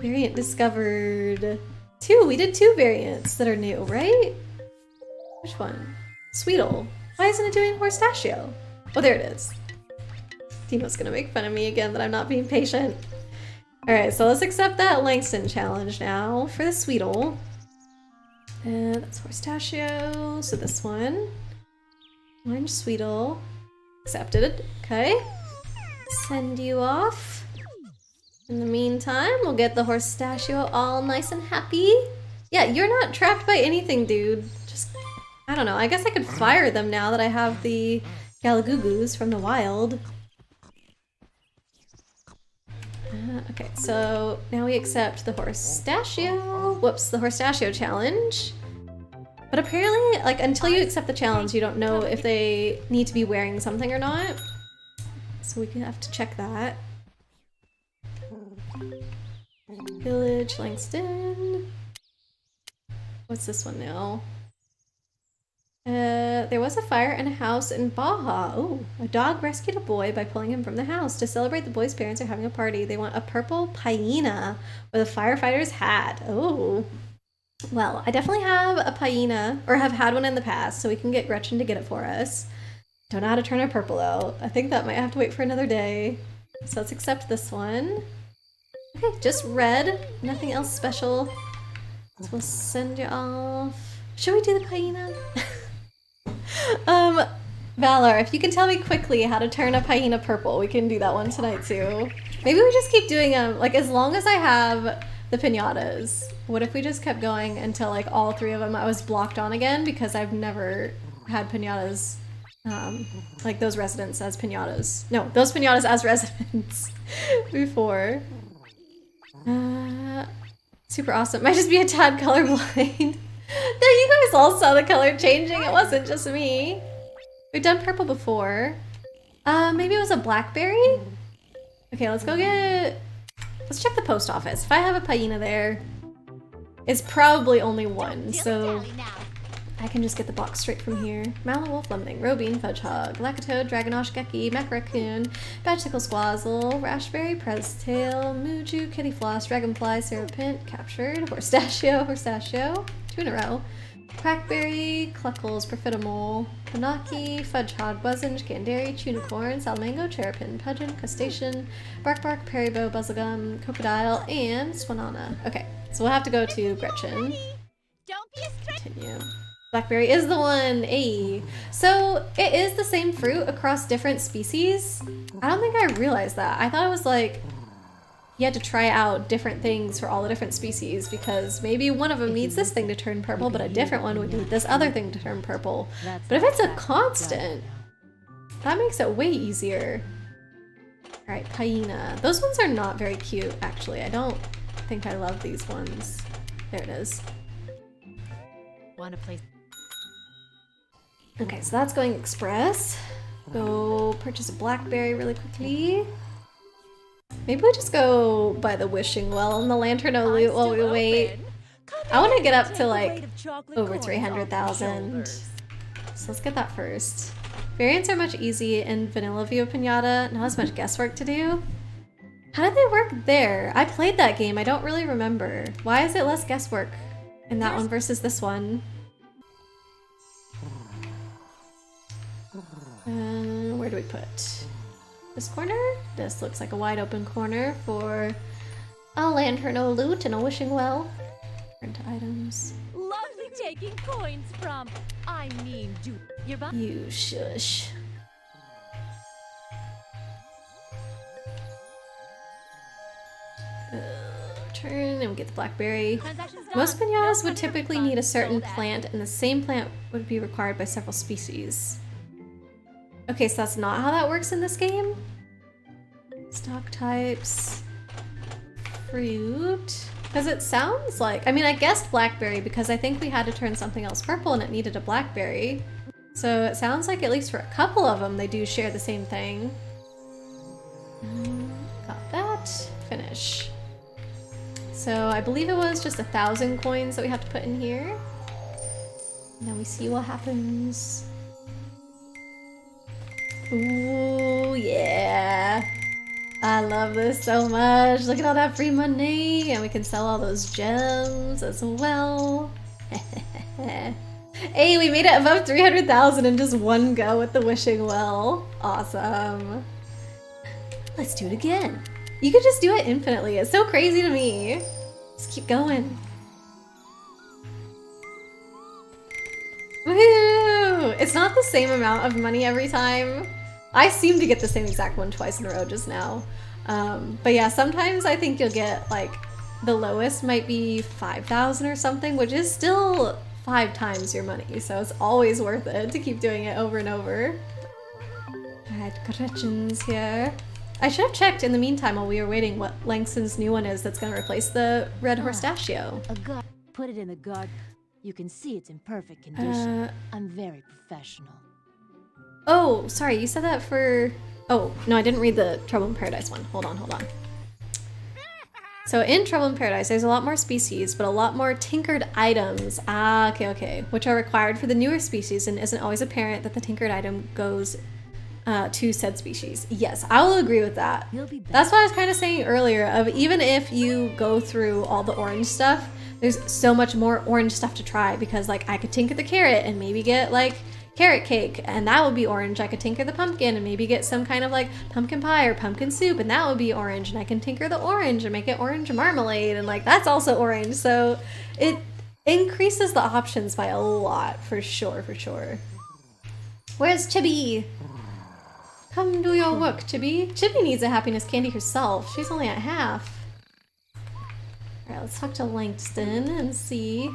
Variant discovered. 2. We did 2 variants that are new, right? Which one? Sweetle. Why isn't it doing horstachio? Oh, there it is. Tino's gonna make fun of me again that I'm not being patient. Alright, so let's accept that Langston challenge now for the Sweetle. And that's horstachio. So this one. Orange Sweetle. Accepted. Okay. Send you off. In the meantime, we'll get the horstachio all nice and happy. Yeah, you're not trapped by anything, dude. Just, I don't know. I guess I could fire them now that I have the Galagugus from the wild. Okay, so now we accept the horstachio. Whoops, the horstachio challenge. But apparently, like, until you accept the challenge, you don't know if they need to be wearing something or not. So we have to check that. Village, Langston. What's this one now? There was a fire in a house in Baja. Oh, a dog rescued a boy by pulling him from the house. To celebrate, the boy's parents are having a party. They want a purple piñata with a firefighter's hat. Oh. Well, I definitely have a piñata, or have had one in the past, so we can get Gretchen to get it for us. Don't know how to turn it purple though. I think that might have to wait for another day. So let's accept this one. Okay, just red. Nothing else special. So we'll send you off. Should we do the piñata? Valar, if you can tell me quickly how to turn a piñata purple, we can do that one tonight too. Maybe we just keep doing them, like as long as I have the piñatas. What if we just kept going until like all 3 of them I was blocked on again, because I've never had piñatas, like those residents as piñatas. No, those piñatas as residents before. Super awesome. Might just be a tad colorblind. No, you guys all saw the color changing. It wasn't just me. We've done purple before. Maybe it was a blackberry? Okay, let's go get... Let's check the post office. If I have a piñata there, it's probably only one, so I can just get the box straight from here. Mallow Wolf Lemming, Robine, Fudgehog, Lackatoad, Dragonosh, Geki, Mech Raccoon, Badgetickle Squazzle, Rashberry, Preztail, Muju, Kitty Floss, Dragonfly, Serapint, Captured, Horstachio, 2 in a row. Quackberry, Cluckles, Perfidimal, Panaki, Fudgehog, Buzzenge, Gandary, Chunicorn, Salamango, Cherapin, Pudgeon, Crustacean, Bark, Perrybow, Buzzlegum, Crocodile, and Swanana. Okay, so we'll have to go to Gretchen. Don't be a stranger. Continue. Blackberry is the one. Ayy. So it is the same fruit across different species. I don't think I realized that. I thought it was like you had to try out different things for all the different species because maybe one of them needs this thing to turn purple, but a different one would need this other thing to turn purple. But if it's a constant, that makes it way easier. All right, Piñata. Those ones are not very cute, actually. I don't think I love these ones. There it is. Want to play? Okay, so that's going express. Go purchase a blackberry really quickly. Maybe we just go by the wishing well and the lantern o' loot while we wait. I want to get up to like over 300,000. So let's get that first. Variants are much easy in vanilla Viva Piñata. Not as much guesswork to do. How did they work there? I played that game. I don't really remember. Why is it less guesswork in that one versus this one? Where do we put this corner? This looks like a wide open corner for a lantern o' loot and a wishing well. Turn to items. Lovely taking coins from. I mean, do your butt. You shush. Turn and we get the blackberry. Most piñatas would typically need a certain plant, and the same plant would be required by several species. Okay, so that's not how that works in this game. Stock types. Fruit. Because it sounds like, I mean, I guessed blackberry because I think we had to turn something else purple and it needed a blackberry. So it sounds like at least for a couple of them, they do share the same thing. Got that. Finish. So I believe it was just 1,000 coins that we have to put in here. And then we see what happens. Ooh, yeah. I love this so much. Look at all that free money. And we can sell all those gems as well. Hey, we made it above 300,000 in just one go with the wishing well. Awesome. Let's do it again. You could just do it infinitely. It's so crazy to me. Just keep going. Woohoo! It's not the same amount of money every time. I seem to get the same exact one twice in a row just now. But yeah, sometimes I think you'll get like the lowest might be 5,000 or something, which is still 5 times your money. So it's always worth it to keep doing it over and over. Alright, corrections here. I should have checked in the meantime while we were waiting what Langston's new one is that's going to replace the red horstachio. A guard. Put it in the garden. You can see it's in perfect condition. I'm very professional. Oh, sorry, you said that for... Oh, no, I didn't read the Trouble in Paradise one. Hold on. So in Trouble in Paradise, there's a lot more species, but a lot more tinkered items. Ah, okay. Which are required for the newer species and isn't always apparent that the tinkered item goes to said species. Yes, I will agree with that. That's what I was kind of saying earlier, of even if you go through all the orange stuff, there's so much more orange stuff to try because like I could tinker the carrot and maybe get like carrot cake and that would be orange. I could tinker the pumpkin and maybe get some kind of like pumpkin pie or pumpkin soup and that would be orange, and I can tinker the orange and make it orange marmalade and like that's also orange. So it increases the options by a lot for sure. Where's Chibi? Come do your work, Chibi. Chibi needs a happiness candy herself. She's only at half. Alright, let's talk to Langston and see.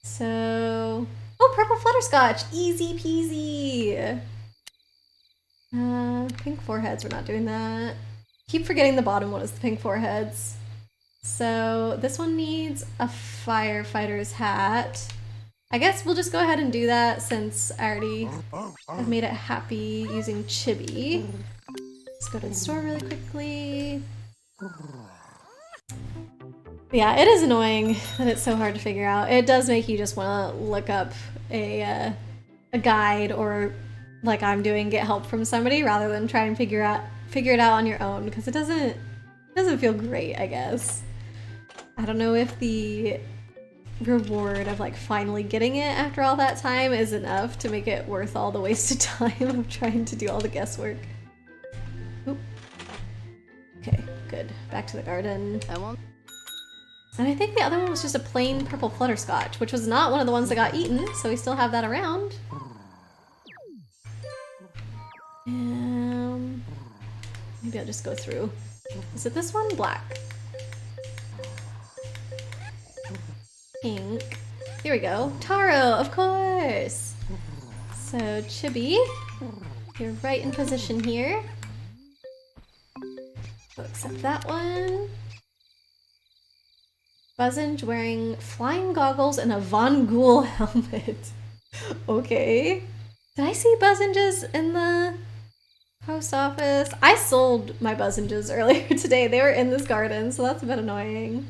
So... Oh, purple flutterscotch! Easy peasy! Pink foreheads, we're not doing that. Keep forgetting the bottom one is the pink foreheads. So this one needs a firefighter's hat. I guess we'll just go ahead and do that since I already have made it happy using Chibi. Let's go to the store really quickly. Yeah, it is annoying that it's so hard to figure out. It does make you just want to look up a guide or, like I'm doing, get help from somebody rather than try and figure it out on your own, because it doesn't feel great, I guess. I don't know if the reward of like finally getting it after all that time is enough to make it worth all the wasted time of trying to do all the guesswork. Oop. Okay, good. Back to the garden. I won't. And I think the other one was just a plain purple flutterscotch, which was not one of the ones that got eaten, so we still have that around. Maybe I'll just go through. Is it this one? Black. Pink. Here we go. Taro, of course! So, Chibi, you're right in position here. We'll accept that one. Buzzenge wearing flying goggles and a Von Ghoul helmet. Okay. Did I see Buzzenges in the post office? I sold my Buzzenges earlier today. They were in this garden, so that's a bit annoying.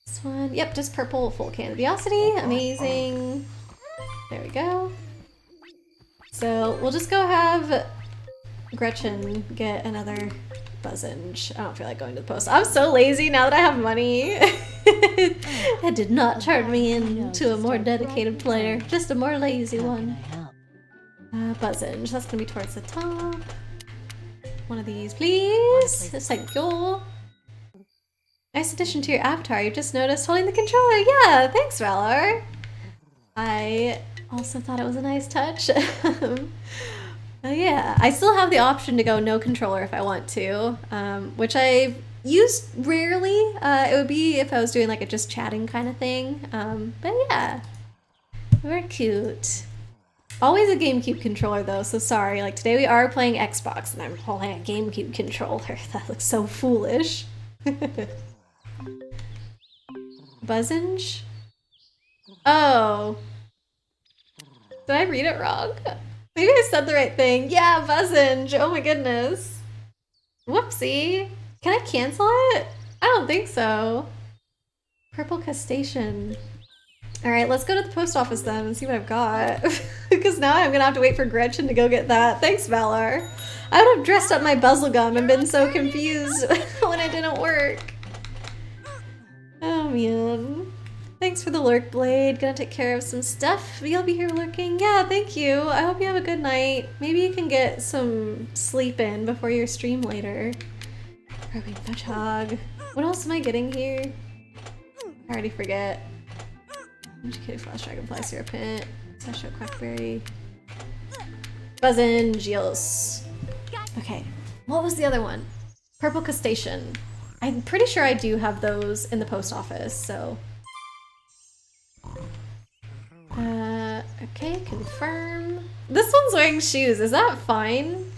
This one, yep, just purple full candiosity. Amazing. There we go. So we'll just go have Gretchen get another Buzzenge. I don't feel like going to the post. I'm so lazy now that I have money. It did not turn me into a more dedicated player, just a more lazy one. Buzzenge, that's gonna be towards the top. One of these, please. Thank you. Nice addition to your avatar. You just noticed holding the controller. Yeah, thanks, Valor. I also thought it was a nice touch. Yeah, I still have the option to go no controller if I want to, which I've used rarely. It would be if I was doing like a just chatting kind of thing. But yeah, very cute. Always a GameCube controller though, so sorry. Like today we are playing Xbox and I'm holding a GameCube controller. That looks so foolish. Buzzenge? Oh. Did I read it wrong? Maybe I said the right thing. Yeah, Buzzenge. Oh my goodness. Whoopsie. Can I cancel it? I don't think so. Purple crustacean. Alright, let's go to the post office then and see what I've got. Because now I'm gonna have to wait for Gretchen to go get that. Thanks, Valor. I would have dressed up my Buzzlegum and been so confused when it didn't work. Oh man. Thanks for the lurk, Blade. Gonna take care of some stuff. You'll be here lurking. Yeah, thank you. I hope you have a good night. Maybe you can get some sleep in before your stream later. Probably fetch hog. What else am I getting here? I already forget. Educated Flash Dragonfly Serpent. Sasha Quackberry. Buzzengios. Okay. What was the other one? Purple Crustacean. I'm pretty sure I do have those in the post office, so. Okay, confirm. This one's wearing shoes. Is that fine?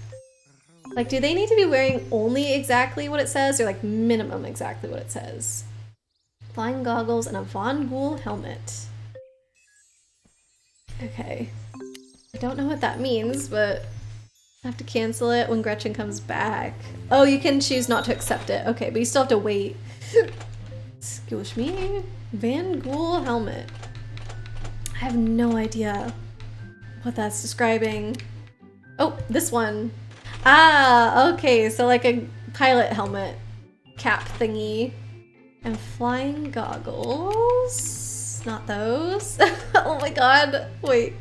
Like, do they need to be wearing only exactly what it says, or like minimum exactly what it says? Flying goggles and a Von Ghoul helmet. Okay. I don't know what that means, but I have to cancel it when Gretchen comes back. Oh, you can choose not to accept it. Okay, but you still have to wait. Excuse me. Van Ghoul helmet. I have no idea what that's describing. Oh, this one. Ah, okay, so like a pilot helmet cap thingy. And flying goggles. Not those. Oh my god. Wait.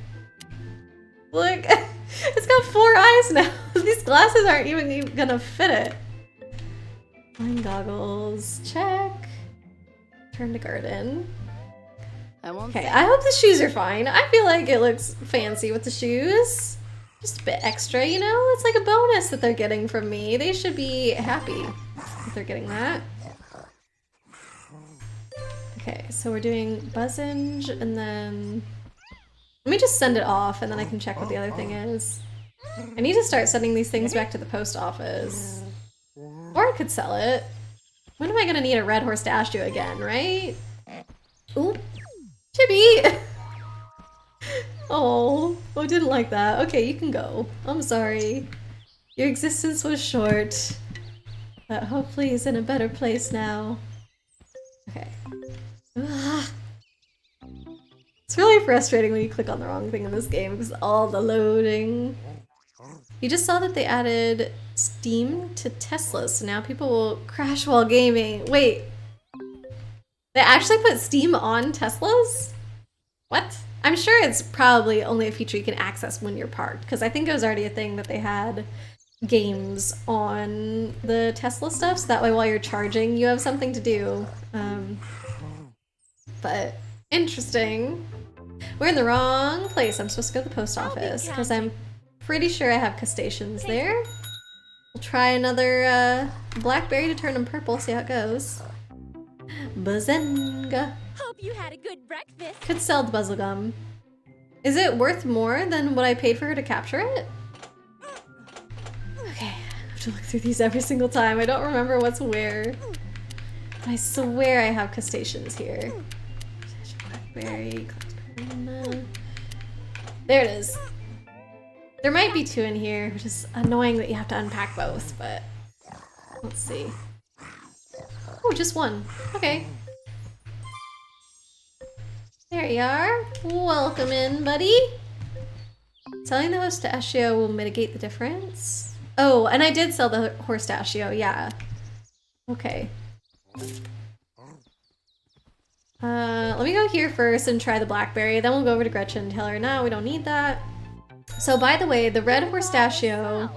Look. It's got 4 eyes now. These glasses aren't even gonna fit it. Flying goggles. Check. Turn to garden. Okay, I hope the shoes are fine. I feel like it looks fancy with the shoes. Just a bit extra, you know? It's like a bonus that they're getting from me. They should be happy if they're getting that. Okay, so we're doing Buzzenge and then... Let me just send it off and then I can check what the other thing is. I need to start sending these things back to the post office. Or I could sell it. When am I gonna need a red horse dash to again, right? Ooh. Chibi! Oh, I didn't like that. Okay, you can go. I'm sorry. Your existence was short. But hopefully he's in a better place now. Okay. Ugh. It's really frustrating when you click on the wrong thing in this game because all the loading. You just saw that they added Steam to Tesla, so now people will crash while gaming. Wait. They actually put Steam on Teslas? What? I'm sure it's probably only a feature you can access when you're parked, because I think it was already a thing that they had games on the Tesla stuff, so that way while you're charging, you have something to do. But interesting. We're in the wrong place. I'm supposed to go to the post office because I'm pretty sure I have crustaceans there. We'll try another blackberry to turn them purple, see how it goes. Bazinga. Hope you had a good breakfast. Could sell the bubblegum. Is it worth more than what I paid for her to capture it? Okay, I have to look through these every single time. I don't remember what's where. But I swear I have crustaceans here. Blackberry. There it is. There might be 2 in here, which is annoying that you have to unpack both, but let's see. Oh, just 1. Okay. There you are. Welcome in, buddy. Selling the pistachio will mitigate the difference. Oh, and I did sell the pistachio, yeah. Okay. Let me go here first and try the blackberry, then we'll go over to Gretchen and tell her, no, we don't need that. So by the way, the red pistachio,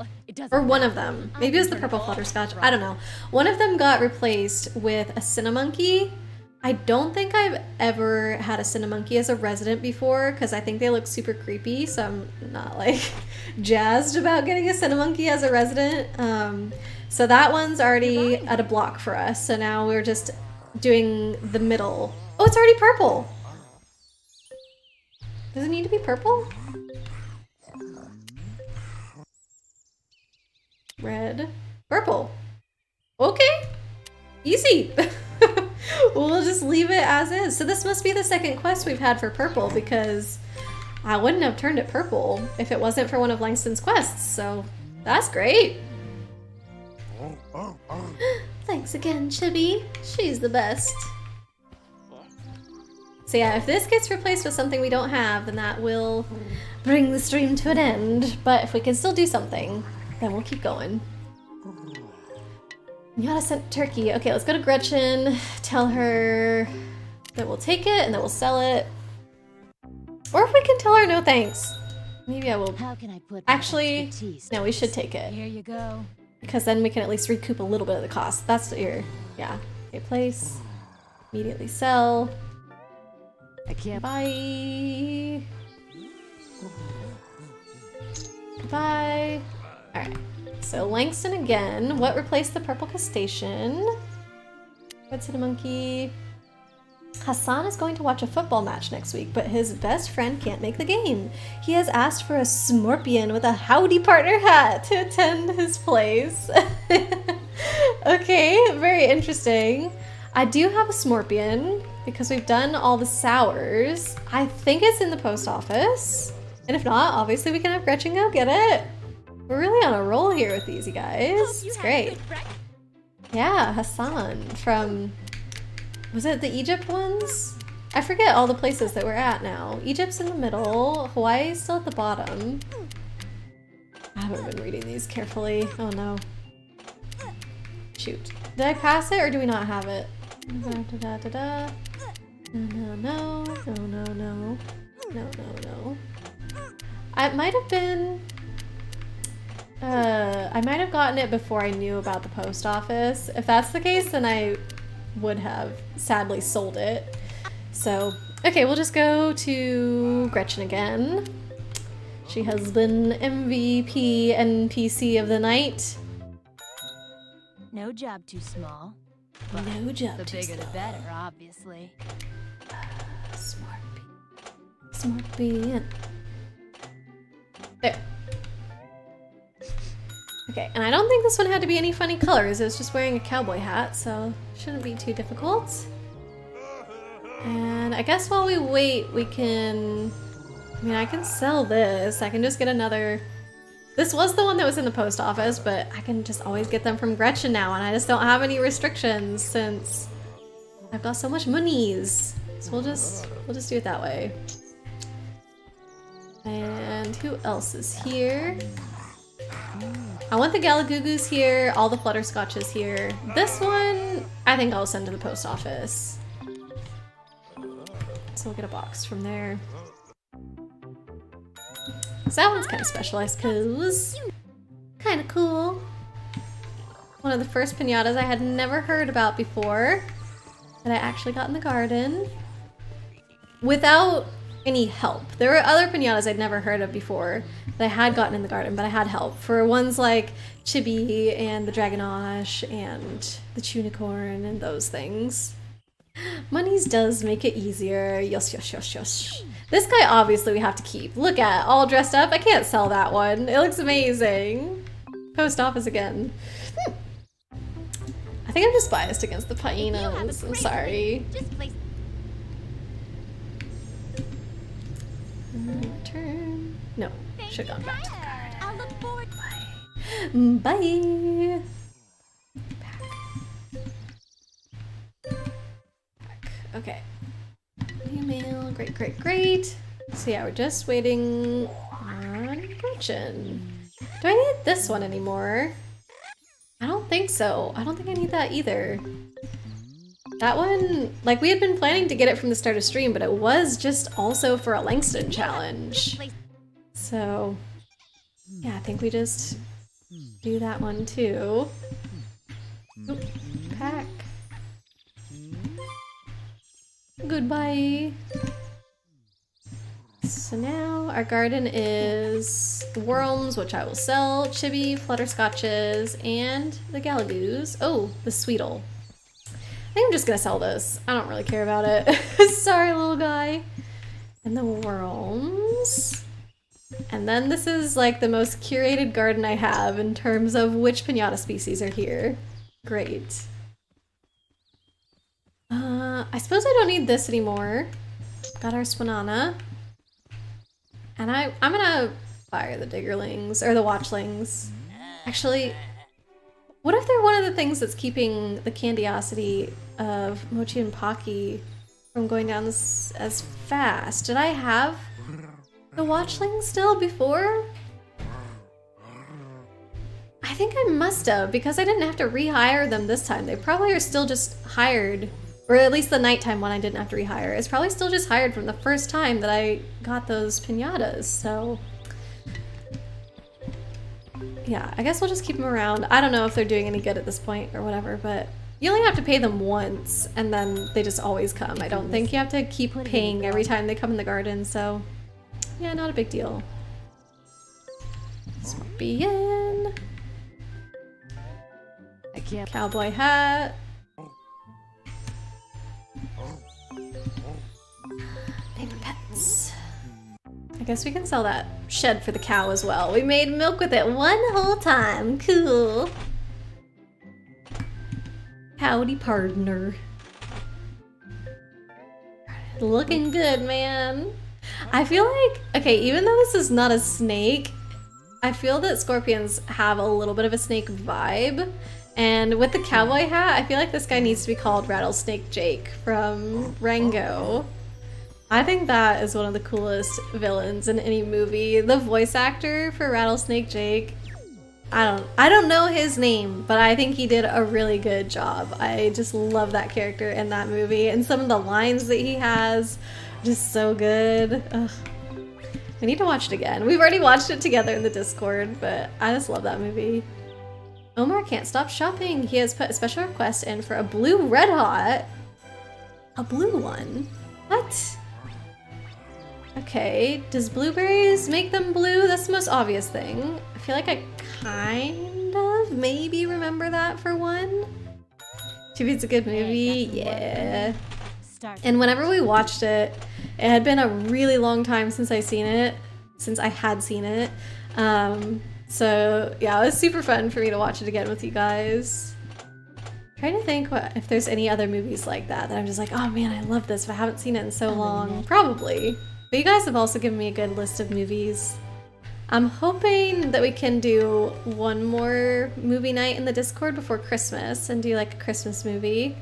or one of them, maybe it was the purple flutterscotch, I don't know. One of them got replaced with a cinnamonkey. I don't think I've ever had a cinnamonkey as a resident before because I think they look super creepy, so I'm not like jazzed about getting a cinnamonkey as a resident. So that one's already at a block for us, so now we're just doing the middle. Oh, it's already purple! Does it need to be purple? Red, purple. Okay, easy. We'll just leave it as is. So this must be the second quest we've had for purple because I wouldn't have turned it purple if it wasn't for one of Langston's quests. So that's great. Thanks again, Chibi. She's the best. So yeah, if this gets replaced with something we don't have, then that will bring the stream to an end. But if we can still do something, then we'll keep going. Miata sent turkey. Okay, let's go to Gretchen, tell her that we'll take it and that we'll sell it. Or if we can tell her no thanks. Maybe I will. How can I put Actually, no, we should take it. Here you go. Because then we can at least recoup a little bit of the cost. That's your, yeah. Okay, place. Immediately sell. I can't. Bye. Bye. Alright. So Langston again. What replaced the purple crustacean? Red cinnamonkey. Hassan is going to watch a football match next week, but his best friend can't make the game. He has asked for a Smorpion with a Howdy Partner hat to attend his place. Okay, very interesting. I do have a Smorpion because we've done all the sours. I think it's in the post office. And if not, obviously we can have Gretchen go get it. We're really on a roll here with these, you guys. It's great. Yeah, Hassan from... Was it the Egypt ones? I forget all the places that we're at now. Egypt's in the middle. Hawaii's still at the bottom. I haven't been reading these carefully. Oh no. Shoot. Did I pass it or do we not have it? Da, da, da, da, da. No, no, no, no, no, no. No, no, no. I might have been... I might have gotten it before I knew about the post office. If that's the case, then I would have sadly sold it. So, okay, we'll just go to Gretchen again. She has been MVP NPC of the night. No job too small. No job The too bigger the small. better, obviously. Smart bee. Smart bee. And... There. Okay, and I don't think this one had to be any funny colors. It was just wearing a cowboy hat, so shouldn't be too difficult. And I guess while we wait, we can... I mean, I can sell this. I can just get another... This was the one that was in the post office, but I can just always get them from Gretchen now, and I just don't have any restrictions since I've got so much monies. So we'll just do it that way. And who else is here? I want the Galagugus here, all the Flutterscotches here. This one, I think I'll send to the post office. So we'll get a box from there. So that one's kind of special, I suppose. Kind of cool. One of the first piñatas I had never heard about before that I actually got in the garden without any help. There were other piñatas I'd never heard of before that I had gotten in the garden, but I had help for ones like Chibi and the Dragonache and the Tunicorn and those things. Monies does make it easier. Yes, yes, yes, yes. This guy obviously we have to keep. Look at, all dressed up. I can't sell that one. It looks amazing. Post office again. I think I'm just biased against the hyenas. I'm sorry. Just place. Return. No, should have gone back to the garden. I'll look forward. Bye. Back. Okay. Email. Great, great, great. So yeah, we're just waiting on Gretchen. Do I need this one anymore? I don't think so. I don't think I need that either. That one, like we had been planning to get it from the start of stream, but it was just also for a Langston challenge. So yeah, I think we just do that one too. Oop, pack. Goodbye. So now our garden is worms, which I will sell, chibi, flutterscotches, and the galagoos. Oh, the sweetle. I think I'm just gonna sell this. I don't really care about it. Sorry, little guy. And the worms. And then this is like the most curated garden I have in terms of which piñata species are here. Great. I suppose I don't need this anymore. Got our Spinana. And I'm gonna fire the diggerlings, or the watchlings. Actually, what if they're one of the things that's keeping the candiosity of Mochi and Pocky from going down this as fast? Did I have the watchling still before? I think I must have, because I didn't have to rehire them this time. They probably are still just hired, or at least the nighttime one I didn't have to rehire. It's probably still just hired from the first time that I got those piñatas, so yeah, I guess we'll just keep them around. I don't know if they're doing any good at this point or whatever, but you only have to pay them once and then they just always come. I don't think you have to keep paying every time they come in the garden, so yeah, not a big deal. Swampy in. I can't. Cowboy hat. Paper pets. I guess we can sell that shed for the cow as well. We made milk with it one whole time. Cool. Howdy, partner. Looking good, man. I feel like, okay, even though this is not a snake, I feel that scorpions have a little bit of a snake vibe. And with the cowboy hat, I feel like this guy needs to be called Rattlesnake Jake from Rango. I think that is one of the coolest villains in any movie. The voice actor for Rattlesnake Jake, I don't know his name, but I think he did a really good job. I just love that character in that movie, and some of the lines that he has, just so good. Ugh. We need to watch it again. We've already watched it together in the Discord, but I just love that movie. Omar can't stop shopping. He has put a special request in for a blue Red Hot. A blue one? What? Okay, does blueberries make them blue? That's the most obvious thing. I feel like I kind of maybe remember that for one. Chibi's a good movie, yeah. And whenever we watched it, it had been a really long time since I had seen it. So yeah, it was super fun for me to watch it again with you guys. Trying to think if there's any other movies like that I'm just like, oh man, I love this, but I haven't seen it in so long. Probably. But you guys have also given me a good list of movies. I'm hoping that we can do one more movie night in the Discord before Christmas and do like a Christmas movie.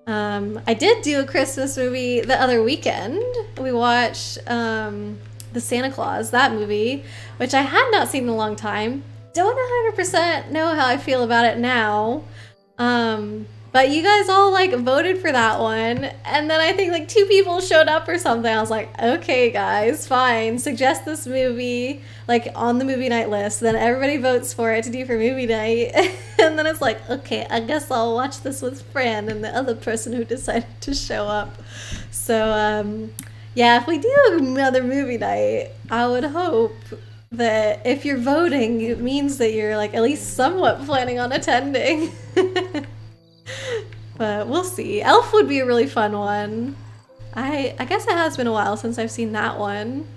I did do a Christmas movie the other weekend. We watched The Santa Claus, that movie, which I had not seen in a long time. Don't 100% know how I feel about it now. But But you guys all like voted for that one, and then I think like 2 people showed up or something. I was like, okay guys, fine, suggest this movie like on the movie night list, then everybody votes for it to do for movie night. And then it's like, okay, I guess I'll watch this with Fran and the other person who decided to show up. So yeah, if we do another movie night, I would hope that if you're voting, it means that you're like at least somewhat planning on attending. But we'll see. Elf would be a really fun one. I guess it has been a while since I've seen that one.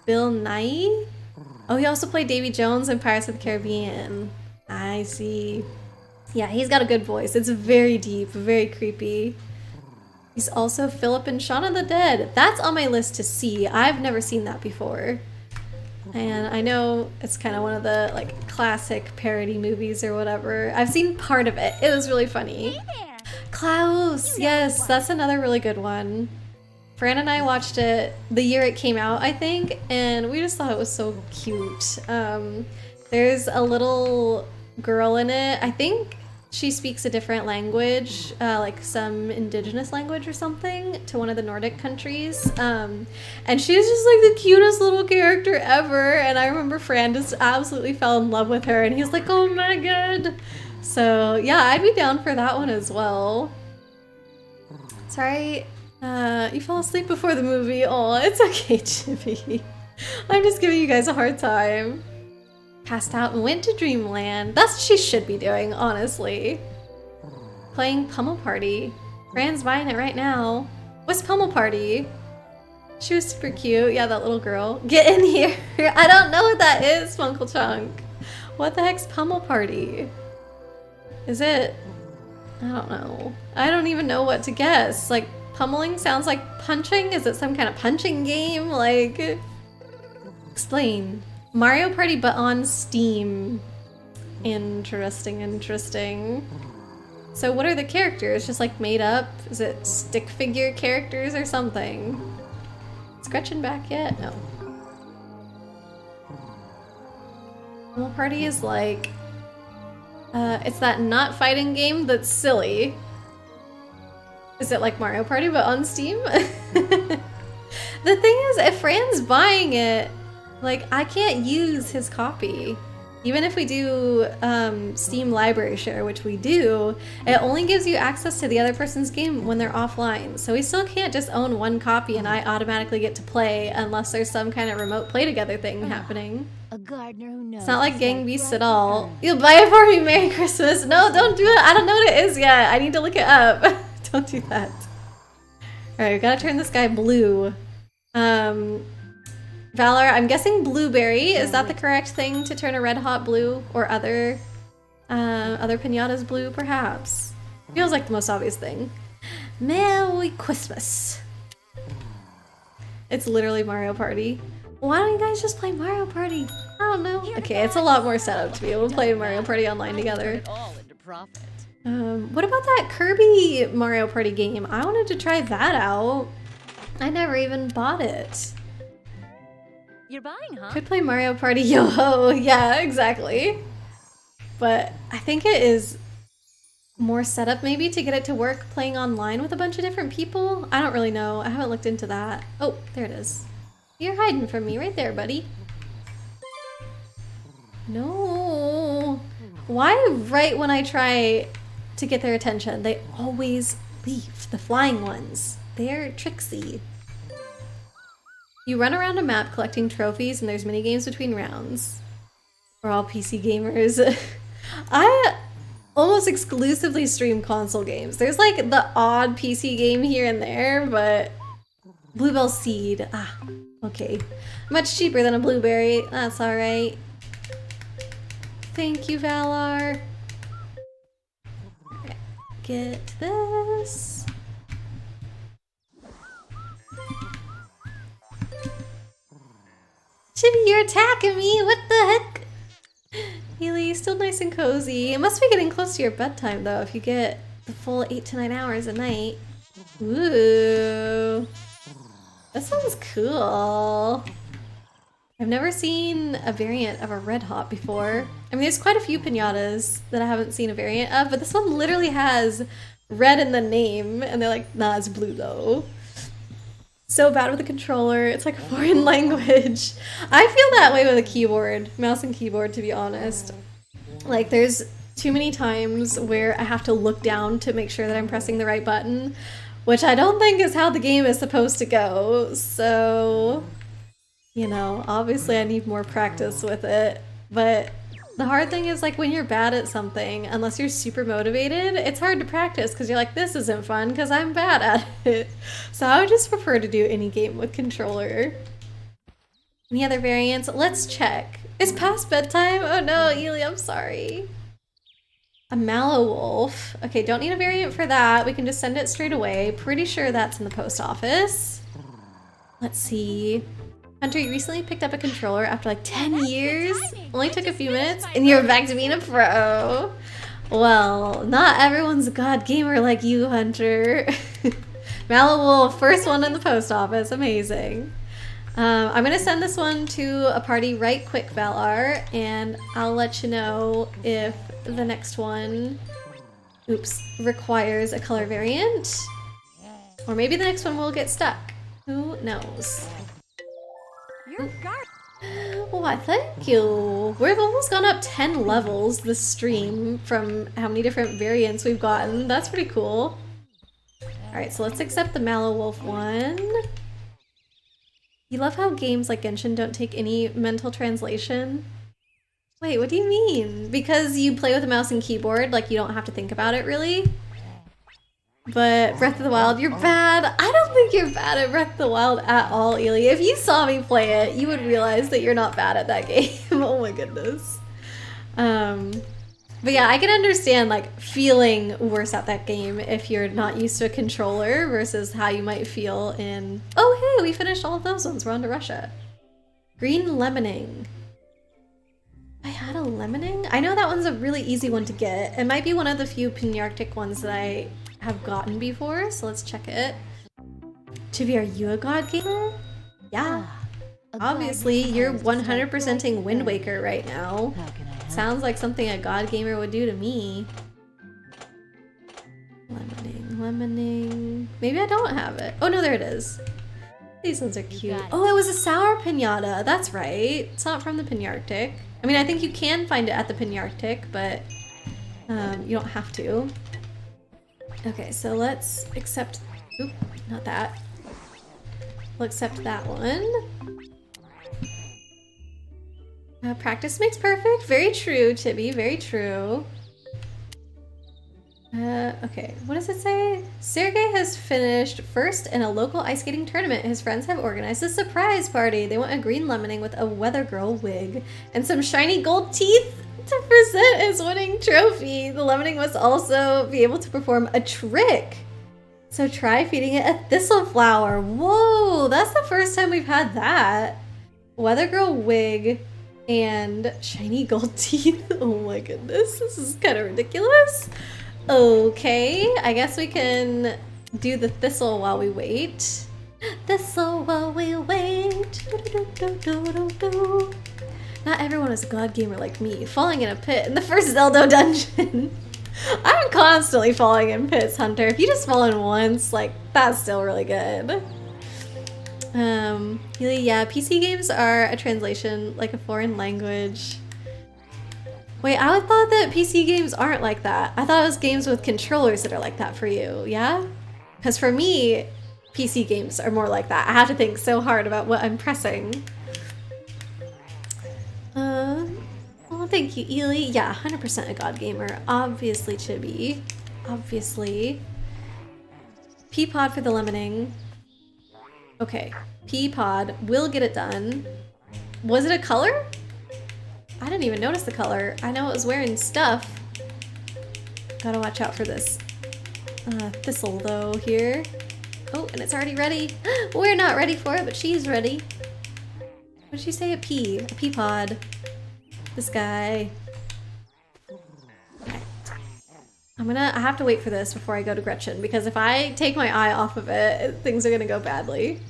Bill Nye? Oh, he also played Davy Jones in Pirates of the Caribbean. I see. Yeah, he's got a good voice. It's very deep, very creepy. He's also Philip in Shaun of the Dead. That's on my list to see. I've never seen that before. And I know it's kind of one of the like classic parody movies or whatever. I've seen part of it. It was really funny. Klaus! Yes, that's another really good one. Fran and I watched it the year it came out, I think, and we just thought it was so cute. There's a little girl in it. I think she speaks a different language, like some indigenous language or something, to one of the Nordic countries. And she's just like the cutest little character ever. And I remember Fran just absolutely fell in love with her, and he's like, oh my god. So yeah, I'd be down for that one as well. Sorry, you fell asleep before the movie. Oh, it's okay, Chibi. I'm just giving you guys a hard time. Passed out and went to Dreamland. That's what she should be doing, honestly. Playing Pummel Party. Fran's buying it right now. What's Pummel Party? She was super cute. Yeah, that little girl. Get in here. I don't know what that is, Funkle Chunk. What the heck's Pummel Party? Is it... I don't know. I don't even know what to guess. Like, pummeling sounds like punching? Is it some kind of punching game? Like... Explain. Mario Party, but on Steam. Interesting, interesting. So what are the characters? Just like made up? Is it stick figure characters or something? Is Gretchen back yet? No. Pummel Party is like... it's that not fighting game that's silly. Is it like Mario Party, but on Steam? The thing is, if Fran's buying it, like, I can't use his copy. Even if we do Steam library share, which we do, it only gives you access to the other person's game when they're offline. So we still can't just own one copy and I automatically get to play unless there's some kind of remote play together thing happening. A gardener who knows. It's not like Gang Beasts at all. You'll buy it for me, Merry Christmas. No, don't do it. I don't know what it is yet. I need to look it up. Don't do that. Alright, we gotta turn this guy blue. Valor, I'm guessing blueberry. Is that the correct thing to turn a red hot blue, or other piñatas blue, perhaps? Feels like the most obvious thing. Merry Christmas. It's literally Mario Party. Why don't you guys just play Mario Party? I don't know. Okay, it's a lot more setup to be able to play Mario Party online together. What about that Kirby Mario Party game? I wanted to try that out. I never even bought it. You're buying, huh? Could play Mario Party Yo-Ho. Yeah, exactly. But I think it is more setup maybe to get it to work playing online with a bunch of different people. I don't really know. I haven't looked into that. Oh, there it is. You're hiding from me right there, buddy. No. Why right when I try to get their attention, they always leave? The flying ones. They're tricksy. You run around a map collecting trophies and there's mini games between rounds. We're all PC gamers. I almost exclusively stream console games. There's like the odd PC game here and there, but Bluebell Seed. Ah, okay. Much cheaper than a blueberry. That's alright. Thank you, Valar. Okay, get this. Chibi, you're attacking me! What the heck? Healy, still nice and cozy. It must be getting close to your bedtime, though, if you get the full 8 to 9 hours a night. Ooh. That sounds cool. I I've never seen a variant of a red hot before. I mean, there's quite a few piñatas that I haven't seen a variant of, but this one literally has red in the name, and they're like, nah, it's blue though. So bad with the controller. It's like a foreign language. I feel that way with a keyboard, mouse and keyboard, to be honest. Like, there's too many times where I have to look down to make sure that I'm pressing the right button, which I don't think is how the game is supposed to go. So, you know, obviously I need more practice with it. But the hard thing is, like, when you're bad at something, unless you're super motivated, it's hard to practice because you're like, this isn't fun because I'm bad at it. So I would just prefer to do any game with controller. Any other variants? Let's check. It's past bedtime? Oh no, Ely, I'm sorry. A mallow wolf. Okay, don't need a variant for that. We can just send it straight away. Pretty sure that's in the post office. Let's see. Hunter, you recently picked up a controller after like 10 years? Only took a few minutes and you're back to being a pro. Well, not everyone's a god gamer like you, Hunter. Mallow wolf, first one in the post office. Amazing. I'm gonna send this one to a party right quick, Valar, and I'll let you know if the next one, requires a color variant. Or maybe the next one will get stuck. Who knows? Your guard. Why, thank you. We've almost gone up 10 levels this stream from how many different variants we've gotten. That's pretty cool. Alright, so let's accept the Mallow Wolf one. You love how games like Genshin don't take any mental translation? Wait, what do you mean? Because you play with a mouse and keyboard, like you don't have to think about it really? But Breath of the Wild, you're bad. I don't think you're bad at Breath of the Wild at all, Ely. If you saw me play it, you would realize that you're not bad at that game. Oh my goodness. But yeah, I can understand like feeling worse at that game if you're not used to a controller versus how you might feel in... Oh hey, we finished all of those ones. We're on to Russia. Green lemoning. I had a lemoning? I know that one's a really easy one to get. It might be one of the few Piñarctic ones that I have gotten before, so let's check it. Chibi, are you a god gamer? Yeah. Obviously, you're 100%ing Wind Waker right now. Sounds like something a god gamer would do to me. Lemoning. Maybe I don't have it. Oh no, there it is. These ones are cute. Oh, it was a sour piñata. That's right. It's not from the Piñarctic. I mean, I think you can find it at the Piñarctic, but you don't have to. Okay, so let's accept... Oop, not that. We'll accept that one. Practice makes perfect. Very true, Chibi. Very true. Okay, what does it say? Sergey has finished first in a local ice skating tournament. His friends have organized a surprise party. They want a green lemoning with a weather girl wig and some shiny gold teeth to present his winning trophy. The lemoning must also be able to perform a trick. So try feeding it a thistle flower. Whoa, that's the first time we've had that. Weather girl wig and shiny gold teeth. Oh my goodness, this is kind of ridiculous. Okay, I guess we can do the thistle while we wait. Thistle while we wait. Not everyone is a god gamer like me, falling in a pit in the first Zelda dungeon. I'm constantly falling in pits, Hunter. If you just fall in once, like, that's still really good. Yeah, PC games are a translation, like a foreign language. Wait, I thought that PC games aren't like that. I thought it was games with controllers that are like that for you, yeah? Because for me, PC games are more like that. I have to think so hard about what I'm pressing. Well, thank you, Ely. Yeah, 100% a god gamer. Obviously, Chibi. Obviously. Peapod for the lemoning. Okay, Peapod will get it done. Was it a color? I didn't even notice the color. I know it was wearing stuff. Gotta watch out for this thistle though here. Oh, and it's already ready. We're not ready for it, but she's ready. What did she say? A pea? A pea pod. This guy. Okay. I have to wait for this before I go to Gretchen, because if I take my eye off of it, things are gonna go badly.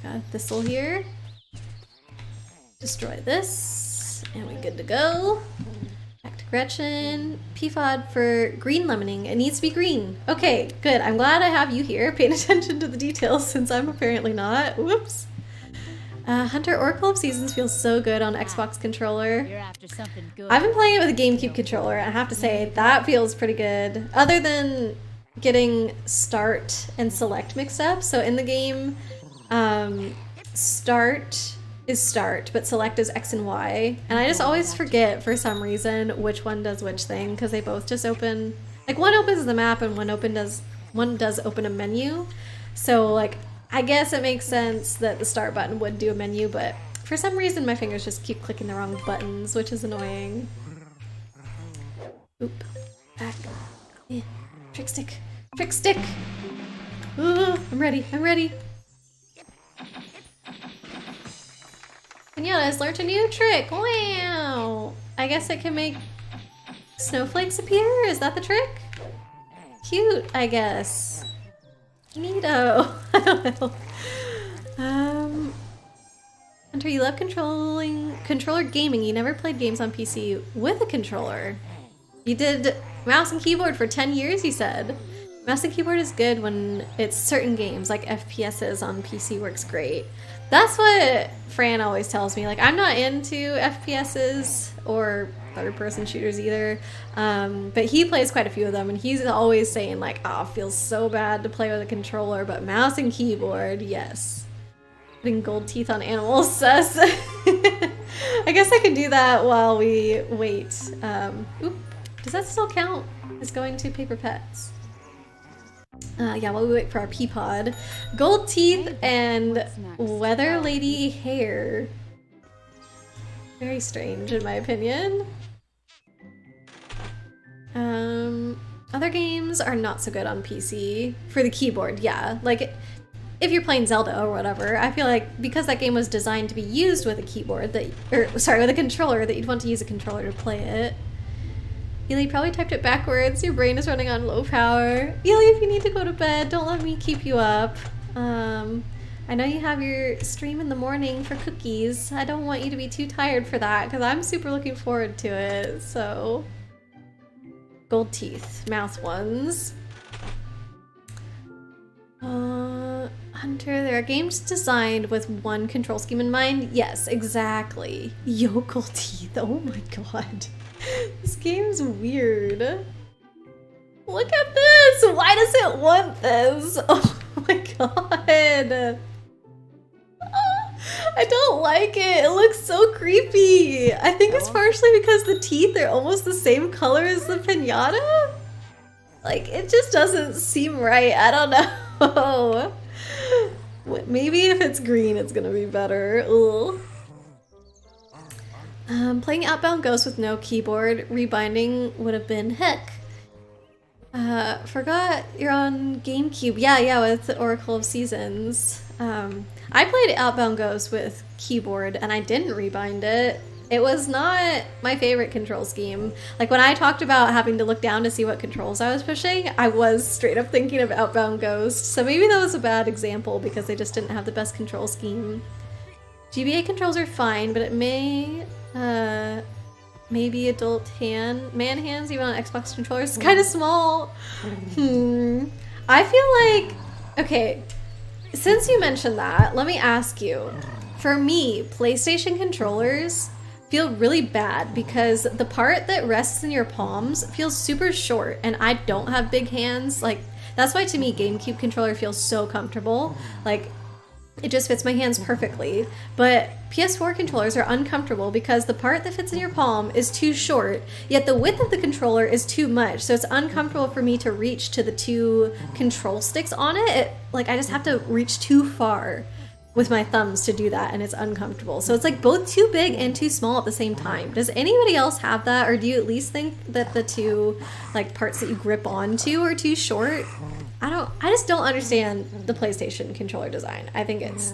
Got a thistle here. Destroy this, and we're good to go. Back to Gretchen. PFOD for green lemoning. It needs to be green. Okay, good. I'm glad I have you here paying attention to the details since I'm apparently not. Whoops. Hunter Oracle of Seasons feels so good on Xbox controller. You're after something good. I've been playing it with a GameCube controller, and I have to say that feels pretty good. Other than getting start and select mixed up. So in the game, start is start, but select is X and Y. And I just always forget for some reason which one does which thing, because they both just open, like one opens the map and one does open a menu. So like, I guess it makes sense that the start button would do a menu, but for some reason my fingers just keep clicking the wrong buttons, which is annoying. Oop. Back. Yeah. Trick stick. Trick stick! Ooh, I'm ready. I'm ready. Piñata has learned a new trick. Wow! I guess it can make snowflakes appear? Is that the trick? Cute, I guess. Neato. I don't know. Hunter, you love controller gaming. You never played games on PC with a controller. You did mouse and keyboard for 10 years, you said. Mouse and keyboard is good when it's certain games, like FPSs on PC works great. That's what Fran always tells me. Like, I'm not into FPSs or third-person shooters either, but he plays quite a few of them, and he's always saying like, oh, it feels so bad to play with a controller, but mouse and keyboard, yes. Putting gold teeth on animals, sus. I guess I could do that while we wait. Oop, does that still count as going to paper pets? Yeah, while we wait for our pea pod. Gold teeth and weather lady hair. Very strange in my opinion. Other games are not so good on PC. For the keyboard, yeah. Like, if you're playing Zelda or whatever, I feel like because that game was designed to be used with a keyboard, with a controller, that you'd want to use a controller to play it. Ely probably typed it backwards. Your brain is running on low power. Ely, if you need to go to bed, don't let me keep you up. I know you have your stream in the morning for cookies. I don't want you to be too tired for that because I'm super looking forward to it, so. Gold teeth, mouth ones. Hunter, there are games designed with one control scheme in mind. Yes, exactly. Yo, gold teeth, oh my god. This game's weird. Look at this! Why does it want this? Oh my god. I don't like it. It looks so creepy. I think it's partially because the teeth are almost the same color as the piñata. Like, it just doesn't seem right. I don't know. Maybe if it's green, it's gonna be better. Ugh. Playing Outbound Ghost with no keyboard, rebinding would have been heck. Forgot you're on GameCube. Yeah, with Oracle of Seasons. I played Outbound Ghost with keyboard and I didn't rebind it. It was not my favorite control scheme. Like when I talked about having to look down to see what controls I was pushing, I was straight up thinking of Outbound Ghost. So maybe that was a bad example because they just didn't have the best control scheme. GBA controls are fine, but it may maybe adult man hands even on Xbox controllers is kind of small. I feel like, okay, since you mentioned that, let me ask you. For me, PlayStation controllers feel really bad because the part that rests in your palms feels super short and I don't have big hands. Like, that's why to me GameCube controller feels so comfortable. Like, it just fits my hands perfectly. But PS4 controllers are uncomfortable because the part that fits in your palm is too short, yet the width of the controller is too much. So it's uncomfortable for me to reach to the two control sticks on it. Like, I just have to reach too far with my thumbs to do that, and it's uncomfortable. So it's like both too big and too small at the same time. Does anybody else have that, or do you at least think that the two like parts that you grip onto are too short? I just don't understand the PlayStation controller design. I think it's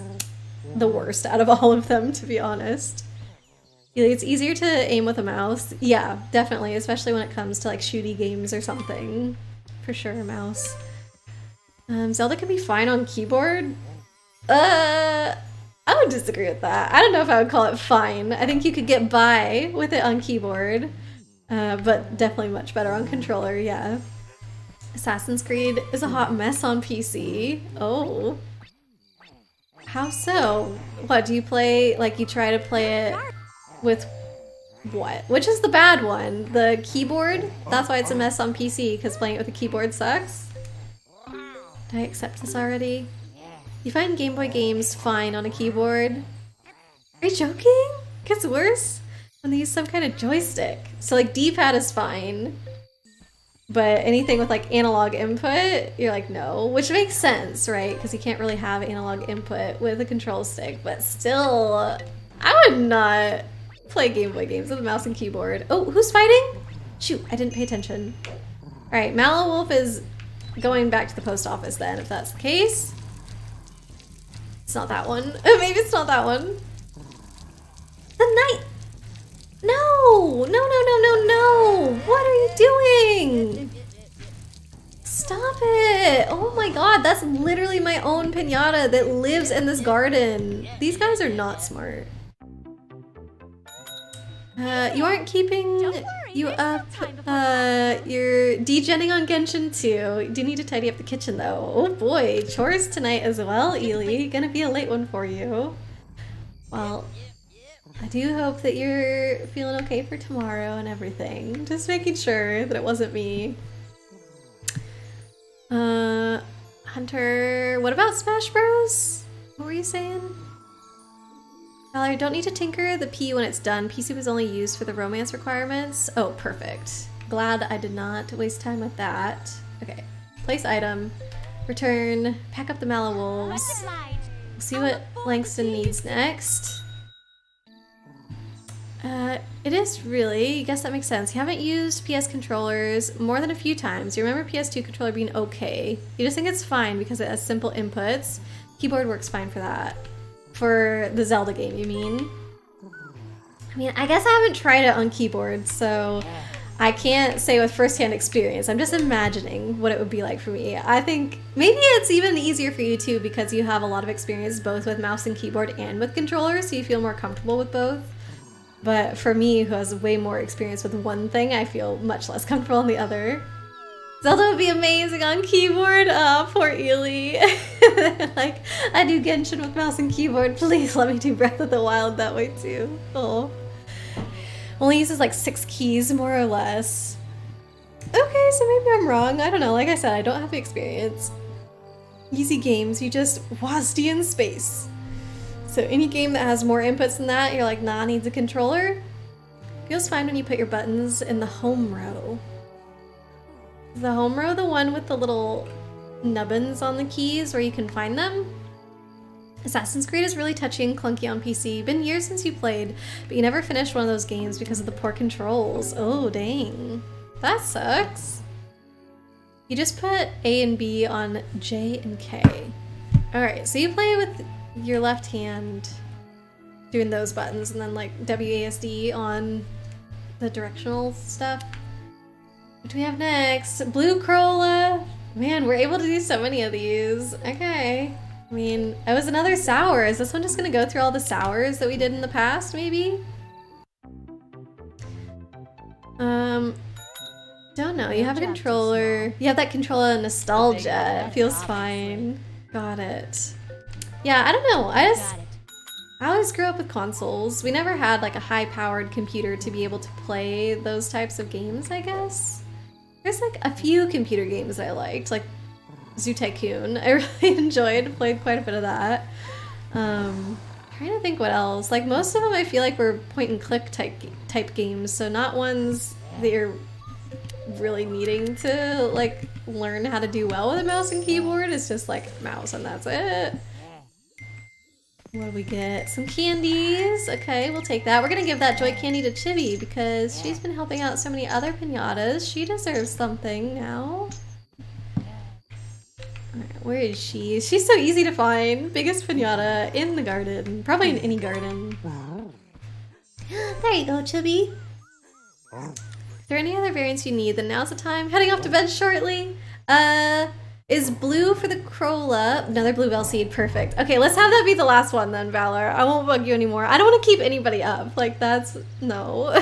the worst out of all of them, to be honest. It's easier to aim with a mouse. Yeah, definitely, especially when it comes to like shooty games or something. For sure, a mouse. Zelda can be fine on keyboard. I would disagree with that. I don't know if I would call it fine. I think you could get by with it on keyboard, but definitely much better on controller, yeah. Assassin's Creed is a hot mess on PC. Oh. How so? What, do you play, like you try to play it with what? Which is the bad one? The keyboard? That's why it's a mess on PC, because playing it with a keyboard sucks? Did I accept this already? You find Game Boy games fine on a keyboard? Are you joking? It gets worse when they use some kind of joystick. So like D-pad is fine, but anything with like analog input, you're like no, which makes sense, right? Because you can't really have analog input with a control stick, but still, I would not play Game Boy games with a mouse and keyboard. Oh, who's fighting? Shoot, I didn't pay attention. All right, Mallow Wolf is going back to the post office then, if that's the case. It's not that one. Maybe it's not that one. The night. No! No, no, no, no, no! What are you doing? Stop it! Oh my god, that's literally my own piñata that lives in this garden. These guys are not smart. You aren't keeping you up. You're degenning on Genshin too. You do need to tidy up the kitchen though. Oh boy, chores tonight as well, Ely. Gonna be a late one for you. Well, I do hope that you're feeling okay for tomorrow and everything. Just making sure that it wasn't me. Hunter, what about Smash Bros? What were you saying? Valerie, don't need to tinker the P when it's done. PC was only used for the romance requirements. Oh, perfect. Glad I did not waste time with that. Okay, place item, return, pack up the Mallow Wolves. We'll see what Langston needs next. It is really, I guess that makes sense. You haven't used PS controllers more than a few times. You remember PS2 controller being okay. You just think it's fine because it has simple inputs. Keyboard works fine for that. For the Zelda game, you mean? I mean, I guess I haven't tried it on keyboard, so I can't say with first-hand experience. I'm just imagining what it would be like for me. I think maybe it's even easier for you too because you have a lot of experience both with mouse and keyboard and with controllers, so you feel more comfortable with both. But for me, who has way more experience with one thing, I feel much less comfortable on the other. Zelda would be amazing on keyboard. Oh, poor Ely. Like, I do Genshin with mouse and keyboard. Please let me do Breath of the Wild that way too. Oh. Only uses like 6 keys, more or less. Okay, so maybe I'm wrong. I don't know. Like I said, I don't have the experience. Easy games, you just WASD in space. So any game that has more inputs than that, you're like, nah, needs a controller. Feels fine when you put your buttons in the home row. Is the home row the one with the little nubbins on the keys where you can find them? Assassin's Creed is really touchy and clunky on PC. Been years since you played, but you never finished one of those games because of the poor controls. Oh, dang. That sucks. You just put A and B on J and K. Alright, so you play with your left hand doing those buttons and then like WASD on the directional stuff. What do we have next? Blue Corolla. Man, we're able to do so many of these. Okay. I mean, it was another sour. Is this one just gonna go through all the sours that we did in the past, maybe? Don't know. You have a controller. You have that controller nostalgia. It feels fine. Got it. Yeah, I don't know. I always grew up with consoles. We never had like a high-powered computer to be able to play those types of games, I guess. There's like a few computer games I liked, like Zoo Tycoon. I really enjoyed, played quite a bit of that. Trying to think what else. Like most of them I feel like were point-and-click type games, so not ones that you're really needing to like learn how to do well with a mouse and keyboard. It's just like mouse and that's it. What do we get? Some candies. Okay, we'll take that. We're gonna give that joy candy to Chibi because she's been helping out so many other piñatas. She deserves something now. Alright, where is she? She's so easy to find. Biggest piñata in the garden. Probably in any garden. There you go, Chibi. If there are any other variants you need, then now's the time. Heading off to bed shortly. Is blue for the Corolla. Another bluebell seed. Perfect. Okay, let's have that be the last one then, Valor. I won't bug you anymore. I don't want to keep anybody up. Like, that's... No.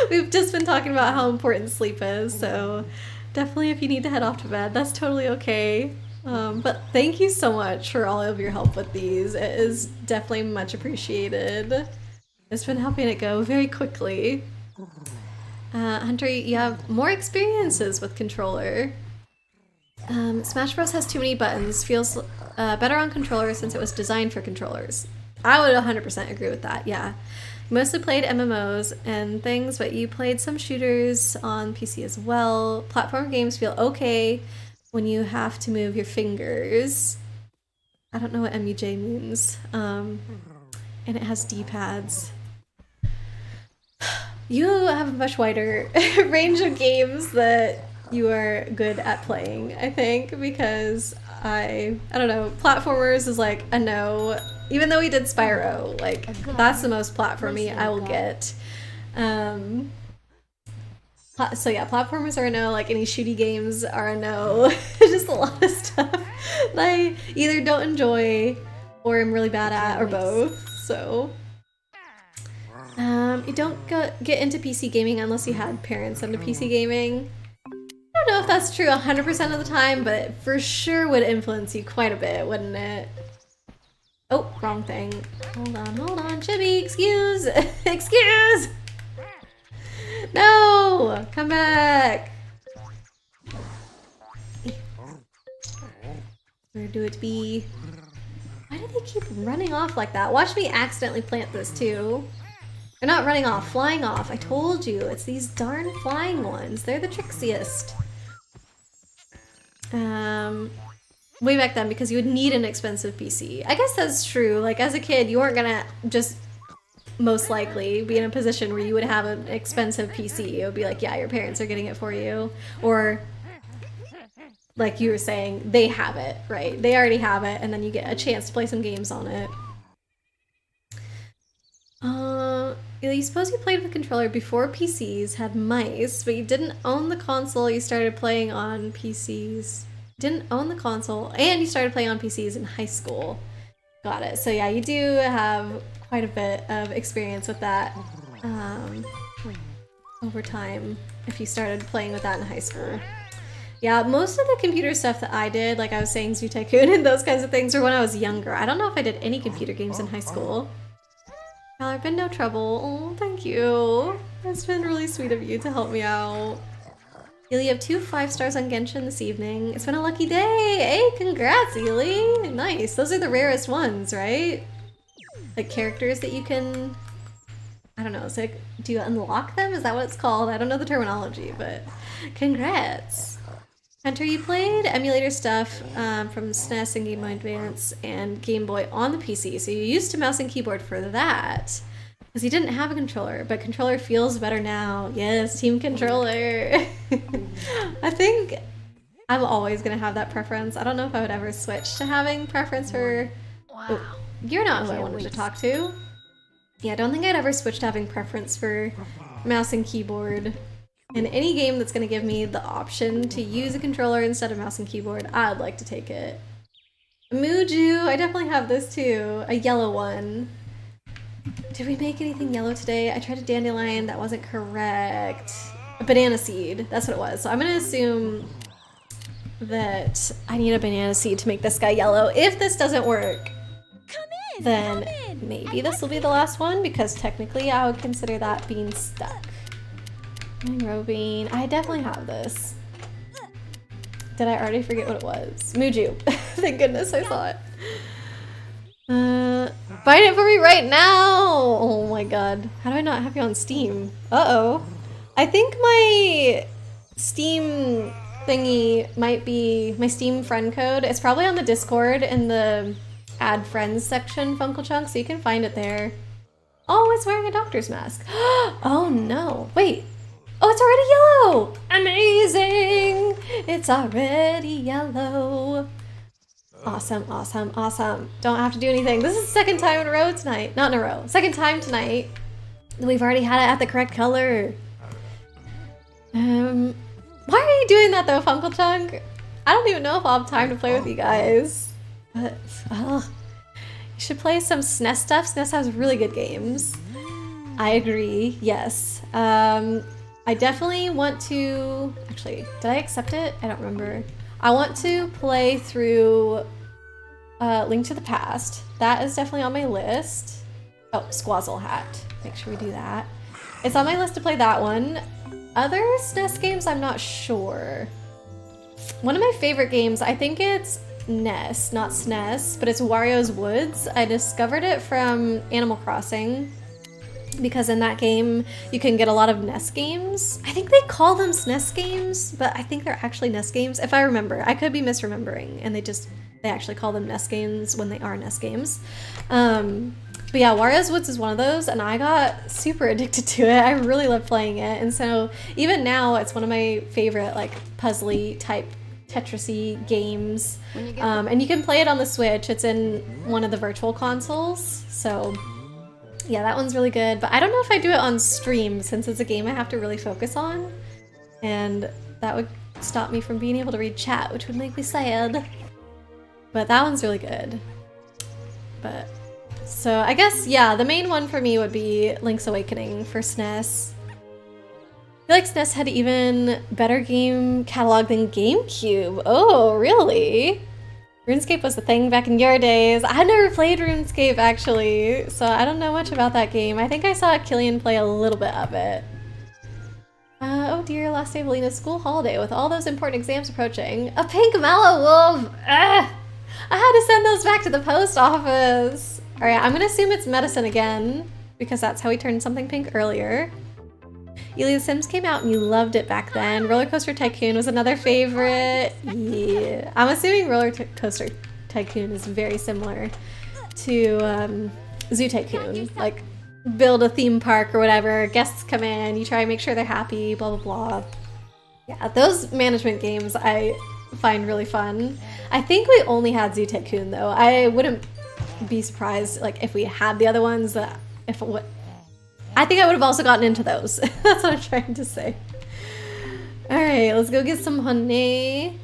We've just been talking about how important sleep is, so definitely if you need to head off to bed, that's totally okay. But thank you so much for all of your help with these. It is definitely much appreciated. It's been helping it go very quickly. Hunter, you have more experiences with controller. Smash Bros has too many buttons. Feels better on controller since it was designed for controllers. I would 100% agree with that, yeah. You mostly played MMOs and things, but you played some shooters on PC as well. Platform games feel okay when you have to move your fingers. I don't know what MUJ means. And it has D-pads. You have a much wider range of games that you are good at playing, I think, because I don't know, platformers is like a no. Even though we did Spyro, like that's the most platformy I will get. So yeah, platformers are a no, like any shooty games are a no. Just a lot of stuff that I either don't enjoy or am really bad at, or both, so. You don't get into PC gaming unless you had parents into PC gaming. I don't know if that's true 100% of the time, but it for sure would influence you quite a bit, wouldn't it? Oh, wrong thing. Hold on, Chibi, excuse! Excuse! No! Come back! Where do it be? Why do they keep running off like that? Watch me accidentally plant this too. They're not running off, flying off. I told you, it's these darn flying ones. They're the trixiest. Way back then, because you would need an expensive PC. I guess that's true. Like, as a kid, you weren't gonna just most likely be in a position where you would have an expensive PC. It would be like, yeah, your parents are getting it for you. Or, like you were saying, they have it, right? They already have it, and then you get a chance to play some games on it. You suppose you played with a controller before PCs had mice, but you didn't own the console. You started playing on PCs. Didn't own the console, and you started playing on PCs in high school. Got it. So yeah, you do have quite a bit of experience with that over time, if you started playing with that in high school. Yeah, most of the computer stuff that I did, like I was saying, Zoo Tycoon and those kinds of things, were when I was younger. I don't know if I did any computer games in high school. Well, I've been no trouble. Oh, thank you. It's been really sweet of you to help me out. Ely, you have 2 5 stars on Genshin this evening. It's been a lucky day. Hey, congrats, Ely. Nice. Those are the rarest ones, right? Like characters that you can... I don't know. It's like, do you unlock them? Is that what it's called? I don't know the terminology, but congrats. Hunter, you played emulator stuff from SNES and Game Boy Advance and Game Boy on the PC, so you used to mouse and keyboard for that. Because you didn't have a controller, but controller feels better now. Yes, team controller. I think I'm always going to have that preference. I don't know if I would ever switch to having preference for... Wow. Oh, you're not who I wanted to talk to. Yeah, I don't think I'd ever switch to having preference for mouse and keyboard. In any game that's going to give me the option to use a controller instead of mouse and keyboard, I'd like to take it. Muju, I definitely have this too. A yellow one. Did we make anything yellow today? I tried a dandelion, that wasn't correct. A banana seed, that's what it was. So I'm going to assume that I need a banana seed to make this guy yellow. If this doesn't work, then maybe this will be the last one, because technically I would consider that being stuck. Robin, I definitely have this. Did I already forget what it was? Muju. Thank goodness I saw it. Find it for me right now! Oh my god. How do I not have you on Steam? Uh-oh. I think my Steam thingy might be my Steam friend code. It's probably on the Discord in the add friends section, Funkle Chunk, so you can find it there. Oh, it's wearing a doctor's mask. Oh no. Wait. Oh, it's already yellow! Amazing! It's already yellow. Awesome, awesome, awesome. Don't have to do anything. This is the second time in a row tonight. Not in a row. Second time tonight. We've already had it at the correct color. Why are you doing that though, Funkle Chunk? I don't even know if I'll have time to play with you guys. But, you should play some SNES stuff. SNES has really good games. I agree, yes. I definitely want to... Actually, did I accept it? I don't remember. I want to play through Link to the Past. That is definitely on my list. Oh, Squazzle Hat. Make sure we do that. It's on my list to play that one. Other SNES games, I'm not sure. One of my favorite games, I think it's NES, not SNES, but it's Wario's Woods. I discovered it from Animal Crossing because in that game you can get a lot of NES games. I think they call them SNES games, but I think they're actually NES games, if I remember. I could be misremembering, and they actually call them NES games when they are NES games. But yeah, Wario's Woods is one of those, and I got super addicted to it. I really love playing it, and so even now it's one of my favorite like puzzly type Tetris-y games. And you can play it on the Switch. It's in one of the virtual consoles, so yeah, that one's really good. But I don't know if I do it on stream since it's a game I have to really focus on, and that would stop me from being able to read chat, which would make me sad. But that one's really good. But so I guess, yeah, the main one for me would be Link's Awakening for SNES. I feel like SNES had even better game catalog than GameCube. Oh, really? RuneScape was the thing back in your days. I never played RuneScape, actually, so I don't know much about that game. I think I saw Killian play a little bit of it. Oh dear, last day of Alina's school holiday with all those important exams approaching. A pink mallow wolf! I had to send those back to the post office. All right, I'm gonna assume it's medicine again because that's how we turned something pink earlier. Ely, The Sims came out and you loved it back then. Roller Coaster Tycoon was another favorite. Yeah, I'm assuming Roller Coaster Tycoon is very similar to Zoo Tycoon. Like, build a theme park or whatever, guests come in, you try and make sure they're happy, blah, blah, blah. Yeah, those management games I find really fun. I think we only had Zoo Tycoon though. I wouldn't be surprised like if we had the other ones that I think I would have also gotten into those. That's what I'm trying to say. All right, let's go get some honey.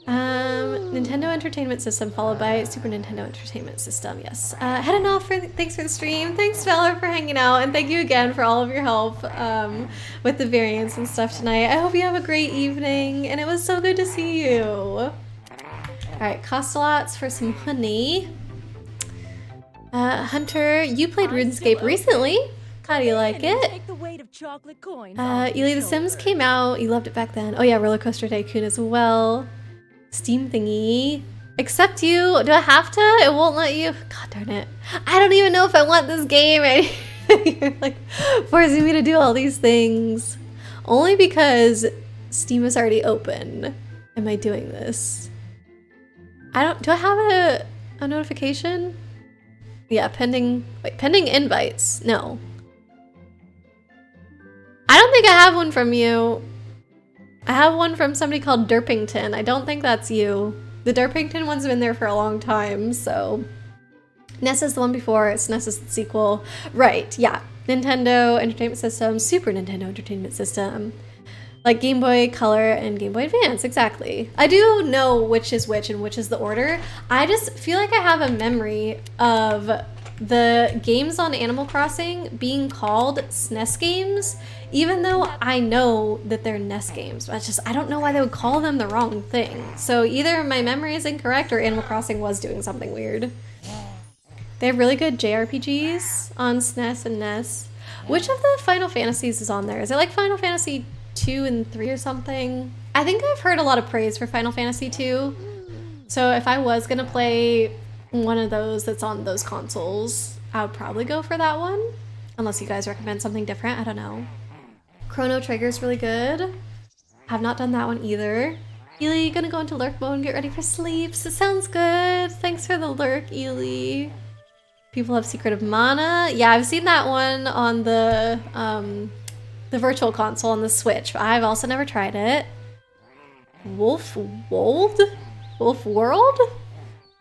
Nintendo Entertainment System followed by Super Nintendo Entertainment System. Yes. Heading off thanks for the stream. Thanks Fella for hanging out, and thank you again for all of your help with the variants and stuff tonight. I hope you have a great evening, and it was so good to see you. All right, cost a lot for some honey. Hunter, you played RuneScape recently. How do you like it? Take the weight of chocolate coins. Ely, The Sims came out. You loved it back then. Oh yeah, Roller Coaster Tycoon as well. Steam thingy. Accept you. Do I have to? It won't let you. God darn it. I don't even know if I want this game. You're like forcing me to do all these things. Only because Steam is already open. Am I doing this? Do I have a notification? Yeah, pending invites. No. I don't think I have one from you. I have one from somebody called Derpington. I don't think that's you. The Derpington one's been there for a long time, so. NES is the one before, it's NES is the sequel. Right, yeah. Nintendo Entertainment System, Super Nintendo Entertainment System. Like Game Boy Color and Game Boy Advance, exactly. I do know which is which and which is the order. I just feel like I have a memory of the games on Animal Crossing being called SNES games, even though I know that they're NES games. But I don't know why they would call them the wrong thing. So either my memory is incorrect or Animal Crossing was doing something weird. They have really good JRPGs on SNES and NES. Which of the Final Fantasies is on there? Is it like Final Fantasy 2 and 3 or something? I think I've heard a lot of praise for Final Fantasy 2. So if I was gonna play one of those that's on those consoles, I would probably go for that one. Unless you guys recommend something different, I don't know. Chrono Trigger's really good. Have not done that one either. Ely, gonna go into lurk mode and get ready for sleeps. It sounds good. Thanks for the lurk, Ely. People have Secret of Mana. Yeah, I've seen that one on the virtual console on the Switch, but I've also never tried it. Wolf World?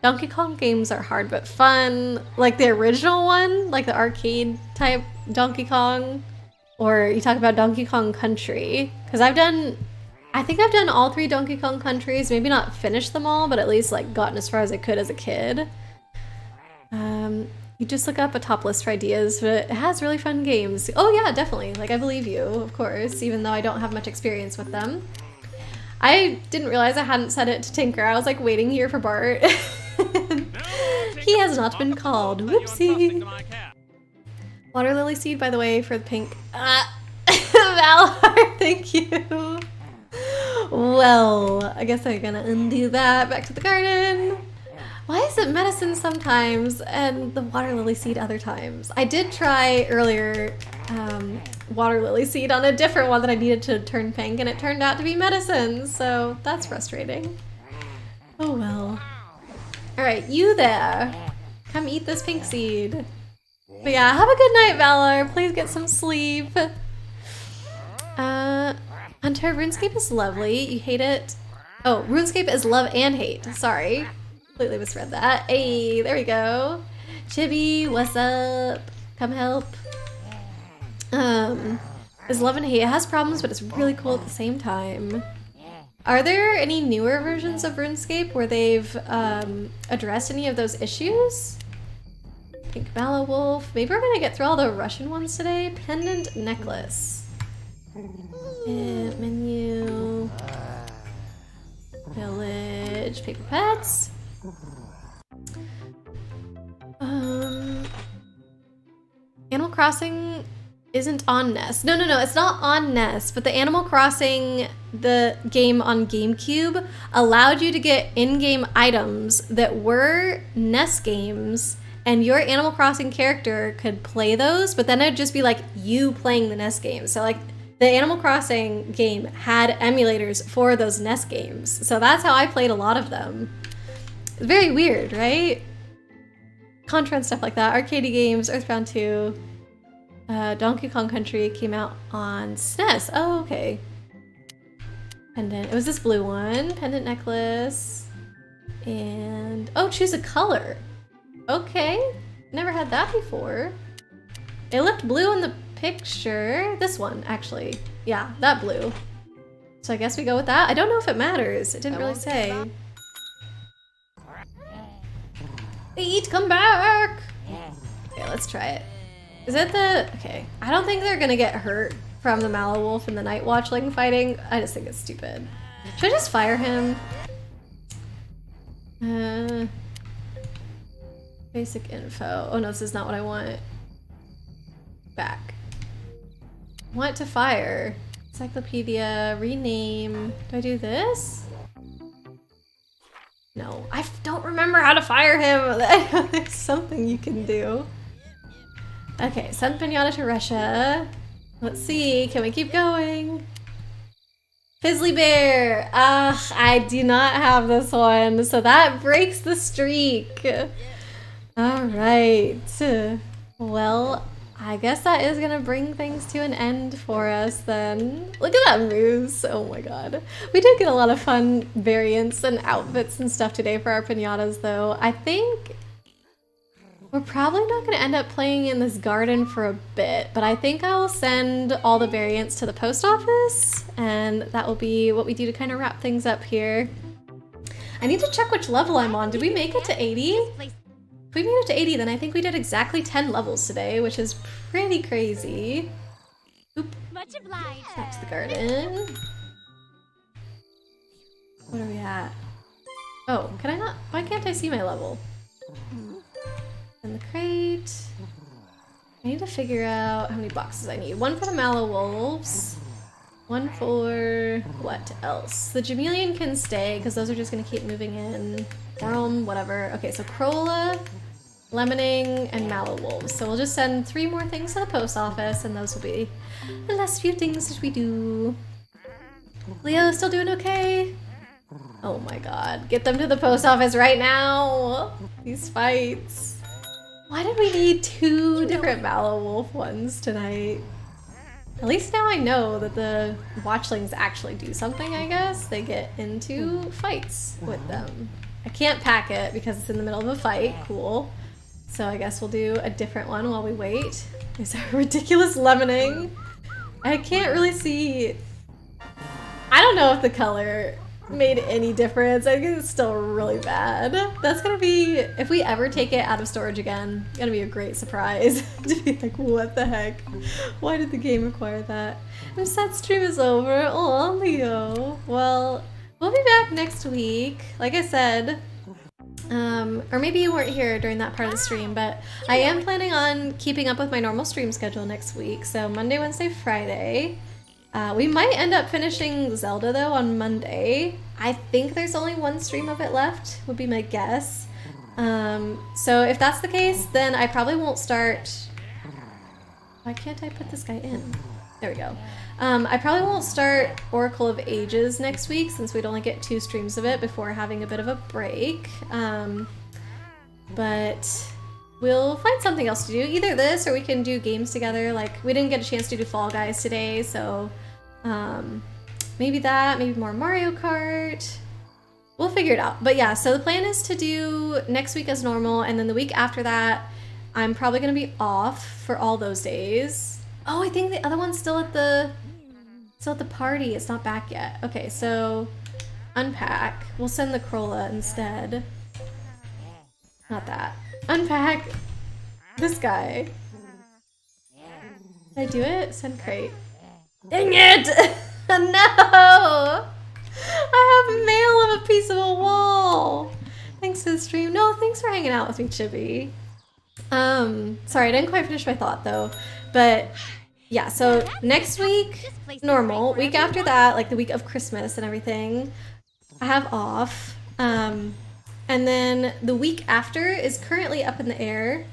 Donkey Kong games are hard but fun. Like the original one, like the arcade type Donkey Kong, or you talk about Donkey Kong Country. Because I've done I think I've done all 3 Donkey Kong countries. Maybe not finished them all, but at least like gotten as far as I could as a kid. You just look up a top list for ideas, but it has really fun games. Oh yeah, definitely. Like, I believe you, of course, even though I don't have much experience with them. I didn't realize I hadn't set it to Tinker. I was like waiting here for Bart. He has not been called. Whoopsie. Water lily seed, by the way, for the pink. Valor, thank you. Well, I guess I'm gonna undo that. Back to the garden. Why is it medicine sometimes and the water lily seed other times? I did try earlier water lily seed on a different one that I needed to turn pink, and it turned out to be medicine, so that's frustrating. Oh well. Alright, you there. Come eat this pink seed. But yeah, have a good night, Valor. Please get some sleep. Hunter, RuneScape is lovely. You hate it? Oh, RuneScape is love and hate. Sorry. Completely misread that. Hey, there we go. Chibi, what's up? Come help. Is love and hate. It has problems, but it's really cool at the same time. Are there any newer versions of RuneScape where they've addressed any of those issues? Pink Mallow Wolf. Maybe we're gonna get through all the Russian ones today. Pendant necklace. Menu. Village. Paper pets. Animal Crossing isn't on NES. No, it's not on NES, but the Animal Crossing, the game on GameCube, allowed you to get in-game items that were NES games, and your Animal Crossing character could play those, but then it'd just be like you playing the NES game. So like the Animal Crossing game had emulators for those NES games. So that's how I played a lot of them. Very weird, right? Contra and stuff like that. Arcade games, Earthbound 2. Donkey Kong Country came out on SNES. Oh, okay. Pendant. It was this blue one. Pendant necklace. And... oh, choose a color. Okay. Never had that before. It looked blue in the picture. This one, actually. Yeah, that blue. So I guess we go with that. I don't know if it matters. It didn't really say. Eat, come back! Okay, let's try it. Is it the... okay. I don't think they're gonna get hurt from the Mallow Wolf and the Night Watchling fighting. I just think it's stupid. Should I just fire him? Basic info. Oh no, this is not what I want. Back. Want to fire. Encyclopedia, rename. Do I do this? No, I don't remember how to fire him. There's something you can do. Okay, send Piñata to Russia. Let's see, can we keep going? Fizzly Bear. I do not have this one, so that breaks the streak. All right. Well, I guess that is gonna bring things to an end for us then. Look at that moose. Oh my god. We did get a lot of fun variants and outfits and stuff today for our piñatas though. I think we're probably not gonna end up playing in this garden for a bit, but I think I will send all the variants to the post office, and that will be what we do to kind of wrap things up here. I need to check which level I'm on. Did we make it to 80? If we made it to 80, then I think we did exactly 10 levels today, which is pretty crazy. Oop. Much obliged. Back to the garden. What are we at? Oh, can I not? Why can't I see my level? In the crate. I need to figure out how many boxes I need. One for the Mallow Wolves. One for what else? The Chameleon can stay because those are just gonna keep moving in. Whatever. Okay, so Corolla, Lemoning, and Mallow Wolves. So we'll just send 3 more things to the post office, and those will be the last few things that we do. Leo, still doing okay? Oh my god. Get them to the post office right now! These fights. Why did we need 2 different Mallow Wolf ones tonight? At least now I know that the watchlings actually do something, I guess. They get into fights with them. I can't pack it because it's in the middle of a fight. Cool. So I guess we'll do a different one while we wait. There's a ridiculous lemoning. I can't really see. I don't know if the color made any difference. I think it's still really bad. That's gonna be, if we ever take it out of storage again, it's gonna be a great surprise. To be like, what the heck? Why did the game require that? I'm sad stream is over. Oh, Leo. Well, we'll be back next week. Like I said, or maybe you weren't here during that part of the stream, but I am planning on keeping up with my normal stream schedule next week. So Monday, Wednesday, Friday. We might end up finishing Zelda though on Monday. I think there's only one stream of it left, would be my guess. So if that's the case, then I probably won't start... Why can't I put this guy in? There we go. I probably won't start Oracle of Ages next week since we'd only get 2 streams of it before having a bit of a break. But we'll find something else to do. Either this or we can do games together. Like, we didn't get a chance to do Fall Guys today, so maybe that, maybe more Mario Kart. We'll figure it out. But yeah, so the plan is to do next week as normal, and then the week after that, I'm probably gonna be off for all those days. Oh, I think the other one's still at the party. It's not back yet. Okay, so unpack. We'll send the Corolla instead. Not that. Unpack this guy. Did I do it? Send crate. Dang it! No! I have mail of a piece of a wall. Thanks to the stream. No, thanks for hanging out with me, Chibi. Sorry, I didn't quite finish my thought though. But yeah, so next week, normal. Week after that, like the week of Christmas and everything, I have off. And then the week after is currently up in the air.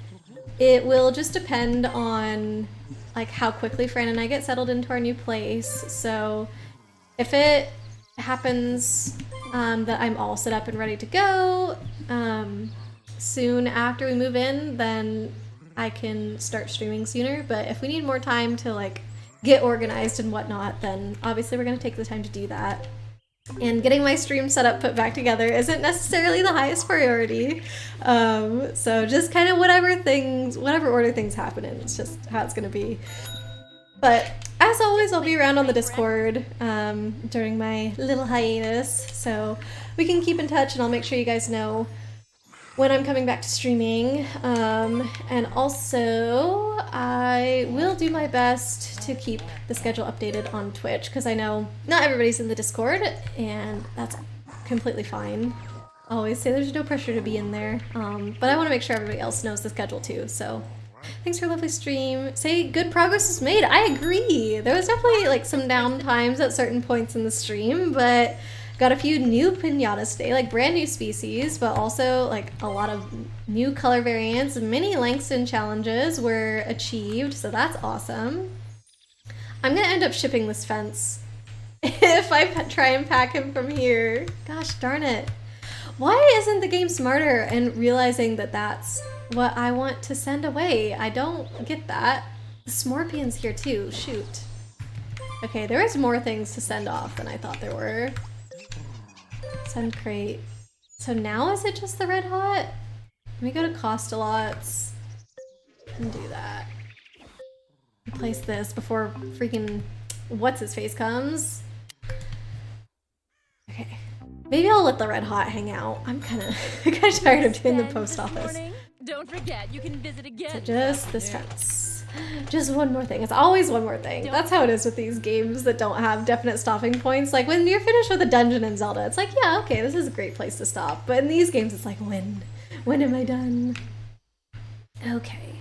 It will just depend on like how quickly Fran and I get settled into our new place. So if it happens that I'm all set up and ready to go soon after we move in, then I can start streaming sooner. But if we need more time to like get organized and whatnot, then obviously we're gonna take the time to do that. And getting my stream set up, put back together isn't necessarily the highest priority. So just kind of whatever order things happen in, it's just how it's gonna be. But as always, I'll be around on the Discord during my little hiatus, so we can keep in touch and I'll make sure you guys know when I'm coming back to streaming. And also, I will do my best to keep the schedule updated on Twitch, because I know not everybody's in the Discord, and that's completely fine. I always say there's no pressure to be in there, but I want to make sure everybody else knows the schedule too, so thanks for a lovely stream. Say good progress is made. I agree. There was definitely like some down times at certain points in the stream, but got a few new piñatas today, like brand new species, but also like a lot of new color variants. Mini Langston challenges were achieved, so that's awesome. I'm gonna end up shipping this fence if I try and pack him from here. Gosh darn it. Why isn't the game smarter and realizing that that's what I want to send away? I don't get that. The Smorpion's here too, shoot. Okay, there is more things to send off than I thought there were. Send crate. So now is it just the red hot? Let me go to Costa-Lots and do that. Replace this before freaking what's-his-face comes. Okay. Maybe I'll let the red hot hang out. I'm kinda tired of doing the post office. Don't forget, you can visit again. So just this fence. Just one more thing. It's always one more thing. That's how it is with these games that don't have definite stopping points. Like when you're finished with a dungeon in Zelda, it's like, yeah, okay, this is a great place to stop. But in these games, it's like, when am I done? Okay.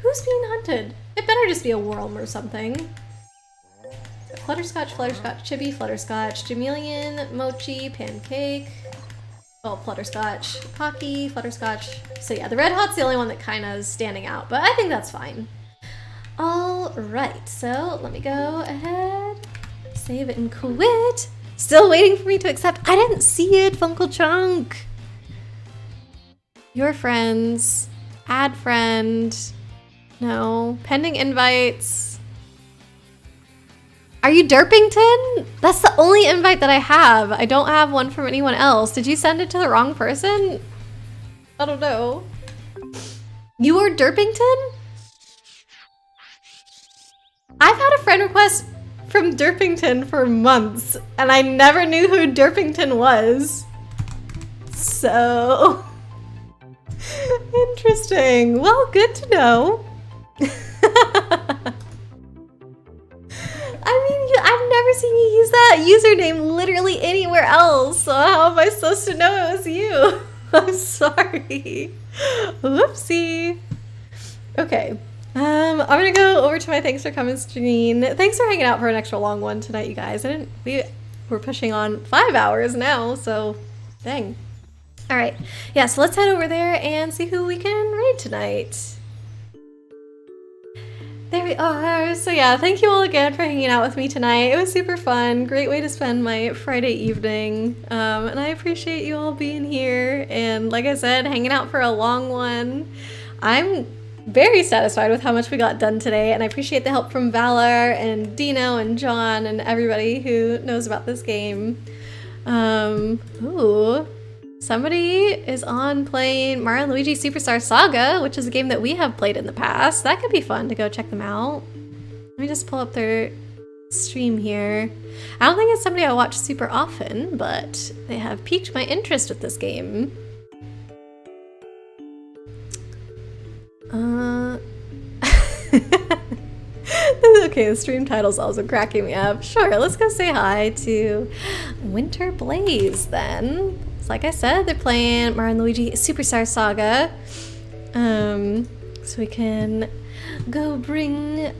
Who's being hunted? It better just be a worm or something. So Flutterscotch, Chibi, Flutterscotch, Jameleon, Mochi, Pancake. Well, Flutterscotch, Pocky, Flutterscotch. So yeah, the red hot's the only one that kind of is standing out, but I think that's fine. All right, so let me go ahead, save it and quit. Still waiting for me to accept. I didn't see it, Funkle Chunk. Your friends, add friend. No, pending invites. Are you Derpington? That's the only invite that I have. I don't have one from anyone else. Did you send it to the wrong person? I don't know. You are Derpington? I've had a friend request from Derpington for months, and I never knew who Derpington was. So interesting. Well, good to know. I mean, I've never seen you use that username literally anywhere else, so how am I supposed to know it was you? I'm sorry. Whoopsie. Okay. I'm gonna go over to my thanks for coming screen. Thanks for hanging out for an extra long one tonight, you guys. We're pushing on 5 hours now, so dang. All right. Yeah, so let's head over there and see who we can raid tonight. There we are. So yeah, thank you all again for hanging out with me tonight. It was super fun. Great way to spend my Friday evening. And I appreciate you all being here. And like I said, hanging out for a long one. I'm very satisfied with how much we got done today. And I appreciate the help from Valor and Dino and John and everybody who knows about this game. Ooh. Somebody is on playing Mario and Luigi Superstar Saga, which is a game that we have played in the past. That could be fun to go check them out. Let me just pull up their stream here. I don't think it's somebody I watch super often, but they have piqued my interest with this game. Okay, the stream titles also cracking me up. Sure, let's go say hi to Winter Blaze then. Like I said, they're playing Mario and Luigi Superstar Saga. So we can go bring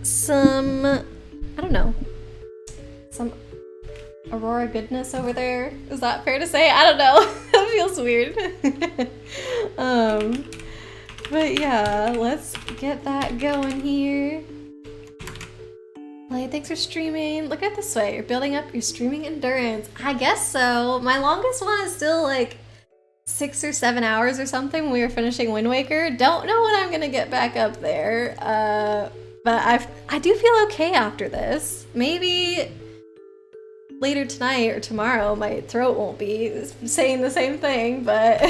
some, I don't know, some Aurora goodness over there. Is that fair to say? I don't know. That feels weird. But yeah, let's get that going here. Like, thanks for streaming. Look at it this way. You're building up your streaming endurance. I guess so. My longest one is still like 6 or 7 hours or something when we were finishing Wind Waker. Don't know when I'm gonna get back up there. But I do feel okay after this. Maybe later tonight or tomorrow my throat won't be saying the same thing, but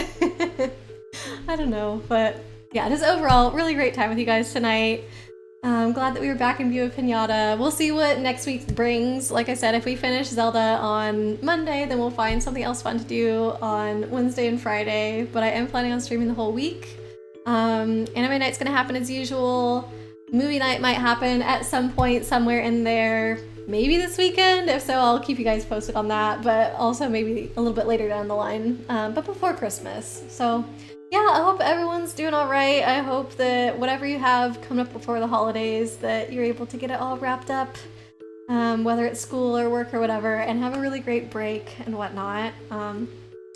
I don't know. But yeah, just overall, really great time with you guys tonight. I'm glad that we were back in Viva Piñata. We'll see what next week brings. Like I said, if we finish Zelda on Monday, then we'll find something else fun to do on Wednesday and Friday. But I am planning on streaming the whole week. Anime night's gonna happen as usual. Movie night might happen at some point somewhere in there. Maybe this weekend. If so, I'll keep you guys posted on that. But also maybe a little bit later down the line. But before Christmas. So yeah, I hope everyone's doing all right. I hope that whatever you have coming up before the holidays, that you're able to get it all wrapped up, whether it's school or work or whatever, and have a really great break and whatnot.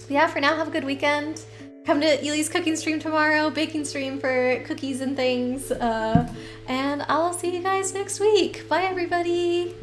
Yeah, for now, have a good weekend. Come to Ely's cooking stream tomorrow, baking stream for cookies and things, and I'll see you guys next week. Bye, everybody.